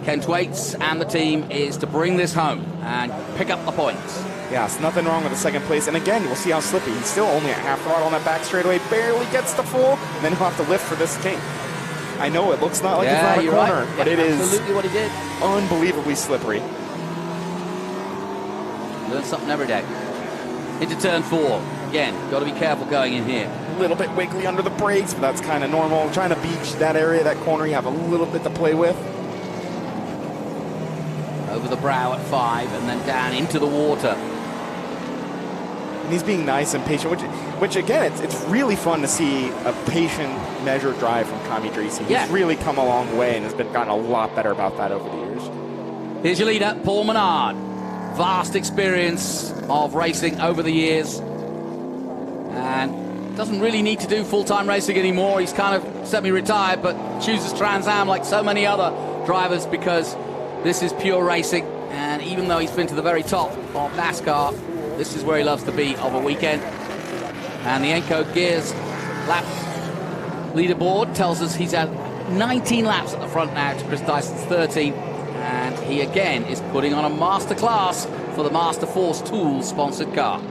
Ken Thwaites and the team is to bring this home and pick up the points. Yeah, it's nothing wrong with the 2nd place. And again, we'll see how slippy. He's still only at half throttle on that back straightaway, barely gets the full, and then he'll have to lift for this kink. I know it looks not like it's Yeah, not a you're corner, right. but Yeah, it is absolutely what he did. unbelievably slippery. Learn something every day. Into turn 4. Again, got to be careful going in here. A little bit wiggly under the brakes, but that's kind of normal. Trying to beach that area, that corner, you have a little bit to play with. Over the brow at 5 and then down into the water. And he's being nice and patient, which again, it's really fun to see a patient, measured drive from Tommy Dreesen. Yeah. He's really come a long way and has gotten a lot better about that over the years. Here's your leader, Paul Menard. Vast experience of racing over the years. And doesn't really need to do full-time racing anymore. He's kind of semi-retired, but chooses Trans Am like so many other drivers because this is pure racing. And even though he's been to the very top of NASCAR, this is where he loves to be of a weekend. And the Enco Gears lap leaderboard tells us he's had 19 laps at the front now to Chris Dyson's 13. And he again is putting on a masterclass for the Master Force Tools sponsored car.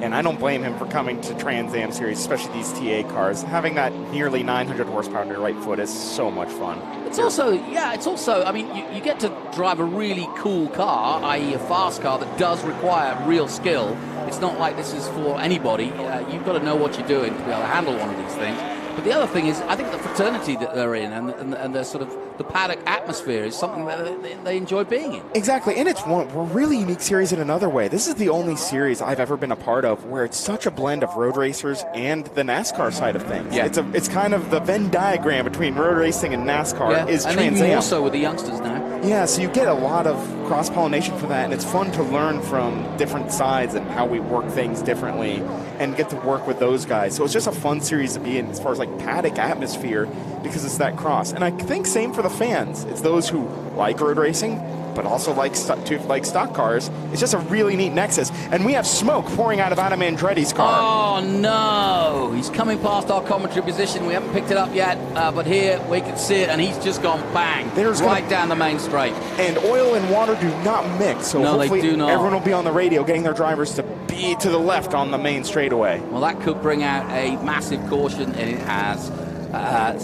And I don't blame him for coming to Trans Am Series, especially these TA cars. Having that nearly 900 horsepower on your right foot is so much fun. It's also, I mean, you get to drive a really cool car, i.e. a fast car that does require real skill. It's not like this is for anybody. You've got to know what you're doing to be able to handle one of these things. But the other thing is, I think the fraternity that they're in and the sort of the paddock atmosphere is something that they enjoy being in. Exactly, and it's a really unique series in another way. This is the only series I've ever been a part of where it's such a blend of road racers and the NASCAR side of things. Yeah. It's kind of the Venn diagram between road racing and NASCAR is and Trans even Am. more so with the youngsters now. Yeah, so you get a lot of cross-pollination for that, and it's fun to learn from different sides and how we work things differently and get to work with those guys. So it's just a fun series to be in as far as like paddock atmosphere because it's that cross. And I think same for the fans. It's those who like road racing but also like stock cars. It's just a really neat nexus. And we have smoke pouring out of Adam Andretti's car. Oh, no. He's coming past our commentary position. We haven't picked it up yet, but here we can see it, and he's just gone bang. Right down the main straight. And oil and water do not mix, so no, hopefully they do not. Everyone will be on the radio getting their drivers to be to the left on the main straightaway. Well, that could bring out a massive caution, and it has.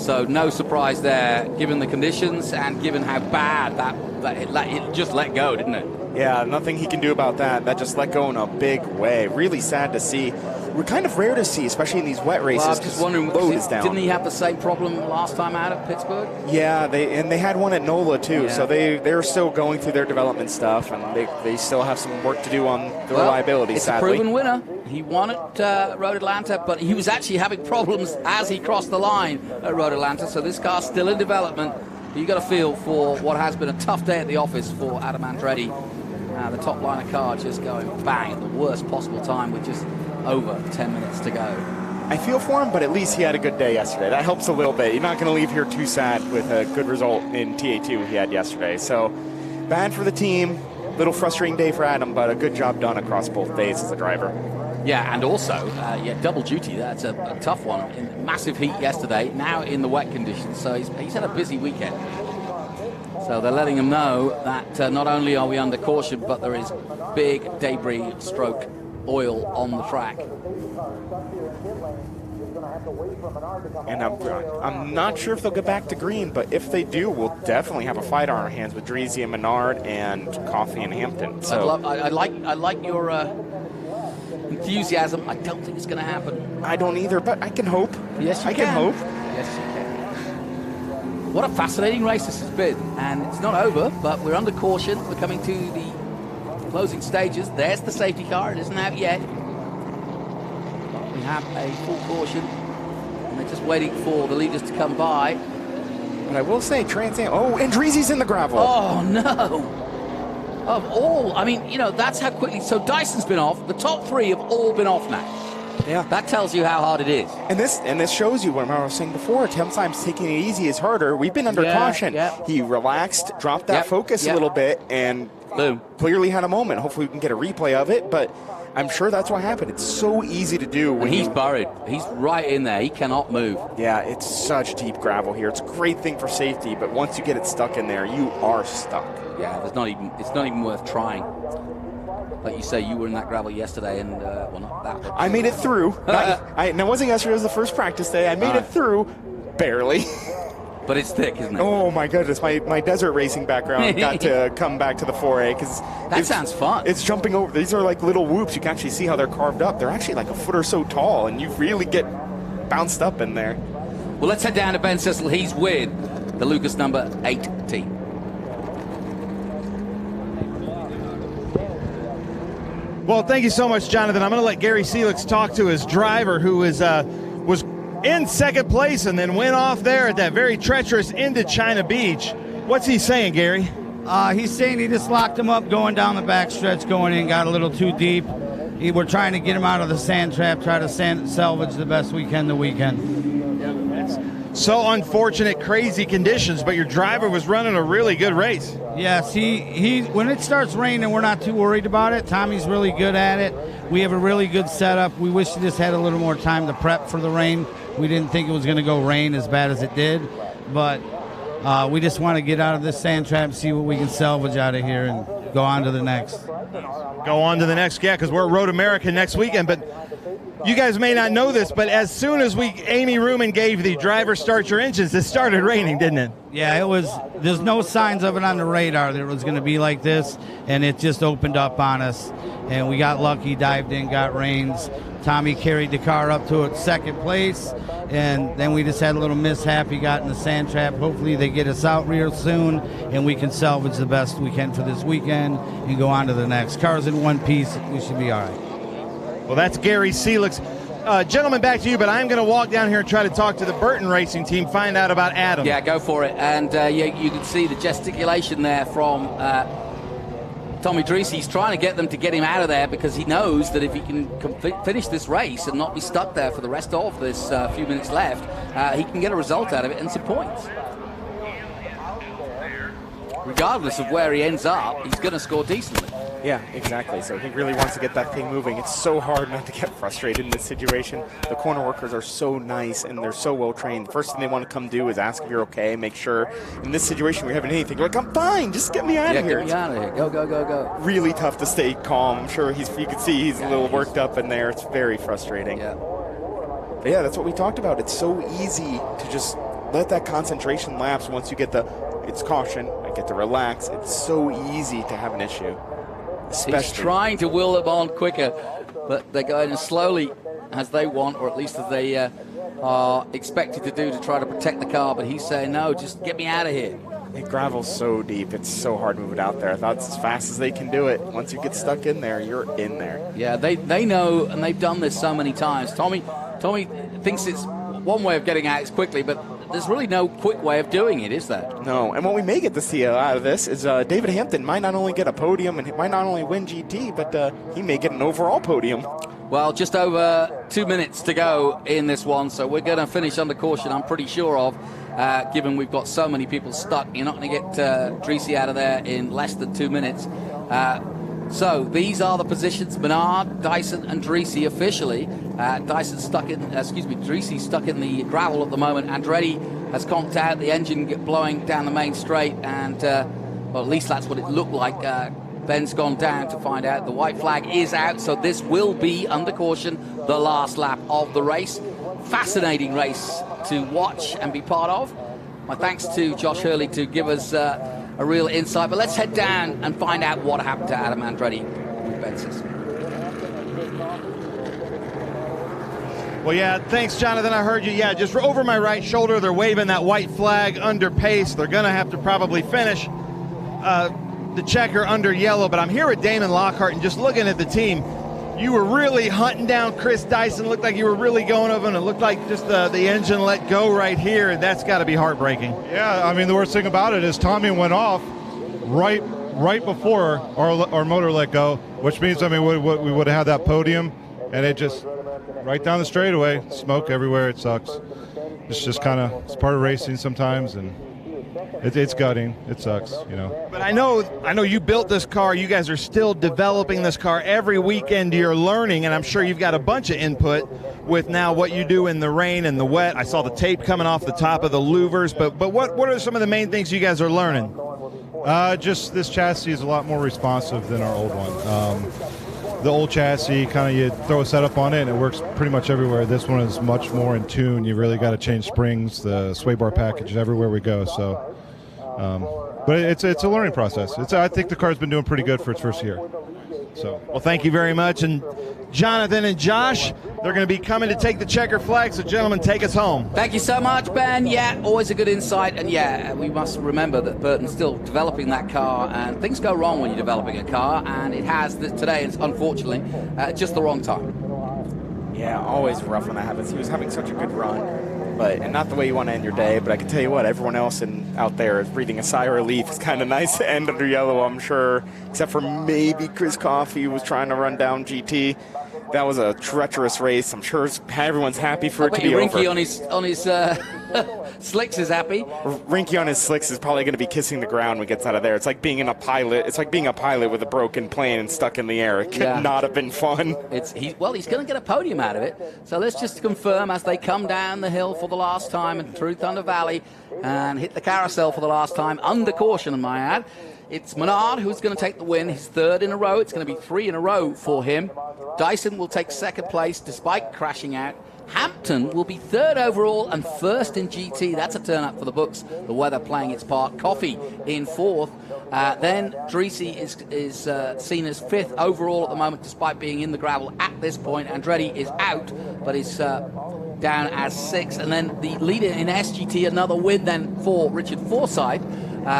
So no surprise there, given the conditions and given how bad it just let go, didn't it? Yeah, nothing he can do about that. That just let go in a big way. Really sad to see. We're kind of rare to see, especially in these wet races. Well, I was just wondering, load is down. Didn't he have the same problem last time out at Pittsburgh? Yeah, they had one at NOLA too, Yeah. so they're still going through their development stuff, and they still have some work to do on the reliability, it's sadly. a proven winner. He won at Road Atlanta, but he was actually having problems as he crossed the line at Road Atlanta, so this car's still in development. But you got a feel for what has been a tough day at the office for Adam Andretti. The top line of car just going bang at the worst possible time with just over 10 minutes to go. I feel for him, but at least he had a good day yesterday. That helps a little bit. You're not going to leave here too sad with a good result in TA2 he had yesterday. So bad for the team, little frustrating day for Adam, but a good job done across both days as a driver. Yeah, and also, double duty. That's a tough one. In massive heat yesterday, now in the wet conditions. So he's had a busy weekend. So they're letting him know that not only are we under caution, but there is big debris stroke oil on the track. And I'm not sure if they'll get back to green, but if they do, we'll definitely have a fight on our hands with Dreese and Menard and Coffey and Hampton. So I like your enthusiasm. I don't think it's going to happen. I don't either, but I can hope. Yes, you can. can hope. Yes, you can. What a fascinating race this has been. And it's not over, but we're under caution. We're coming to the closing stages. There's the safety car. It isn't out yet. We have a full caution. And they're just waiting for the leaders to come by. But I will say, Trans Am. Oh, and Dreese's in the gravel. Oh, no. Of all, I mean, that's how quickly. So Dyson's been off. The top three have all been off now. Yeah, that tells you how hard it is. And this shows you what I was saying before. Sometimes taking it easy is harder. We've been under caution. Yeah. He relaxed, dropped that focus a little bit, and boom, clearly had a moment. Hopefully we can get a replay of it, but I'm sure that's what happened. It's so easy to do when he's buried. He's right in there. He cannot move. Yeah, it's such deep gravel here. It's a great thing for safety, but once you get it stuck in there, you are stuck. Yeah, it's not even worth trying. Like you say, you were in that gravel yesterday, and not that. But I made it through. It wasn't yesterday. It was the first practice day. I made it through, barely. But it's thick, isn't it? Oh my goodness, my desert racing background got to come back to the 4A because that sounds fun. It's jumping over. These are like little whoops. You can actually see how they're carved up. They're actually like a foot or so tall, and you really get bounced up in there. Well, let's head down to Ben Sissel. He's with the Lucas number 8 team. Well, thank you so much, Jonathan. I'm going to let Gary Seelix talk to his driver, who was in second place and then went off there at that very treacherous Indochina Beach. What's he saying, Gary? He's saying he just locked him up going down the backstretch, going in, got a little too deep. We're trying to get him out of the sand trap, try to salvage the best we can the weekend. So unfortunate, crazy conditions, but your driver was running a really good race. Yes, he when it starts raining, we're not too worried about it. Tommy's really good at it. We have a really good setup. We wish he just had a little more time to prep for the rain. We didn't think it was going to go rain as bad as it did, but we just want to get out of this sand trap and see what we can salvage out of here and go on to the next. Go on to the next, yeah, because we're at Road America next weekend, but you guys may not know this, but as soon as Amy Ruman gave the driver start your engines, it started raining, didn't it? Yeah, there's no signs of it on the radar that it was going to be like this, and it just opened up on us, and we got lucky, dived in, got rains. Tommy carried the car up to its second place, and then we just had a little mishap. He got in the sand trap. Hopefully they get us out real soon, and we can salvage the best we can for this weekend and go on to the next. Car's in one piece. We should be all right. Well, that's Gary Seelix. Gentlemen, back to you, but I'm going to walk down here and try to talk to the Burton Racing team, find out about Adam. Yeah, go for it. And you can see the gesticulation there from Tommy Dreese. He's trying to get them to get him out of there because he knows that if he can finish this race and not be stuck there for the rest of this few minutes left, he can get a result out of it and some points. Regardless of where he ends up, he's going to score decently. Yeah, exactly. So he really wants to get that thing moving. It's so hard not to get frustrated in this situation. The corner workers are so nice and they're so well trained. The first thing they want to come do is ask if you're okay, make sure. In this situation, we're having anything. You're like, I'm fine. Just get me out of here. Get me out of here. Go, go, go, go. Really tough to stay calm. I'm sure you can see he's a little worked up in there. It's very frustrating. Yeah. But yeah, that's what we talked about. It's so easy to just let that concentration lapse once you get it's caution. I get to relax. It's so easy to have an issue. He's trying to will them on quicker, but they're going as slowly as they want, or at least as they are expected to do to try to protect the car. But he's saying, no, just get me out of here. The gravel's so deep. It's so hard to move it out there. I thought it's as fast as they can do it. Once you get stuck in there, you're in there. Yeah, they know, and they've done this so many times. Tommy thinks it's one way of getting out is quickly, but there's really no quick way of doing it, is there? No, and what we may get to see out of this is David Hampton might not only get a podium and he might not only win GT, but he may get an overall podium. Well, just over 2 minutes to go in this one, so we're going to finish under caution, I'm pretty sure of, given we've got so many people stuck. You're not going to get Dreese out of there in less than 2 minutes. So these are the positions: Menard, Dyson, and Dreese officially. Dyson's stuck in, Dreese's stuck in the gravel at the moment. Andretti has conked out, the engine blowing down the main straight, and well, at least that's what it looked like. Ben's gone down to find out. The white flag is out, so this will be, under caution, the last lap of the race. Fascinating race to watch and be part of. My thanks to Josh Hurley to give us a real insight. But let's head down and find out what happened to Adam Andretti with Ben Sissel. Well, yeah, thanks, Jonathan. I heard you. Yeah, just over my right shoulder, they're waving that white flag under pace. They're going to have to probably finish the checker under yellow. But I'm here with Damon Lockhart, and just looking at the team, you were really hunting down Chris Dyson. Looked like you were really going over him. It looked like just the engine let go right here, and that's got to be heartbreaking. Yeah, I mean, the worst thing about it is Tommy went off right before our motor let go, which means, I mean, we would have had that podium, and it just right down the straightaway, smoke everywhere. It sucks. It's just kind of, it's part of racing sometimes, and it's gutting. It sucks, you know. But I know you built this car. You guys are still developing this car. Every weekend you're learning, and I'm sure you've got a bunch of input with now what you do in the rain and the wet. I saw the tape coming off the top of the louvers, but what are some of the main things you guys are learning? Just this chassis is a lot more responsive than our old one. the old chassis, kind of you throw a setup on it and it works pretty much everywhere. This one is much more in tune. You really got to change springs, the sway bar package everywhere we go. So, but it's a learning process. I think the car's been doing pretty good for its first year. So, well, thank you very much. And Jonathan and Josh, they're going to be coming to take the checker flag. So, gentlemen, take us home. Thank you so much, Ben. Yeah, always a good insight. And yeah, we must remember that Burton's still developing that car, and things go wrong when you're developing a car, and it has today. It's unfortunately just the wrong time. Yeah, always rough when that happens. He was having such a good run, and not the way you want to end your day. But I can tell you what, everyone else out there is breathing a sigh of relief. It's kind of nice to end under yellow, I'm sure, except for maybe Chris Coffey, who was trying to run down GT. That was a treacherous race. I'm sure everyone's happy for it to be Rinky over. on his slicks is happy. Rinky on his slicks is probably going to be kissing the ground when he gets out of there. It's like being in a pilot. It's like being a pilot with a broken plane and stuck in the air. It could not have been fun. He's going to get a podium out of it. So let's just confirm as they come down the hill for the last time and through Thunder Valley and hit the carousel for the last time under caution, I add. It's Menard who's going to take the win, his third in a row. It's going to be 3 in a row for him. Dyson will take second place despite crashing out. Hampton will be third overall and first in GT. That's a turn up for the books. The weather playing its part. Coffee in fourth. Then Dreesy is seen as fifth overall at the moment despite being in the gravel at this point. Andretti is out but is down as sixth. And then the leader in SGT, another win then for Richard Forsyth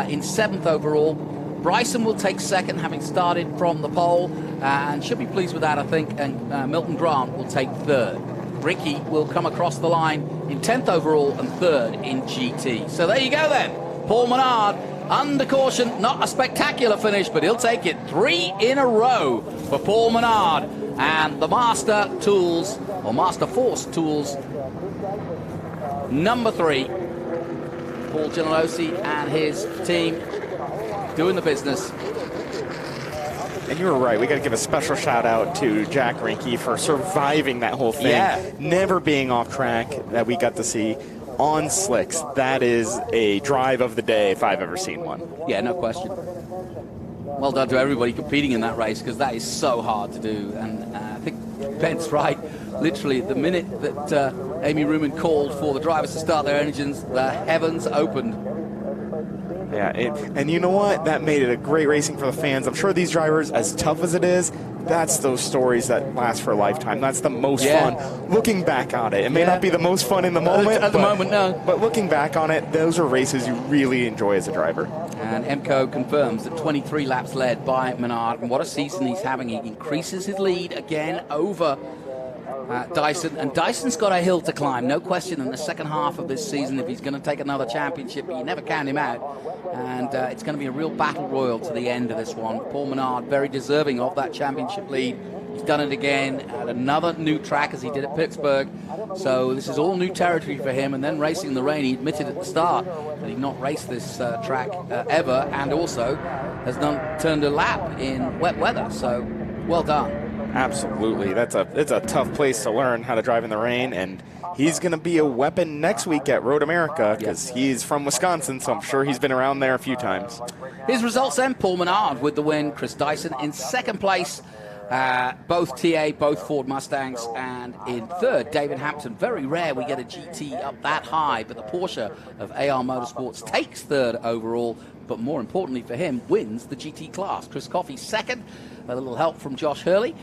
in seventh overall. Bryson will take second, having started from the pole, and should be pleased with that, I think. And Milton Grant will take third. Ricky will come across the line in 10th overall and third in GT. So there you go then. Paul Menard, under caution, not a spectacular finish, but he'll take it 3 in a row for Paul Menard. And the Master Tools, or Master Force Tools, number 3, Paul Gianalosi and his team doing the business. And you were right. We got to give a special shout out to Jack Rinke for surviving that whole thing. Yeah. Never being off track that we got to see on slicks. That is a drive of the day if I've ever seen one. Yeah, no question. Well done to everybody competing in that race because that is so hard to do. And I think Ben's right. Literally, the minute that Amy Ruman called for the drivers to start their engines, the heavens opened. Yeah, and you know what? That made it a great racing for the fans. I'm sure these drivers, as tough as it is, that's those stories that last for a lifetime. That's the most fun. Looking back on it, it may not be the most fun in the moment. At the moment, no. But looking back on it, those are races you really enjoy as a driver. And MCO confirms that 23 laps led by Menard. And what a season he's having. He increases his lead again over Dyson, and Dyson's got a hill to climb, no question, in the second half of this season if he's going to take another championship. But you never count him out, and it's going to be a real battle royal to the end of this one. Paul Menard, very deserving of that championship lead. He's done it again at another new track as he did at Pittsburgh, so this is all new territory for him. And then racing in the rain, he admitted at the start that he'd not raced this track ever, and also has turned a lap in wet weather, so well done. Absolutely. It's a tough place to learn how to drive in the rain, and he's going to be a weapon next week at Road America because he's from Wisconsin, so I'm sure he's been around there a few times. His results then, Paul Menard with the win, Chris Dyson in second place, both TA, both Ford Mustangs, and in third, David Hampton. Very rare we get a GT up that high, but the Porsche of AR Motorsports takes third overall, but more importantly for him, wins the GT class. Chris Coffey second, a little help from Josh Hurley.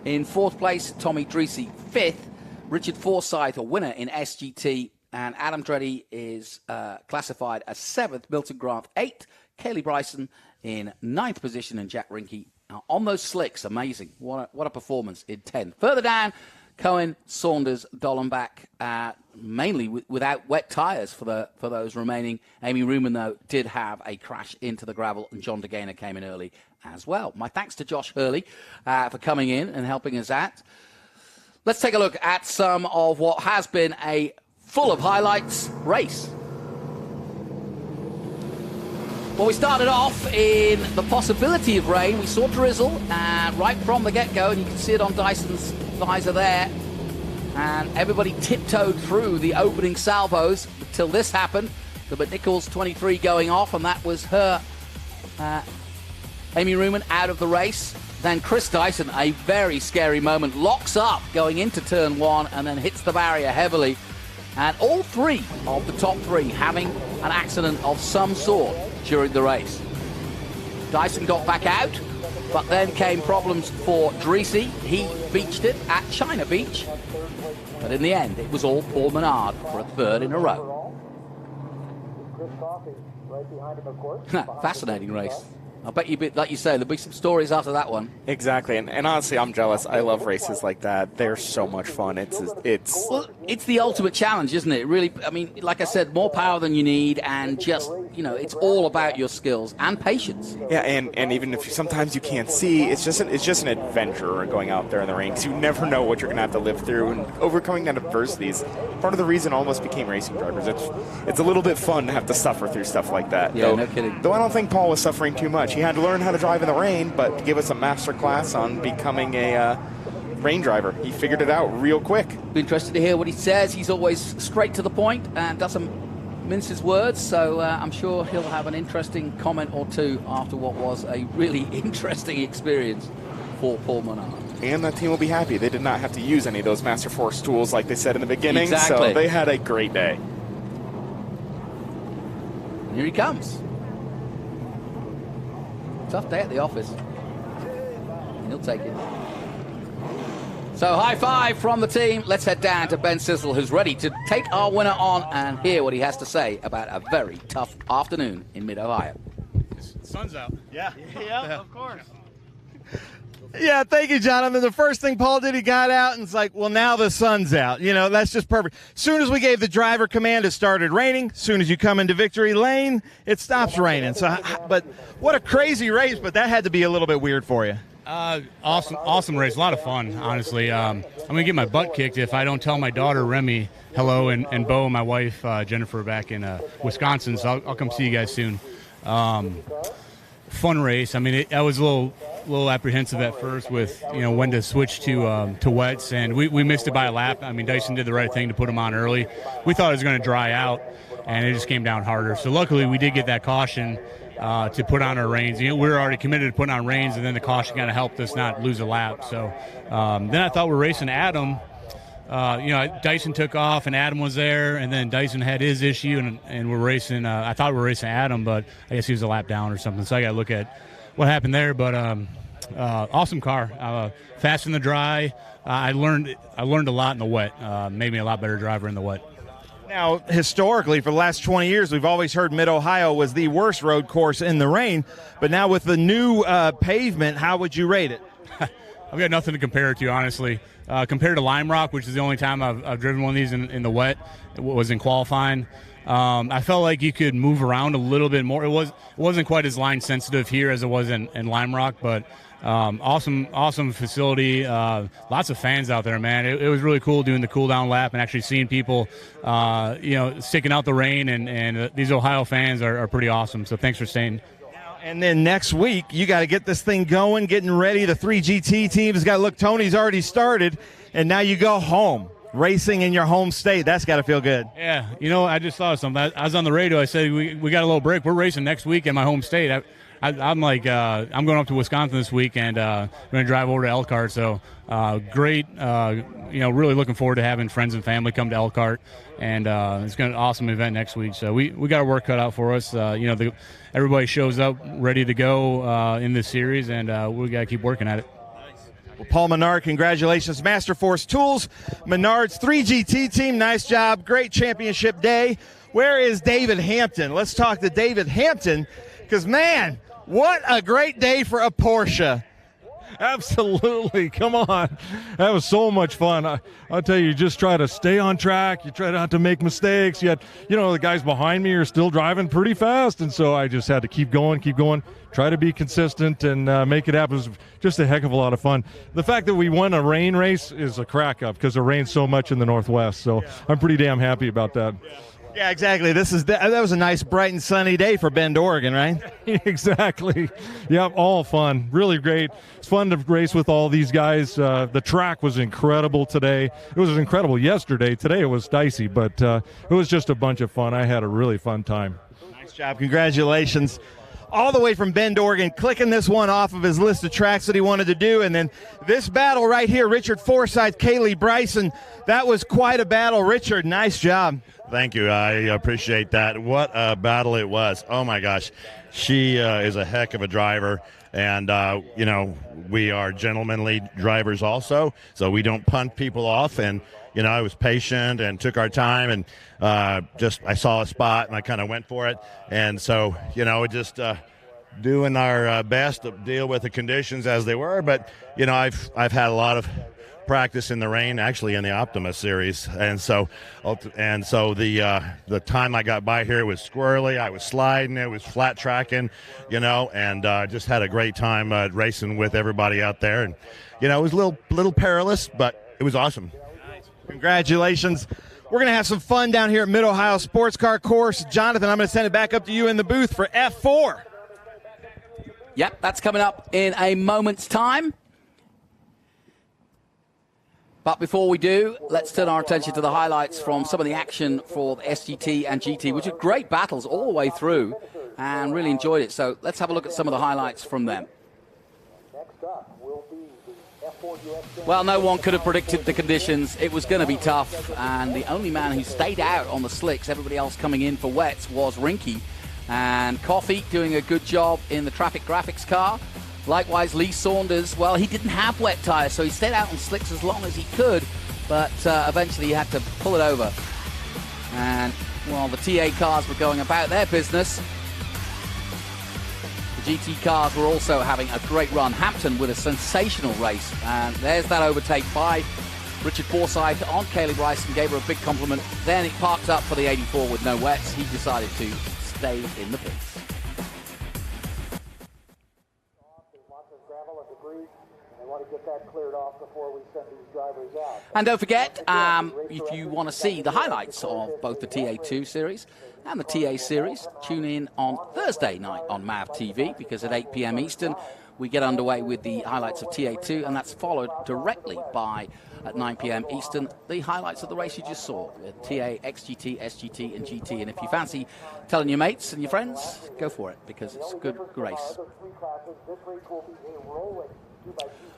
In fourth place, Tommy Dreesy. Fifth, Richard Forsyth, a winner in SGT. And Adam Dreddy is classified as seventh. Milton Grant, eighth. Kaylee Bryson in ninth position. And Jack Rinke on those slicks. Amazing. What a performance in 10th. Further down, Cohen, Saunders, Dollenbach, mainly without wet tyres for those remaining. Amy Ruman, though, did have a crash into the gravel, and John DeGainer came in early as well. My thanks to Josh Hurley for coming in and helping us out. Let's take a look at some of what has been a full of highlights race. Well, we started off in the possibility of rain. We saw drizzle right from the get-go, and you can see it on Dyson's visor there. And everybody tiptoed through the opening salvos until this happened. The McNichols 23 going off, and that was her Amy Ruman out of the race. Then Chris Dyson, a very scary moment, locks up going into turn 1 and then hits the barrier heavily. And all 3 of the top 3 having an accident of some sort during the race. Dyson got back out, but then came problems for Dreesy. He beached it at China Beach. But in the end, it was all Paul Menard for a 3rd in a row. Fascinating race. I bet you, like you say, there'll be some stories after that one. Exactly, and honestly, I'm jealous. I love races like that. They're so much fun. It's the ultimate challenge, isn't it? Really, I mean, like I said, more power than you need, and just, it's all about your skills and patience. Yeah, and even if sometimes you can't see, it's just an adventure going out there in the rain, because you never know what you're going to have to live through, and overcoming that adversity is part of the reason all of us became racing drivers. It's a little bit fun to have to suffer through stuff like that. Yeah, no kidding. Though I don't think Paul was suffering too much. He had to learn how to drive in the rain, but to give us a master class on becoming a rain driver. He figured it out real quick. Be interested to hear what he says. He's always straight to the point and doesn't mince his words, so I'm sure he'll have an interesting comment or two after what was a really interesting experience for Paul Menard. And that team will be happy. They did not have to use any of those Master Force tools like they said in the beginning, Exactly. So they had a great day. And here he comes. Tough day at the office. He'll take it. So high five from the team. Let's head down to Ben Sizzle, who's ready to take our winner on and hear what he has to say about a very tough afternoon in Mid-Ohio. Sun's out. Yeah, of course. Yeah, thank you, Jonathan. The first thing Paul did, he got out and it's like, well, now the sun's out. That's just perfect. As soon as we gave the driver command, it started raining. As soon as you come into victory lane, it stops raining. So, but what a crazy race, but that had to be a little bit weird for you. Awesome race. A lot of fun, honestly. I'm going to get my butt kicked if I don't tell my daughter, Remy, hello, and Bo, my wife, Jennifer, back in Wisconsin. So I'll come see you guys soon. Fun race. I mean, I was a little apprehensive at first with when to switch to wets, and we missed it by a lap. I mean, Dyson did the right thing to put him on early. We thought it was going to dry out, and it just came down harder. So luckily, we did get that caution to put on our reins. We were already committed to putting on reins, and then the caution kind of helped us not lose a lap. So then I thought we were racing Adam. Dyson took off and Adam was there, and then Dyson had his issue, and we're racing. I thought we were racing Adam, but I guess he was a lap down or something. So I got to look at what happened there. But awesome car, fast in the dry. I learned a lot in the wet. Made me a lot better driver in the wet. Now, historically, for the last 20 years, we've always heard Mid-Ohio was the worst road course in the rain. But now with the new pavement, how would you rate it? I've got nothing to compare it to, honestly. Compared to Lime Rock, which is the only time I've driven one of these in the wet, it was in qualifying. I felt like you could move around a little bit more. It wasn't quite as line sensitive here as it was in Lime Rock, but awesome facility. Lots of fans out there, man. It was really cool doing the cool down lap and actually seeing people, sticking out the rain. And these Ohio fans are pretty awesome. So thanks for staying. And then next week, you got to get this thing going, getting ready. The 3GT team has got to look. Tony's already started, and now you go home, racing in your home state. That's got to feel good. Yeah, I just saw something. I was on the radio. I said, we got a little break. We're racing next week in my home state. I'm like, I'm going up to Wisconsin this week, and we're going to drive over to Elkhart. So great, really looking forward to having friends and family come to Elkhart. And it's going to be an awesome event next week. So we got our work cut out for us. Everybody shows up ready to go in this series, and we got to keep working at it. Well, Paul Menard, congratulations. Master Force Tools, Menard's 3GT team, nice job. Great championship day. Where is David Hampton? Let's talk to David Hampton, because, man, what a great day for a Porsche. Absolutely. Come on. That was so much fun. I'll tell you, just try to stay on track. You try not to make mistakes. Yet, the guys behind me are still driving pretty fast. And so I just had to keep going, try to be consistent and make it happen. It was just a heck of a lot of fun. The fact that we won a rain race is a crack up because it rains so much in the Northwest. So I'm pretty damn happy about that. Yeah, exactly. That was a nice, bright and sunny day for Bend, Oregon, right? Exactly. Yep, all fun. Really great. It's fun to race with all these guys. The track was incredible today. It was incredible yesterday. Today it was dicey, but it was just a bunch of fun. I had a really fun time. Nice job. Congratulations. all the way from Bend, Oregon, clicking this one off of his list of tracks that he wanted to do. And then this battle right here, Richard Forsyth, Kaylee Bryson, that was quite a battle. Richard, nice job. Thank you. I appreciate that. What a battle it was. Oh, my gosh. She is a heck of a driver. And, we are gentlemanly drivers also, so we don't punt people off. And, I was patient and took our time and I saw a spot and I kind of went for it. And so, just doing our best to deal with the conditions as they were. But, I've had a lot of practice in the rain, actually in the Optima series, and so the time I got by here was squirrely. I was sliding, it was flat tracking, and just had a great time racing with everybody out there, and it was a little perilous, but it was awesome. Congratulations. We're going to have some fun down here at Mid-Ohio Sports Car Course. Jonathan, I'm going to send it back up to you in the booth for F4. Yep, that's coming up in a moment's time. But before we do, let's turn our attention to the highlights from some of the action for the SGT and GT, which are great battles all the way through, and really enjoyed it. So let's have a look at some of the highlights from them. Well, no one could have predicted the conditions. It was going to be tough, and the only man who stayed out on the slicks, everybody else coming in for wets, was Rinky. And Coffey doing a good job in the traffic graphics car. Likewise, Lee Saunders, well, he didn't have wet tyres, so he stayed out on slicks as long as he could, but eventually he had to pull it over. And while the TA cars were going about their business, the GT cars were also having a great run. Hampton with a sensational race, and there's that overtake by Richard Forsyth on Kaylee Bryson, gave her a big compliment. Then it parked up for the 84 with no wets. He decided to stay in the pits. And don't forget, if you want to see the highlights of both the TA2 series and the TA series, tune in on Thursday night on MAV TV, because at 8 p.m. Eastern, we get underway with the highlights of TA2, and that's followed directly by, at 9 p.m. Eastern, the highlights of the race you just saw, TA, XGT, SGT, and GT. And if you fancy telling your mates and your friends, go for it, because it's a good race.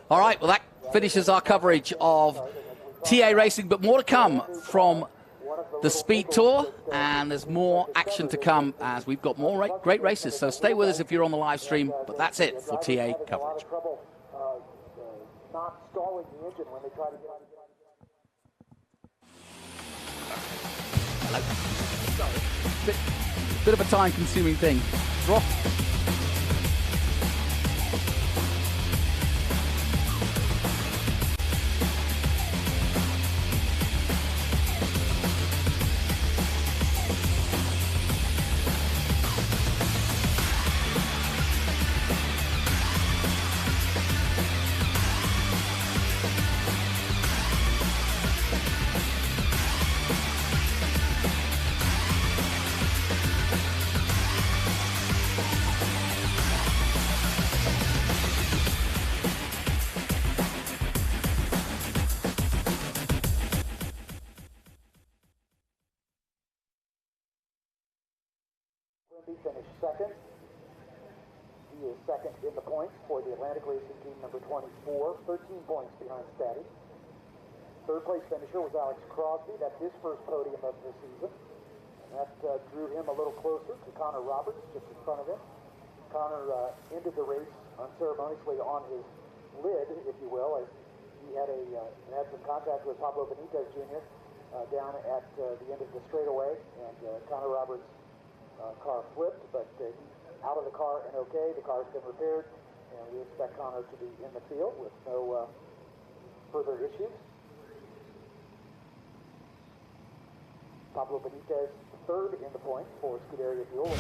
All right, well, that finishes our coverage of TA racing, but more to come from the Speed Tour, and there's more action to come as we've got more great races. So stay with us if you're on the live stream, but that's it for TA coverage. Bit of a time-consuming thing. Rock. Finished second. He is second in the points for the Atlantic Racing Team number 24, 13 points behind Statty. Third place finisher was Alex Crosby. That's his first podium of the season. And that drew him a little closer to Connor Roberts, just in front of him. Connor ended the race unceremoniously on his lid, if you will, as he had some contact with Pablo Benitez Jr. Down at the end of the straightaway, and Connor Roberts' car flipped, but he's out of the car and okay. The car's been repaired, and we expect Connor to be in the field with no further issues. Pablo Benitez third in the points for Scuderia Fuel.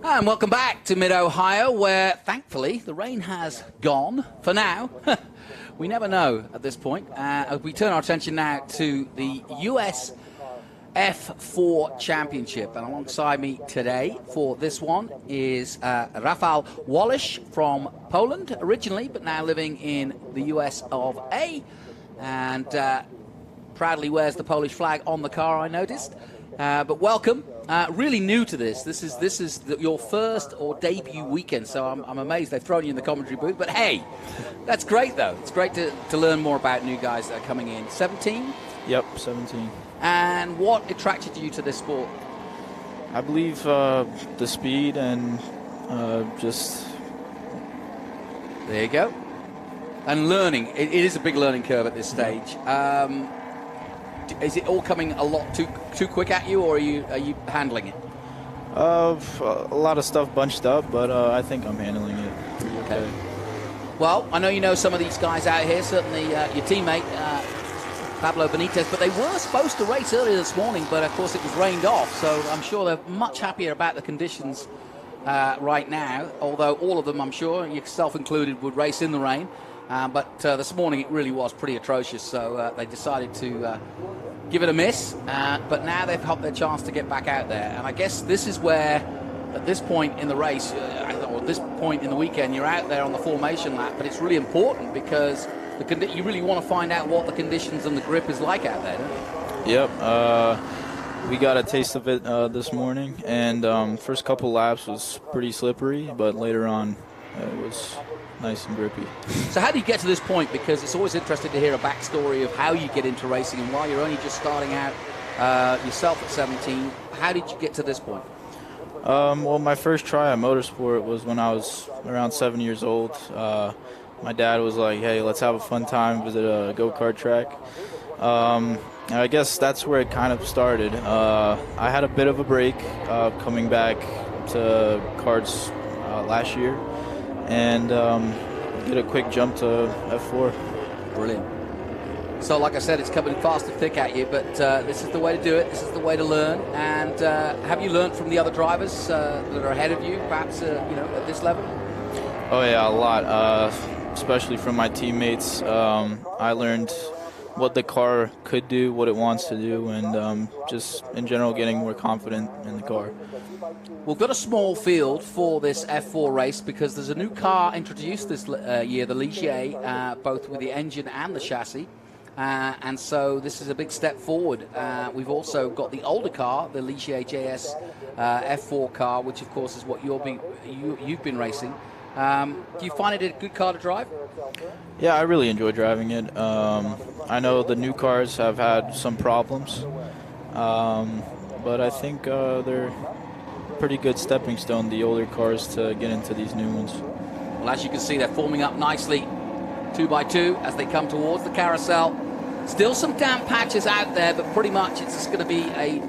And welcome back to Mid-Ohio, where thankfully the rain has gone for now. We never know at this point. We turn our attention now to the US F4 Championship. And alongside me today for this one is Rafał Walisz from Poland originally, but now living in the US of A. And proudly wears the Polish flag on the car, I noticed. But welcome. Really new to this. This is your first or debut weekend, so I'm amazed they've thrown you in the commentary booth. But hey, that's great, though. It's great to learn more about new guys that are coming in. 17? Yep, 17. And what attracted you to this sport? I believe the speed and just... There you go. And learning. It is a big learning curve at this stage. Is it all coming a lot too quick at you, or are you handling it? A lot of stuff bunched up, but I think I'm handling it pretty okay. Well, I know you know some of these guys out here, certainly your teammate, Pablo Benitez, but they were supposed to race earlier this morning, but of course it was rained off, so I'm sure they're much happier about the conditions right now, although all of them, I'm sure, yourself included, would race in the rain. But this morning it really was pretty atrocious, so they decided to give it a miss. But now they've got their chance to get back out there. And I guess this is where, at this point in the race, or this point in the weekend, you're out there on the formation lap. But it's really important because you really want to find out what the conditions and the grip is like out there, don't you? Yep. We got a taste of it this morning. And first couple laps was pretty slippery, but later on it was nice and grippy. So how do you get to this point? Because it's always interesting to hear a backstory of how you get into racing, and while you're only just starting out yourself at 17, how did you get to this point? Well, my first try at motorsport was when I was around 7 years old. My dad was like, hey, let's have a fun time, visit a go-kart track. I guess that's where it kind of started. I had a bit of a break coming back to karts last year, and get a quick jump to F4. Brilliant. So like I said, it's coming fast and thick at you, but this is the way to do it. This is the way to learn. And have you learned from the other drivers that are ahead of you, perhaps at this level? Oh yeah, a lot, especially from my teammates. I learned what the car could do, what it wants to do, and just in general getting more confident in the car. We've got a small field for this F4 race because there's a new car introduced this year, the Ligier, both with the engine and the chassis. And so this is a big step forward. We've also got the older car, the Ligier JS F4 car, which of course is what you've been racing. Do you find it a good car to drive? Yeah, I really enjoy driving it. I know the new cars have had some problems, but I think they're pretty good stepping stone, the older cars, to get into these new ones. Well, as you can see, they're forming up nicely 2 by 2 as they come towards the carousel. Still some damp patches out there, but pretty much it's going to be a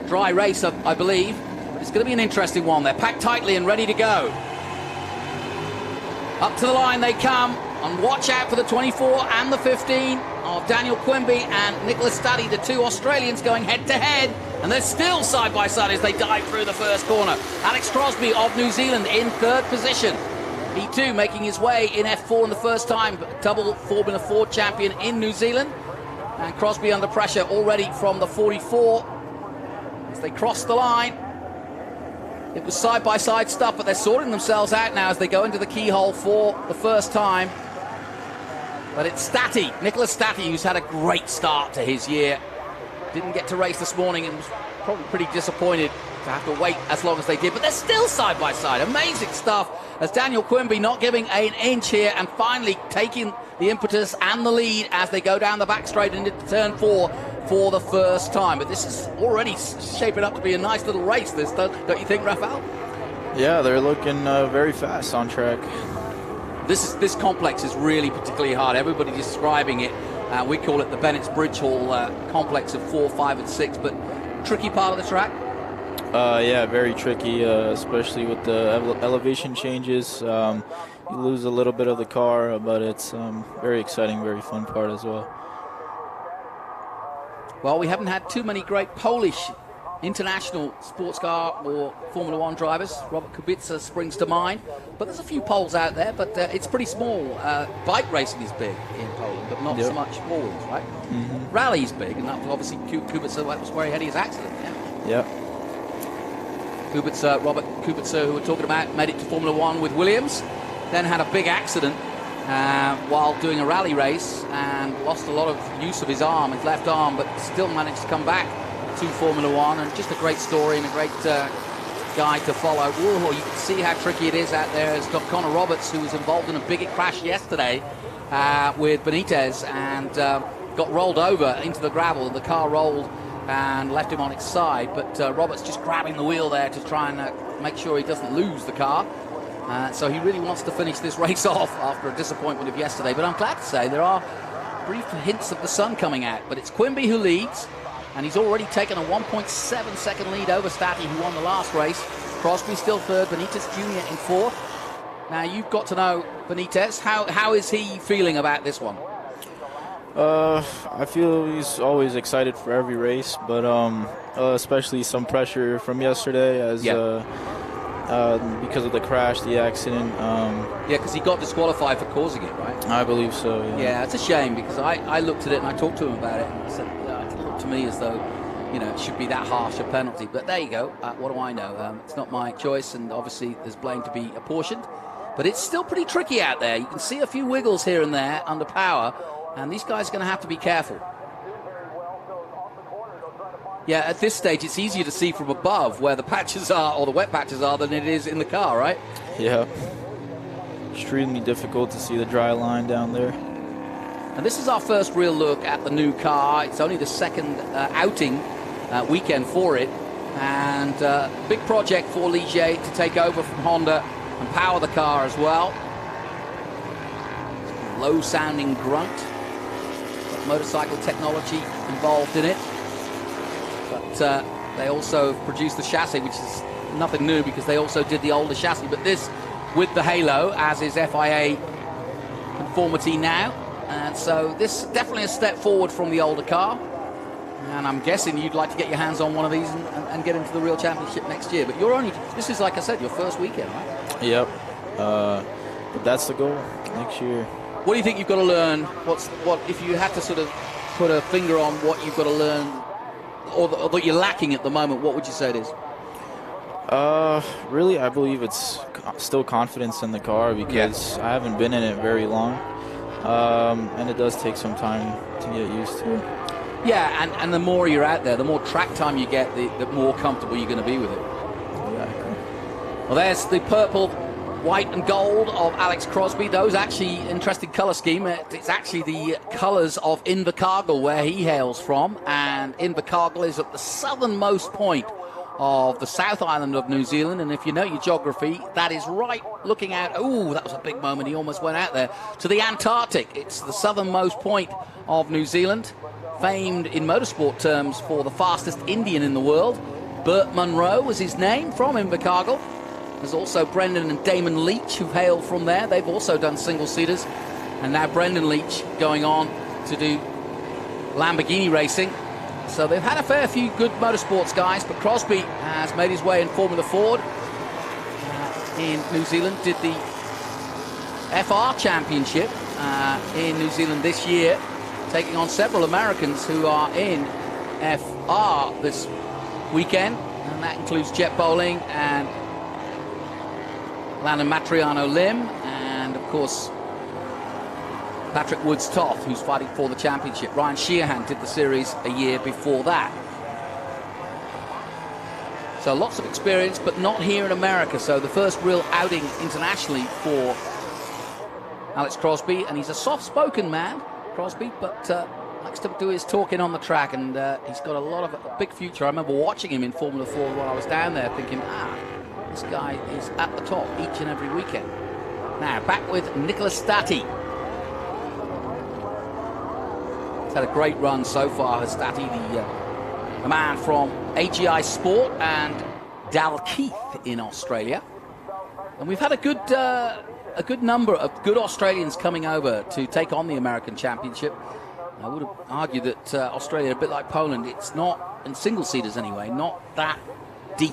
dry race, I believe. But it's going to be an interesting one. They're packed tightly and ready to go. Up to the line they come, and watch out for the 24 and the 15 of Daniel Quimby and Nicholas Staddy, the two Australians going head-to-head, and they're still side-by-side as they dive through the first corner. Alex Crosby of New Zealand in third position. He too making his way in F4 in the first time, double Formula 4 champion in New Zealand. And Crosby under pressure already from the 44 as they cross the line. It was side-by-side stuff, but they're sorting themselves out now as they go into the keyhole for the first time. But it's Stati, Nicholas Stati, who's had a great start to his year. Didn't get to race this morning and was probably pretty disappointed to have to wait as long as they did. But they're still side-by-side. Amazing stuff as Daniel Quimby not giving an inch here and finally taking the impetus and the lead as they go down the back straight into turn 4 for the first time. But this is already shaping up to be a nice little race, this, don't you think, Rafał? Yeah, they're looking very fast on track. This complex is really particularly hard. Everybody describing it. We call it the Bennett's Bridge Hall complex of 4, 5, and 6. But tricky part of the track? Yeah, very tricky, especially with the elevation changes. You lose a little bit of the car, but it's very exciting, very fun part as well. Well, we haven't had too many great Polish international sports car or Formula One drivers. Robert Kubica springs to mind. But there's a few poles out there, but it's pretty small. Bike racing is big in Poland, but not so much four wheels, right? Rally's big, and that was obviously Kubica, that was where he had his accident. Yep. Kubica, Robert Kubica, who we're talking about, made it to Formula One with Williams, then had a big accident while doing a rally race and lost a lot of use of his arm, his left arm, but still managed to come back to Formula One, and just a great story and a great guy to follow. Whoa, you can see how tricky it is out there. It's got Connor Roberts, who was involved in a big crash yesterday with Benitez and got rolled over into the gravel. The car rolled and left him on its side, but Roberts just grabbing the wheel there to try and make sure he doesn't lose the car. So he really wants to finish this race off after a disappointment of yesterday. But I'm glad to say there are brief hints of the sun coming out. But it's Quimby who leads, and he's already taken a 1.7 second lead over Stati, who won the last race. Crosby still third, Benitez Jr. in fourth. Now, you've got to know Benitez. How is he feeling about this one? I feel he's always excited for every race, but especially some pressure from yesterday as because of the crash, the accident. Yeah, because he got disqualified for causing it, right? I believe so, Yeah, it's a shame, because I looked at it and I talked to him about it, and I said, it looked to me as though, it should be that harsh a penalty. But there you go. What do I know? It's not my choice, and obviously there's blame to be apportioned. But it's still pretty tricky out there. You can see a few wiggles here and there under power, and these guys are going to have to be careful. Yeah, at this stage, it's easier to see from above where the patches are, or the wet patches are, than it is in the car, right? Yeah. Extremely difficult to see the dry line down there. And this is our first real look at the new car. It's only the second outing weekend for it. And big project for Ligier to take over from Honda and power the car as well. Low-sounding grunt. Got motorcycle technology involved in it. But they also produced the chassis, which is nothing new because they also did the older chassis. But this with the halo, as is FIA conformity now. And so this is definitely a step forward from the older car. And I'm guessing you'd like to get your hands on one of these and get into the real championship next year. But this is, like I said, your first weekend, right? Yep. But that's the goal next year. What do you think you've got to learn? What if you had to sort of put a finger on what you've got to learn, or that you're lacking at the moment? What would you say it is? Really, I believe it's still confidence in the car, because I haven't been in it very long, and it does take some time to get used to. Yeah, and the more you're out there, the more track time you get, the more comfortable you're going to be with it. Exactly. Well, there's the purple, white and gold of Alex Crosby. Those actually interesting colour scheme. It's actually the colours of Invercargill, where he hails from, and Invercargill is at the southernmost point of the South Island of New Zealand, and if you know your geography, that is right looking out. Oh, that was a big moment. He almost went out there to the Antarctic. It's the southernmost point of New Zealand, famed in motorsport terms for the fastest Indian in the world. Burt Munro was his name, from Invercargill. There's also Brendan and Damon Leach, who hail from there. They've also done single-seaters, and now Brendan Leach going on to do Lamborghini racing. So they've had a fair few good motorsports guys, but Crosby has made his way in Formula Ford in New Zealand, did the FR Championship in New Zealand this year, taking on several Americans who are in FR this weekend, and that includes Jet Bowling and Landon Matriano Lim, and of course Patrick Woods-Toth, who's fighting for the championship. Ryan Sheehan did the series a year before that. So lots of experience, but not here in America. So the first real outing internationally for Alex Crosby, and he's a soft-spoken man, Crosby, but likes to do his talking on the track, and he's got a big future. I remember watching him in Formula 4 when I was down there, thinking, this guy is at the top each and every weekend. Now back with Nicolas Stati. Had a great run so far, has Stati, the man from AGI Sport and Dalkeith in Australia. And we've had a good number of good Australians coming over to take on the American Championship. I would argue that Australia, a bit like Poland, it's not, in single-seaters anyway, not that deep.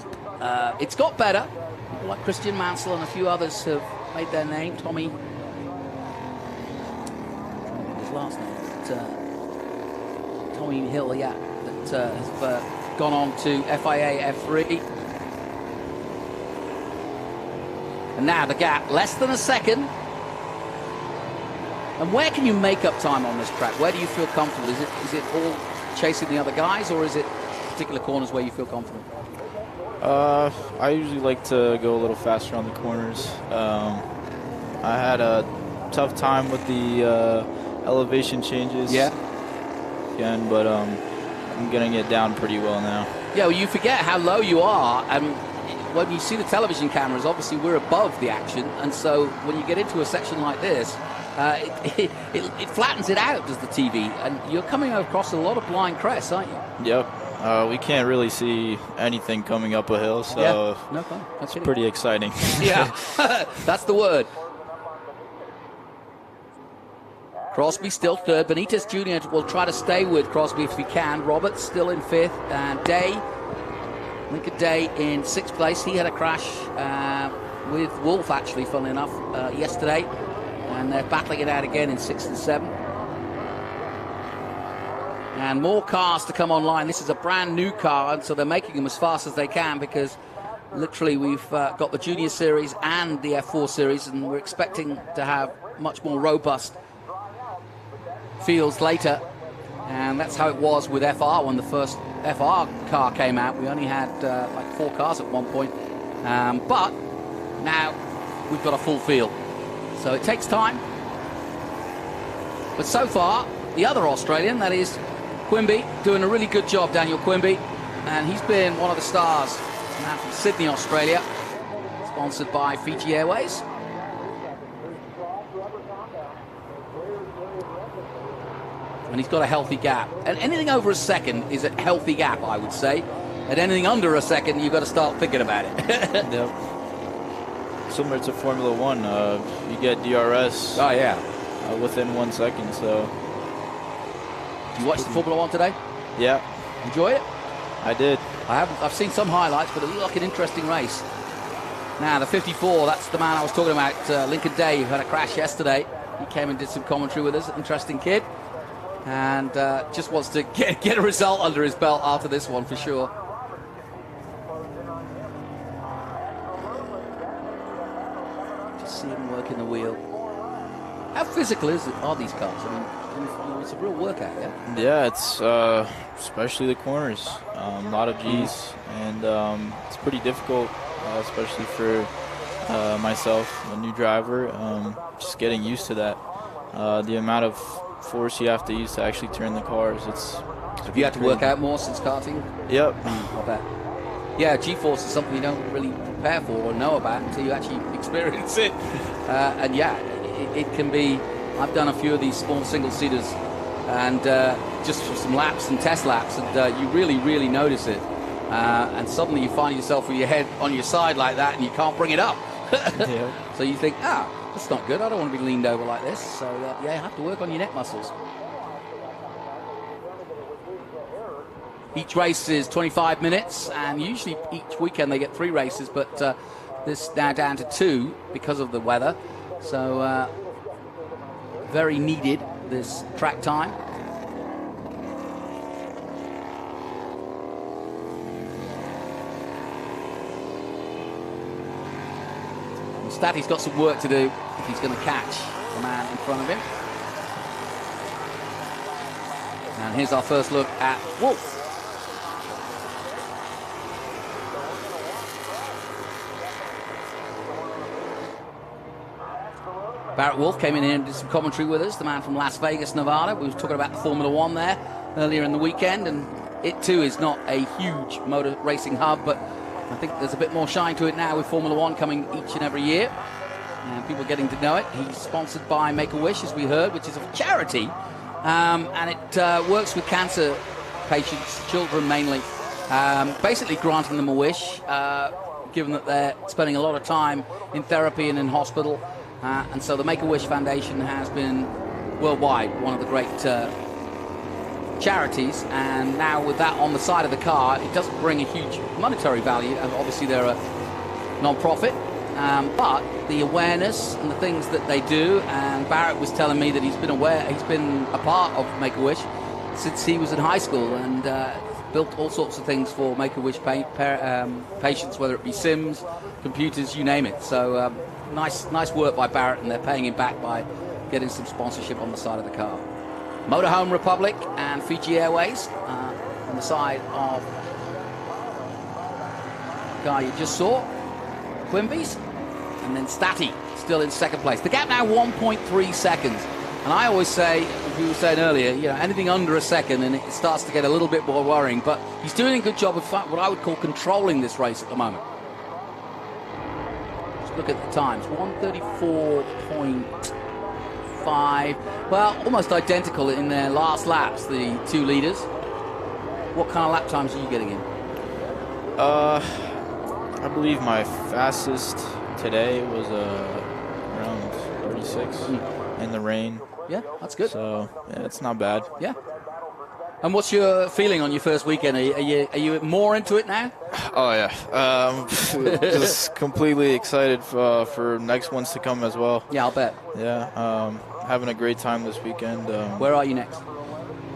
It's got better. People like Christian Mansell and a few others have made their name. Tommy, his last name, Tommy Hill, yeah, that has gone on to FIA F3. And now the gap, less than a second. And where can you make up time on this track? Where do you feel comfortable? Is it all chasing the other guys, or is it particular corners where you feel confident? I usually like to go a little faster on the corners. I had a tough time with the elevation changes. Yeah. Again, but I'm getting it down pretty well now. Yeah, well, you forget how low you are, and when you see the television cameras, obviously we're above the action, and so when you get into a section like this, it flattens it out, does the TV, and you're coming across a lot of blind crests, aren't you? Yep. We can't really see anything coming up a hill, so yeah. No fun. It's pretty exciting. Yeah, that's the word. Crosby still third. Benitez Jr. will try to stay with Crosby if he can. Roberts still in fifth, and Day, Lincoln Day in sixth place. He had a crash with Wolf, actually, funnily enough, yesterday. And they're battling it out again in 6th and 7th. And more cars to come online. This is a brand new car, and so they're making them as fast as they can, because literally we've got the Junior Series and the F4 Series, and we're expecting to have much more robust fields later. And that's how it was with FR when the first FR car came out. We only had like 4 cars at one point. But now we've got a full field. So it takes time. But so far, the other Australian, that is Quimby, doing a really good job, Daniel Quimby. And he's been one of the stars now from Sydney, Australia, sponsored by Fiji Airways. And he's got a healthy gap. And anything over a second is a healthy gap, I would say. And anything under a second, you've got to start thinking about it. Yep. Similar to Formula One, you get DRS. Oh yeah, within 1 second. So, you watched the Formula One today? Yeah. Enjoy it? I did. I've seen some highlights, but it looked like an interesting race. Now the 54, that's the man I was talking about, Lincoln Day, who had a crash yesterday. He came and did some commentary with us. Interesting kid, and just wants to get a result under his belt after this one for sure. See him working the wheel. How physical are these cars? I mean, it's a real workout, yeah? Yeah, it's especially the corners. A lot of G's, and it's pretty difficult, especially for myself, a new driver, just getting used to that. The amount of force you have to use to actually turn the cars, Have you had to work out more since karting? Yep. I bet. Yeah, G-force is something you don't really prepare for or know about until you actually experience it. And yeah, it can be. I've done a few of these small single-seaters, and just for some laps and test laps, and you really, really notice it. And suddenly you find yourself with your head on your side like that, and you can't bring it up. Yeah. So you think, that's not good. I don't want to be leaned over like this. So yeah, you have to work on your neck muscles. Each race is 25 minutes, and usually each weekend they get 3 races, but this now down to 2 because of the weather. So very needed, this track time. Statty's got some work to do if he's going to catch the man in front of him. And here's our first look at Wolf. Barrett Wolf came in here and did some commentary with us, the man from Las Vegas, Nevada. We were talking about the Formula One there earlier in the weekend, and it too is not a huge motor racing hub, but I think there's a bit more shine to it now with Formula One coming each and every year, and people getting to know it. He's sponsored by Make-A-Wish, as we heard, which is a charity, and it works with cancer patients, children mainly, basically granting them a wish, given that they're spending a lot of time in therapy and in hospital. And so the Make-A-Wish Foundation has been worldwide one of the great charities, and now with that on the side of the car, it doesn't bring a huge monetary value, and obviously they're a non-profit, but the awareness and the things that they do, and Barrett was telling me that he's been a part of Make-A-Wish since he was in high school, and built all sorts of things for Make-A-Wish patients, whether it be Sims, computers, you name it. So nice work by Barrett, and they're paying him back by getting some sponsorship on the side of the car. Motorhome Republic and Fiji Airways on the side of the car you just saw. Quimby's, and then Stati still in second place. The gap now 1.3 seconds. And I always say, as we were saying earlier, anything under a second and it starts to get a little bit more worrying. But he's doing a good job of what I would call controlling this race at the moment. Let's look at the times. 1:34.5. Well, almost identical in their last laps, the two leaders. What kind of lap times are you getting in? I believe my fastest today was around 36 in the rain. Yeah, that's good. So, yeah, it's not bad. Yeah. And what's your feeling on your first weekend? Are you more into it now? Oh, yeah. Just completely excited for next ones to come as well. Yeah, I'll bet. Yeah, having a great time this weekend. Where are you next?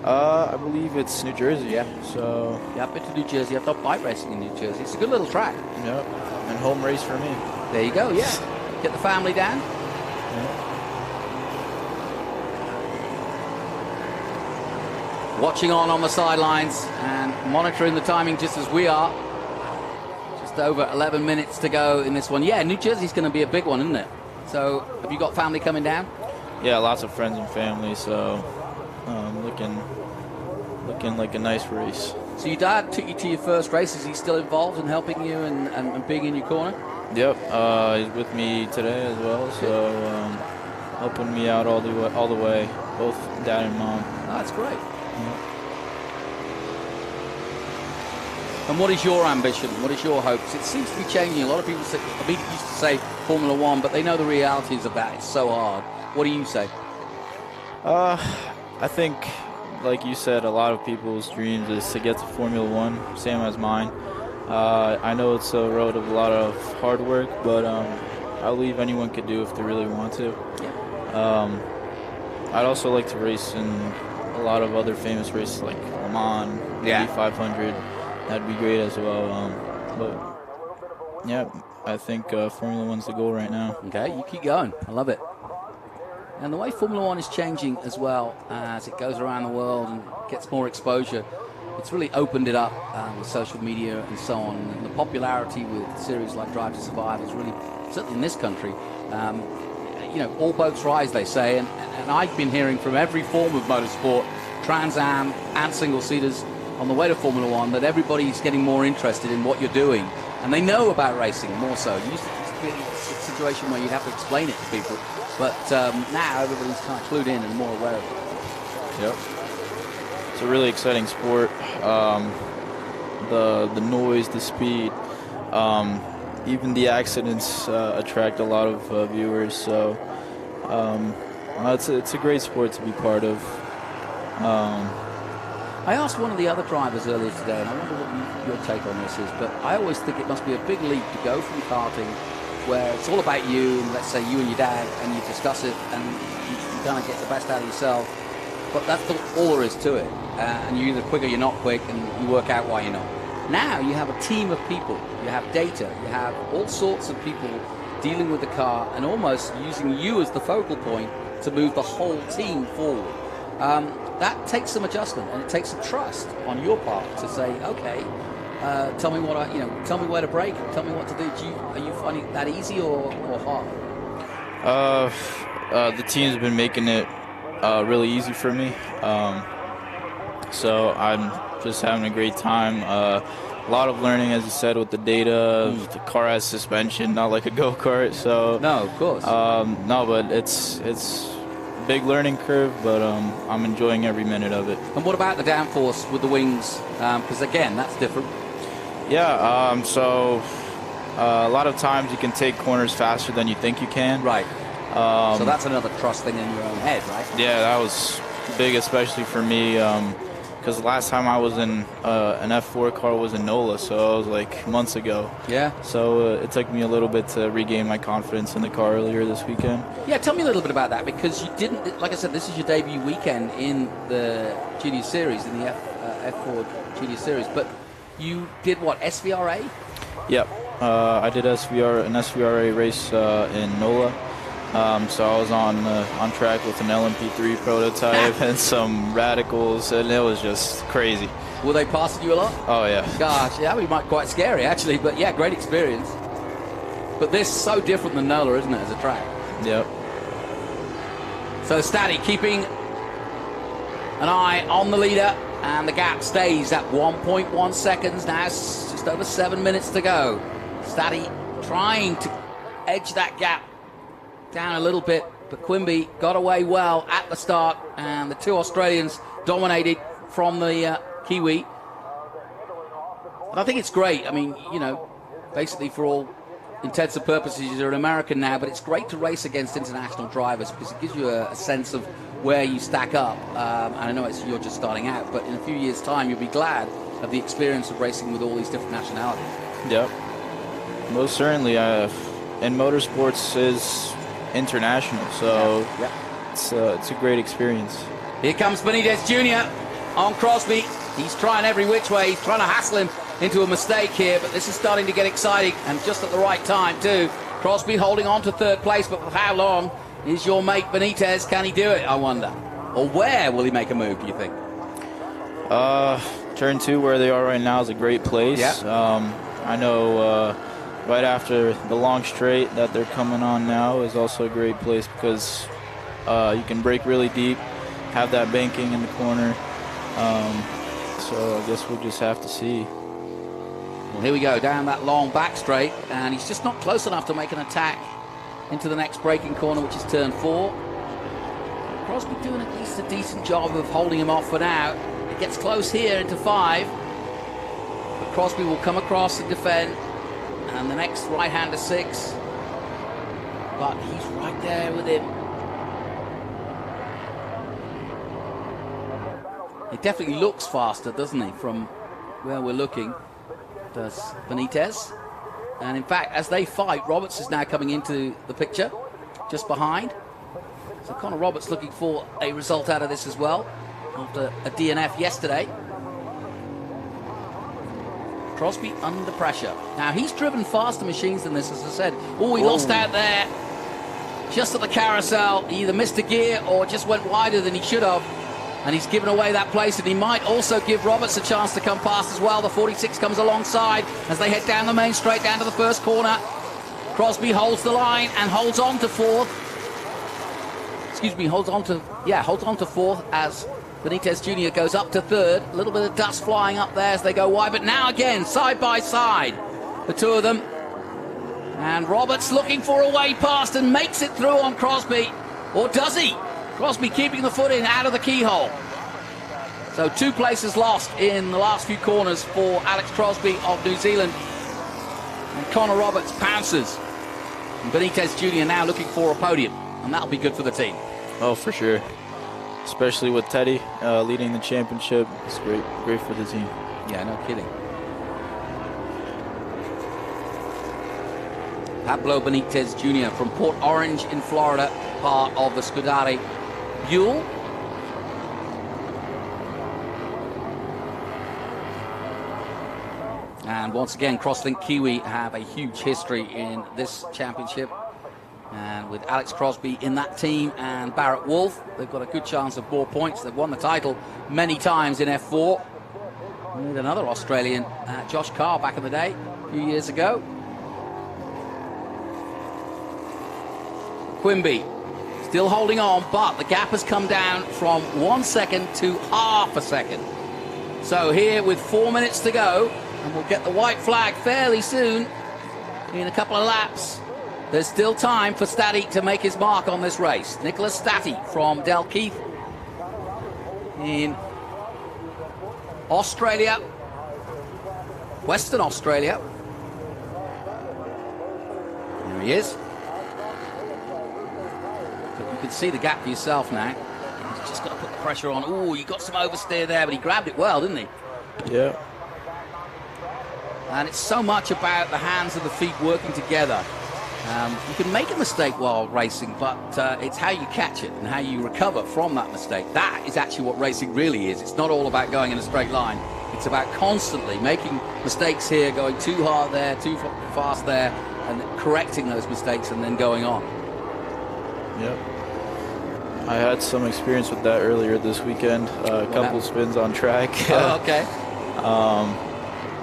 I believe it's New Jersey. Yeah. So. Yeah, I've been to New Jersey. I've done bike racing in New Jersey. It's a good little track. Yeah. And home race for me. There you go. Yeah. Get the family down. Yeah. Watching on the sidelines and monitoring the timing just as we are. Just over 11 minutes to go in this one. Yeah, New Jersey's going to be a big one, isn't it? So, have you got family coming down? Yeah, lots of friends and family. So, looking like a nice race. So your dad took you to your first race. Is he still involved in helping you and being in your corner? Yep, he's with me today as well. So, helping me out all the way, both dad and mom. Oh, that's great. And what is your ambition? What is your hopes? It seems to be changing. A lot of people used to say Formula One, but they know the realities of that. It's so hard. What do you say? I think, like you said, a lot of people's dreams is to get to Formula One, same as mine. I know it's a road of a lot of hard work, but I believe anyone could do if they really want to. I'd also like to race in a lot of other famous races like Le Mans, Indy 500. That'd be great as well. But yeah, I think Formula One's the goal right now. Okay, you keep going. I love it. And the way Formula One is changing as well as it goes around the world and gets more exposure, it's really opened it up with social media and so on. And the popularity with series like Drive to Survive is really, certainly in this country, all boats rise, they say. And I've been hearing from every form of motorsport, Trans Am and single-seaters, on the way to Formula One, that everybody's getting more interested in what you're doing. And they know about racing more so. It used to be a situation where you'd have to explain it to people. But now everybody's kind of clued in and more aware of it. Yep. It's a really exciting sport. The noise, the speed, even the accidents attract a lot of viewers. So it's a great sport to be part of. I asked one of the other drivers earlier today, and I wonder what your take on this is, but I always think it must be a big leap to go from karting, where it's all about you, and let's say you and your dad, and you discuss it, and you kind of get the best out of yourself, but that's all there is to it. And you're either quick or you're not quick, and you work out why you're not. Now you have a team of people, you have data, you have all sorts of people dealing with the car, and almost using you as the focal point to move the whole team forward. That takes some adjustment, and it takes some trust on your part to say, okay, tell me tell me where to brake, tell me what to do. Are you finding that easy or hard? The team's been making it really easy for me. So I'm just having a great time. A lot of learning, as you said, with the data. The car has suspension, not like a go-kart. So no, of course. No, but it's big learning curve, but I'm enjoying every minute of it. And what about the downforce with the wings? Because again, that's different. Yeah, so a lot of times you can take corners faster than you think you can. Right. So that's another trust thing in your own head, right? Yeah, that was big, especially for me, because last time I was in an F4 car was in NOLA, so it was like months ago. Yeah. So it took me a little bit to regain my confidence in the car earlier this weekend. Yeah, tell me a little bit about that, because you didn't, like I said, this is your debut weekend in the Junior Series, in the F4 Junior Series, but you did what, SVRA? Yep. I did an SVRA race in NOLA. So I was on track with an LMP3 prototype and some radicals, and it was just crazy. Were they passing you a lot? Oh, yeah. Gosh, yeah, we might be quite scary, actually, but yeah, great experience. But this is so different than NOLA, isn't it, as a track? Yep. So Staddy keeping an eye on the leader, and the gap stays at 1.1 seconds. Now it's just over 7 minutes to go. Staddy trying to edge that gap down a little bit, but Quimby got away well at the start, and the two Australians dominated from the Kiwi. And I think it's great. I mean, you know, basically for all intents and purposes, you're an American now, but it's great to race against international drivers because it gives you a sense of where you stack up. And I know you're just starting out, but in a few years' time, you'll be glad of the experience of racing with all these different nationalities. Yep. Most certainly. And motorsports is international, so it's a great experience. Here comes Benitez Jr. on Crosby. He's trying every which way. He's trying to hassle him into a mistake here, but this is starting to get exciting, and just at the right time too. Crosby holding on to third place, but for how long is your mate Benitez? Can he do it, I wonder? Or where will he make a move, do you think? Turn 2, where they are right now, is a great place. Yeah. I know right after the long straight that they're coming on now is also a great place because you can brake really deep, have that banking in the corner. So I guess we'll just have to see. Well, here we go, down that long back straight, and he's just not close enough to make an attack into the next braking corner, which is turn 4. Crosby doing at least a decent job of holding him off for now. It gets close here into 5, but Crosby will come across and defend, and the next right-hander 6, but he's right there with him. He definitely looks faster, doesn't he, from where we're looking, does Benitez. And in fact, as they fight, Roberts is now coming into the picture, just behind. So Connor Roberts looking for a result out of this as well, after a DNF yesterday. Crosby under pressure. Now, he's driven faster machines than this, as I said. Oh, he lost out there, just at the carousel. He either missed a gear or just went wider than he should have. And he's given away that place, and he might also give Roberts a chance to come past as well. The 46 comes alongside as they head down the main straight, down to the first corner. Crosby holds the line and holds on to 4th. Excuse me, holds on to 4th as Benitez Jr. goes up to 3rd. A little bit of dust flying up there as they go wide, but now again, side by side, the two of them. And Roberts looking for a way past and makes it through on Crosby. Or does he? Crosby keeping the foot in out of the keyhole. So 2 places lost in the last few corners for Alex Crosby of New Zealand. And Connor Roberts pounces. And Benitez Jr. now looking for a podium. And that'll be good for the team. Oh, for sure. Especially with Teddy leading the championship. It's great for the team. Yeah, no kidding. Pablo Benitez Jr. from Port Orange in Florida, part of the Scuderi Buell. And once again, Crosslink Kiwi have a huge history in this championship. And with Alex Crosby in that team and Barrett Wolf, they've got a good chance of more points. They've won the title many times in F4. With another Australian, Josh Carr, back in the day, a few years ago. Quimby still holding on, but the gap has come down from 1 second to half a second. So here with 4 minutes to go, and we'll get the white flag fairly soon in a couple of laps. There's still time for Staddy to make his mark on this race. Nicholas Staddy from Dalkeith in Australia, Western Australia. There he is. But you can see the gap for yourself now. He's just got to put the pressure on. Oh, you got some oversteer there, but he grabbed it well, didn't he? Yeah. And it's so much about the hands and the feet working together. You can make a mistake while racing, but it's how you catch it and how you recover from that mistake. That is actually what racing really is. It's not all about going in a straight line. It's about constantly making mistakes here, going too hard there, too fast there, and correcting those mistakes and then going on. Yep. I had some experience with that earlier this weekend. A couple spins on track. Oh, okay.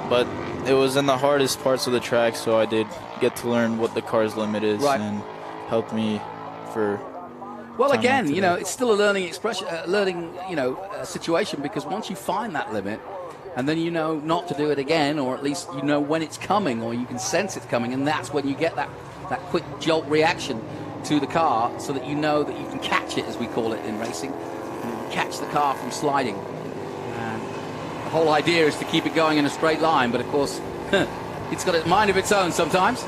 But it was in the hardest parts of the track, so I did get to learn what the car's limit is and helped me for. Well, again, you know, it's still a learning expression, situation, because once you find that limit, and then you know not to do it again, or at least you know when it's coming, or you can sense it's coming, and that's when you get that quick jolt reaction to the car, so that you know that you can catch it, as we call it in racing, and you can catch the car from sliding. And the whole idea is to keep it going in a straight line, but of course, it's got a mind of its own sometimes.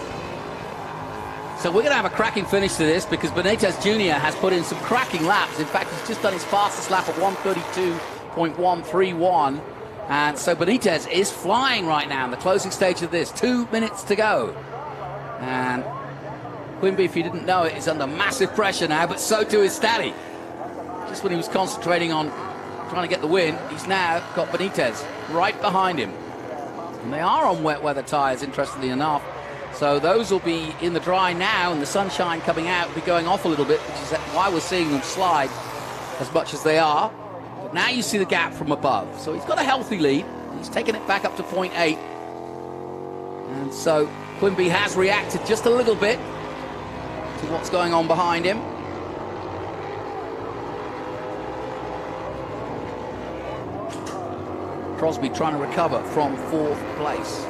So we're going to have a cracking finish to this, because Benitez Jr. has put in some cracking laps. In fact, he's just done his fastest lap at 1:32.131. And so Benitez is flying right now in the closing stage of this. 2 minutes to go. And Quimby, if you didn't know it, is under massive pressure now, but so too is Staddy. Just when he was concentrating on trying to get the win, he's now got Benitez right behind him. And they are on wet weather tyres, interestingly enough. So those will be in the dry now, and the sunshine coming out will be going off a little bit, which is why we're seeing them slide as much as they are. But now you see the gap from above. So he's got a healthy lead. He's taken it back up to 0.8. And so Quimby has reacted just a little bit to what's going on behind him. Crosby trying to recover from 4th place.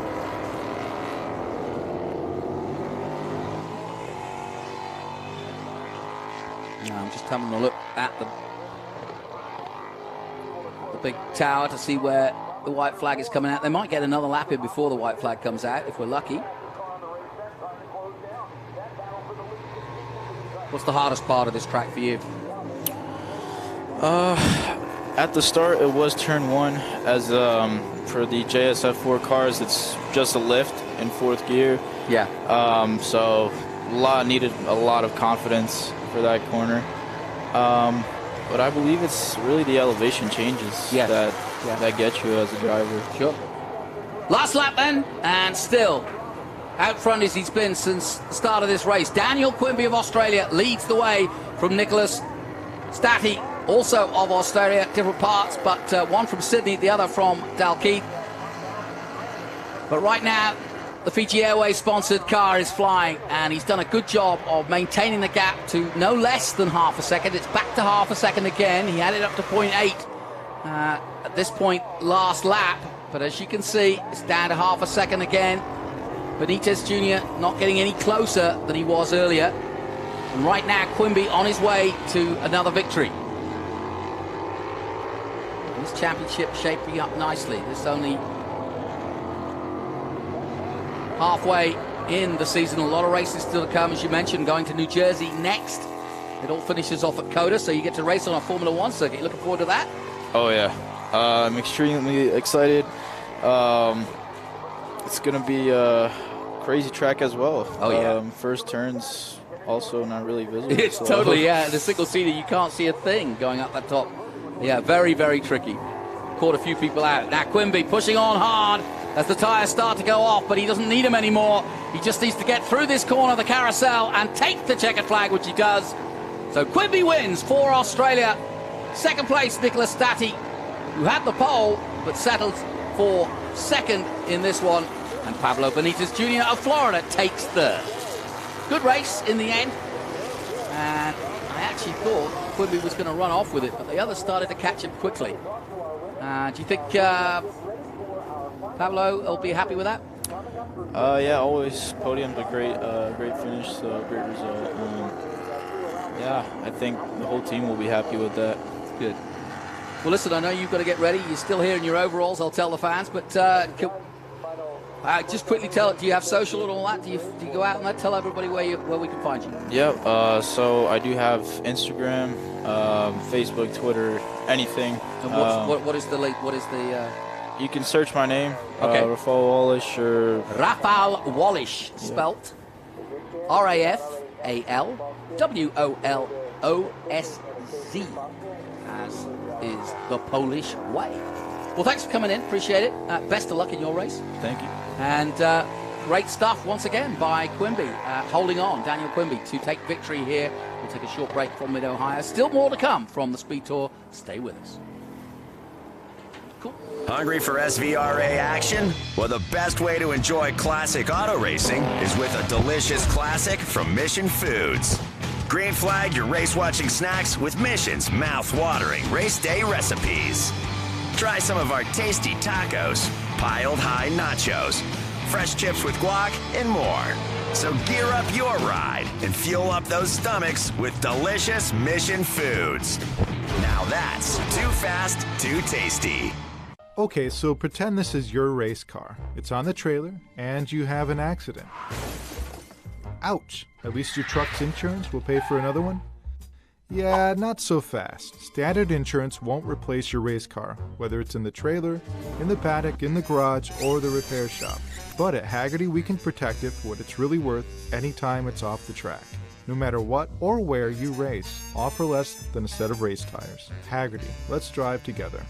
Now I'm just having a look at the big tower to see where the white flag is coming out. They might get another lap in before the white flag comes out, if we're lucky. What's the hardest part of this track for you? At the start, it was turn 1. As for the JSF4 cars, it's just a lift in 4th gear. Yeah. So needed a lot of confidence for that corner. But I believe it's really the elevation changes that get you as a driver. Sure. Last lap then, and still out front as he's been since the start of this race. Daniel Quimby of Australia leads the way from Nicholas Stati, also of Australia, different parts, but one from Sydney, the other from Dalkeith. But right now, the Fiji Airways sponsored car is flying, and he's done a good job of maintaining the gap to no less than half a second. It's back to half a second again. He had it up to 0.8 at this point last lap, but as you can see, it's down to half a second again. Benitez Jr. not getting any closer than he was earlier. And right now, Quimby on his way to another victory. This championship shaping up nicely. This only halfway in the season. A lot of races still to come, as you mentioned, going to New Jersey next. It all finishes off at COTA, so you get to race on a Formula One circuit. You looking forward to that? Oh, yeah. I'm extremely excited. It's going to be a crazy track as well. Oh, yeah. First turns also not really visible. It's totally, yeah. The single seater, you can't see a thing going up that top. Yeah, very, very tricky. Caught a few people out. Now Quimby pushing on hard as the tyres start to go off, but he doesn't need them anymore. He just needs to get through this corner of the carousel and take the checkered flag, which he does. So Quimby wins for Australia. Second place, Nicholas Stati, who had the pole, but settled for second in this one. And Pablo Benitez Jr. of Florida takes third. Good race in the end. And I actually thought Quimby was going to run off with it, but the others started to catch him quickly. Do you think Pablo will be happy with that? Yeah, always. Podium's a great finish, so great result. Yeah, I think the whole team will be happy with that. Good. Well, listen, I know you've got to get ready. You're still here in your overalls, I'll tell the fans, but Just quickly tell it. Do you have social and all that? Do you go out and tell everybody where we can find you? Yep. So I do have Instagram, Facebook, Twitter, anything. And what is the link? What is the? You can search my name, Okay. Rafal Wallish, or Rafal Wallish, spelt RAFALWOLOSZ, as is the Polish way. Well, thanks for coming in. Appreciate it. Best of luck in your race. Thank you. And great stuff once again by Quimby, holding on, Daniel Quimby, to take victory here. We'll take a short break from Mid-Ohio. Still more to come from the Speed Tour. Stay with us. Hungry for SVRA action? Well, the best way to enjoy classic auto racing is with a delicious classic from Mission Foods. Green flag your race-watching snacks with Mission's mouth-watering race day recipes. Try some of our tasty tacos, piled high nachos, fresh chips with guac, and more. So gear up your ride and fuel up those stomachs with delicious Mission Foods. Now that's too fast, too tasty. Okay, so pretend this is your race car. It's on the trailer, and you have an accident. Ouch! At least your truck's insurance will pay for another one? Yeah, not so fast. Standard insurance won't replace your race car, whether it's in the trailer, in the paddock, in the garage, or the repair shop. But at Hagerty, we can protect it for what it's really worth anytime it's off the track. No matter what or where you race, offer less than a set of race tires. Hagerty, let's drive together.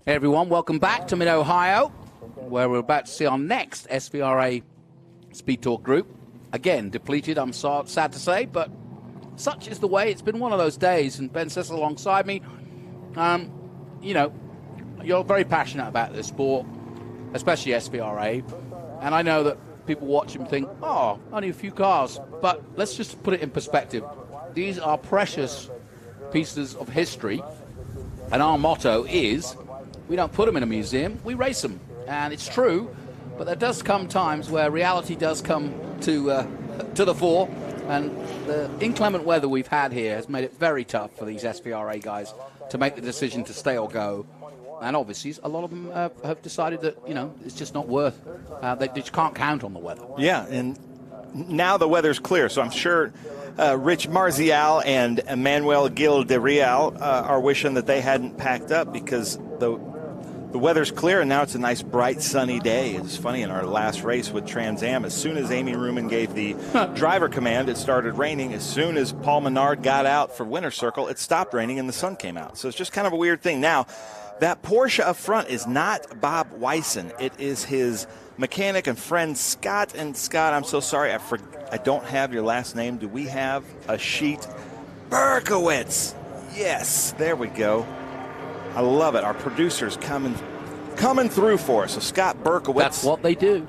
Hey everyone, welcome back to Mid-Ohio, where we're about to see our next SVRA SpeedTour group. Again, depleted, I'm sad to say, but such is the way. It's been one of those days, and Ben says alongside me, you know, you're very passionate about this sport, especially SVRA, and I know that people watch and think, oh, only a few cars, but let's just put it in perspective. These are precious pieces of history, and our motto is, we don't put them in a museum, we race them. And it's true, but there does come times where reality does come to the fore, and the inclement weather we've had here has made it very tough for these SVRA guys to make the decision to stay or go. And obviously, a lot of them have decided that, you know, it's just not worth, they just can't count on the weather. Yeah, and now the weather's clear, so I'm sure Rich Marzial and Emmanuel Gil de Real are wishing that they hadn't packed up, because the weather's clear, and now it's a nice, bright, sunny day. It's funny, in our last race with Trans Am, as soon as Amy Ruman gave the driver command, it started raining. As soon as Paul Menard got out for Winter Circle, it stopped raining and the sun came out. So it's just kind of a weird thing. Now, that Porsche up front is not Bob Wyson. It is his mechanic and friend, Scott. And Scott, I'm so sorry, I don't have your last name. Do we have a sheet? Berkowitz. Yes, there we go. I love it. Our producer's coming through for us. So Scott Berkowitz. That's what they do.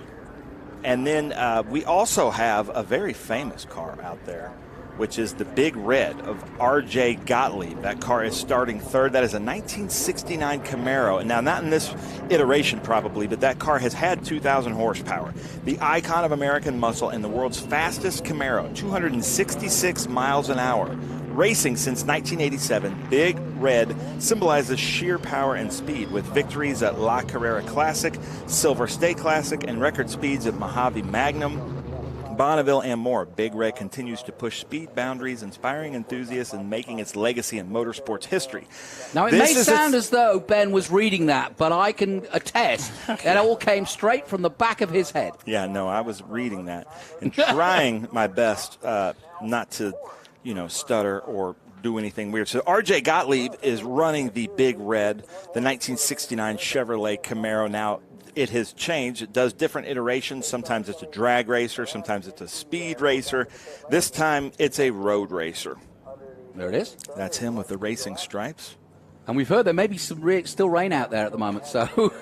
And then we also have a very famous car out there, which is the Big Red of R.J. Gottlieb. That car is starting third. That is a 1969 Camaro. And now, not in this iteration probably, but that car has had 2,000 horsepower. The icon of American muscle and the world's fastest Camaro, 266 miles an hour. Racing since 1987, Big Red symbolizes sheer power and speed, with victories at La Carrera Classic, Silver State Classic, and record speeds at Mojave Magnum, Bonneville, and more. Big Red continues to push speed boundaries, inspiring enthusiasts and making its legacy in motorsports history. Now, it may sound as though Ben was reading that, but I can attest that all came straight from the back of his head. Yeah, no, I was reading that and trying my best not to, you know, stutter or do anything weird. So R.J. Gottlieb is running the Big Red, the 1969 Chevrolet Camaro. Now, it has changed. It does different iterations. Sometimes it's a drag racer. Sometimes it's a speed racer. This time, it's a road racer. There it is. That's him with the racing stripes. And we've heard there may be some still rain out there at the moment, so...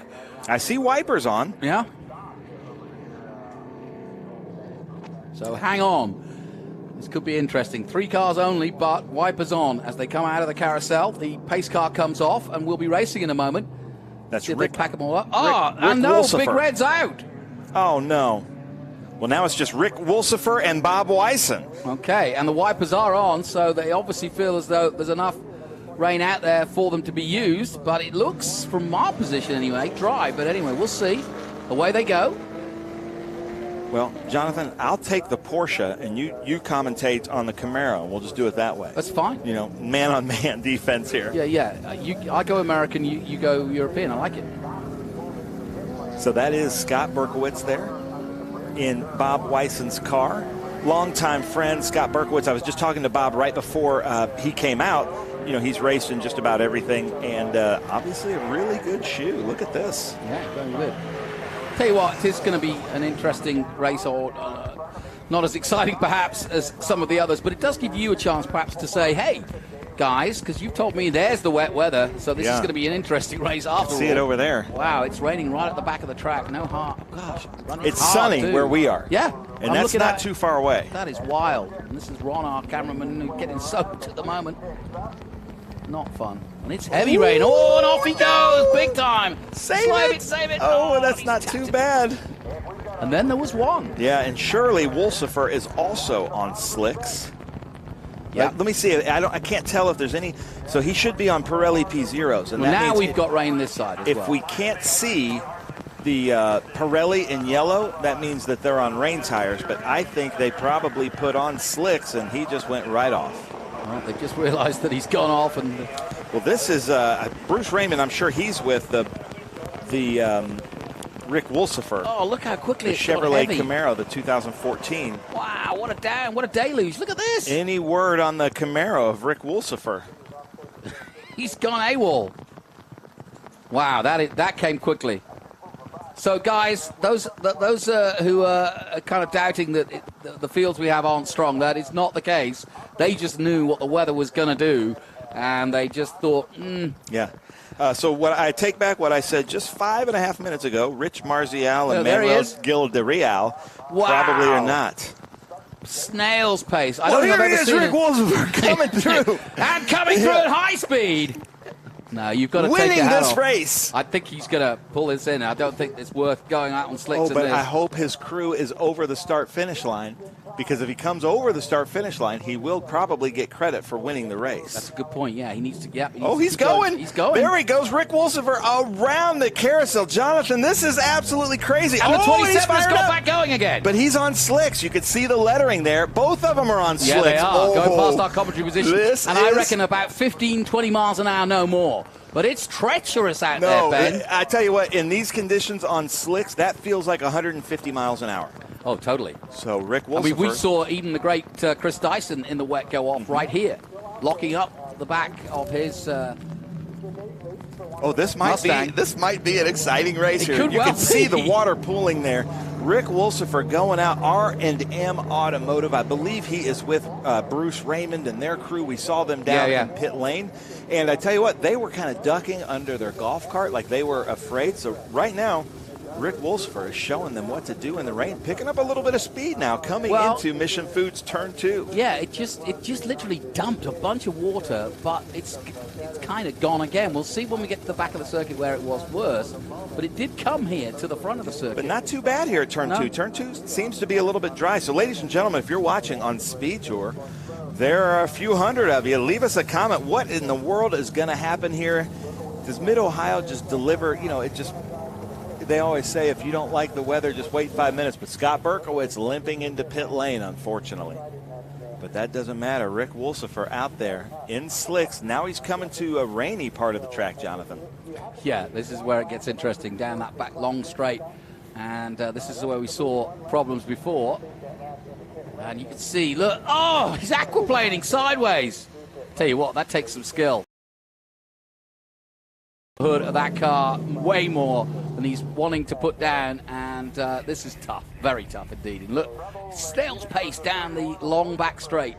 I see wipers on. Yeah. So hang on. This could be interesting. 3 cars only, but wipers on as they come out of the carousel. The pace car comes off, and we'll be racing in a moment. That's See if Rick. they pack them all up. Rick And no, Wolsifer. Big Red's out. Oh, no. Well, now it's just Rick Wolsifer and Bob Wyson. Okay, and the wipers are on, so they obviously feel as though there's enough rain out there for them to be used, but it looks, from our position anyway, dry. But anyway, we'll see. Away they go. Well, Jonathan, I'll take the Porsche, and you commentate on the Camaro, and we'll just do it that way. That's fine. You know, man-on-man defense here. Yeah. I go American, you go European. I like it. So that is Scott Berkowitz there in Bob Wyson's car. Longtime friend, Scott Berkowitz. I was just talking to Bob right before he came out. You know, he's raced in just about everything, and obviously a really good shoe. Look at this. Yeah, very good. Tell you what, it is going to be an interesting race, or not as exciting perhaps as some of the others, but it does give you a chance perhaps to say, hey, guys, because you've told me there's the wet weather, so this is going to be an interesting race after all. See it over there. Wow, it's raining right at the back of the track. No heart. Gosh, it's sunny too. where we are. Yeah. And that's not too far away. That is wild. And this is Ron, our cameraman, getting soaked at the moment. Not fun. And it's heavy rain. Oh, and off he goes, big time. Save it. Oh, that's not too bad. And then there was one. Yeah, and Shirley Wolsifer is also on slicks. Yeah. Let me see. I can't tell if there's any. So he should be on Pirelli P0s. And well, that now means we've got rain this side as well. If we can't see the Pirelli in yellow, that means that they're on rain tires. But I think they probably put on slicks, and he just went right off. Well, they just realized that he's gone off. And well, this is Bruce Raymond. I'm sure he's with the Rick Wolsifer. Oh, look how quickly the it's got Chevrolet heavy. Camaro, the 2014. Wow, what a deluge. Look at this. Any word on the Camaro of Rick Wolsifer? He's gone AWOL. Wow, that came quickly. So, guys, those who are kind of doubting that the fields we have aren't strong, that is not the case. They just knew what the weather was going to do, and they just thought, Yeah. So what I take back what I said just 5.5 minutes ago. Rich Marzial and there he Manuel is. Gil de Real Wow. probably are not. Snail's pace. I Well, don't think I've here ever he is, seen Rick Wolfsburg coming through. and coming through at high speed. No, you've got to take Winning your hat this off. race. I think he's going to pull this in. I don't think it's worth going out on slicks Oh, in but this. I hope his crew is over the start-finish line, because if he comes over the start-finish line, he will probably get credit for winning the race. That's a good point. Yeah, he needs to get. He's going. He's going. There he goes, Rick Wolfsburg around the carousel. Jonathan, this is absolutely crazy. And the 27 has fired got up. back going again. But he's on slicks. You can see the lettering there. Both of them are on Yeah, slicks. they are. Going past our commentary position. I reckon about 15, 20 miles an hour, no more. But it's treacherous out there, Ben. I tell you what, in these conditions on slicks, that feels like 150 miles an hour. Oh, totally. So Rick Wolfsburg. I mean, we saw even the great Chris Dyson in the wet go off right here, locking up the back of his this might be an exciting race It here. could You well can see the be. water pooling there. Rick Wolfsburg going out, R&M Automotive. I believe he is with Bruce Raymond and their crew. We saw them down in pit lane. And I tell you what, they were kind of ducking under their golf cart like they were afraid. So right now, Rick Wolfsburg is showing them what to do in the rain, picking up a little bit of speed now, coming into Mission Foods Turn 2. Yeah, it just literally dumped a bunch of water, but it's kind of gone again. We'll see when we get to the back of the circuit where it was worse, but it did come here to the front of the circuit. But not too bad here at Turn 2. Turn 2 seems to be a little bit dry. So, ladies and gentlemen, if you're watching on SpeedTour, there are a few hundred of you. Leave us a comment. What in the world is going to happen here? Does Mid-Ohio just deliver? They always say if you don't like the weather, just wait 5 minutes. But Scott Berkowitz limping into pit lane, unfortunately. But that doesn't matter. Rick Wolfsburg out there in slicks. Now he's coming to a rainy part of the track, Jonathan. Yeah, this is where it gets interesting, down that back long straight. And this is where we saw problems before. And you can see, look, he's aquaplaning sideways. Tell you what, that takes some skill. Hood of that car way more than he's wanting to put down, and this is tough, very tough indeed. And look, snail's pace down the long back straight.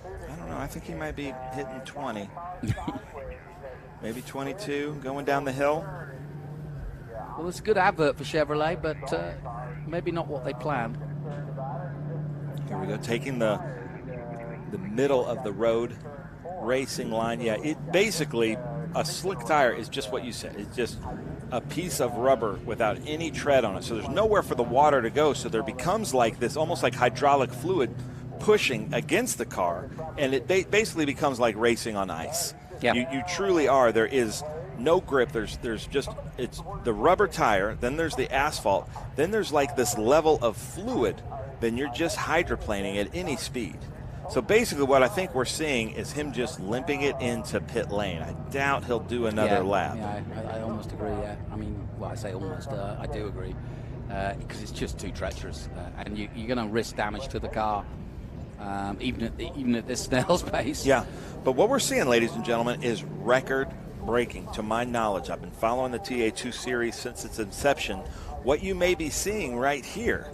I don't know, I think he might be hitting 20. Maybe 22, going down the hill. Well, it's a good advert for Chevrolet, but maybe not what they planned. Here we go, taking the middle of the road racing line. Yeah, it basically, a slick tire is just what you said. It's just a piece of rubber without any tread on it. So there's nowhere for the water to go. So there becomes like this, almost like hydraulic fluid pushing against the car. And it basically becomes like racing on ice. Yep. You truly are. There is no grip. There's just, it's the rubber tire. Then there's the asphalt. Then there's like this level of fluid. Then you're just hydroplaning at any speed. So basically what I think we're seeing is him just limping it into pit lane. I doubt he'll do another lap. Yeah, I almost agree, yeah. I mean, well, I say almost, I do agree. Because it's just too treacherous. And you're going to risk damage to the car, even at this snail's pace. Yeah, but what we're seeing, ladies and gentlemen, is record-breaking. To my knowledge, I've been following the TA2 series since its inception. What you may be seeing right here,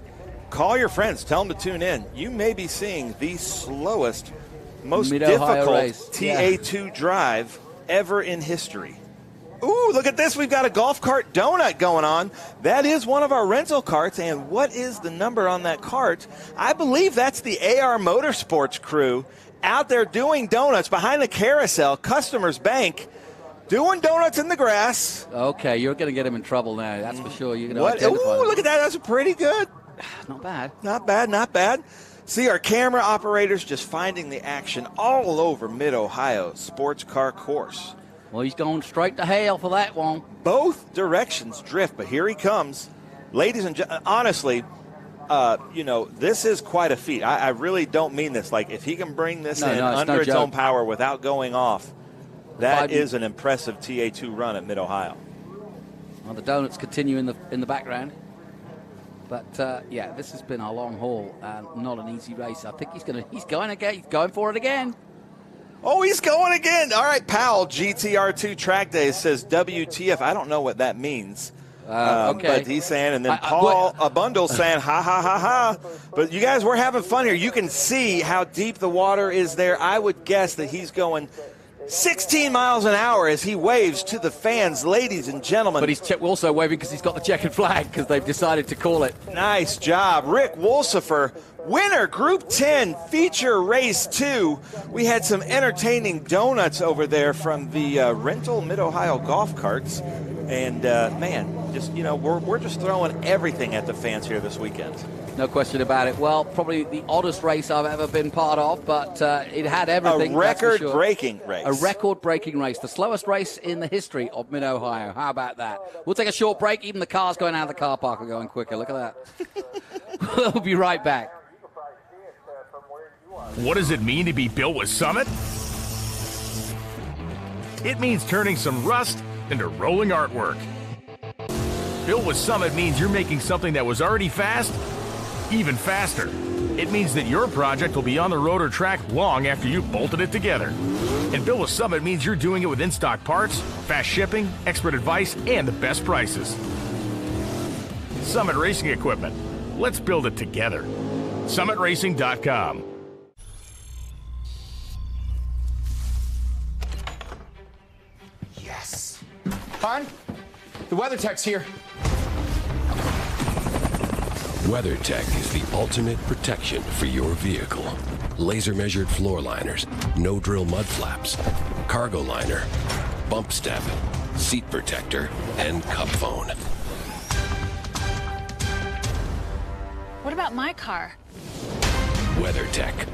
call your friends, tell them to tune in. You may be seeing the slowest, most difficult TA2 drive ever in history. Ooh, look at this. We've got a golf cart donut going on. That is one of our rental carts. And what is the number on that cart? I believe that's the AR Motorsports crew out there doing donuts behind the carousel, Customers Bank, doing donuts in the grass. Okay, you're going to get him in trouble now. That's for sure. You're going to identify Ooh, them. look at that. That's pretty good. Not bad. Not bad, not bad. See our camera operators just finding the action all over Mid-Ohio sports car course. Well, he's going straight to hell for that one. Both directions drift, but here he comes. Ladies and gentlemen, honestly, this is quite a feat. I really don't mean this. Like, if he can bring this under its own power without going off, that is an impressive TA2 run at Mid-Ohio. Well, the donuts continue in the background. But, yeah, this has been a long haul and not an easy race. I think he's going for it again. Oh, he's going again. All right, Powell, GTR2 Track Day says WTF. I don't know what that means. Okay. But he's saying, and then Paul Abundle saying, ha, ha, ha, ha. But you guys, we're having fun here. You can see how deep the water is there. I would guess that he's going 16 miles an hour as he waves to the fans, ladies and gentlemen. But he's also waving because he's got the checkered flag because they've decided to call it. Nice job. Rick Wolsifer, winner, Group 10, feature race 2. We had some entertaining donuts over there from the rental Mid-Ohio golf carts. And, man, just, you know, we're just throwing everything at the fans here this weekend. No question about it. Well, probably the oddest race I've ever been part of, but it had everything. A record-breaking race. A record-breaking race. The slowest race in the history of Mid-Ohio. How about that? We'll take a short break. Even the cars going out of the car park are going quicker. Look at that. We'll be right back. What does it mean to be built with Summit? It means turning some rust into rolling artwork. Built with Summit means you're making something that was already fast even faster. It means that your project will be on the road or track long after you've bolted it together. And Built with Summit means you're doing it with in-stock parts, fast shipping, expert advice, and the best prices. Summit Racing Equipment. Let's build it together. SummitRacing.com. Yes. Hon, the WeatherTech's here. WeatherTech is the ultimate protection for your vehicle. Laser measured floor liners, no drill mud flaps, cargo liner, bump step, seat protector, and cup phone. What about my car? WeatherTech.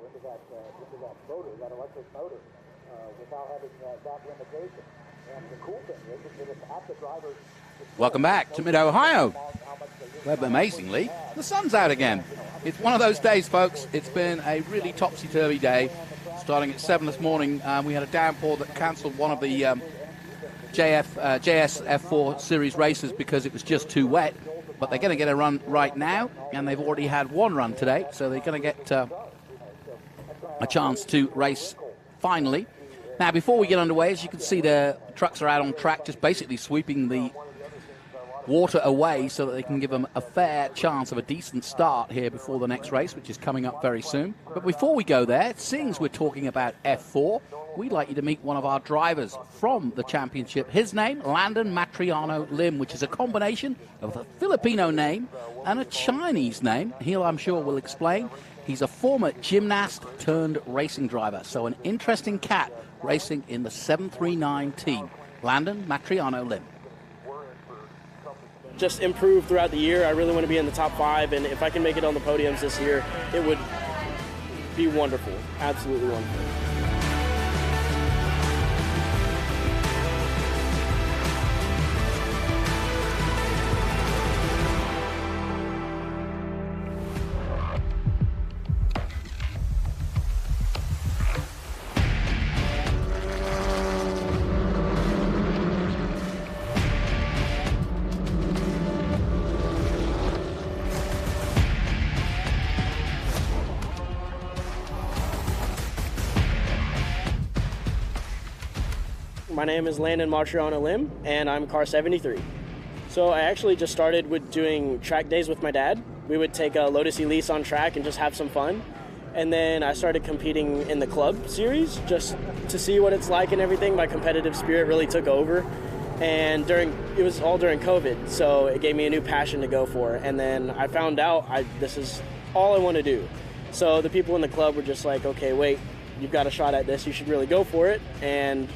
into that motor, that electric motor, without having that limitation. And the cool thing is that it's at the driver's. Welcome back to Mid-Ohio, where amazingly the sun's out again. It's one of those days, folks. It's been a really topsy-turvy day. Starting at 7 this morning, we had a downpour that cancelled one of the JS F4 series races because it was just too wet. But they're going to get a run right now, and they've already had one run today, so they're going to get a chance to race finally. Now, before we get underway, as you can see, the trucks are out on track, just basically sweeping the water away so that they can give them a fair chance of a decent start here before the next race, which is coming up very soon. But before we go there, seeing as we're talking about F4, we'd like you to meet one of our drivers from the championship. His name, Landon Matriano Lim, which is a combination of a Filipino name and a Chinese name. He'll, I'm sure, will explain. He's a former gymnast turned racing driver, so an interesting cat racing in the 739 team. Landon Matriano Lim. Just improve throughout the year. I really want to be in the top 5, and if I can make it on the podiums this year, it would be wonderful, absolutely wonderful. My name is Landon Matriano Lim, and I'm car 73. So I actually just started with doing track days with my dad. We would take a Lotus Elise on track and just have some fun. And then I started competing in the club series just to see what it's like and everything. My competitive spirit really took over. And it was all during COVID, so it gave me a new passion to go for. And then I found out this is all I want to do. So the people in the club were just like, okay, wait, you've got a shot at this. You should really go for it. And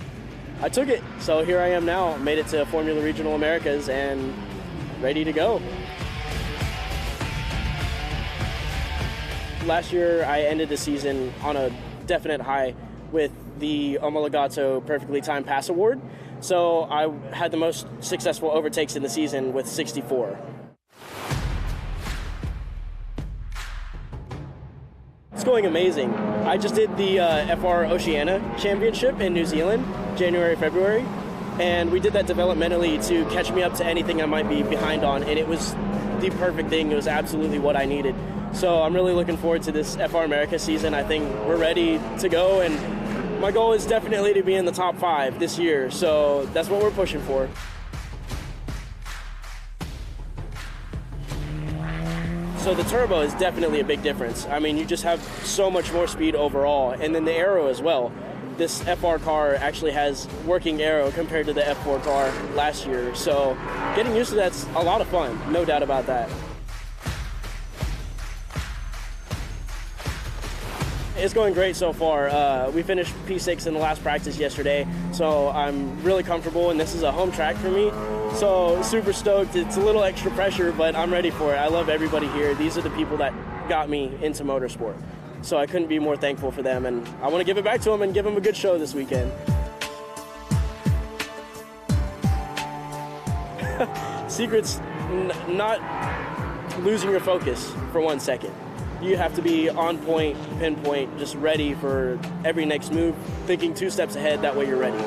I took it. So here I am now. Made it to Formula Regional Americas and ready to go. Last year, I ended the season on a definite high with the Omologato Perfectly Timed Pass Award. So I had the most successful overtakes in the season with 64. It's going amazing. I just did the FR Oceania Championship in New Zealand, January, February, and we did that developmentally to catch me up to anything I might be behind on, and it was the perfect thing. It was absolutely what I needed. So I'm really looking forward to this FR America season. I think we're ready to go, and my goal is definitely to be in the top 5 this year, so that's what we're pushing for. So the turbo is definitely a big difference. I mean, you just have so much more speed overall, and then the aero as well. This FR car actually has working aero compared to the F4 car last year, so getting used to that's a lot of fun, no doubt about that. It's going great so far. We finished P6 in the last practice yesterday, so I'm really comfortable, and this is a home track for me. So super stoked. It's a little extra pressure, but I'm ready for it. I love everybody here. These are the people that got me into motorsport. So I couldn't be more thankful for them, and I want to give it back to them and give them a good show this weekend. Secret's not losing your focus for 1 second. You have to be on point, pinpoint, just ready for every next move, thinking 2 steps ahead, that way you're ready.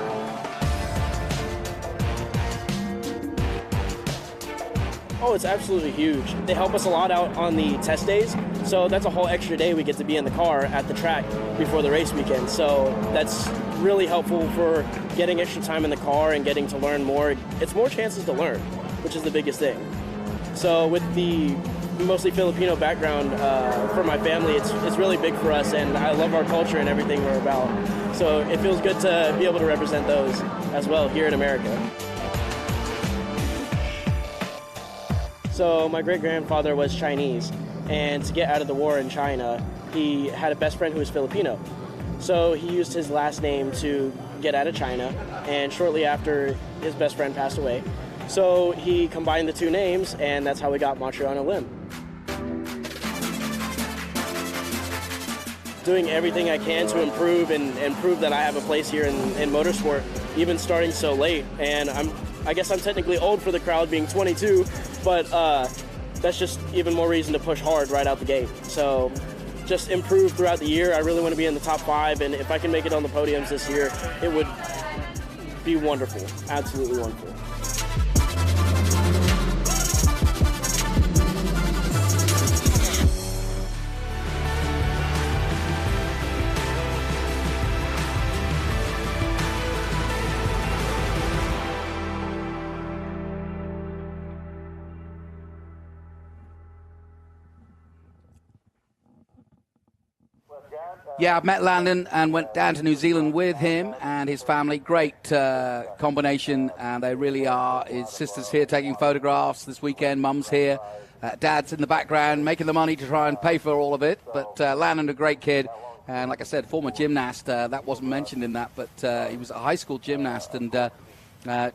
Oh, it's absolutely huge. They help us a lot out on the test days, so that's a whole extra day we get to be in the car at the track before the race weekend. So that's really helpful for getting extra time in the car and getting to learn more. It's more chances to learn, which is the biggest thing. So with the mostly Filipino background for my family, it's really big for us, and I love our culture and everything we're about. So it feels good to be able to represent those as well here in America. So my great-grandfather was Chinese, and to get out of the war in China, he had a best friend who was Filipino. So he used his last name to get out of China, and shortly after, his best friend passed away. So he combined the 2 names, and that's how we got Matriano Lim. doing everything I can to improve and prove that I have a place here in motorsport, even starting so late. And I guess I'm technically old for the crowd, being 22, but that's just even more reason to push hard right out the gate. So just improve throughout the year. I really want to be in the top 5, and if I can make it on the podiums this year, it would be wonderful, absolutely wonderful. Yeah, I've met Landon and went down to New Zealand with him and his family. Great combination, and they really are. His sister's here taking photographs this weekend. Mum's here. Dad's in the background making the money to try and pay for all of it. But Landon, a great kid. And like I said, former gymnast. That wasn't mentioned in that, but he was a high school gymnast and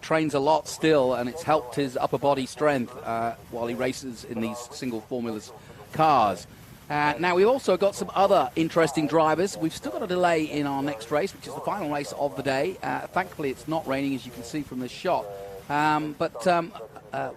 trains a lot still, and it's helped his upper body strength while he races in these single formulas cars. Now, we've also got some other interesting drivers. We've still got a delay in our next race, which is the final race of the day. Thankfully, it's not raining, as you can see from this shot. But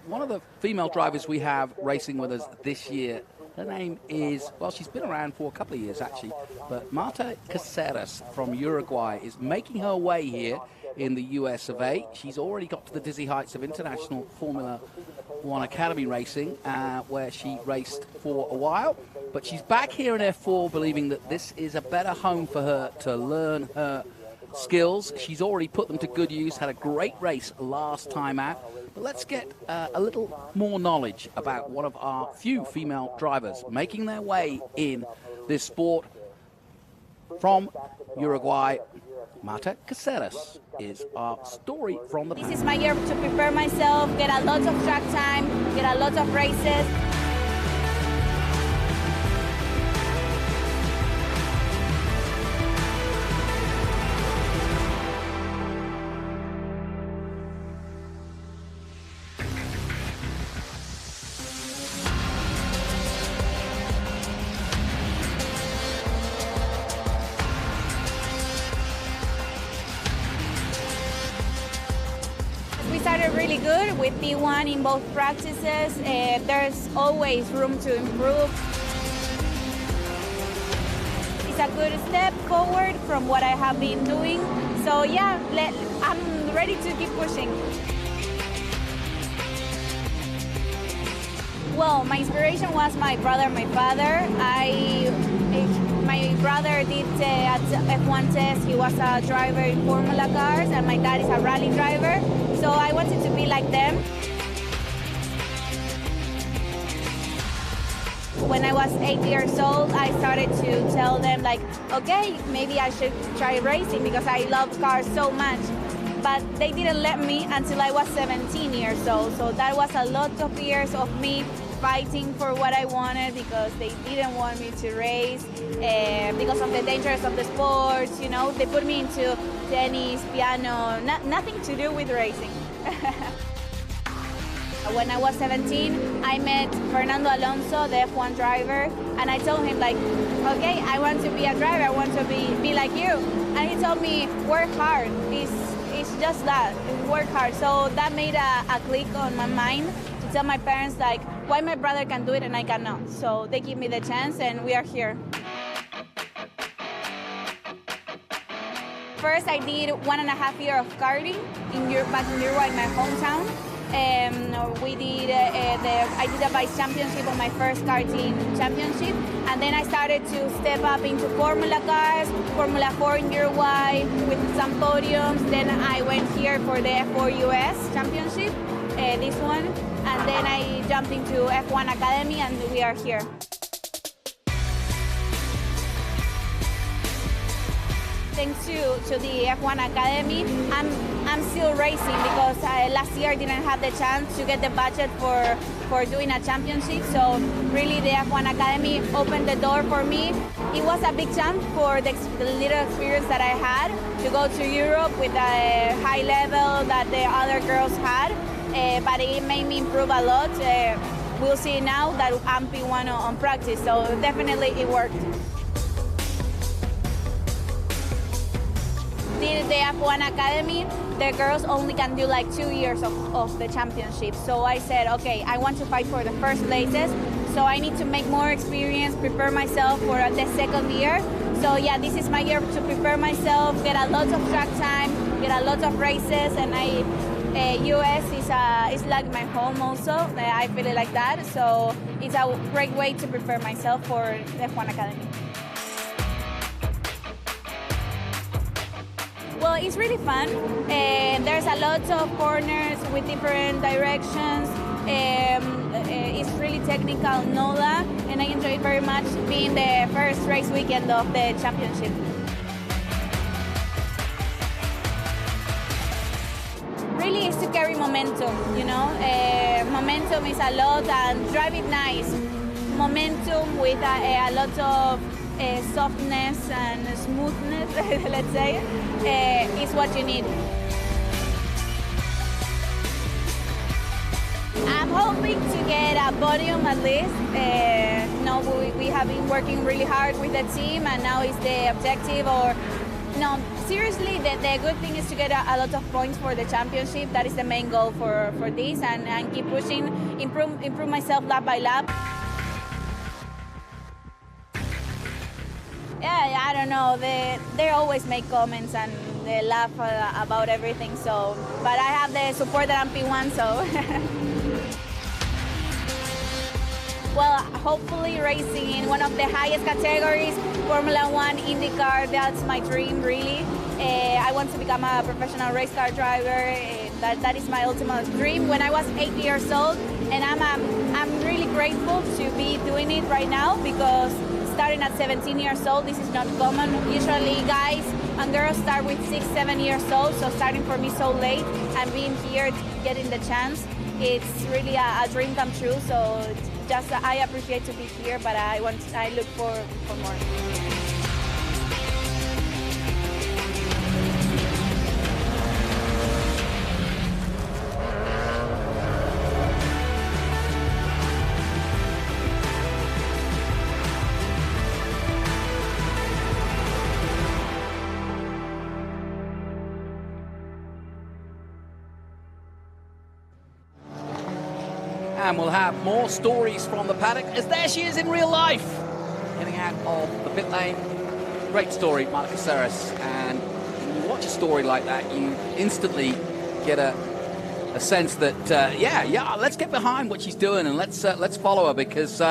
one of the female drivers we have racing with us this year, her name is, well, she's been around for a couple of years, actually. But Marta Caceres from Uruguay is making her way here in the US of A. She's already got to the dizzy heights of International Formula One Academy racing, where she raced for a while. But she's back here in F4 believing that this is a better home for her to learn her skills. She's already put them to good use, had a great race last time out. But let's get a little more knowledge about one of our few female drivers making their way in this sport. From Uruguay, Marta Caceres is our story from the past. This is my year to prepare myself, get a lot of track time, get a lot of races. Really good with P1 in both practices. There's always room to improve. It's a good step forward from what I have been doing. So yeah, I'm ready to keep pushing. Well, my inspiration was my brother, my father. My brother did a F1 test. He was a driver in Formula cars, and my dad is a rally driver. So I wanted to be like them. When I was 8 years old, I started to tell them, like, okay, maybe I should try racing because I love cars so much. But they didn't let me until I was 17 years old. So that was a lot of years of me fighting for what I wanted because they didn't want me to race because of the dangers of the sports. You know, they put me into tennis, piano, nothing to do with racing. When I was 17, I met Fernando Alonso, the F1 driver, and I told him, like, okay, I want to be a driver, I want to be like you. And he told me, work hard. It's just that, work hard. So that made a click on my mind to tell my parents, like, why my brother can do it and I cannot. So they give me the chance, and we are here. First, I did 1.5 years of karting back in Uruguay, my hometown. I did a vice championship on my first karting championship, and then I started to step up into Formula cars, Formula 4 in Uruguay with some podiums. Then I went here for the F4 US championship, this one, and then I jumped into F1 Academy, and we are here. Thanks to the F1 Academy, I'm still racing because last year I didn't have the chance to get the budget for doing a championship. So really the F1 Academy opened the door for me. It was a big jump for the little experience that I had to go to Europe with a high level that the other girls had, but it made me improve a lot. We'll see now that I'm P1 on practice, so definitely it worked. did the F1 Academy, the girls only can do like 2 years of the championship. So I said, okay, I want to fight for the first places. So I need to make more experience, prepare myself for the second year. So yeah, this is my year to prepare myself, get a lot of track time, get a lot of races, and US is like my home also. I feel it like that. So it's a great way to prepare myself for the F1 Academy. Well, it's really fun. There's a lot of corners with different directions. It's really technical, NOLA, and I enjoy it very much being the first race weekend of the championship. Really is to carry momentum, you know. Momentum is a lot, and drive it nice. Momentum with a lot of softness and smoothness, let's say, is what you need. I'm hoping to get a podium at least. No, we have been working really hard with the team, and now is the objective. Or no, seriously, the good thing is to get a lot of points for the championship. That is the main goal for this, and keep pushing, improve myself lap by lap. Yeah, I don't know. They always make comments and they laugh about everything. So, but I have the support that I'm P1, so. Well, hopefully racing in one of the highest categories, Formula One, IndyCar, that's my dream, really. I want to become a professional race car driver. That is my ultimate dream. When I was 8 years old, and I'm really grateful to be doing it right now, because starting at 17 years old, this is not common. Usually guys and girls start with 6, 7 years old, so starting for me so late and being here, getting the chance, it's really a dream come true. So just I appreciate to be here, but I look for more. And we'll have more stories from the paddock, as there she is in real life, getting out of the pit lane. Great story, Marta Caceres. And when you watch a story like that, you instantly get a sense that, yeah, let's get behind what she's doing, and let's follow her, because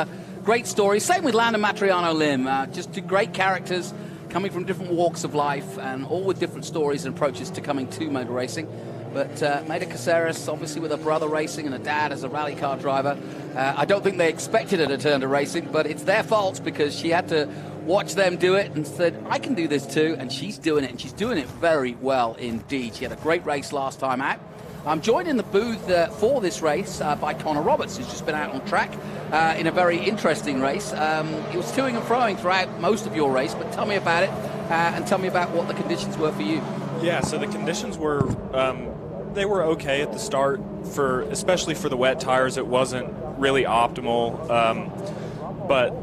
great story. Same with Landon Matriano Lim, just two great characters coming from different walks of life, and all with different stories and approaches to coming to motor racing. But Marta Caceres, obviously with her brother racing and her dad as a rally car driver, I don't think they expected her to turn to racing, but it's their fault, because she had to watch them do it and said, I can do this too, and she's doing it, and she's doing it very well indeed. She had a great race last time out. I'm joined in the booth for this race by Connor Roberts, who's just been out on track in a very interesting race. He was toing and froing throughout most of your race, but tell me about it, and tell me about what the conditions were for you. Yeah, so the conditions were they were okay at the start, especially for the wet tires. It wasn't really optimal, but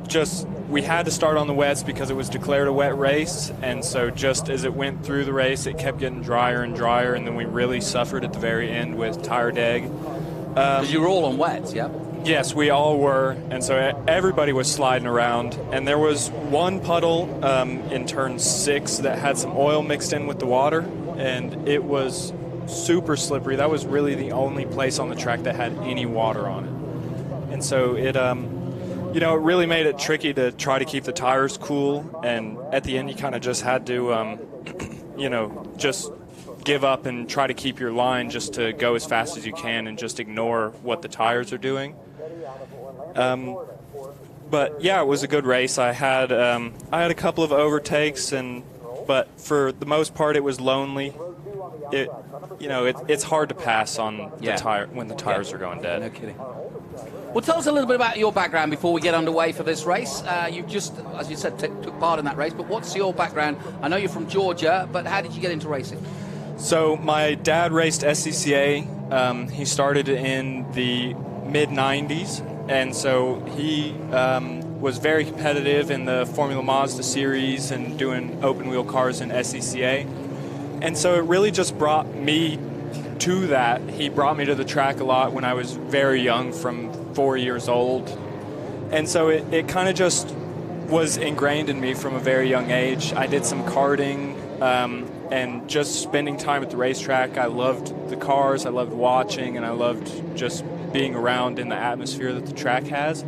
just we had to start on the wets because it was declared a wet race, and so just as it went through the race, it kept getting drier and drier, and then we really suffered at the very end with tire deg. Because you were all on wets, yeah? Yes, we all were, and so everybody was sliding around, and there was one puddle in turn 6 that had some oil mixed in with the water, and it was super slippery. That was really the only place on the track that had any water on it, and so it it really made it tricky to try to keep the tires cool, and at the end you kind of just had to just give up and try to keep your line just to go as fast as you can and just ignore what the tires are doing. But yeah, it was a good race. I had a couple of overtakes, but for the most part it was lonely. It's hard to pass on the tire when the tires are going dead. No kidding. Well, tell us a little bit about your background before we get underway for this race. You've just, as you said, took part in that race, but what's your background? I know you're from Georgia, but how did you get into racing? So my dad raced SCCA. He started in the mid-90s, and so he was very competitive in the Formula Mazda series and doing open-wheel cars in SCCA. And so it really just brought me to that. He brought me to the track a lot when I was very young, from 4 years old. And so it kind of just was ingrained in me from a very young age. I did some karting and just spending time at the racetrack. I loved the cars, I loved watching, and I loved just being around in the atmosphere that the track has.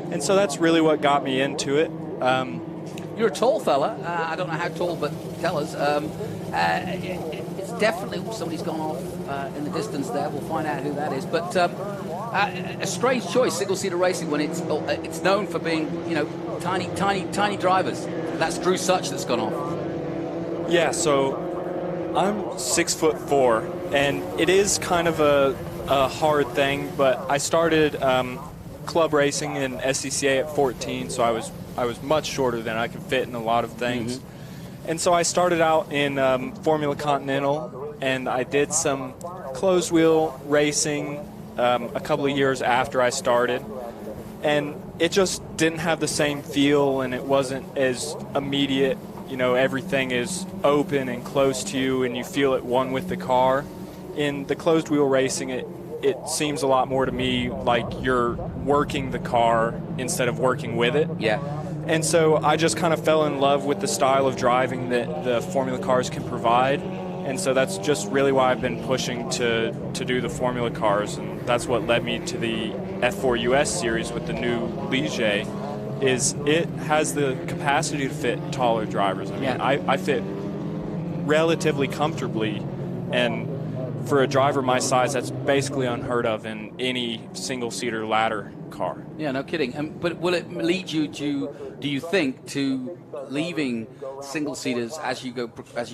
And so that's really what got me into it. You're a tall fella. I don't know how tall, but tell us. It's definitely somebody's gone off in the distance there. We'll find out who that is. But a strange choice, single-seater racing, when it's known for being, tiny drivers. That's Drew Such that's gone off. Yeah, so I'm 6'4", and it is kind of a hard thing. But I started club racing in SCCA at 14, so I was much shorter than I could fit in a lot of things. And so I started out in Formula Continental, and I did some closed wheel racing a couple of years after I started. And it just didn't have the same feel, and it wasn't as immediate. Everything is open and close to you, and you feel at one with the car. In the closed wheel racing, it seems a lot more to me like you're working the car instead of working with it. Yeah. And so I just kind of fell in love with the style of driving that the Formula cars can provide. And so that's just really why I've been pushing to do the Formula cars. And that's what led me to the F4 US series with the new Ligier, is it has the capacity to fit taller drivers. I mean, I fit relatively comfortably, and for a driver my size, that's basically unheard of in any single-seater ladder car. Yeah, no kidding. But will it lead you to, do you think, to leaving single-seaters as you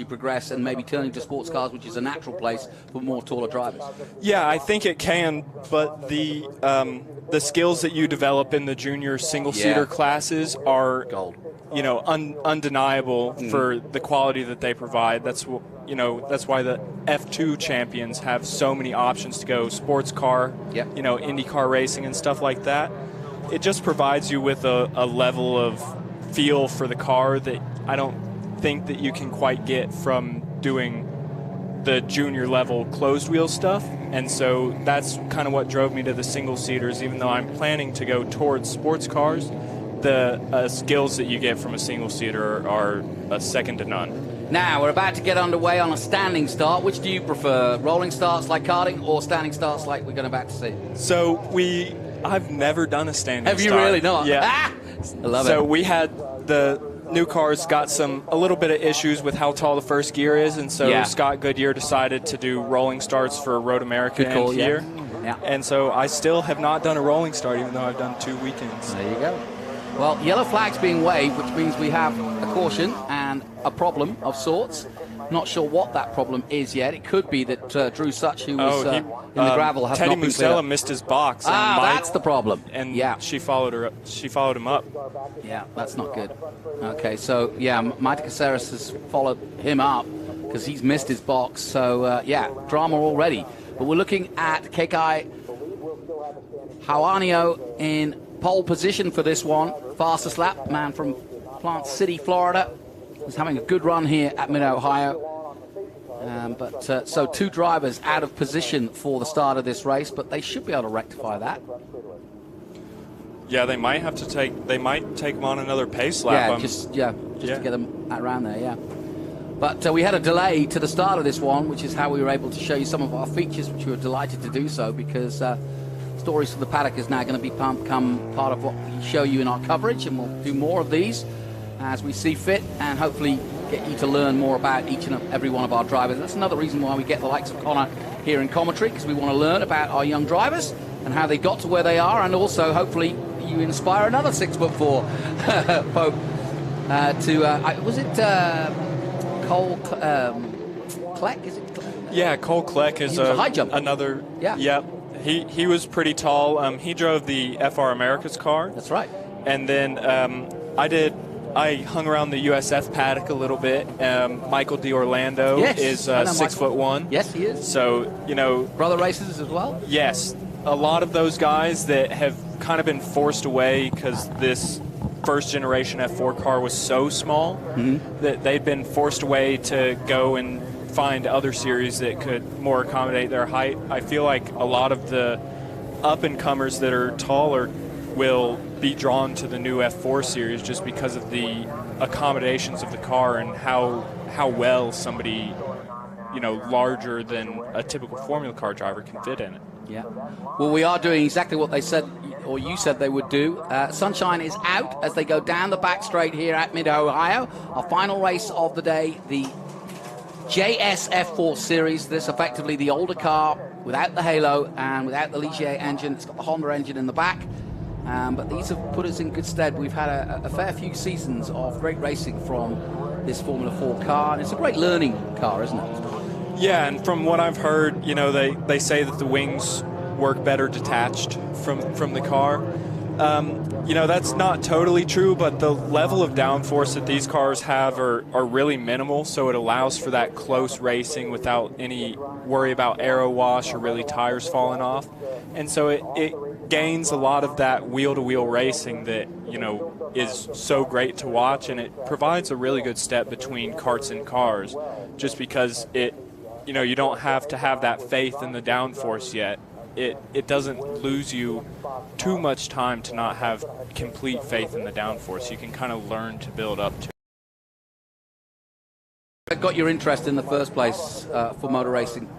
progress and maybe turning to sports cars, which is a natural place for more taller drivers? Yeah, I think it can, but the skills that you develop in the junior single-seater classes are gold. Undeniable for the quality that they provide. That's why the F2 champions have so many options to go sports car, IndyCar racing and stuff like that. It just provides you with a level of feel for the car that I don't think that you can quite get from doing the junior level closed wheel stuff. And so that's kind of what drove me to the single seaters. Even though I'm planning to go towards sports cars, the skills that you get from a single seater are second to none. Now we're about to get underway on a standing start. Which do you prefer, rolling starts like karting or standing starts like we're about to see? So I've never done a standing start. Have you really not? Yeah. I love it. So we had the new cars got a little bit of issues with how tall the first gear is, and so Scott Goodyear decided to do rolling starts for Road America and here. Yeah. And so I still have not done a rolling start, even though I've done 2 weekends. There you go. Well, yellow flag's being waved, which means we have a caution and a problem of sorts. Not sure what that problem is yet. It could be that Drew Such, who was in the gravel, has Teddy not been cleared Musella up. missed his box. That's the problem. And she followed him up. Yeah, that's not good. Okay, so Mike Caceres has followed him up because he's missed his box. So drama already. But we're looking at Kekai Hauanio in pole position for this one. Fastest lap, man from Plant City, Florida. He's having a good run here at Mid-Ohio. So 2 drivers out of position for the start of this race, but they should be able to rectify that. Yeah, they might take them on another pace lap. Just to get them around there, yeah. But we had a delay to the start of this one, which is how we were able to show you some of our features, which we were delighted to do so, because Stories from the Paddock is now going to become part of what we show you in our coverage, and we'll do more of these as we see fit, and hopefully get you to learn more about each and every one of our drivers. That's another reason why we get the likes of Connor here in commentary, because we want to learn about our young drivers and how they got to where they are, and also hopefully you inspire another 6'4" Pope was it Cole Kleck? Is it? Yeah, Cole Kleck is a high jumper. Another. Yeah. Yep. He was pretty tall. He drove the FR America's car. That's right. And then I hung around the USF paddock a little bit. Michael D'Orlando is 6'1". Yes, he is. So, brother races as well? Yes. A lot of those guys that have kind of been forced away because this first generation F4 car was so small that they'd been forced away to go and find other series that could more accommodate their height. I feel like a lot of the up-and-comers that are taller will be drawn to the new F4 series just because of the accommodations of the car and how well somebody, larger than a typical Formula car driver can fit in it. Yeah. Well, we are doing exactly what they said, or you said they would do. Sunshine is out as they go down the back straight here at Mid-Ohio. Our final race of the day, the JSF4 series. This effectively the older car without the halo and without the Ligier engine. It's got the Honda engine in the back. But these have put us in good stead. We've had a fair few seasons of great racing from this Formula 4 car, and it's a great learning car, isn't it? Yeah, and from what I've heard, they say that the wings work better detached from the car. That's not totally true, but the level of downforce that these cars have are really minimal, so it allows for that close racing without any worry about aero wash or really tires falling off. And so it gains a lot of that wheel-to-wheel racing that, is so great to watch, and it provides a really good step between karts and cars just because you don't have to have that faith in the downforce yet. It doesn't lose you too much time to not have complete faith in the downforce. You can kind of learn to build up to it. What got your interest in the first place for motor racing?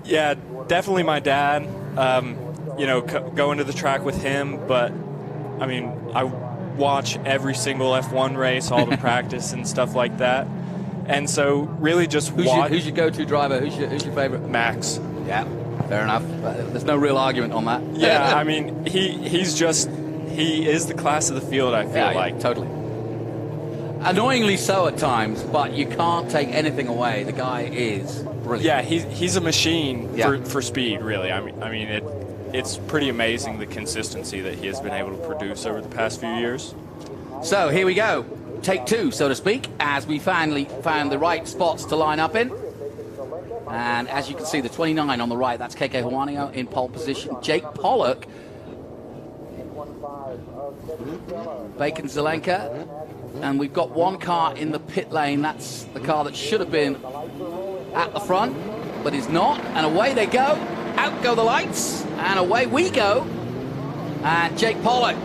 Yeah, definitely my dad. Going to the track with him, but I watch every single F1 race, all the practice and stuff like that. And so really just who's your go-to driver? Who's your favorite? Max. Yeah, fair enough. There's no real argument on that. Yeah, he is the class of the field, I feel like. Yeah, totally. Annoyingly so at times, but you can't take anything away. The guy is brilliant. Yeah, he's a machine for speed, really. It's pretty amazing the consistency that he has been able to produce over the past few years. So here we go. Take two, so to speak, as we finally found the right spots to line up in. And as you can see, the 29 on the right, that's Keke Juanio in pole position. Jake Pollock, Bacon Zelenka, and we've got one car in the pit lane. That's the car that should have been at the front, but is not. And away they go. Out go the lights, and away we go. And Jake Pollock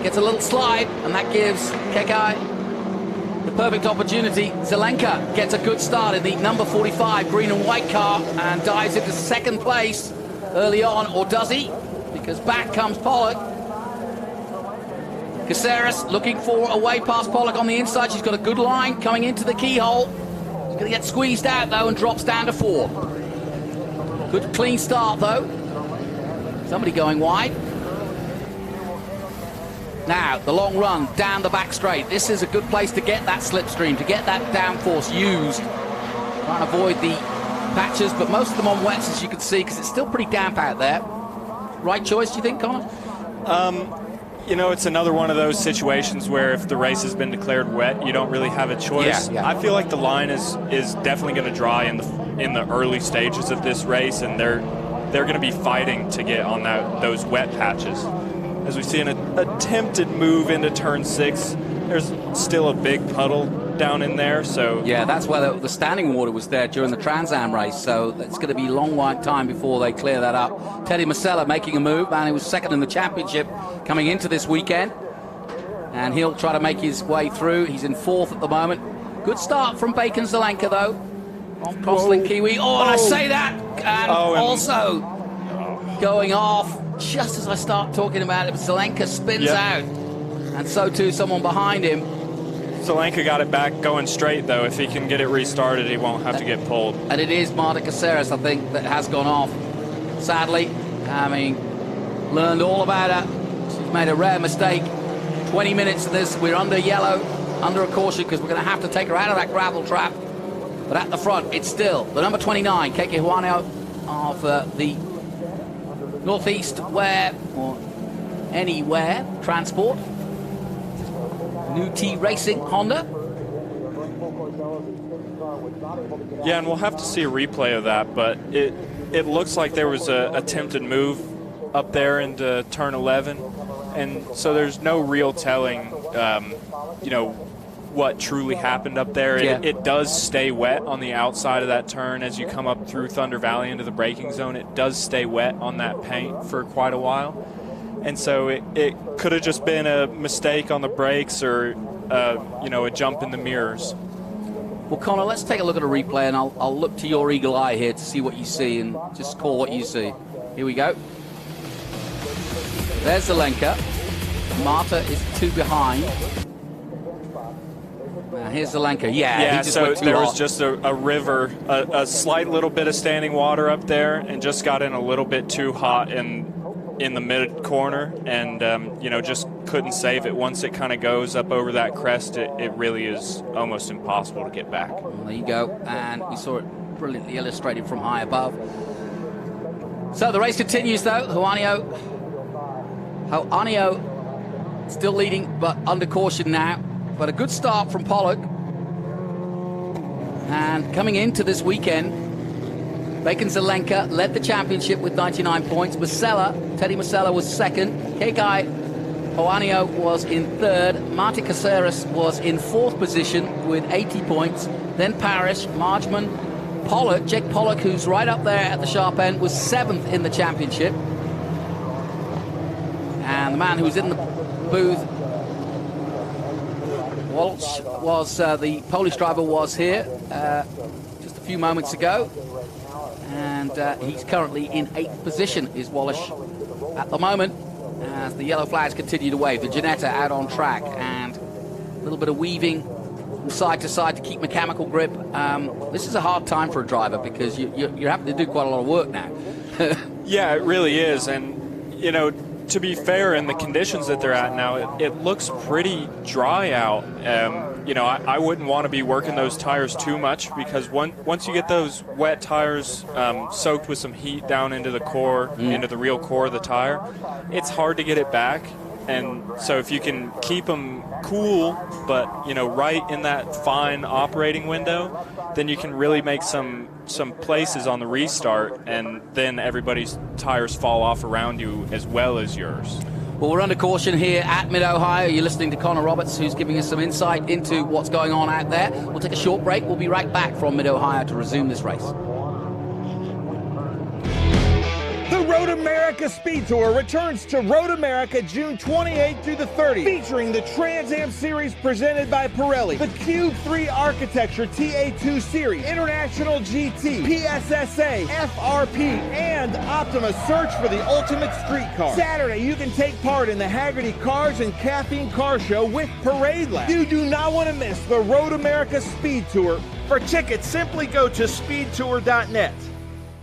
gets a little slide, and that gives Keke the perfect opportunity. Zelenka gets a good start in the number 45 green and white car and dives into second place early on, or does he? Because back comes Pollock. Caceres looking for a way past Pollock on the inside. She's got a good line coming into the keyhole. She's going to get squeezed out though and drops down to 4. Good clean start though. Somebody going wide. Now, the long run down the back straight. This is a good place to get that slipstream, to get that downforce used. Trying to avoid the patches, but most of them on wets, as you can see, because it's still pretty damp out there. Right choice, do you think, Connor? It's another one of those situations where if the race has been declared wet, you don't really have a choice. Yeah. I feel like the line is definitely going to dry in the early stages of this race, and they're going to be fighting to get on those wet patches. As we see an attempted move into turn 6, there's still a big puddle down in there. So yeah, that's where the standing water was there during the Trans Am race. So it's going to be a long white time before they clear that up. Teddy Masella making a move, and he was second in the championship coming into this weekend. And he'll try to make his way through. He's in 4th at the moment. Good start from Bacon Zelenka, though. On Crosslink Kiwi. And I say that. And also going off just as I start talking about it. Zelenka spins out. And so too someone behind him. Zelenka got it back going straight, though. If he can get it restarted, he won't have to get pulled. And it is Marta Caceres, I think, that has gone off. Sadly, learned all about her. She's made a rare mistake. 20 minutes of this, we're under yellow, under a caution, because we're going to have to take her out of that gravel trap. But at the front, it's still the number 29, Keke Juanio of the Northeast Wear, or Anywhere Transport. New T Racing Honda. Yeah, and we'll have to see a replay of that, but it looks like there was a attempted move up there into turn 11, and so there's no real telling, what truly happened up there. Yeah. It does stay wet on the outside of that turn as you come up through Thunder Valley into the braking zone. It does stay wet on that paint for quite a while. And so it could have just been a mistake on the brakes or, a jump in the mirrors. Well, Connor, let's take a look at a replay, and I'll look to your eagle eye here to see what you see and just call what you see. Here we go. There's Zelenka. Marta is 2 behind. Now here's Zelenka. Yeah, he just so went too there hot. was just a river, a slight little bit of standing water up there, and just got in a little bit too hot in the mid corner, and just couldn't save it. Once it kind of goes up over that crest, it really is almost impossible to get back. Well, there you go, and we saw it brilliantly illustrated from high above. So the race continues, though. Joanio still leading, but under caution now. But a good start from Pollock. And coming into this weekend, Bacon Zelenka led the championship with 99 points. Teddy Masella was second. Kekai Joanio was in third. Marty Caceres was in fourth position with 80 points. Then Parrish, Margeman, Pollock, Jake Pollock, who's right up there at the sharp end, was seventh in the championship. And the man who was in the booth, Walsh, was the Polish driver, was here just a few moments ago. And he's currently in 8th position, is Walsh, at the moment, as the yellow flags continue to wave. The Ginetta out on track, and a little bit of weaving from side to side to keep mechanical grip. This is a hard time for a driver because you're having to do quite a lot of work now. Yeah, it really is. And, to be fair, in the conditions that they're at now, it looks pretty dry out. I wouldn't want to be working those tires too much, because once you get those wet tires soaked with some heat down into the core, into the real core of the tire, it's hard to get it back. And so if you can keep them cool, but right in that fine operating window, then you can really make some places on the restart, and then everybody's tires fall off around you as well as yours. Well, we're under caution here at Mid-Ohio. You're listening to Connor Roberts, who's giving us some insight into what's going on out there. We'll take a short break. We'll be right back from Mid-Ohio to resume this race. The Road America Speed Tour returns to Road America June 28th through the 30th, featuring the Trans Am Series presented by Pirelli, the Cube 3 Architecture TA2 Series, International GT, PSSA, FRP, and Optima Search for the Ultimate Street Car. Saturday, you can take part in the Haggerty Cars and Caffeine Car Show with Parade Lab. You do not want to miss the Road America Speed Tour. For tickets, simply go to speedtour.net.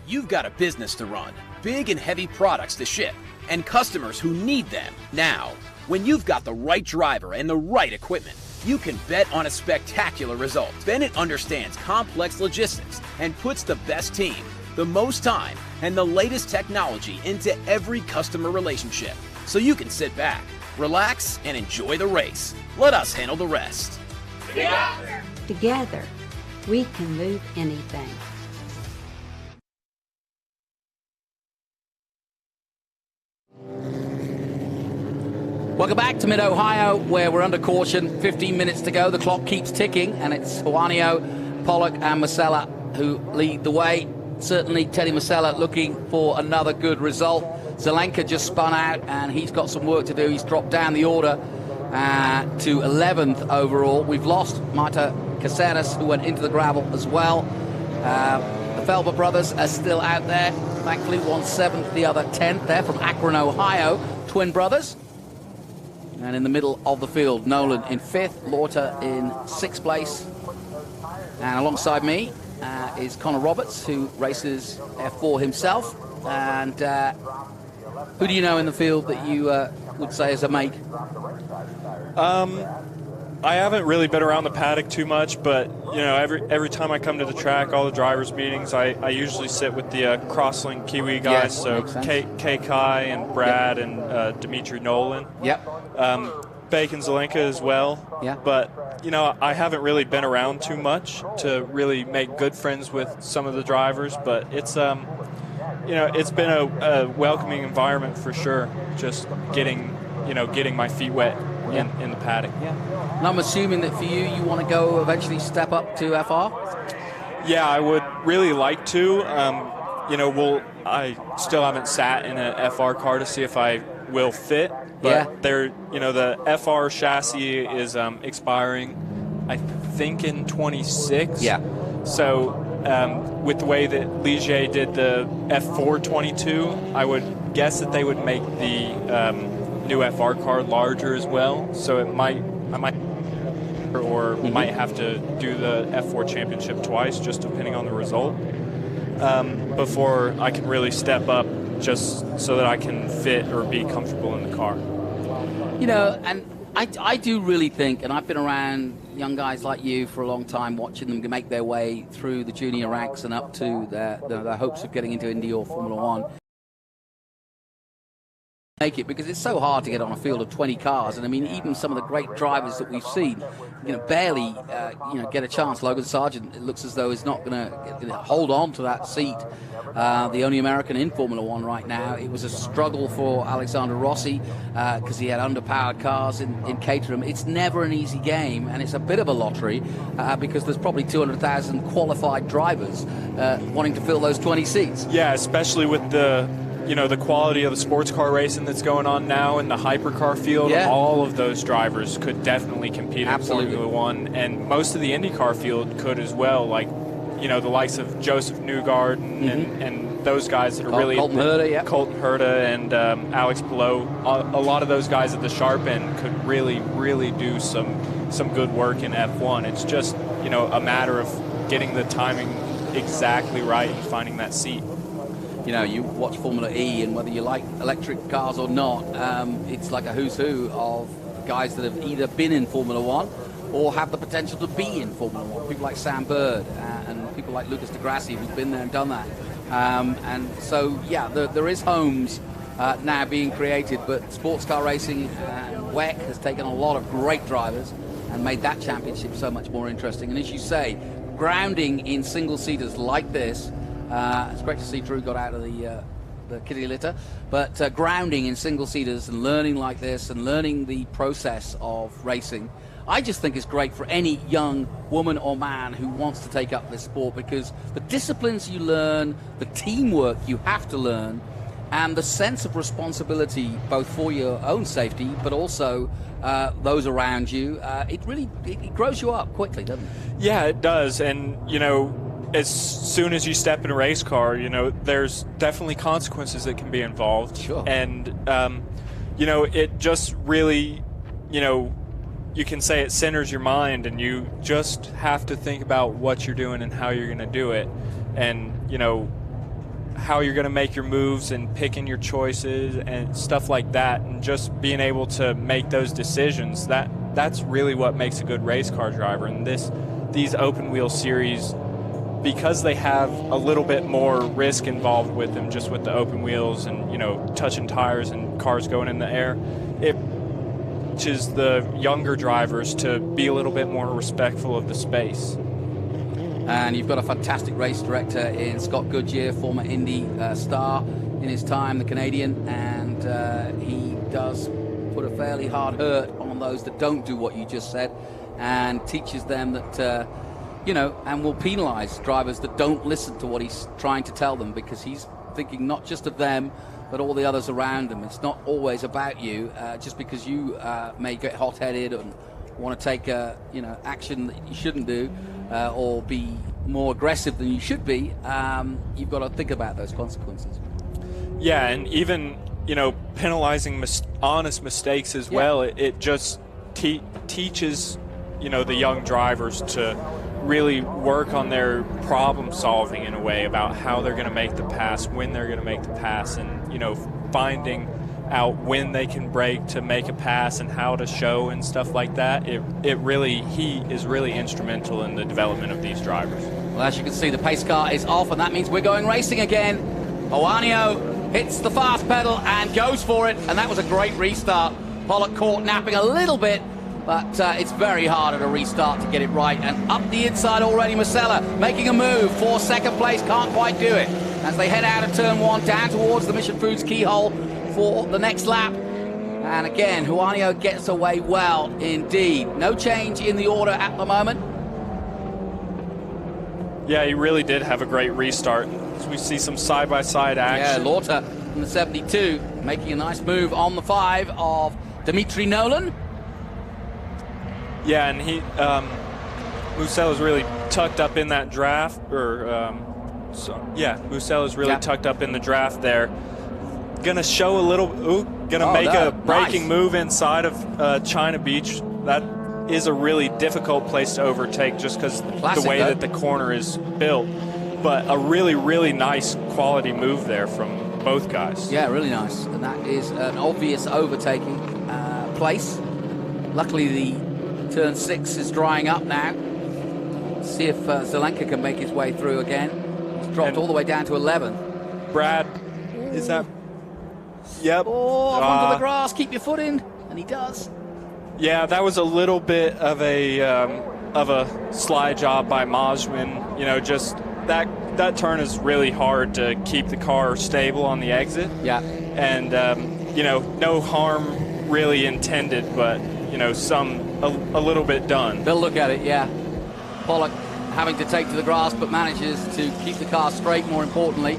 You've got a business to run, big and heavy products to ship, and customers who need them now. When you've got the right driver and the right equipment, you can bet on a spectacular result. Bennett understands complex logistics and puts the best team, the most time, and the latest technology into every customer relationship, so you can sit back, relax, and enjoy the race. Let us handle the rest. Together, we can move anything. Welcome back to Mid-Ohio, where we're under caution. 15 minutes to go. The clock keeps ticking, and it's Joanio, Pollock, and Masella who lead the way. Certainly Teddy Masella looking for another good result. Zelenka just spun out, and he's got some work to do. He's dropped down the order to 11th overall. We've lost Marta Caceres, who went into the gravel as well. The Felber brothers are still out there. Thankfully, one 7th, the other 10th. They're from Akron, Ohio. Twin brothers. And in the middle of the field, Nolan in 5th, Lauter in 6th place. And alongside me is Connor Roberts, who races F4 himself. And who do you know in the field that you would say is a mate? I haven't really been around the paddock too much, but every time I come to the track, all the drivers' meetings, I usually sit with the Crosslink Kiwi guys, so K Kai and Brad and Dimitri Nolan. Yep. Bacon Zelenka as well. Yeah. But I haven't really been around too much to really make good friends with some of the drivers, but it's it's been a welcoming environment for sure. Just getting my feet wet in the paddock. And I'm assuming that for you, you want to go eventually step up to FR? Yeah, I would really like to. I still haven't sat in a FR car to see if I will fit. But the FR chassis is expiring, I think, in 26. Yeah. So with the way that Ligier did the F422, I would guess that they would make the new FR car larger as well. So I might might have to do the F4 championship twice, just depending on the result, before I can really step up, just so that I can fit or be comfortable in the car. And I do really think, and I've been around young guys like you for a long time, watching them make their way through the junior ranks and up to their hopes of getting into Indy or Formula One. Make it, because it's so hard to get on a field of 20 cars, and I mean, even some of the great drivers that we've seen, barely get a chance. Logan Sargent, it looks as though he's not going to hold on to that seat. The only American in Formula One right now. It was a struggle for Alexander Rossi because he had underpowered cars in Caterham. It's never an easy game, and it's a bit of a lottery because there's probably 200,000 qualified drivers wanting to fill those 20 seats. Yeah, especially with the quality of the sports car racing that's going on now in the hypercar field. Yeah. All of those drivers could definitely compete in Formula One, and most of the IndyCar field could as well, like, the likes of Joseph Newgard and those guys that are really... Colton Herta, Colton Herta and Alex Palou. A lot of those guys at the sharp end could really, really do some good work in F1. It's just, a matter of getting the timing exactly right and finding that seat. You watch Formula E, and whether you like electric cars or not, it's like a who's who of guys that have either been in Formula One or have the potential to be in Formula One. People like Sam Bird and people like Lucas de Grassi, who've been there and done that. And so, there is homes now being created, but sports car racing, WEC has taken a lot of great drivers and made that championship so much more interesting. And as you say, grounding in single-seaters like this, it's great to see Drew got out of the kitty litter, but grounding in single-seaters and learning like this and learning the process of racing, I just think is great for any young woman or man who wants to take up this sport, because the disciplines you learn, the teamwork you have to learn, and the sense of responsibility both for your own safety but also those around you, it grows you up quickly, doesn't it? Yeah, it does. And as soon as you step in a race car, there's definitely consequences that can be involved. Sure. And it just really, you can say it centers your mind, and you just have to think about what you're doing and how you're going to do it, and how you're going to make your moves and picking your choices and stuff like that, and just being able to make those decisions. That's really what makes a good race car driver. And these open wheel series, because they have a little bit more risk involved with them, just with the open wheels and touching tires and cars going in the air, it teaches the younger drivers to be a little bit more respectful of the space. And you've got a fantastic race director in Scott Goodyear, former Indy star in his time, the Canadian, and he does put a fairly hard hurt on those that don't do what you just said, and teaches them that, and will penalize drivers that don't listen to what he's trying to tell them, because he's thinking not just of them, but all the others around them. It's not always about you, just because you may get hot-headed and want to take action that you shouldn't do, or be more aggressive than you should be. You've got to think about those consequences. Yeah, and even penalizing honest mistakes as well. It just teaches the young drivers to really work on their problem solving in a way, about how they're going to make the pass, when they're going to make the pass, and finding out when they can brake to make a pass and how to show and stuff like that. He is really instrumental in the development of these drivers. Well, as you can see, the pace car is off, and that means we're going racing again. Oanio hits the fast pedal and goes for it, and that was a great restart. Pollock caught napping a little bit, but it's very hard at a restart to get it right. And up the inside already, Masella making a move for second place, can't quite do it. As they head out of turn one, down towards the Mission Foods keyhole for the next lap. And again, Juanio gets away well indeed. No change in the order at the moment. Yeah, he really did have a great restart. We see some side-by-side action. Yeah, Lauter in the 72 making a nice move on the 5 of Dimitri Nolan. Yeah, and he, Musella's really tucked up in that draft, Musella's really tucked up in the draft there. Gonna show a little, make a braking move inside of China Beach. That is a really difficult place to overtake just because the way that the corner is built. But a really, really nice quality move there from both guys. Yeah, really nice. And that is an obvious overtaking place. Luckily, the turn 6 is drying up now. See if Zelenka can make his way through again. He's dropped all the way down to 11. Brad, is that? Yep. Oh, up onto the grass. Keep your foot in. And he does. Yeah, that was a little bit of a slide job by Majman. You know, just that turn is really hard to keep the car stable on the exit. Yeah. And no harm really intended, but a little bit done. They'll look at it, yeah. Pollock having to take to the grass, but manages to keep the car straight, more importantly.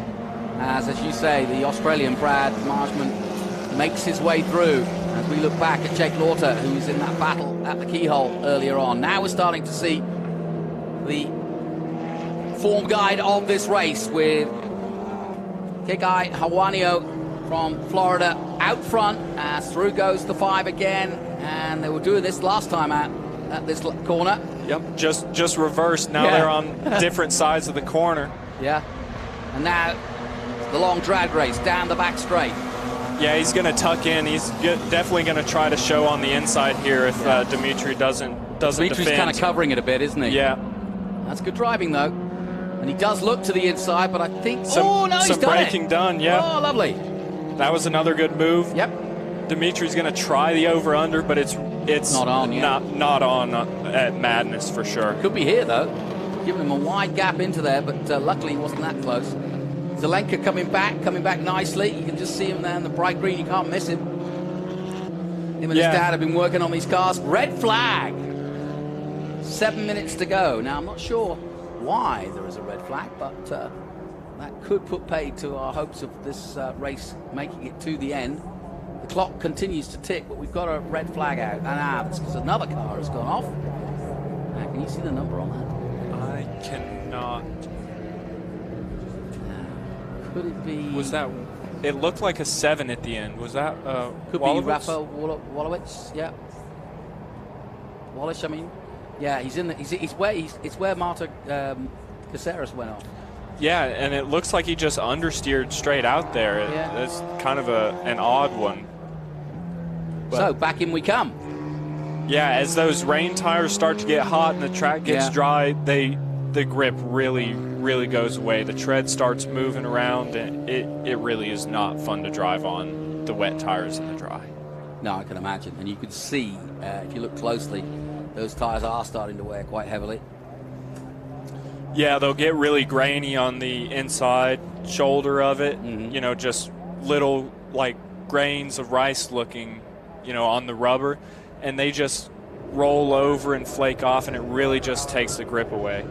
As you say, the Australian Brad Marshman makes his way through. As we look back at Jake Lauter, who was in that battle at the keyhole earlier on. Now we're starting to see the form guide of this race with Kegai Juanio from Florida out front, as through goes the 5 again. And they were doing this last time at this corner. Yep, just reversed. Now they're on different sides of the corner. Yeah, and now the long drag race down the back straight. Yeah, he's going to tuck in. He's definitely going to try to show on the inside here if Dimitri doesn't Dimitri's defend. kind of covering it a bit, isn't he? Yeah. That's good driving, though. And he does look to the inside, but I think... he's some done braking it. done, yeah. Oh, lovely. That was another good move. Yep. Dimitri's going to try the over-under, but it's not on yet. Not on at Madness for sure. Could be here, though. Giving him a wide gap into there, but luckily he wasn't that close. Zelenka coming back nicely. You can just see him there in the bright green. You can't miss him. Him and his dad have been working on these cars. Red flag. 7 minutes to go. Now, I'm not sure why there is a red flag, but that could put paid to our hopes of this race making it to the end. The clock continues to tick, but we've got a red flag out. And it's because another car has gone off. Can you see the number on that? I cannot. Could it be? Was that? It looked like a 7 at the end. Was that? Could Wolowitz? be Rafael Wolowitz. Yeah. Wallish. I mean, yeah. He's in the. It's where Marta Caceres went off. Yeah, and it looks like he just understeered straight out there. Yeah. It's kind of an odd one. But so back in we come. Yeah, as those rain tires start to get hot and the track gets dry, the grip really goes away. The tread starts moving around, and it really is not fun to drive on the wet tires in the dry. No, I can imagine. And you can see, if you look closely, those tires are starting to wear quite heavily. Yeah, they'll get really grainy on the inside shoulder of it. Mm-hmm. Just little, like, grains of rice looking, on the rubber. And they just roll over and flake off, and it really just takes the grip away.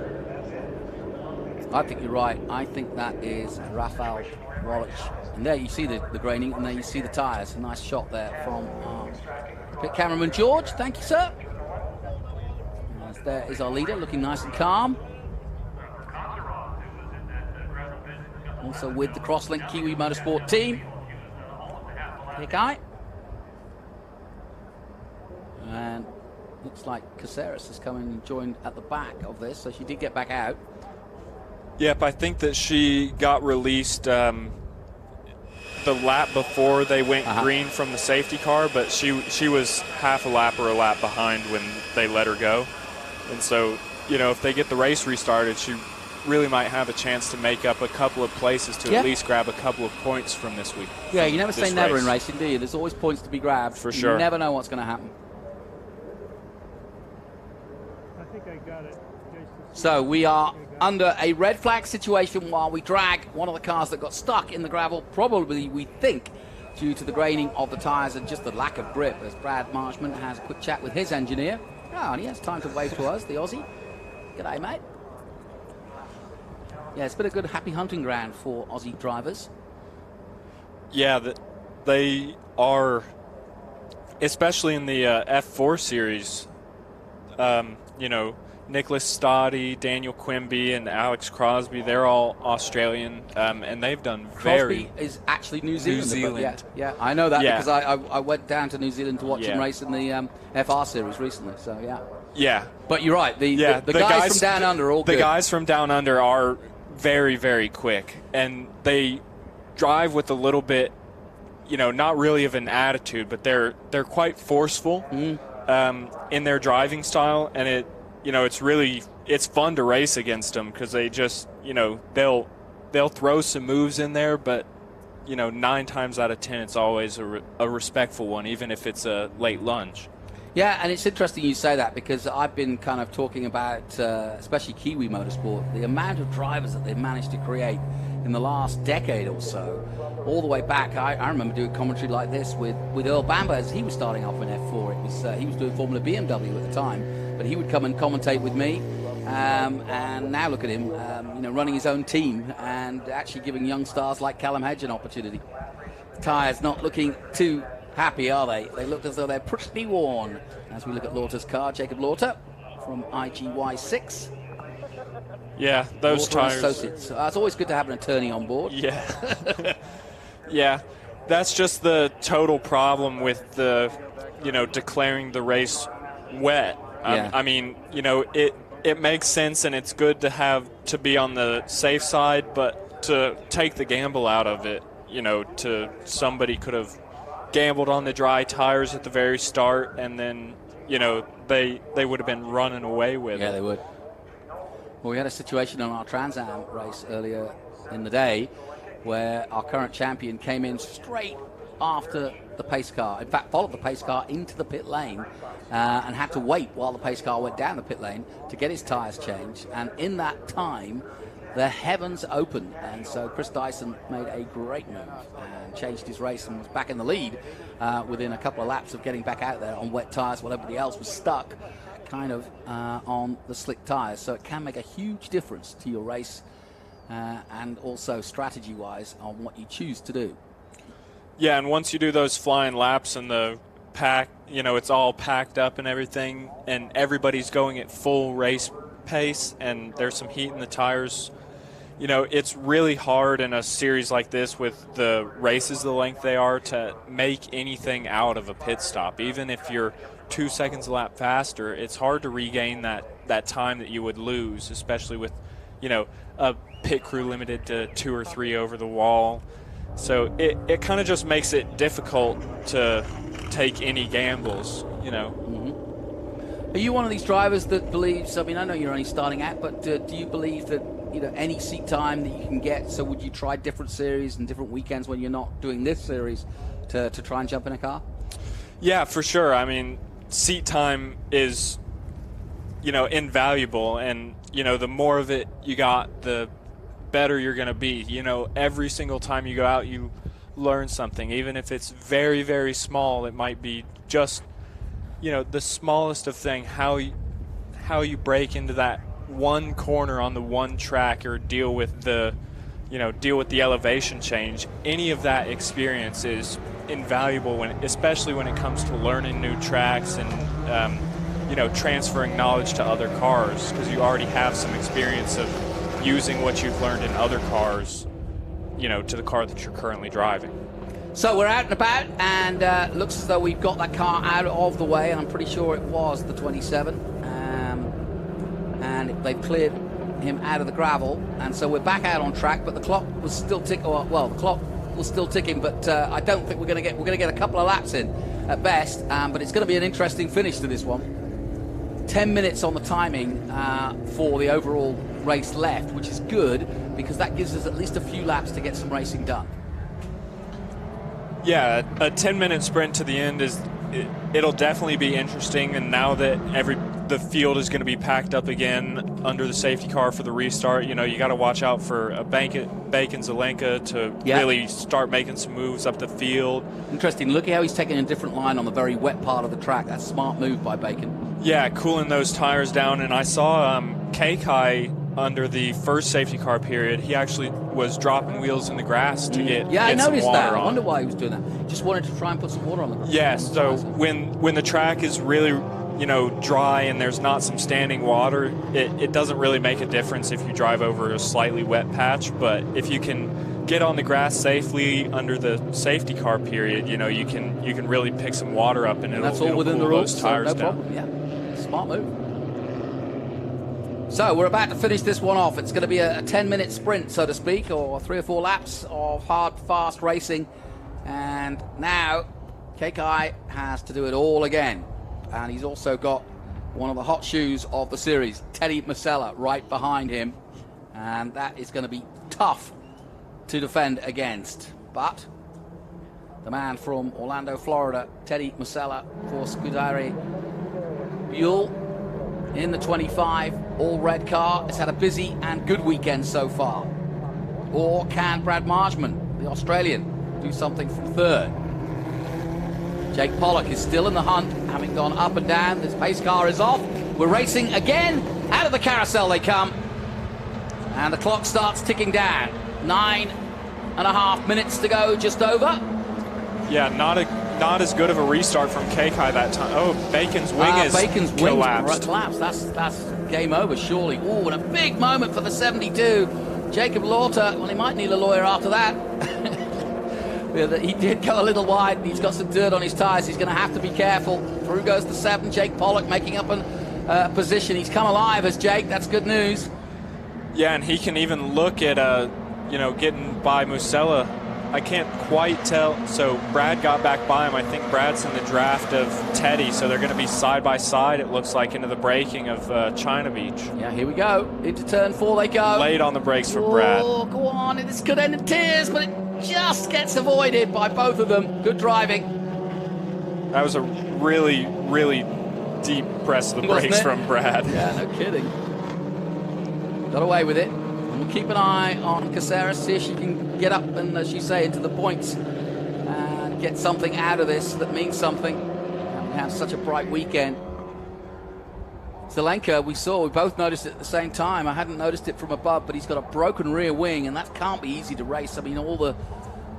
I think you're right. I think that is Rafael Wallich. And there you see the graining, and there you see the tyres. A nice shot there from pit cameraman George. Thank you, sir. As there is our leader, looking nice and calm. Also with the Crosslink Kiwi Motorsport team. Here, guy. And looks like Caceres has come and joined at the back of this, so she did get back out. Yep, I think that she got released the lap before they went green from the safety car, but she was half a lap or a lap behind when they let her go. And so, if they get the race restarted, she really might have a chance to make up a couple of places to at least grab a couple of points from this week. Yeah, you never say never in racing, do you? There's always points to be grabbed. For sure. You never know what's going to happen. I think I got it. So we are under a red flag situation while we drag one of the cars that got stuck in the gravel, probably, we think, due to the graining of the tyres and just the lack of grip, as Brad Marshman has a quick chat with his engineer. Oh, and he has time to wave to us, the Aussie. G'day, mate. Yeah, it's been a good happy hunting ground for Aussie drivers. Yeah, they are, especially in the F4 series, you know, Nicholas Stoddy, Daniel Quimby, and Alex Crosby, they're all Australian, and they've done very... Crosby is actually New Zealand. New Zealand. Yeah, I know that Yeah. because I went down to New Zealand to watch him Yeah. race in the FR series recently, so yeah. Yeah. But you're right, the guys from down under are all the good. guys from down under are very, very quick, and they drive with a little bit, you know, not really of an attitude, but they're quite forceful in their driving style, and it's fun to race against them because they just, you know, they'll throw some moves in there, but, you know, 9 times out of 10 it's always a respectful one, even if it's a late lunge. Yeah, and it's interesting you say that because I've been kind of talking about, especially Kiwi Motorsport, the amount of drivers that they've managed to create in the last decade or so. All the way back, I remember doing commentary like this with Earl Bamber as he was starting off in F4. He was doing Formula BMW at the time, but he would come and commentate with me. And now look at him, you know, running his own team and actually giving young stars like Callum Hedge an opportunity. The tyres not looking too happy, are they? They look as though they're pretty worn. As we look at Lauter's car, Jacob Lauter from IGY6. Yeah, those Lauter and tires. Associates. It's always good to have an attorney on board. Yeah. Yeah, that's just the total problem with the, you know, declaring the race wet. Yeah. I mean, you know, it makes sense and it's good to be on the safe side, but to take the gamble out of it, you know, somebody could have gambled on the dry tires at the very start, and then, you know, they would have been running away with it. Yeah, they would. Well, we had a situation on our Trans Am race earlier in the day where our current champion came in straight after the pace car. In fact, followed the pace car into the pit lane and had to wait while the pace car went down the pit lane to get his tyres changed. And in that time, the heavens opened. And so Chris Dyson made a great move and changed his race and was back in the lead within a couple of laps of getting back out there on wet tyres while everybody else was stuck kind of on the slick tyres. So it can make a huge difference to your race and also strategy-wise on what you choose to do. Yeah, and once you do those flying laps and the pack, you know, it's all packed up and everything, and everybody's going at full race pace, and there's some heat in the tires, you know, it's really hard in a series like this with the races the length they are to make anything out of a pit stop. Even if you're 2 seconds a lap faster, it's hard to regain that time that you would lose, especially with, you know, a pit crew limited to 2 or 3 over the wall. So it kind of just makes it difficult to take any gambles, you know. Mm-hmm. Are you one of these drivers that believes, I mean, I know you're only starting out, but do you believe that, you know, any seat time that you can get, so would you try different series and different weekends when you're not doing this series to try and jump in a car? Yeah, for sure. I mean, seat time is, you know, invaluable, and, you know, the more of it you got, the better you're going to be. You know, every single time you go out, you learn something. Even if it's very, very small, it might be just, you know, the smallest of thing, how you break into that one corner on the one track, or deal with the elevation change. Any of that experience is invaluable, especially when it comes to learning new tracks and you know, transferring knowledge to other cars, because you already have some experience of using what you've learned in other cars, you know, to the car that you're currently driving. So we're out and about, and looks as though we've got that car out of the way, and I'm pretty sure it was the 27. And they've cleared him out of the gravel, and so we're back out on track, but the clock was still ticking. Well, the clock was still ticking, but I don't think we're going to get a couple of laps in at best, but it's going to be an interesting finish to this one. 10 minutes on the timing for the overall race left, which is good because that gives us at least a few laps to get some racing done. Yeah, a 10-minute sprint to the end it'll definitely be interesting, and now that the field is going to be packed up again under the safety car for the restart. You know, you got to watch out for a Bacon Zelenka to really start making some moves up the field. Interesting. Look at how he's taking a different line on the very wet part of the track. That's a smart move by Bacon. Yeah, cooling those tires down. And I saw Kai under the first safety car period, he actually was dropping wheels in the grass to get I some noticed water that. on. I wonder why he was doing that. Just wanted to try and put some water on the grass. Yeah, so when the track is really, you know, dry and there's not some standing water, it doesn't really make a difference if you drive over a slightly wet patch. But if you can get on the grass safely under the safety car period, you know, you can really pick some water up and that's all within cool the rules, those tires so no down. problem. Yeah, smart move. So we're about to finish this one off. It's going to be a 10-minute sprint, so to speak, or 3 or 4 laps of hard, fast racing. And now Kekai has to do it all again. And he's also got one of the hot shoes of the series, Teddy Masella, right behind him. And that is going to be tough to defend against. But the man from Orlando, Florida, Teddy Masella for Scuderia Buell in the 25, all red car. It's had a busy and good weekend so far. Or can Brad Marshman, the Australian, do something from third? Jake Pollock is still in the hunt, having gone up and down. This pace car is off. We're racing again. Out of the carousel they come. And the clock starts ticking down. 9.5 minutes to go, just over. Yeah, not as good of a restart from Kekai that time. Oh, Bacon's wing is collapsed. That's game over, surely. Ooh, and a big moment for the 72. Jacob Lauter, well, he might need a lawyer after that. He did go a little wide. He's got some dirt on his tyres. He's going to have to be careful. Through goes the 7. Jake Pollock making up a position. He's come alive as Jake. That's good news. Yeah, and he can even look at, getting by Musella. I can't quite tell. So Brad got back by him. I think Brad's in the draft of Teddy, so they're going to be side by side, it looks like, into the braking of China Beach. Yeah, here we go. Into turn 4 they go. Late on the brakes for Brad. Oh, go on. This could end in tears, but it just gets avoided by both of them. Good driving. That was a really, really deep press of the brakes from Brad. Yeah, no kidding. Got away with it. We'll keep an eye on Caceres, see if she can get up and, as you say, into the points and get something out of this that means something. And we have such a bright weekend. Zelenka, we both noticed it at the same time. I hadn't noticed it from above, but he's got a broken rear wing, and that can't be easy to race. I mean, all the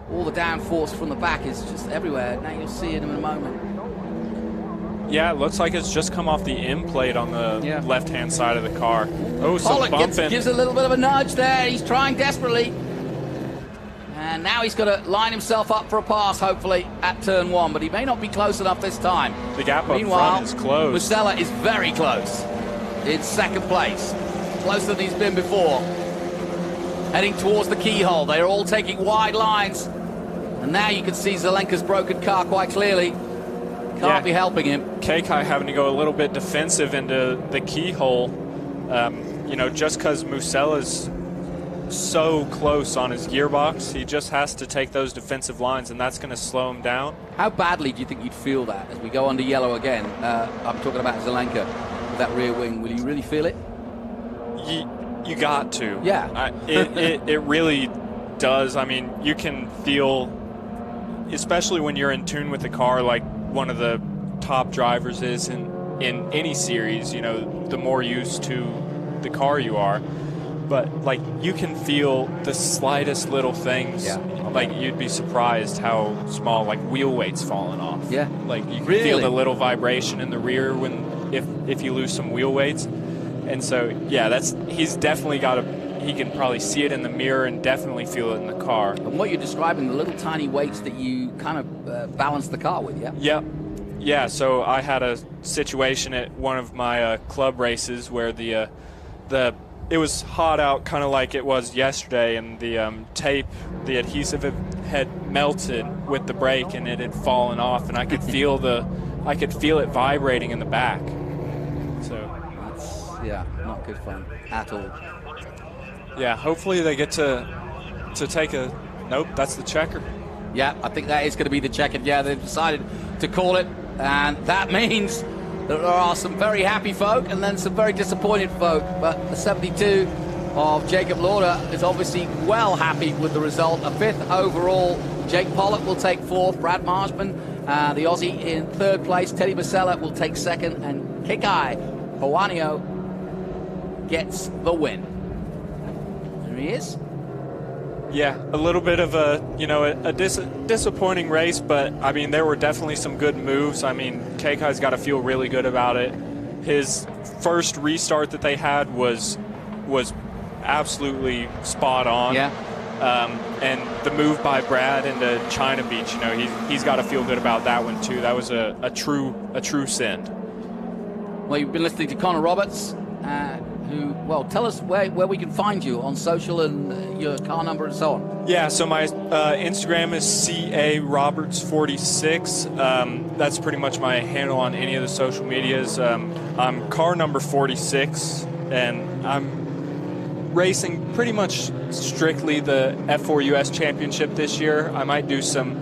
downforce from the back is just everywhere. Now you'll see it in a moment. Yeah, it looks like it's just come off the end plate on the left-hand side of the car. Oh, some Pollock bumping. gives a little bit of a nudge there. He's trying desperately. And now he's got to line himself up for a pass, hopefully, at turn 1. But he may not be close enough this time. The gap up Meanwhile, front is closed. Musella is very close. In second place. Closer than he's been before. Heading towards the keyhole. They are all taking wide lines. And now you can see Zelenka's broken car quite clearly. Can't be helping him. Kekai having to go a little bit defensive into the keyhole. Just because Musella's so close on his gearbox, he just has to take those defensive lines, and that's going to slow him down. How badly do you think you'd feel that as we go under yellow again? I'm talking about Zelenka with that rear wing. Will you really feel it? You got to. Yeah. It really does. I mean, you can feel, especially when you're in tune with the car, like one of the top drivers is in any series, the more used to the car you are. But, like, you can feel the slightest little things. Yeah. Like, you'd be surprised how small, like, wheel weight's falling off. Yeah. Like, you can feel the little vibration in the rear if you lose some wheel weights. And so, yeah, he's definitely got he can probably see it in the mirror and definitely feel it in the car. And what you're describing, the little tiny weights that you kind of balance the car with, yeah? Yep. Yeah, so I had a situation at one of my club races where it was hot out, kind of like it was yesterday, and the tape, the adhesive had melted with the brake, and it had fallen off, and I could feel it vibrating in the back. So that's not good fun at all. Yeah, hopefully they get to take a. Nope, that's the checker. Yeah, I think that is going to be the checker. Yeah, they've decided to call it, and that means there are some very happy folk and then some very disappointed folk. But the 72 of Jacob Lauder is obviously well happy with the result. A 5th overall. Jake Pollock will take 4th. Brad Marshman, the Aussie, in 3rd place. Teddy Masella will take 2nd. And Kekai Hoanio gets the win. There he is. Yeah, a little bit of a disappointing race, but I mean there were definitely some good moves. I mean Kekai's got to feel really good about it. His first restart that they had was absolutely spot on. Yeah. And the move by Brad into China Beach, he's got to feel good about that one too. That was a true send. Well, you've been listening to Connor Roberts. Tell us where we can find you on social and your car number and so on. Yeah, so my Instagram is CA Roberts46. That's pretty much my handle on any of the social medias. I'm car number 46, and I'm racing pretty much strictly the F4 US Championship this year. I might do some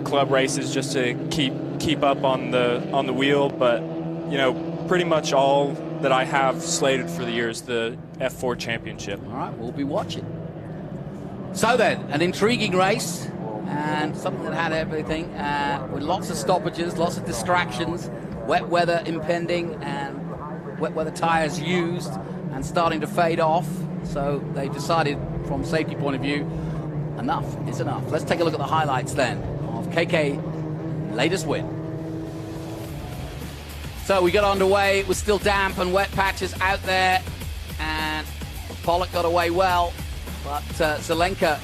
club races just to keep up on the wheel, but pretty much all that I have slated for the year is the F4 Championship. All right, we'll be watching. So then, an intriguing race and something that had everything with lots of stoppages, lots of distractions, wet weather impending and wet weather tires used and starting to fade off. So they decided from safety point of view, enough is enough. Let's take a look at the highlights then of KK's latest win. So we got underway. It was still damp and wet patches out there, and Pollock got away well, but Zelenka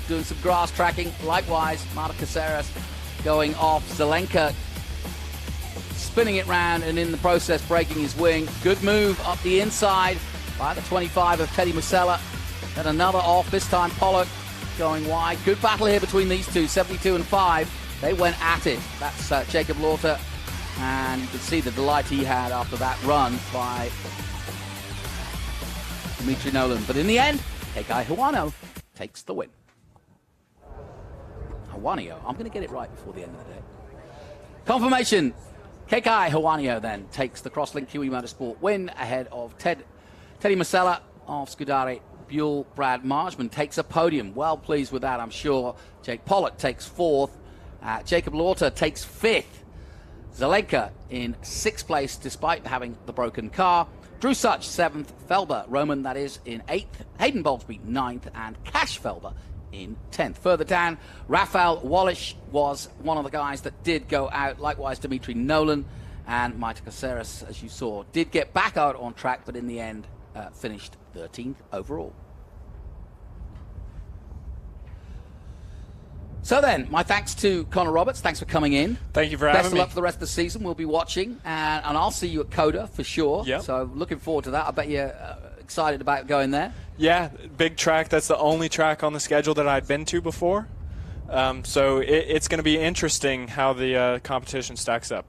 doing some grass tracking. Likewise, Marta Caceres going off. Zelenka spinning it round and in the process breaking his wing. Good move up the inside by the 25 of Teddy Masella. Then another off, this time Pollock going wide. Good battle here between these two, 72 and 5. They went at it. That's Jacob Lauder. And you can see the delight he had after that run by Dimitri Nolan. But in the end, Kekai Hoanio takes the win. Hoanio, I'm going to get it right before the end of the day. Confirmation, Kekai Hoanio then takes the Crosslink QE Motorsport win ahead of Teddy Masella of Scudari Buell. Brad Marshman takes a podium. Well pleased with that, I'm sure. Jake Pollock takes 4th. Jacob Lauder takes 5th. Zelenka in 6th place despite having the broken car. Drew Such 7th, Felber, Roman that is, in 8th, Hayden Bolsby 9th, and Cash Felber in 10th. Further down, Rafael Wallish was one of the guys that did go out, likewise Dimitri Nolan, and Marta Caceres, as you saw, did get back out on track, but in the end finished 13th overall. So then, my thanks to Connor Roberts. Thanks for coming in. Thank you for having me. Best of luck for the rest of the season. We'll be watching, and I'll see you at Coda for sure. Yep. So looking forward to that. I bet you're excited about going there. Yeah, big track. That's the only track on the schedule that I'd been to before. So it's going to be interesting how the competition stacks up.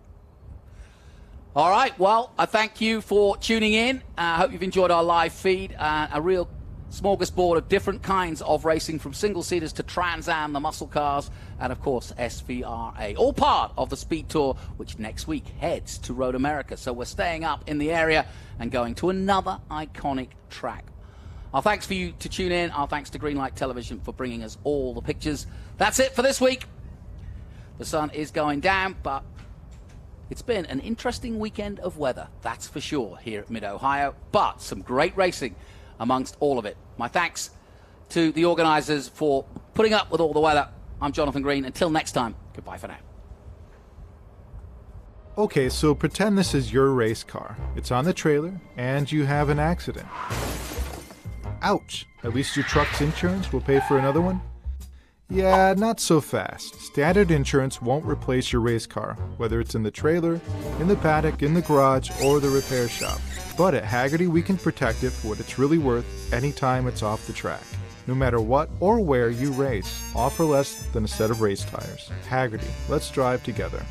All right. Well, I thank you for tuning in. I hope you've enjoyed our live feed. A real smorgasbord of different kinds of racing, from single-seaters to Trans Am, the muscle cars, and of course SVRA, all part of the Speed Tour, which next week heads to Road America. So we're staying up in the area and going to another iconic track. Our thanks for you to tune in. Our thanks to Greenlight Television for bringing us all the pictures. That's it for this week. The sun is going down, but it's been an interesting weekend of weather, that's for sure, here at Mid-Ohio, but some great racing amongst all of it. My thanks to the organisers for putting up with all the weather. I'm Jonathan Green. Until next time, goodbye for now. Okay, so pretend this is your race car. It's on the trailer, and you have an accident. Ouch! At least your truck's insurance will pay for another one? Yeah, not so fast. Standard insurance won't replace your race car, whether it's in the trailer, in the paddock, in the garage, or the repair shop. But at Hagerty, we can protect it for what it's really worth anytime it's off the track. No matter what or where you race, offer less than a set of race tires. Hagerty, let's drive together.